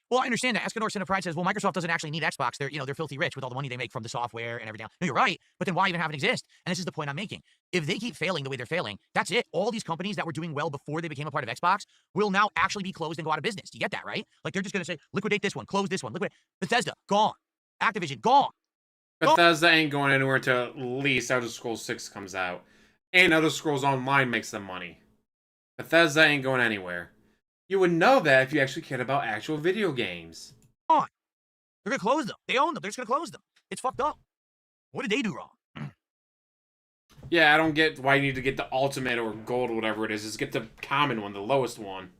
Well, I understand that. Escanor Cinepride says, well, Microsoft doesn't actually need Xbox. They're filthy rich with all the money they make from the software and everything else. No, you're right. But then why even have it exist? And this is the point I'm making. If they keep failing the way they're failing, that's it. All these companies that were doing well before they became a part of Xbox will now actually be closed and go out of business. Do you get that, right? Like they're just going to say, liquidate this one, close this one, liquidate. Bethesda, gone. Activision, gone. Bethesda ain't going anywhere until at least Elder Scrolls 6 comes out. And Elder Scrolls Online makes them money. Bethesda ain't going anywhere. You would know that if you actually cared about actual video games. On. They're going to close them. They own them. They're just going to close them. It's fucked up. What did they do wrong? Yeah, I don't get why you need to get the ultimate or gold or whatever it is. Just get the common one, the lowest one.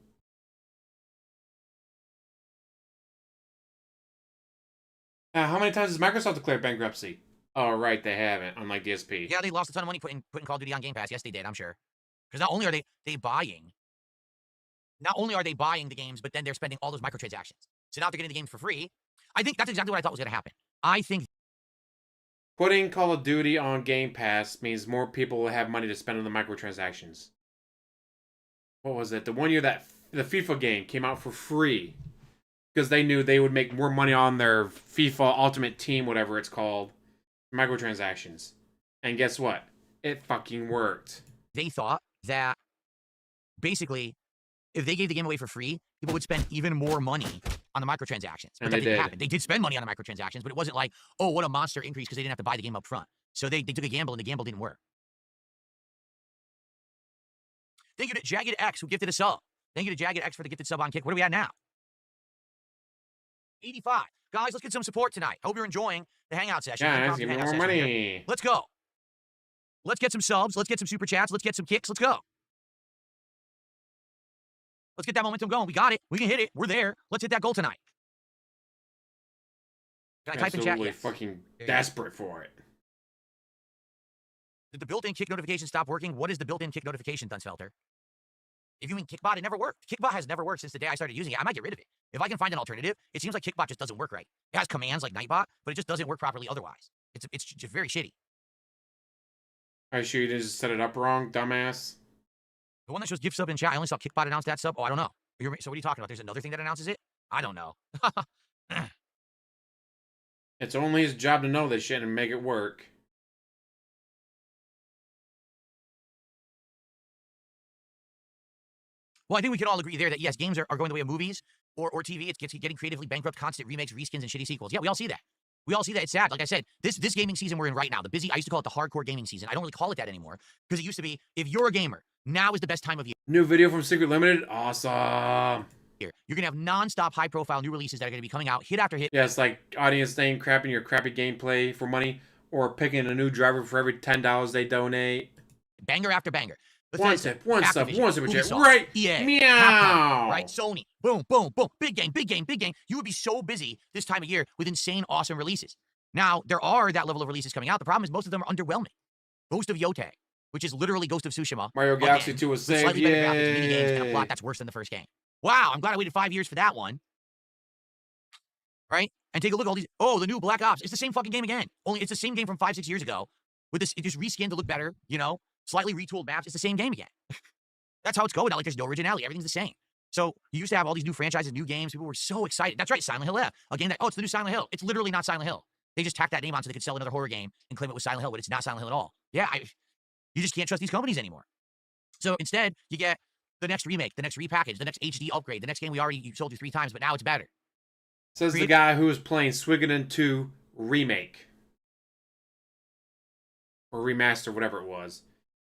How many times has Microsoft declared bankruptcy? Oh, right, they haven't, unlike DSP. Yeah, they lost a ton of money putting Call of Duty on Game Pass. Yes, they did, I'm sure. Because not only are they buying, the games, but then they're spending all those microtransactions. So now they're getting the games for free. I think that's exactly what I thought was going to happen. I think Putting Call of Duty on Game Pass means more people will have money to spend on the microtransactions. What was it? The one year that the FIFA game came out for free. Because they knew they would make more money on their FIFA Ultimate Team, whatever it's called, microtransactions. And guess what? It fucking worked. they thought that basically if they gave the game away for free, people would spend even more money on the microtransactions. But And that they didn't did. happen. They did spend money on the microtransactions, but it wasn't like, oh, what a monster increase because they didn't have to buy the game up front. So they took a gamble, and the gamble didn't work. Thank you to Jagged X, who gifted a sub. Thank you to Jagged X for the gifted sub on Kick. What are we at now? 85. Guys, let's get some support tonight. Hope you're enjoying the hangout session. Guys, give me more money. Let's go. Let's get some subs. Let's get some super chats. Let's get some kicks. Let's go. Let's get that momentum going. We got it. We can hit it. We're there. Let's hit that goal tonight. Can I type in chat? Absolutely Yes. fucking There you go. desperate for it. Did the built-in kick notification stop working? What is the built-in kick notification, Dunsfelter? If you mean Kickbot, it never worked. Kickbot has never worked since the day I started using it. I might get rid of it. If I can find an alternative, it seems like Kickbot just doesn't work right. It has commands like Nightbot, but it just doesn't work properly otherwise. It's just very shitty. Are you sure you didn't just set it up wrong, dumbass? The one that shows gift sub in chat, I only saw Kickbot announce that sub. Oh, I don't know. So what are you talking about? There's another thing that announces it? I don't know. It's only his job to know this shit and make it work. Well, I think we can all agree there that, yes, games are going the way of movies or TV. It's getting creatively bankrupt, constant remakes, reskins, and shitty sequels. Yeah, we all see that. We all see that. It's sad. Like I said, this gaming season we're in right now, I used to call it the hardcore gaming season. I don't really call it that anymore because it used to be, if you're a gamer, now is the best time of year. New video from Secret Limited? Awesome. You're going to have non-stop high-profile new releases that are going to be coming out hit after hit. Yeah, it's like audience name crapping your crappy gameplay for money or picking a new driver for every $10 they donate. Banger after banger. One step, one step, Activision, one super chat. Ubisoft, Right. EA, Meow. Capcom, right? Sony. Boom, boom, boom. Big game, big game, big game. You would be so busy this time of year with insane, awesome releases. Now, there are that level of releases coming out. The problem is most of them are underwhelming. Ghost of Yotei, which is literally Ghost of Tsushima. Mario Galaxy again, 2 was with saved. slightly better graphics, mini games, and a Yay. plot that's worse than the first game. Wow, I'm glad I waited 5 years for that one. Right? And take a look at all these. Oh, the new Black Ops. It's the same fucking game again. Only it's the same game from 5-6 years ago. With this, it just reskinned to look better, slightly retooled maps. It's the same game again. That's how it's going now. Like, there's no originality. Everything's the same. So you used to have all these new franchises, new games. People were so excited. That's right, Silent Hill F. A game that, it's the new Silent Hill. It's literally not Silent Hill. They just tacked that name on so they could sell another horror game and claim it was Silent Hill, but it's not Silent Hill at all. Yeah, you just can't trust these companies anymore. So instead, you get the next remake, the next repackage, the next HD upgrade, the next game we already sold you 3 times, but now it's better. Says the guy who was playing Suikoden 2 Remake. Or Remaster, whatever it was.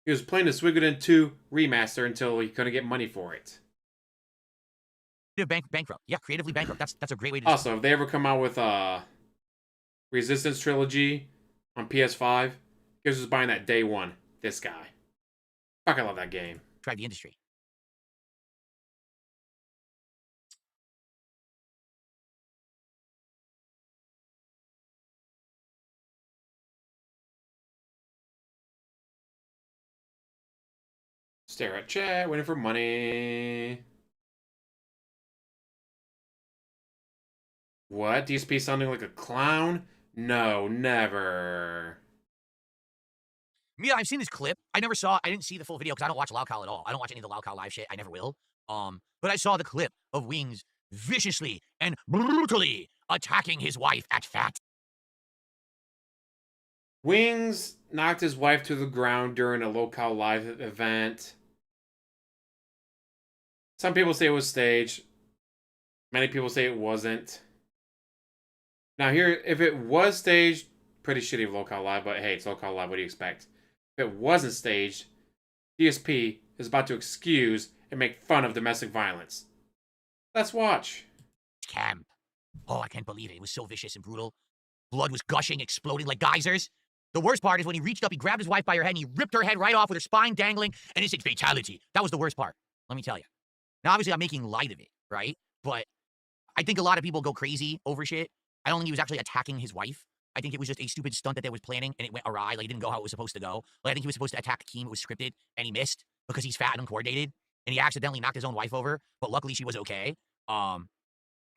He was playing the Suikoden 2 Remaster until he couldn't get money for it. Bankrupt. Yeah, creatively bankrupt. That's a great way to... Also, if they ever come out with a Resistance Trilogy on PS5, here's just buying that day one. This guy. Fuck, I love that game. Drive the industry. Stare at chat, waiting for money. What? DSP sounding like a clown? No, never. Yeah, I've seen this clip. I didn't see the full video because I don't watch Loud Call at all. I don't watch any of the Loud Call live shit. I never will. But I saw the clip of Wings viciously and brutally attacking his wife at FAT. Wings knocked his wife to the ground during a local live event. Some people say it was staged. Many people say it wasn't. Now here, if it was staged, pretty shitty of local live, but hey, it's local live, what do you expect? If it wasn't staged, DSP is about to excuse and make fun of domestic violence. Let's watch. Camp. Oh, I can't believe it. It was so vicious and brutal. Blood was gushing, exploding like geysers. The worst part is when he reached up, he grabbed his wife by her head, and he ripped her head right off with her spine dangling, and he said fatality. That was the worst part. Let me tell you. Now, obviously, I'm making light of it, right? But I think a lot of people go crazy over shit. I don't think he was actually attacking his wife. I think it was just a stupid stunt that they was planning, and it went awry. Like, it didn't go how it was supposed to go. Like, I think he was supposed to attack Keem. It was scripted, and he missed because he's fat and uncoordinated, and he accidentally knocked his own wife over, but luckily she was okay.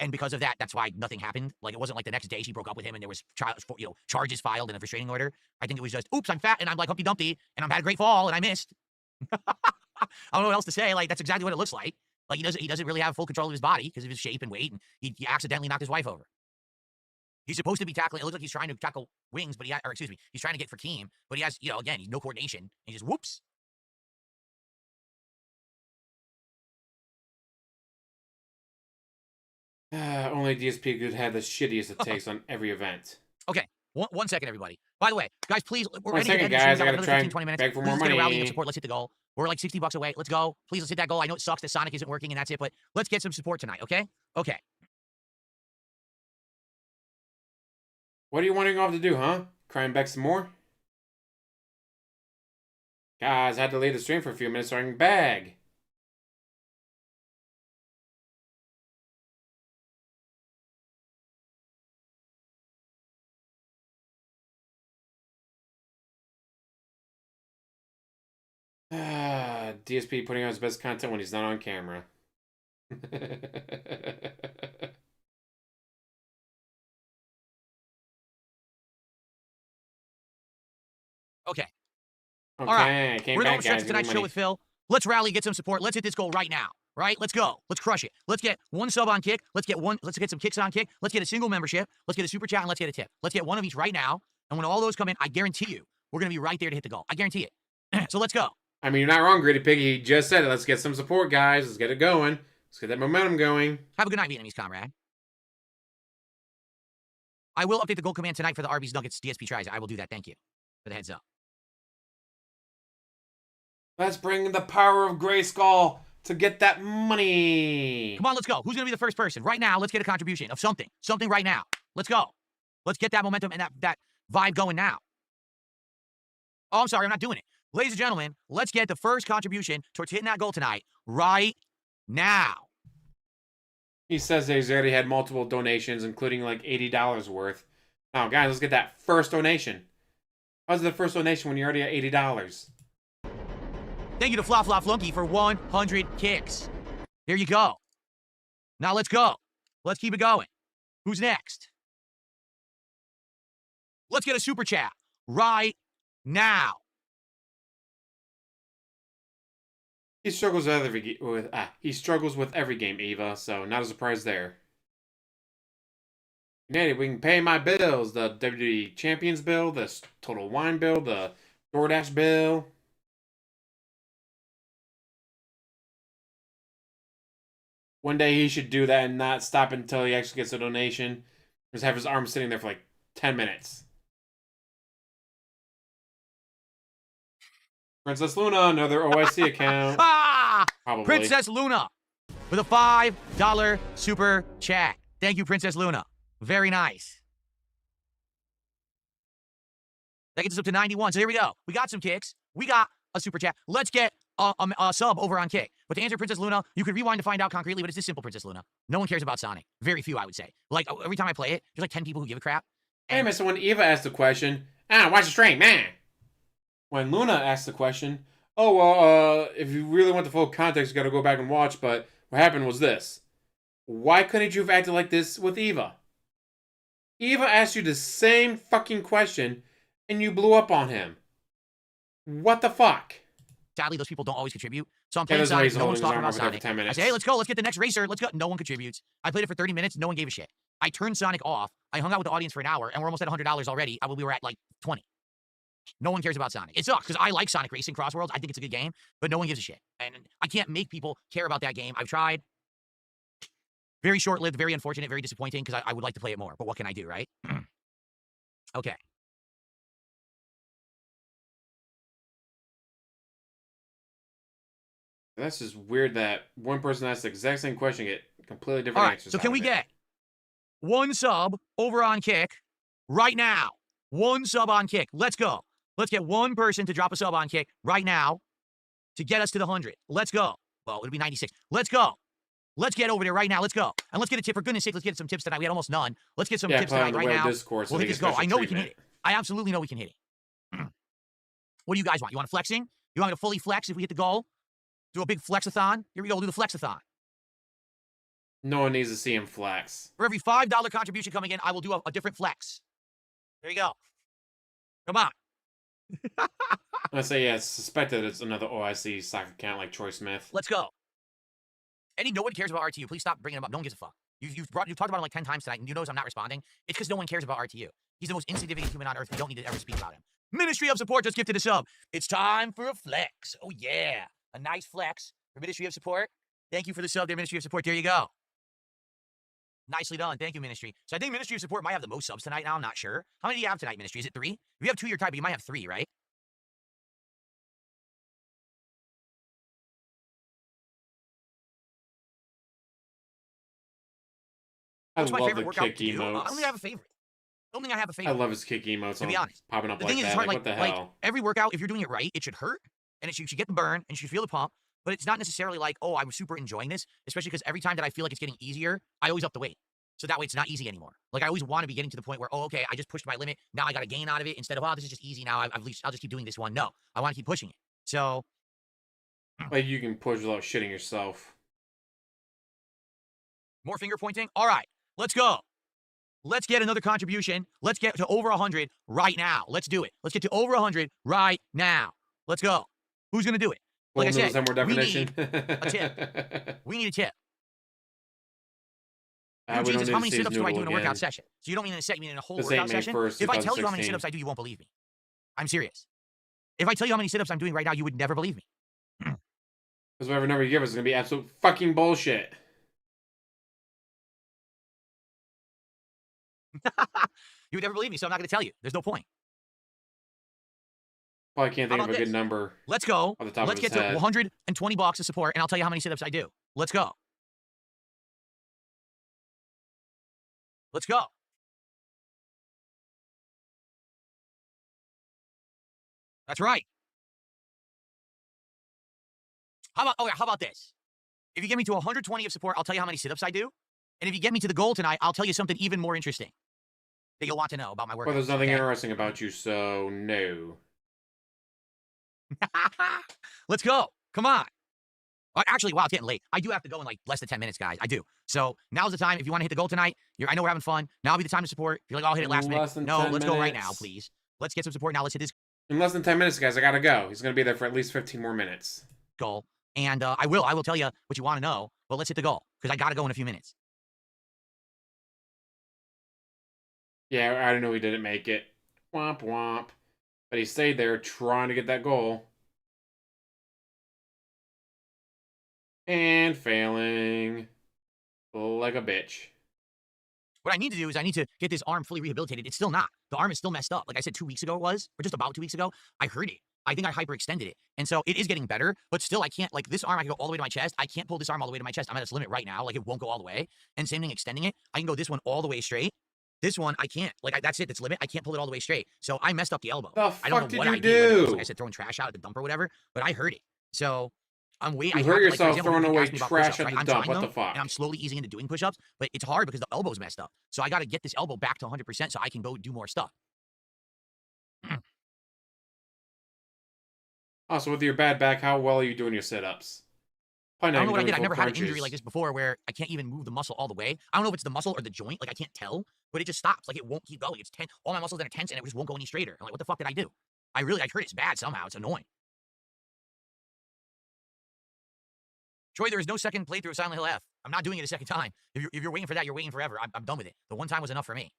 And because of that, that's why nothing happened. Like, it wasn't like the next day she broke up with him and there was charges filed and a restraining order. I think it was just, oops, I'm fat and I'm like Humpty Dumpty and I'm had a great fall and I missed. I don't know what else to say. Like, that's exactly what it looks like. Like, he doesn't really have full control of his body because of his shape and weight, and he accidentally knocked his wife over. He's supposed to be tackling. It looks like he's trying to tackle Wings, but he's trying to get for Keem, but he has, again, he's no coordination. And he just whoops. Only DSP could have the shittiest it takes on every event. Okay, one second, everybody. By the way, guys, please, we're One second, guys. I gotta try and beg for more money. Rally and support. Let's hit the goal. We're like $60 away. Let's go. Please, let's hit that goal. I know it sucks that Sonic isn't working and that's it, but let's get some support tonight, okay? Okay. What are you wanting off to do, huh? Crying back some more? Guys, I had to leave the stream for a few minutes so I can bag. DSP putting out his best content when he's not on camera. Okay. Okay, all right. came We're back, going to stretch guys. tonight's show with Phil. Let's rally, get some support. Let's hit this goal right now. Right? Let's go. Let's crush it. Let's get one sub on Kick. Let's get some kicks on Kick. Let's get a single membership. Let's get a super chat and let's get a tip. Let's get one of each right now. And when all those come in, I guarantee you, we're going to be right there to hit the goal. I guarantee it. So let's go. I mean, you're not wrong, Gritty Piggy. He just said it. Let's get some support, guys. Let's get it going. Let's get that momentum going. Have a good night, Vietnamese comrade. I will update the goal command tonight for the Arby's Nuggets DSP tries. I will do that. Thank you for the heads up. Let's bring the power of Grayskull to get that money. Come on, let's go. Who's going to be the first person? Right now, let's get a contribution of something. Something right now. Let's go. Let's get that momentum and that vibe going now. Oh, I'm sorry. I'm not doing it. Ladies and gentlemen, let's get the first contribution towards hitting that goal tonight right now. He says that he's already had multiple donations, including like $80 worth. Now, guys, let's get that first donation. How's the first donation when you're already at $80? Thank you to Flop Flop Flunky for 100 kicks. There you go. Now let's go. Let's keep it going. Who's next? Let's get a super chat right now. He struggles with every game, Eva, so not a surprise there. Yeti, we can pay my bills. The WWE Champions bill, the Total Wine bill, the DoorDash bill. One day he should do that and not stop until he actually gets a donation. Just have his arm sitting there for like 10 minutes. Princess Luna, another OIC account. Ah! Probably. Princess Luna with a $5 super chat. Thank you, Princess Luna. Very nice. That gets us up to 91. So here we go. We got some kicks. We got a super chat. Let's get a sub over on Kick. But to answer Princess Luna, you could rewind to find out concretely, but it's this simple, Princess Luna. No one cares about Sonic. Very few, I would say. Like, every time I play it, there's like 10 people who give a crap. Hey, man, so when Eva asked the question, watch the stream, man. When Luna asked the question, oh, well, if you really want the full context, you gotta go back and watch, but what happened was this. Why couldn't you have acted like this with Eva? Eva asked you the same fucking question, and you blew up on him. What the fuck? Sadly, those people don't always contribute. So I'm playing Sonic, no one's talking about Sonic. I say, hey, let's go, let's get the next racer, let's go. No one contributes. I played it for 30 minutes, no one gave a shit. I turned Sonic off, I hung out with the audience for an hour, and we're almost at $100 already. We were at like 20. No one cares about Sonic. It sucks, because I like Sonic Racing Crossworlds. I think it's a good game, but no one gives a shit. And I can't make people care about that game. I've tried. Very short-lived, very unfortunate, very disappointing, because I would like to play it more. But what can I do, right? Okay. That's just weird that one person asked the exact same question, get completely different answers. So can we get one sub over on Kick right now? One sub on Kick. Let's go. Let's get one person to drop a sub on Kick right now to get us to the 100. Let's go. Well, it'll be 96. Let's go. Let's get over there right now. Let's go. And let's get a tip. For goodness sake, let's get some tips tonight. We had almost none. Let's get some tips tonight right now. Discourse, we'll hit this goal. I know we can hit it. I absolutely know we can hit it. What do you guys want? You want flexing? You want me to fully flex if we hit the goal? Do a big flexathon? Here we go. We'll do the flexathon. No one needs to see him flex. For every $5 contribution coming in, I will do a different flex. There you go. Come on. I say, yeah, suspected it's another OIC stock account like Troy Smith. Let's go. No one cares about RTU. Please stop bringing him up. No one gives a fuck. You've talked about him like 10 times tonight, and you notice I'm not responding. It's because no one cares about RTU. He's the most insignificant human on earth. We don't need to ever speak about him. Ministry of Support just gifted a sub. It's time for a flex. Oh, yeah. A nice flex for Ministry of Support. Thank you for the sub there, Ministry of Support. There you go. Nicely done. Thank you, Ministry. So I think Ministry of Support might have the most subs tonight now. I'm not sure. How many do you have tonight, Ministry? Is it 3? If you have 2, you're tied, but you might have 3, right? What's my favorite workout to do? I don't think I have a favorite. I love his kick emotes. To be honest. Popping up the like thing is, that. it's hard, what the hell? Every workout, if you're doing it right, it should hurt. And you should get the burn, and you should feel the pump. But it's not necessarily like, oh, I'm super enjoying this. Especially because every time that I feel like it's getting easier, I always up the weight. So that way it's not easy anymore. Like, I always want to be getting to the point where, oh, okay, I just pushed my limit. Now I got to gain out of it. Instead of, oh, this is just easy now. I'll just keep doing this one. No, I want to keep pushing it. So. Like, you can push without shitting yourself. More finger pointing? All right, let's go. Let's get another contribution. Let's get to over 100 right now. Let's do it. Let's get to over 100 right now. Let's go. Who's going to do it? Like I said, we need a tip. We need a tip. Jesus, how many sit-ups do I do in a workout session? So you don't mean in a set, you mean in a whole workout session? If I tell you how many sit-ups I do, you won't believe me. I'm serious. If I tell you how many sit-ups I'm doing right now, you would never believe me. Because whatever number you give us is going to be absolute fucking bullshit. You would never believe me, so I'm not going to tell you. There's no point. Probably can't think of a good number. Let's go. Let's get to $120 of support, and I'll tell you how many sit-ups I do. Let's go. Let's go. That's right. How about this? If you get me to 120 of support, I'll tell you how many sit-ups I do. And if you get me to the goal tonight, I'll tell you something even more interesting that you'll want to know about my work. Well, there's nothing interesting about you, so no. Let's go. Come on. Actually, wow, it's getting late. I do have to go in like less than 10 minutes, guys. I do. So now's the time. If you want to hit the goal tonight, I know we're having fun. Now will be the time to support. If you're like, I'll hit it last minute. No, let's go right now, please. Let's get some support now. Let's hit this. In less than 10 minutes, guys, I got to go. He's going to be there for at least 15 more minutes. Goal. And I will tell you what you want to know. But let's hit the goal because I got to go in a few minutes. Yeah, I don't know he didn't make it. Womp womp. But he stayed there trying to get that goal. And failing. like a bitch. What I need to do is I need to get this arm fully rehabilitated. It's still not. The arm is still messed up. Like I said 2 weeks ago it was, or just about 2 weeks ago, I hurt it. I think I hyperextended it. And so it is getting better, but still I can't, like this arm, I can go all the way to my chest. I can't pull this arm all the way to my chest. I'm at its limit right now. Like it won't go all the way. And same thing extending it. I can go this one all the way straight. This one, I can't. Like, that's it. That's limit. I can't pull it all the way straight. So I messed up the elbow. I don't know what I did. Whether it was, like I said, throwing trash out at the dump or whatever, but I hurt it. So I'm waiting. You hurt yourself throwing away trash at the dump. What the fuck? And I'm slowly easing into doing push-ups, but it's hard because the elbow's messed up. So I got to get this elbow back to 100% so I can go do more stuff. Also, with your bad back, how well are you doing your sit-ups? I don't know what I did. I've never had an injury like this before where I can't even move the muscle all the way. I don't know if it's the muscle or the joint. Like, I can't tell, but it just stops. Like, it won't keep going. It's tense. All my muscles that are tense, and it just won't go any straighter. I'm like, what the fuck did I do? I hurt it. It's bad somehow. It's annoying. Troy, there is no second playthrough of Silent Hill F. I'm not doing it a second time. If you're waiting for that, you're waiting forever. I'm done with it. The one time was enough for me.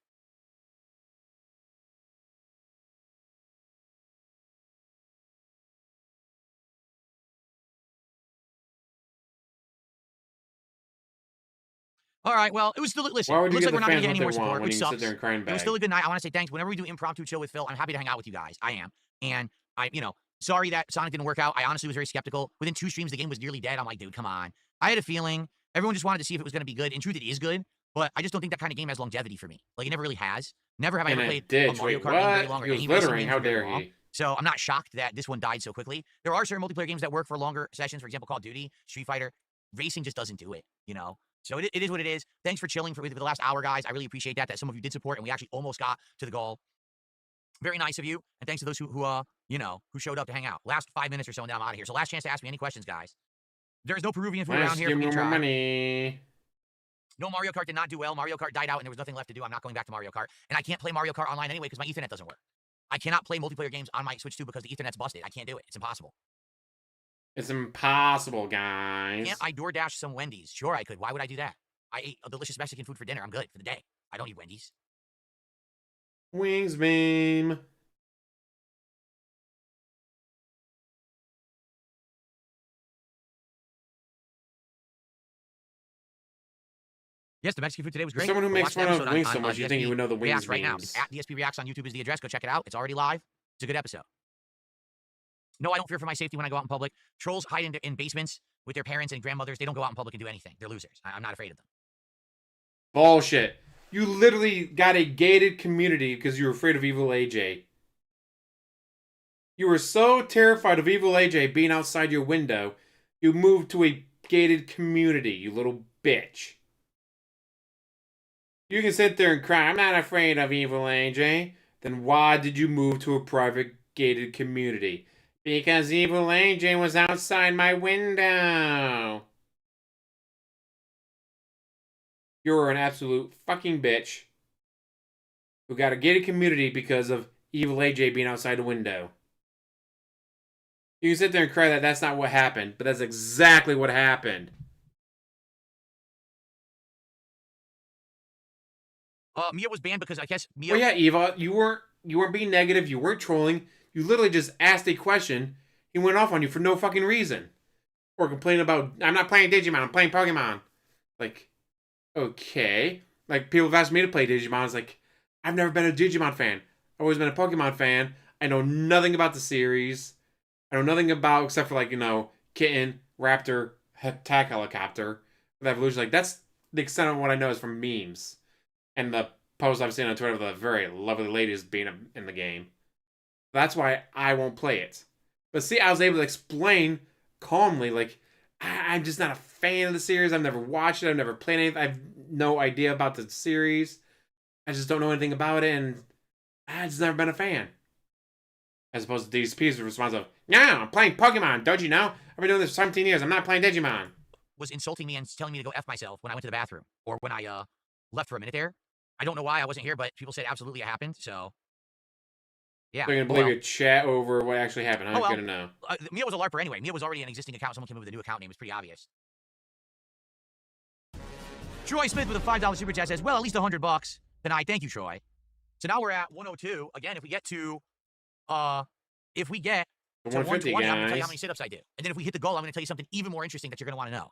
All right, well, it was still, listen, it looks like we're not going to get any more support, which sucks. It was still a good night. I want to say thanks. Whenever we do impromptu chill with Phil, I'm happy to hang out with you guys. I am. And sorry that Sonic didn't work out. I honestly was very skeptical. Within 2 streams, the game was nearly dead. I'm like, dude, come on. I had a feeling. Everyone just wanted to see if it was going to be good. In truth, it is good, but I just don't think that kind of game has longevity for me. Like, it never really has. Never have I ever played a Mario Kart game very long. He was littering. How dare he? So I'm not shocked that this one died so quickly. There are certain multiplayer games that work for longer sessions. For example, Call of Duty, Street Fighter. Racing just doesn't do it, So it is what it is. Thanks for chilling for the last hour, guys. I really appreciate that some of you did support, and we actually almost got to the goal. Very nice of you, and thanks to those who showed up to hang out. Last 5 minutes or so, and then I'm out of here. So last chance to ask me any questions, guys. There's no Peruvian food around here. Give me more money. No, Mario Kart did not do well. Mario Kart died out, and there was nothing left to do. I'm not going back to Mario Kart, and I can't play Mario Kart online anyway because my Ethernet doesn't work. I cannot play multiplayer games on my Switch 2 because the Ethernet's busted. I can't do it. It's impossible. It's impossible, guys. Can't I DoorDash some Wendy's? Sure, I could. Why would I do that? I ate a delicious Mexican food for dinner. I'm good for the day. I don't need Wendy's. Wings beam. Yes, the Mexican food today was great. Someone who makes fun of wings so much, you think you would know the wings right now. At DSP Reacts on YouTube is the address. Go check it out. It's already live. It's a good episode. No, I don't fear for my safety when I go out in public. Trolls hide in basements with their parents and grandmothers. They don't go out in public and do anything. They're losers. I'm not afraid of them. Bullshit. You literally got a gated community because you were afraid of Evil AJ. You were so terrified of Evil AJ being outside your window, you moved to a gated community, you little bitch. You can sit there and cry, I'm not afraid of Evil AJ. Then why did you move to a private gated community? Because Evil AJ was outside my window. You're an absolute fucking bitch who got a gated community because of Evil AJ being outside the window. You can sit there and cry that that's not what happened, but that's exactly what happened. Mia was banned because I guess Mia... Well, yeah, Eva, you weren't being negative, you weren't trolling. You literally just asked a question. He went off on you for no fucking reason. Or complaining about, I'm not playing Digimon, I'm playing Pokemon. Like, okay. Like, people have asked me to play Digimon. It's like, I've never been a Digimon fan. I've always been a Pokemon fan. I know nothing about the series. I know nothing about, except for, like, Kitten, Raptor, Attack Helicopter, the evolution. Like, that's the extent of what I know is from memes. And the posts I've seen on Twitter of the very lovely ladies being in the game. That's why I won't play it. But see, I was able to explain calmly, like, I'm just not a fan of the series. I've never watched it. I've never played anything. I have no idea about the series. I just don't know anything about it, and I've just never been a fan. As opposed to DSP's response of, no, I'm playing Pokemon. Don't you know? I've been doing this for 17 years. I'm not playing Digimon. Was insulting me and telling me to go F myself when I went to the bathroom. Or when I left for a minute there. I don't know why I wasn't here, but people said absolutely it happened, so... Yeah. So you're going to believe your chat over what actually happened. I'm going to know. Mia was a LARPer anyway. Mia was already an existing account. Someone came up with a new account name. It was pretty obvious. Troy Smith with a $5 super chat says, well, at least $100 tonight. Thank you, Troy. So now we're at 102. Again, if we get to 120, I'm going to tell you how many sit-ups I did. And then if we hit the goal, I'm going to tell you something even more interesting that you're going to want to know.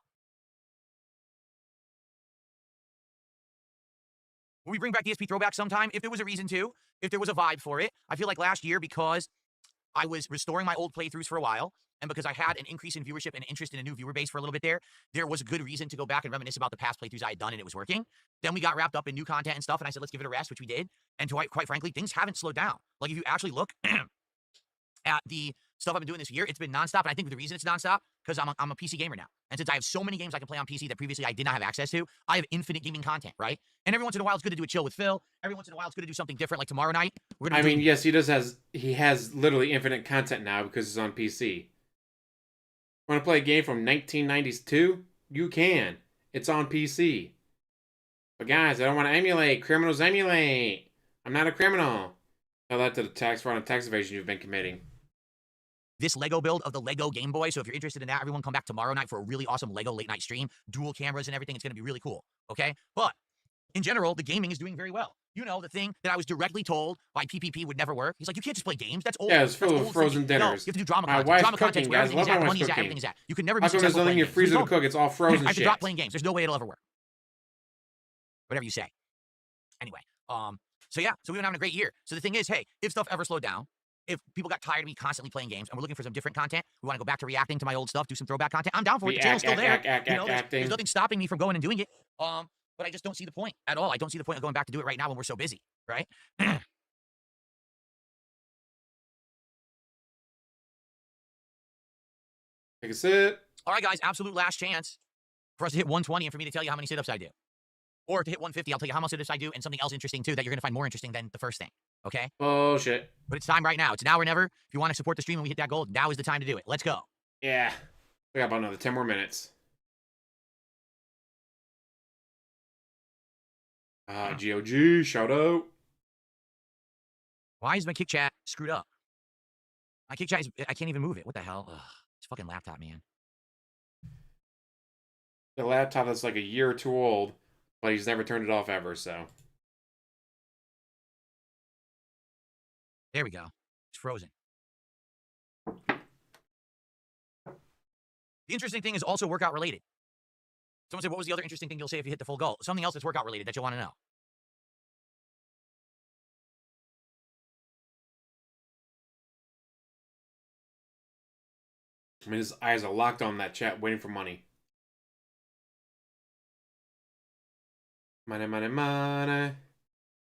Will we bring back DSP throwback sometime? If there was a reason to, if there was a vibe for it. I feel like last year, because I was restoring my old playthroughs for a while, and because I had an increase in viewership and interest in a new viewer base for a little bit there was a good reason to go back and reminisce about the past playthroughs I had done, and it was working. Then we got wrapped up in new content and stuff, and I said, let's give it a rest, which we did. And quite frankly, things haven't slowed down. Like, if you actually look at the stuff I've been doing this year, it's been nonstop. And I think the reason it's nonstop, because I'm a PC gamer now. And since I have so many games I can play on PC that previously I did not have access to, I have infinite gaming content, right? And every once in a while, it's good to do a chill with Phil. Every once in a while, it's good to do something different, like tomorrow night. I mean, yes, he has literally infinite content now because it's on PC. Want to play a game from 1992? You can. It's on PC. But guys, I don't want to emulate. Criminals emulate. I'm not a criminal. Tell that to the tax fraud and tax evasion you've been committing. This Lego build of the Lego Game Boy. So if you're interested in that, everyone come back tomorrow night for a really awesome Lego late night stream. Dual cameras and everything. It's going to be really cool. Okay? But in general, the gaming is doing very well. You know, the thing that I was directly told by PPP would never work. He's like, you can't just play games. That's old. Yeah, it's full of frozen dinners. No, you have to do drama content. Wife's Drama cooking, content's where guys. everything is Love at, my money is wife's at, everything cooking. is at. You can never be How come there's successful nothing in playing your games. freezer There's to cook? It's all I frozen have to shit. drop playing games. There's no way it'll ever work. Whatever you say. Anyway, so yeah, so we've been having a great year. So the thing is, hey, if stuff ever slowed down, if people got tired of me constantly playing games and we're looking for some different content, we want to go back to reacting to my old stuff, do some throwback content, I'm down for it. The channel's still there. There's nothing stopping me from going and doing it. But I just don't see the point at all. I don't see the point of going back to do it right now when we're so busy, right? Take a sit. All right, guys, absolute last chance for us to hit 120 and for me to tell you how many sit-ups I do. Or to hit 150, I'll tell you how much sit-ups I do and something else interesting, too, that you're going to find more interesting than the first thing, okay? Bullshit. But it's time right now. It's now or never. If you want to support the stream and we hit that goal, now is the time to do it. Let's go. Yeah. We got about another 10 more minutes. GOG, shout out. Why is my kick chat screwed up? My kick chat is, I can't even move it. What the hell? Ugh, it's fucking laptop, man. The laptop that's like a year or two old, but he's never turned it off ever, so. There we go. It's frozen. The interesting thing is also workout related. Someone said, what was the other interesting thing you'll say if you hit the full goal? Something else that's workout related that you'll want to know. I mean, his eyes are locked on that chat, waiting for money. Money, money, money.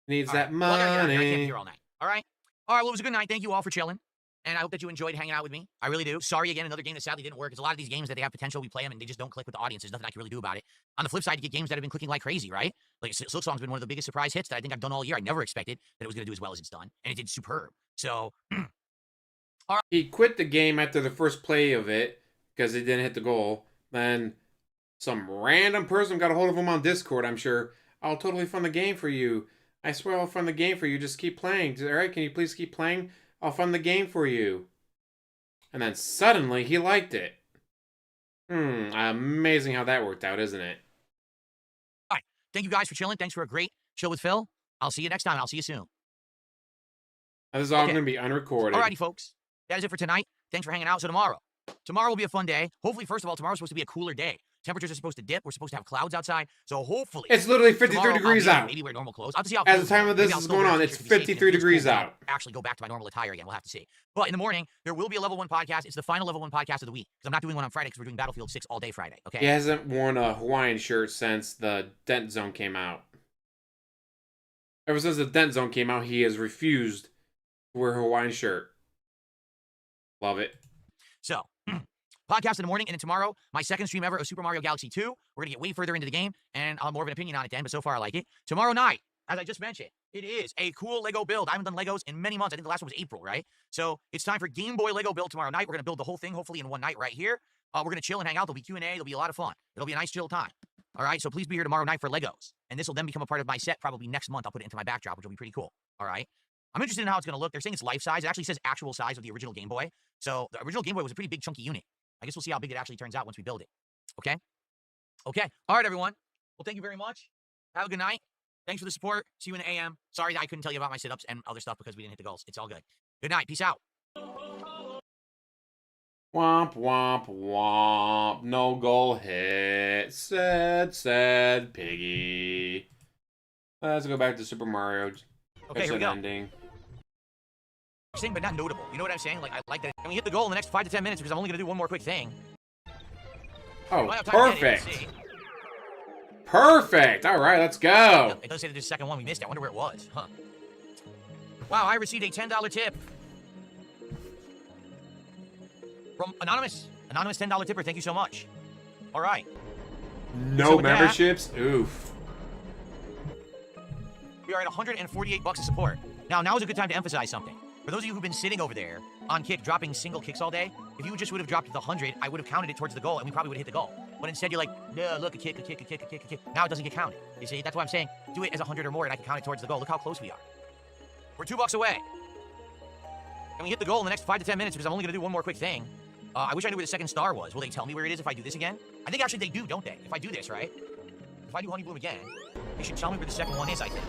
Needs that money. Well, I can't be here all night. All right? All right, well, it was a good night. Thank you all for chilling. And I hope that you enjoyed hanging out with me. I really do. Sorry again, another game that sadly didn't work. It's a lot of these games that they have potential. We play them and they just don't click with the audience. There's nothing I can really do about it. On the flip side, you get games that have been clicking like crazy, right? Like Silksong's been one of the biggest surprise hits that I think I've done all year. I never expected that it was going to do as well as it's done. And it did superb. So, all right. He quit the game after the first play of it because he didn't hit the goal. Then some random person got a hold of him on Discord, I'm sure. I'll totally fund the game for you. I swear I'll fund the game for you. Just keep playing. All right, can you please keep playing? I'll fund the game for you. And then suddenly he liked it. Amazing how that worked out, isn't it? All right. Thank you guys for chilling. Thanks for a great chill with Phil. I'll see you next time. I'll see you soon. This is all going to be unrecorded. Alrighty, folks. That is it for tonight. Thanks for hanging out. So tomorrow will be a fun day. Hopefully, first of all, tomorrow's supposed to be a cooler day. Temperatures are supposed to dip. We're supposed to have clouds outside. So hopefully, it's literally 53 degrees out. Maybe wear normal clothes. I'll have to see how. At the time of this is going on, it's 53 degrees out. Actually, go back to my normal attire again. We'll have to see. But in the morning, there will be a level 1 podcast. It's the final level 1 podcast of the week because I'm not doing one on Friday because we're doing Battlefield 6 all day Friday. Okay. He hasn't worn a Hawaiian shirt since the Dent Zone came out. Ever since the Dent Zone came out, he has refused to wear a Hawaiian shirt. Love it. So. Podcast in the morning, and then tomorrow, my second stream ever of Super Mario Galaxy 2. We're going to get way further into the game, and I'll have more of an opinion on it then, but so far I like it. Tomorrow night, as I just mentioned, it is a cool Lego build. I haven't done Legos in many months. I think the last one was April, right? So it's time for Game Boy Lego build tomorrow night. We're going to build the whole thing, hopefully in one night right here. We're going to chill and hang out. There'll be Q&A. There'll be a lot of fun. It'll be a nice chill time. All right, so please be here tomorrow night for Legos. And this will then become a part of my set probably next month. I'll put it into my backdrop, which will be pretty cool. All right? I'm interested in how it's going to look. They're saying it's life size. It actually says actual size of the original Game Boy. So the original Game Boy was a pretty big, chunky unit. I guess we'll see how big it actually turns out once we build it. Okay? Okay. All right, everyone. Well, thank you very much. Have a good night. Thanks for the support. See you in the AM. Sorry that I couldn't tell you about my sit-ups and other stuff because we didn't hit the goals. It's all good. Good night. Peace out. Womp, womp, womp. No goal hit. Said piggy. Let's go back to Super Mario. Okay, here we It's an go. ending. Interesting, but not notable. You know what I'm saying? Like, I like that. And we hit the goal in the next 5 to 10 minutes because I'm only going to do one more quick thing. Oh, Might have time to get it, perfect. let's see. Perfect. All right, let's go. Yep, it does say that there's a second one we missed. I wonder where it was. Huh. Wow, I received a $10 tip. From Anonymous. Anonymous $10 tipper, thank you so much. All right. No So with that- memberships? Oof. We are at 148 bucks of support. Now is a good time to emphasize something. For those of you who've been sitting over there on kick, dropping single kicks all day, if you just would have dropped the 100, I would have counted it towards the goal, and we probably would have hit the goal. But instead, you're like, no, look, a kick, a kick, a kick, a kick, a kick. Now it doesn't get counted. You see, that's why I'm saying, do it as 100 or more, and I can count it towards the goal. Look how close we are. We're $2 away. And we hit the goal in the next 5 to 10 minutes because I'm only going to do one more quick thing. I wish I knew where the second star was. Will they tell me where it is if I do this again? I think actually they do, don't they? If I do this, right? If I do Honey Bloom again, they should tell me where the second one is, I think.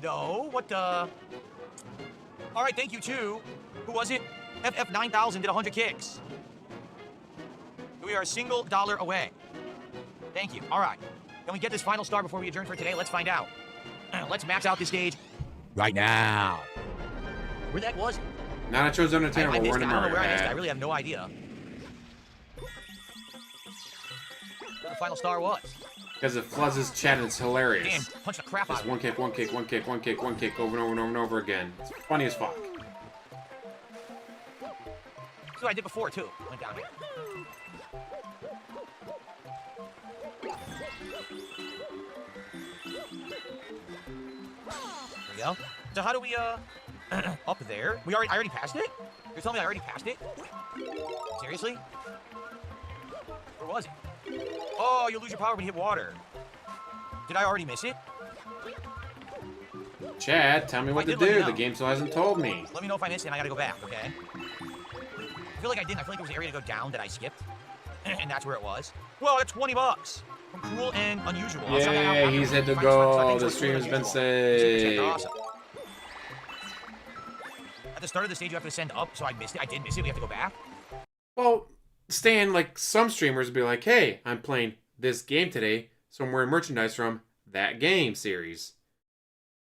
No, what the? All right, thank you, too. Who was it? FF9000 did 100 kicks. We are a single dollar away. Thank you. All right. Can we get this final star before we adjourn for today? Let's find out. Let's max out this stage right now. Where the heck was it? Now I chose Entertainment, I but we're missed in it. I don't know where I missed it. I Mario. really have no idea. Where the final star was. Because it floods his chat and it's hilarious. Damn, punch the crap out It's of it. one kick, one kick, one kick, one kick, one kick, over and over and over and over again. It's funny as fuck. That's what I did before, too. Went down here. There we go. So how do we, up there? I already passed it? You're telling me I already passed it? Seriously? Where was it? Oh, you lose your power when you hit water. Did I already miss it? Chad, tell me what to did let me do. know. The game still hasn't told me. Let me know if I missed it and I gotta go back, okay? I feel like I didn't. I feel like there was an area to go down that I skipped. And that's where it was. Well, that's 20 bucks. From Cruel and Unusual. I'll shout that out Yeah, after he's we hit the find this one, 'cause I goal. think The it's Cruel stream and has been Unusual. Super chat, they're saved. awesome. At the start of the stage, you have to send up, so I missed it. I did miss it. We have to go back. Well, Stan, like some streamers be like, hey, I'm playing this game today, so I'm wearing merchandise from that game series.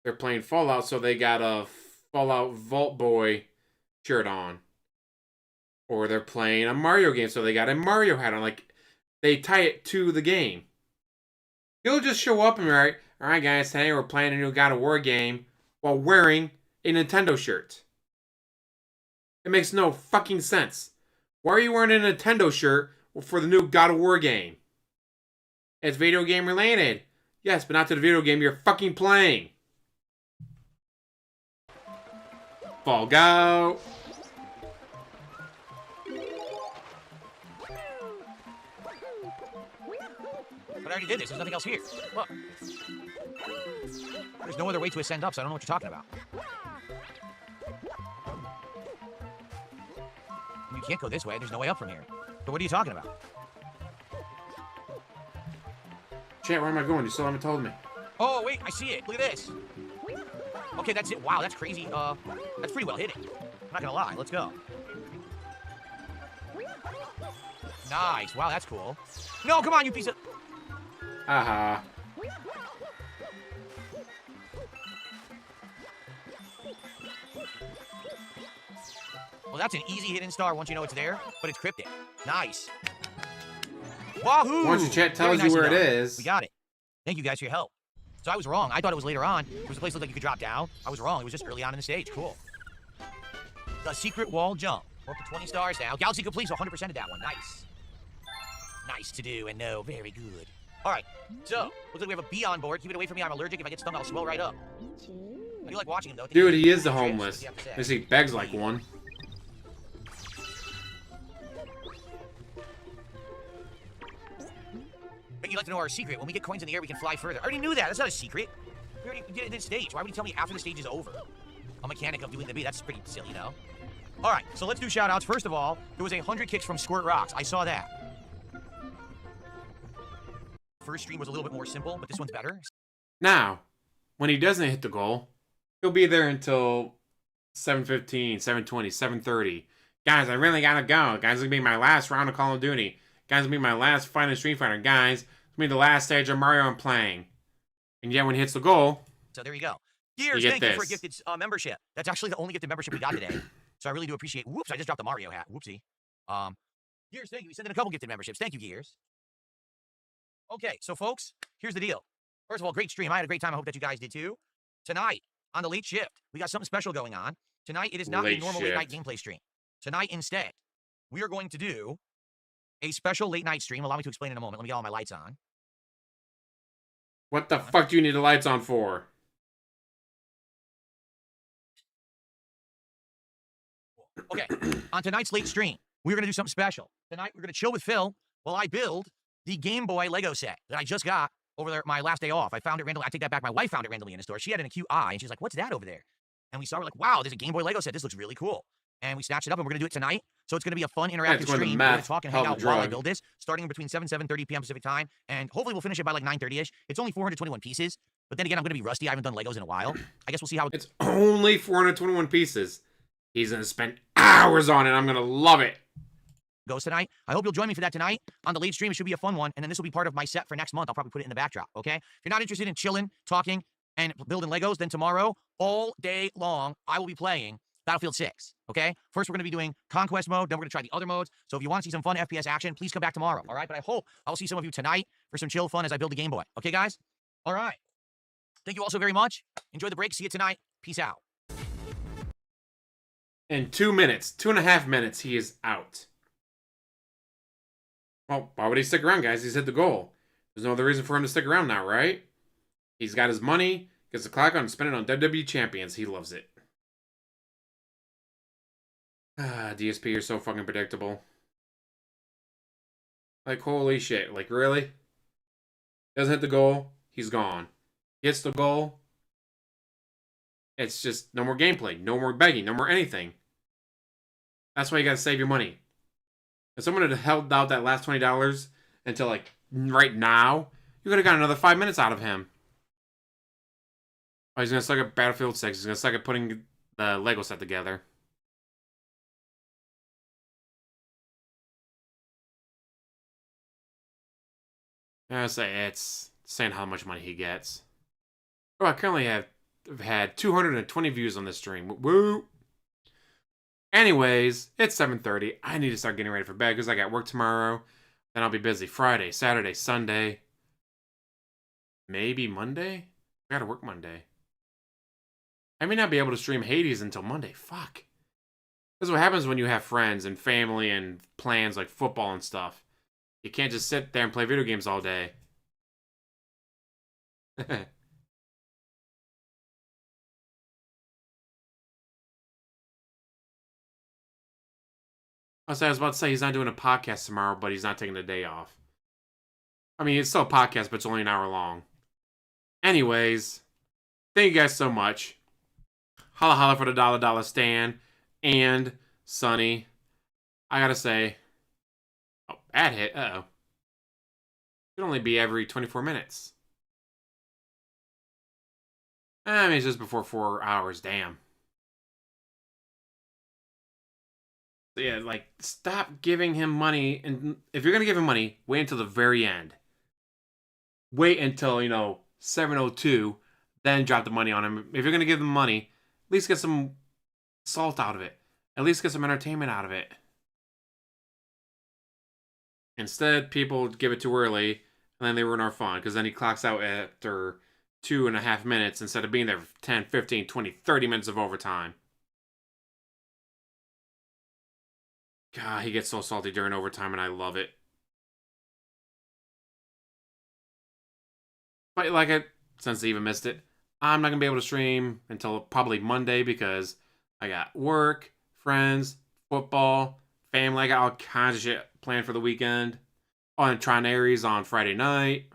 They're playing Fallout, so they got a Fallout Vault Boy shirt on. Or they're playing a Mario game, so they got a Mario hat on. Like, they tie it to the game. You'll just show up and be like, alright guys, today we're playing a new God of War game while wearing a Nintendo shirt. It makes no fucking sense. Why are you wearing a Nintendo shirt for the new God of War game? It's video game related. Yes, but not to the video game you're fucking playing. Fall go. But I already did this. There's nothing else here. Look. There's no other way to ascend up, so I don't know what you're talking about. You can't go this way. There's no way up from here. So what are you talking about? Chat, where am I going? You still haven't told me. Oh, wait. I see it. Look at this. Okay, that's it. Wow, that's crazy. That's pretty well hitting. I'm not gonna lie. Let's go. Nice. Wow, that's cool. No, come on, you piece of... Aha. Well, that's an easy hidden star once you know it's there, but it's cryptic. Nice. Wahoo! Once your chat tells Very you where nicely it done. is. We got it. Thank you guys for your help. So I was wrong. I thought it was later on. There was a place that looked like you could drop down. I was wrong. It was just early on in the stage. Cool. The secret wall jump. We're up to 20 stars now. Galaxy complete, so 100% of that one. Nice. Nice to do and know. Very good. All right. So, looks like we have a bee on board. Keep it away from me. I'm allergic. If I get stung, I'll swell right up. I do like watching him, though. Dude, he is the Tricks. What homeless. does he have to say? At least he begs like one. But you'd like to know our secret. When we get coins in the air, we can fly further. I already knew that. That's not a secret. We already did it in this stage. Why would you tell me after the stage is over? A mechanic of doing the bee. That's pretty silly, you know? All right, so let's do shout-outs. First of all, there was 100 kicks from Squirt Rocks. I saw that. First stream was a little bit more simple, but this one's better. Now, when he doesn't hit the goal, he'll be there until 7:15, 7:20, 7:30. Guys, I really gotta go. Guys, it's gonna be my last round of Call of Duty. Guys, it'll be my last fight in Street Fighter. Guys, it'll be the last stage of Mario I'm playing. And yet when he hits the goal... So there you go. Gears, you thank you for a this. gifted membership. That's actually the only gifted membership we got today. So I really do appreciate... Whoops, I just dropped the Mario hat. Whoopsie. Gears, thank you. We sent in a couple gifted memberships. Thank you, Gears. Okay, so folks, here's the deal. First of all, great stream. I had a great time. I hope that you guys did too. Tonight, on the late shift, we got something special going on. Tonight, it is not a normal late night gameplay stream. Tonight, instead, we are going to do a special late night stream. Allow me to explain in a moment. Let me get all my lights on. What the fuck do you need the lights on for? Okay, on tonight's late stream, we're going to do something special. Tonight, we're going to chill with Phil while I build the Game Boy Lego set that I just got over there my last day off. I found it randomly. I take that back. My wife found it randomly in the store. She had an acute eye, and she's like, what's that over there? And we saw, we're like, wow, there's a Game Boy Lego set. This looks really cool. And we snatched it up, and we're going to do it tonight. So it's going to be a fun, interactive stream. We're going to talk and hang out while I build this, starting between 7:30 p.m. Pacific time. And hopefully we'll finish it by like 9:30-ish. It's only 421 pieces. But then again, I'm going to be rusty. I haven't done Legos in a while. I guess we'll see how it's only 421 pieces. He's going to spend hours on it. I'm going to love it. Goes tonight. I hope you'll join me for that tonight on the late stream. It should be a fun one, and then this will be part of my set for next month. I'll probably put it in the backdrop, okay? If you're not interested in chilling, talking, and building Legos, then tomorrow, all day long, I will be playing Battlefield 6, okay? First, we're going to be doing Conquest mode, then we're going to try the other modes. So if you want to see some fun FPS action, please come back tomorrow, all right? But I hope I'll see some of you tonight for some chill fun as I build the Game Boy. Okay, guys? All right. Thank you all so very much. Enjoy the break. See you tonight. Peace out. In 2 minutes, 2.5 minutes, he is out. Well, why would he stick around, guys? He's hit the goal. There's no other reason for him to stick around now, right? He's got his money, gets the clock on, and spend it on WWE champions. He loves it. DSP, you're so fucking predictable. Like, holy shit. Like, really? Doesn't hit the goal, he's gone. Hits the goal, it's just no more gameplay, no more begging, no more anything. That's why you gotta save your money. If someone had held out that last $20 until, like, right now, you could have got another 5 minutes out of him. Oh, he's gonna suck at Battlefield 6. He's gonna suck at putting the Lego set together. I say it's saying how much money he gets. Oh, I currently have had 220 views on this stream. Woo! Anyways, it's 7:30. I need to start getting ready for bed because I got work tomorrow. Then I'll be busy Friday, Saturday, Sunday. Maybe Monday? I gotta work Monday. I may not be able to stream Hades until Monday. Fuck. This is what happens when you have friends and family and plans like football and stuff. You can't just sit there and play video games all day. I was about to say he's not doing a podcast tomorrow, but he's not taking the day off. I mean, it's still a podcast, but it's only an hour long. Anyways, thank you guys so much. Holla holla for the $dollar Stan and Sonny. I gotta say, oh, ad hit. Uh-oh. It should only be every 24 minutes. I mean, it's just before 4 hours. Damn. So yeah, like, stop giving him money. And if you're going to give him money, wait until the very end. Wait until, 7:02, then drop the money on him. If you're going to give him money, at least get some salt out of it. At least get some entertainment out of it. Instead, people give it too early, and then they ruin our fun. Because then he clocks out after 2.5 minutes instead of being there for 10, 15, 20, 30 minutes of overtime. God, he gets so salty during overtime, and I love it. But since they even missed it, I'm not going to be able to stream until probably Monday because I got work, friends, football, family. I got all kinds of shit planned for the weekend. On Tri-Aries on Friday night.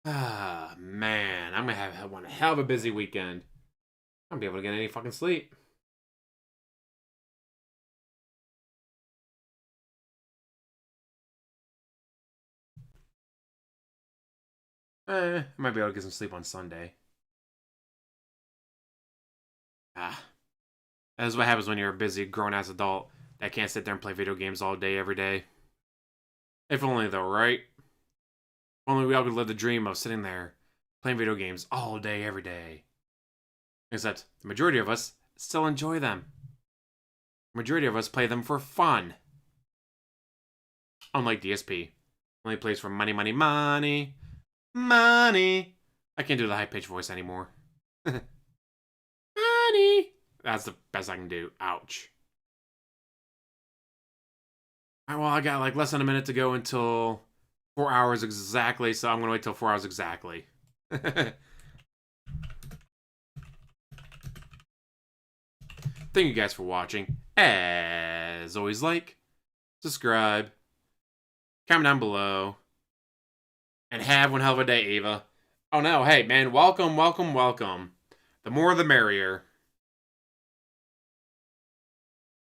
Ah, man. I'm going to have one hell of a busy weekend. I'm going to be able to get any fucking sleep. I might be able to get some sleep on Sunday. That's what happens when you're a busy grown-ass adult that can't sit there and play video games all day, every day. If only, though, right? If only we all could live the dream of sitting there playing video games all day, every day. Except the majority of us still enjoy them. The majority of us play them for fun. Unlike DSP. Only plays for money, money, money. Money. I can't do the high-pitched voice anymore. Money. That's the best I can do. Ouch. Alright, well, I got like less than a minute to go until 4 hours exactly, so I'm going to wait till 4 hours exactly. Thank you guys for watching. As always, like, subscribe, comment down below, and have one hell of a day, Eva. Oh no, hey man, welcome, welcome, welcome. The more the merrier.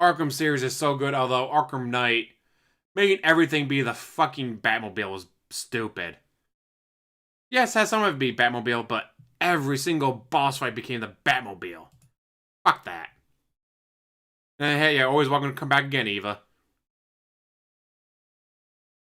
Arkham series is so good, although Arkham Knight, making everything be the fucking Batmobile is stupid. Yes, has some of it be Batmobile, but every single boss fight became the Batmobile. Fuck that. And hey, you're always welcome to come back again, Eva.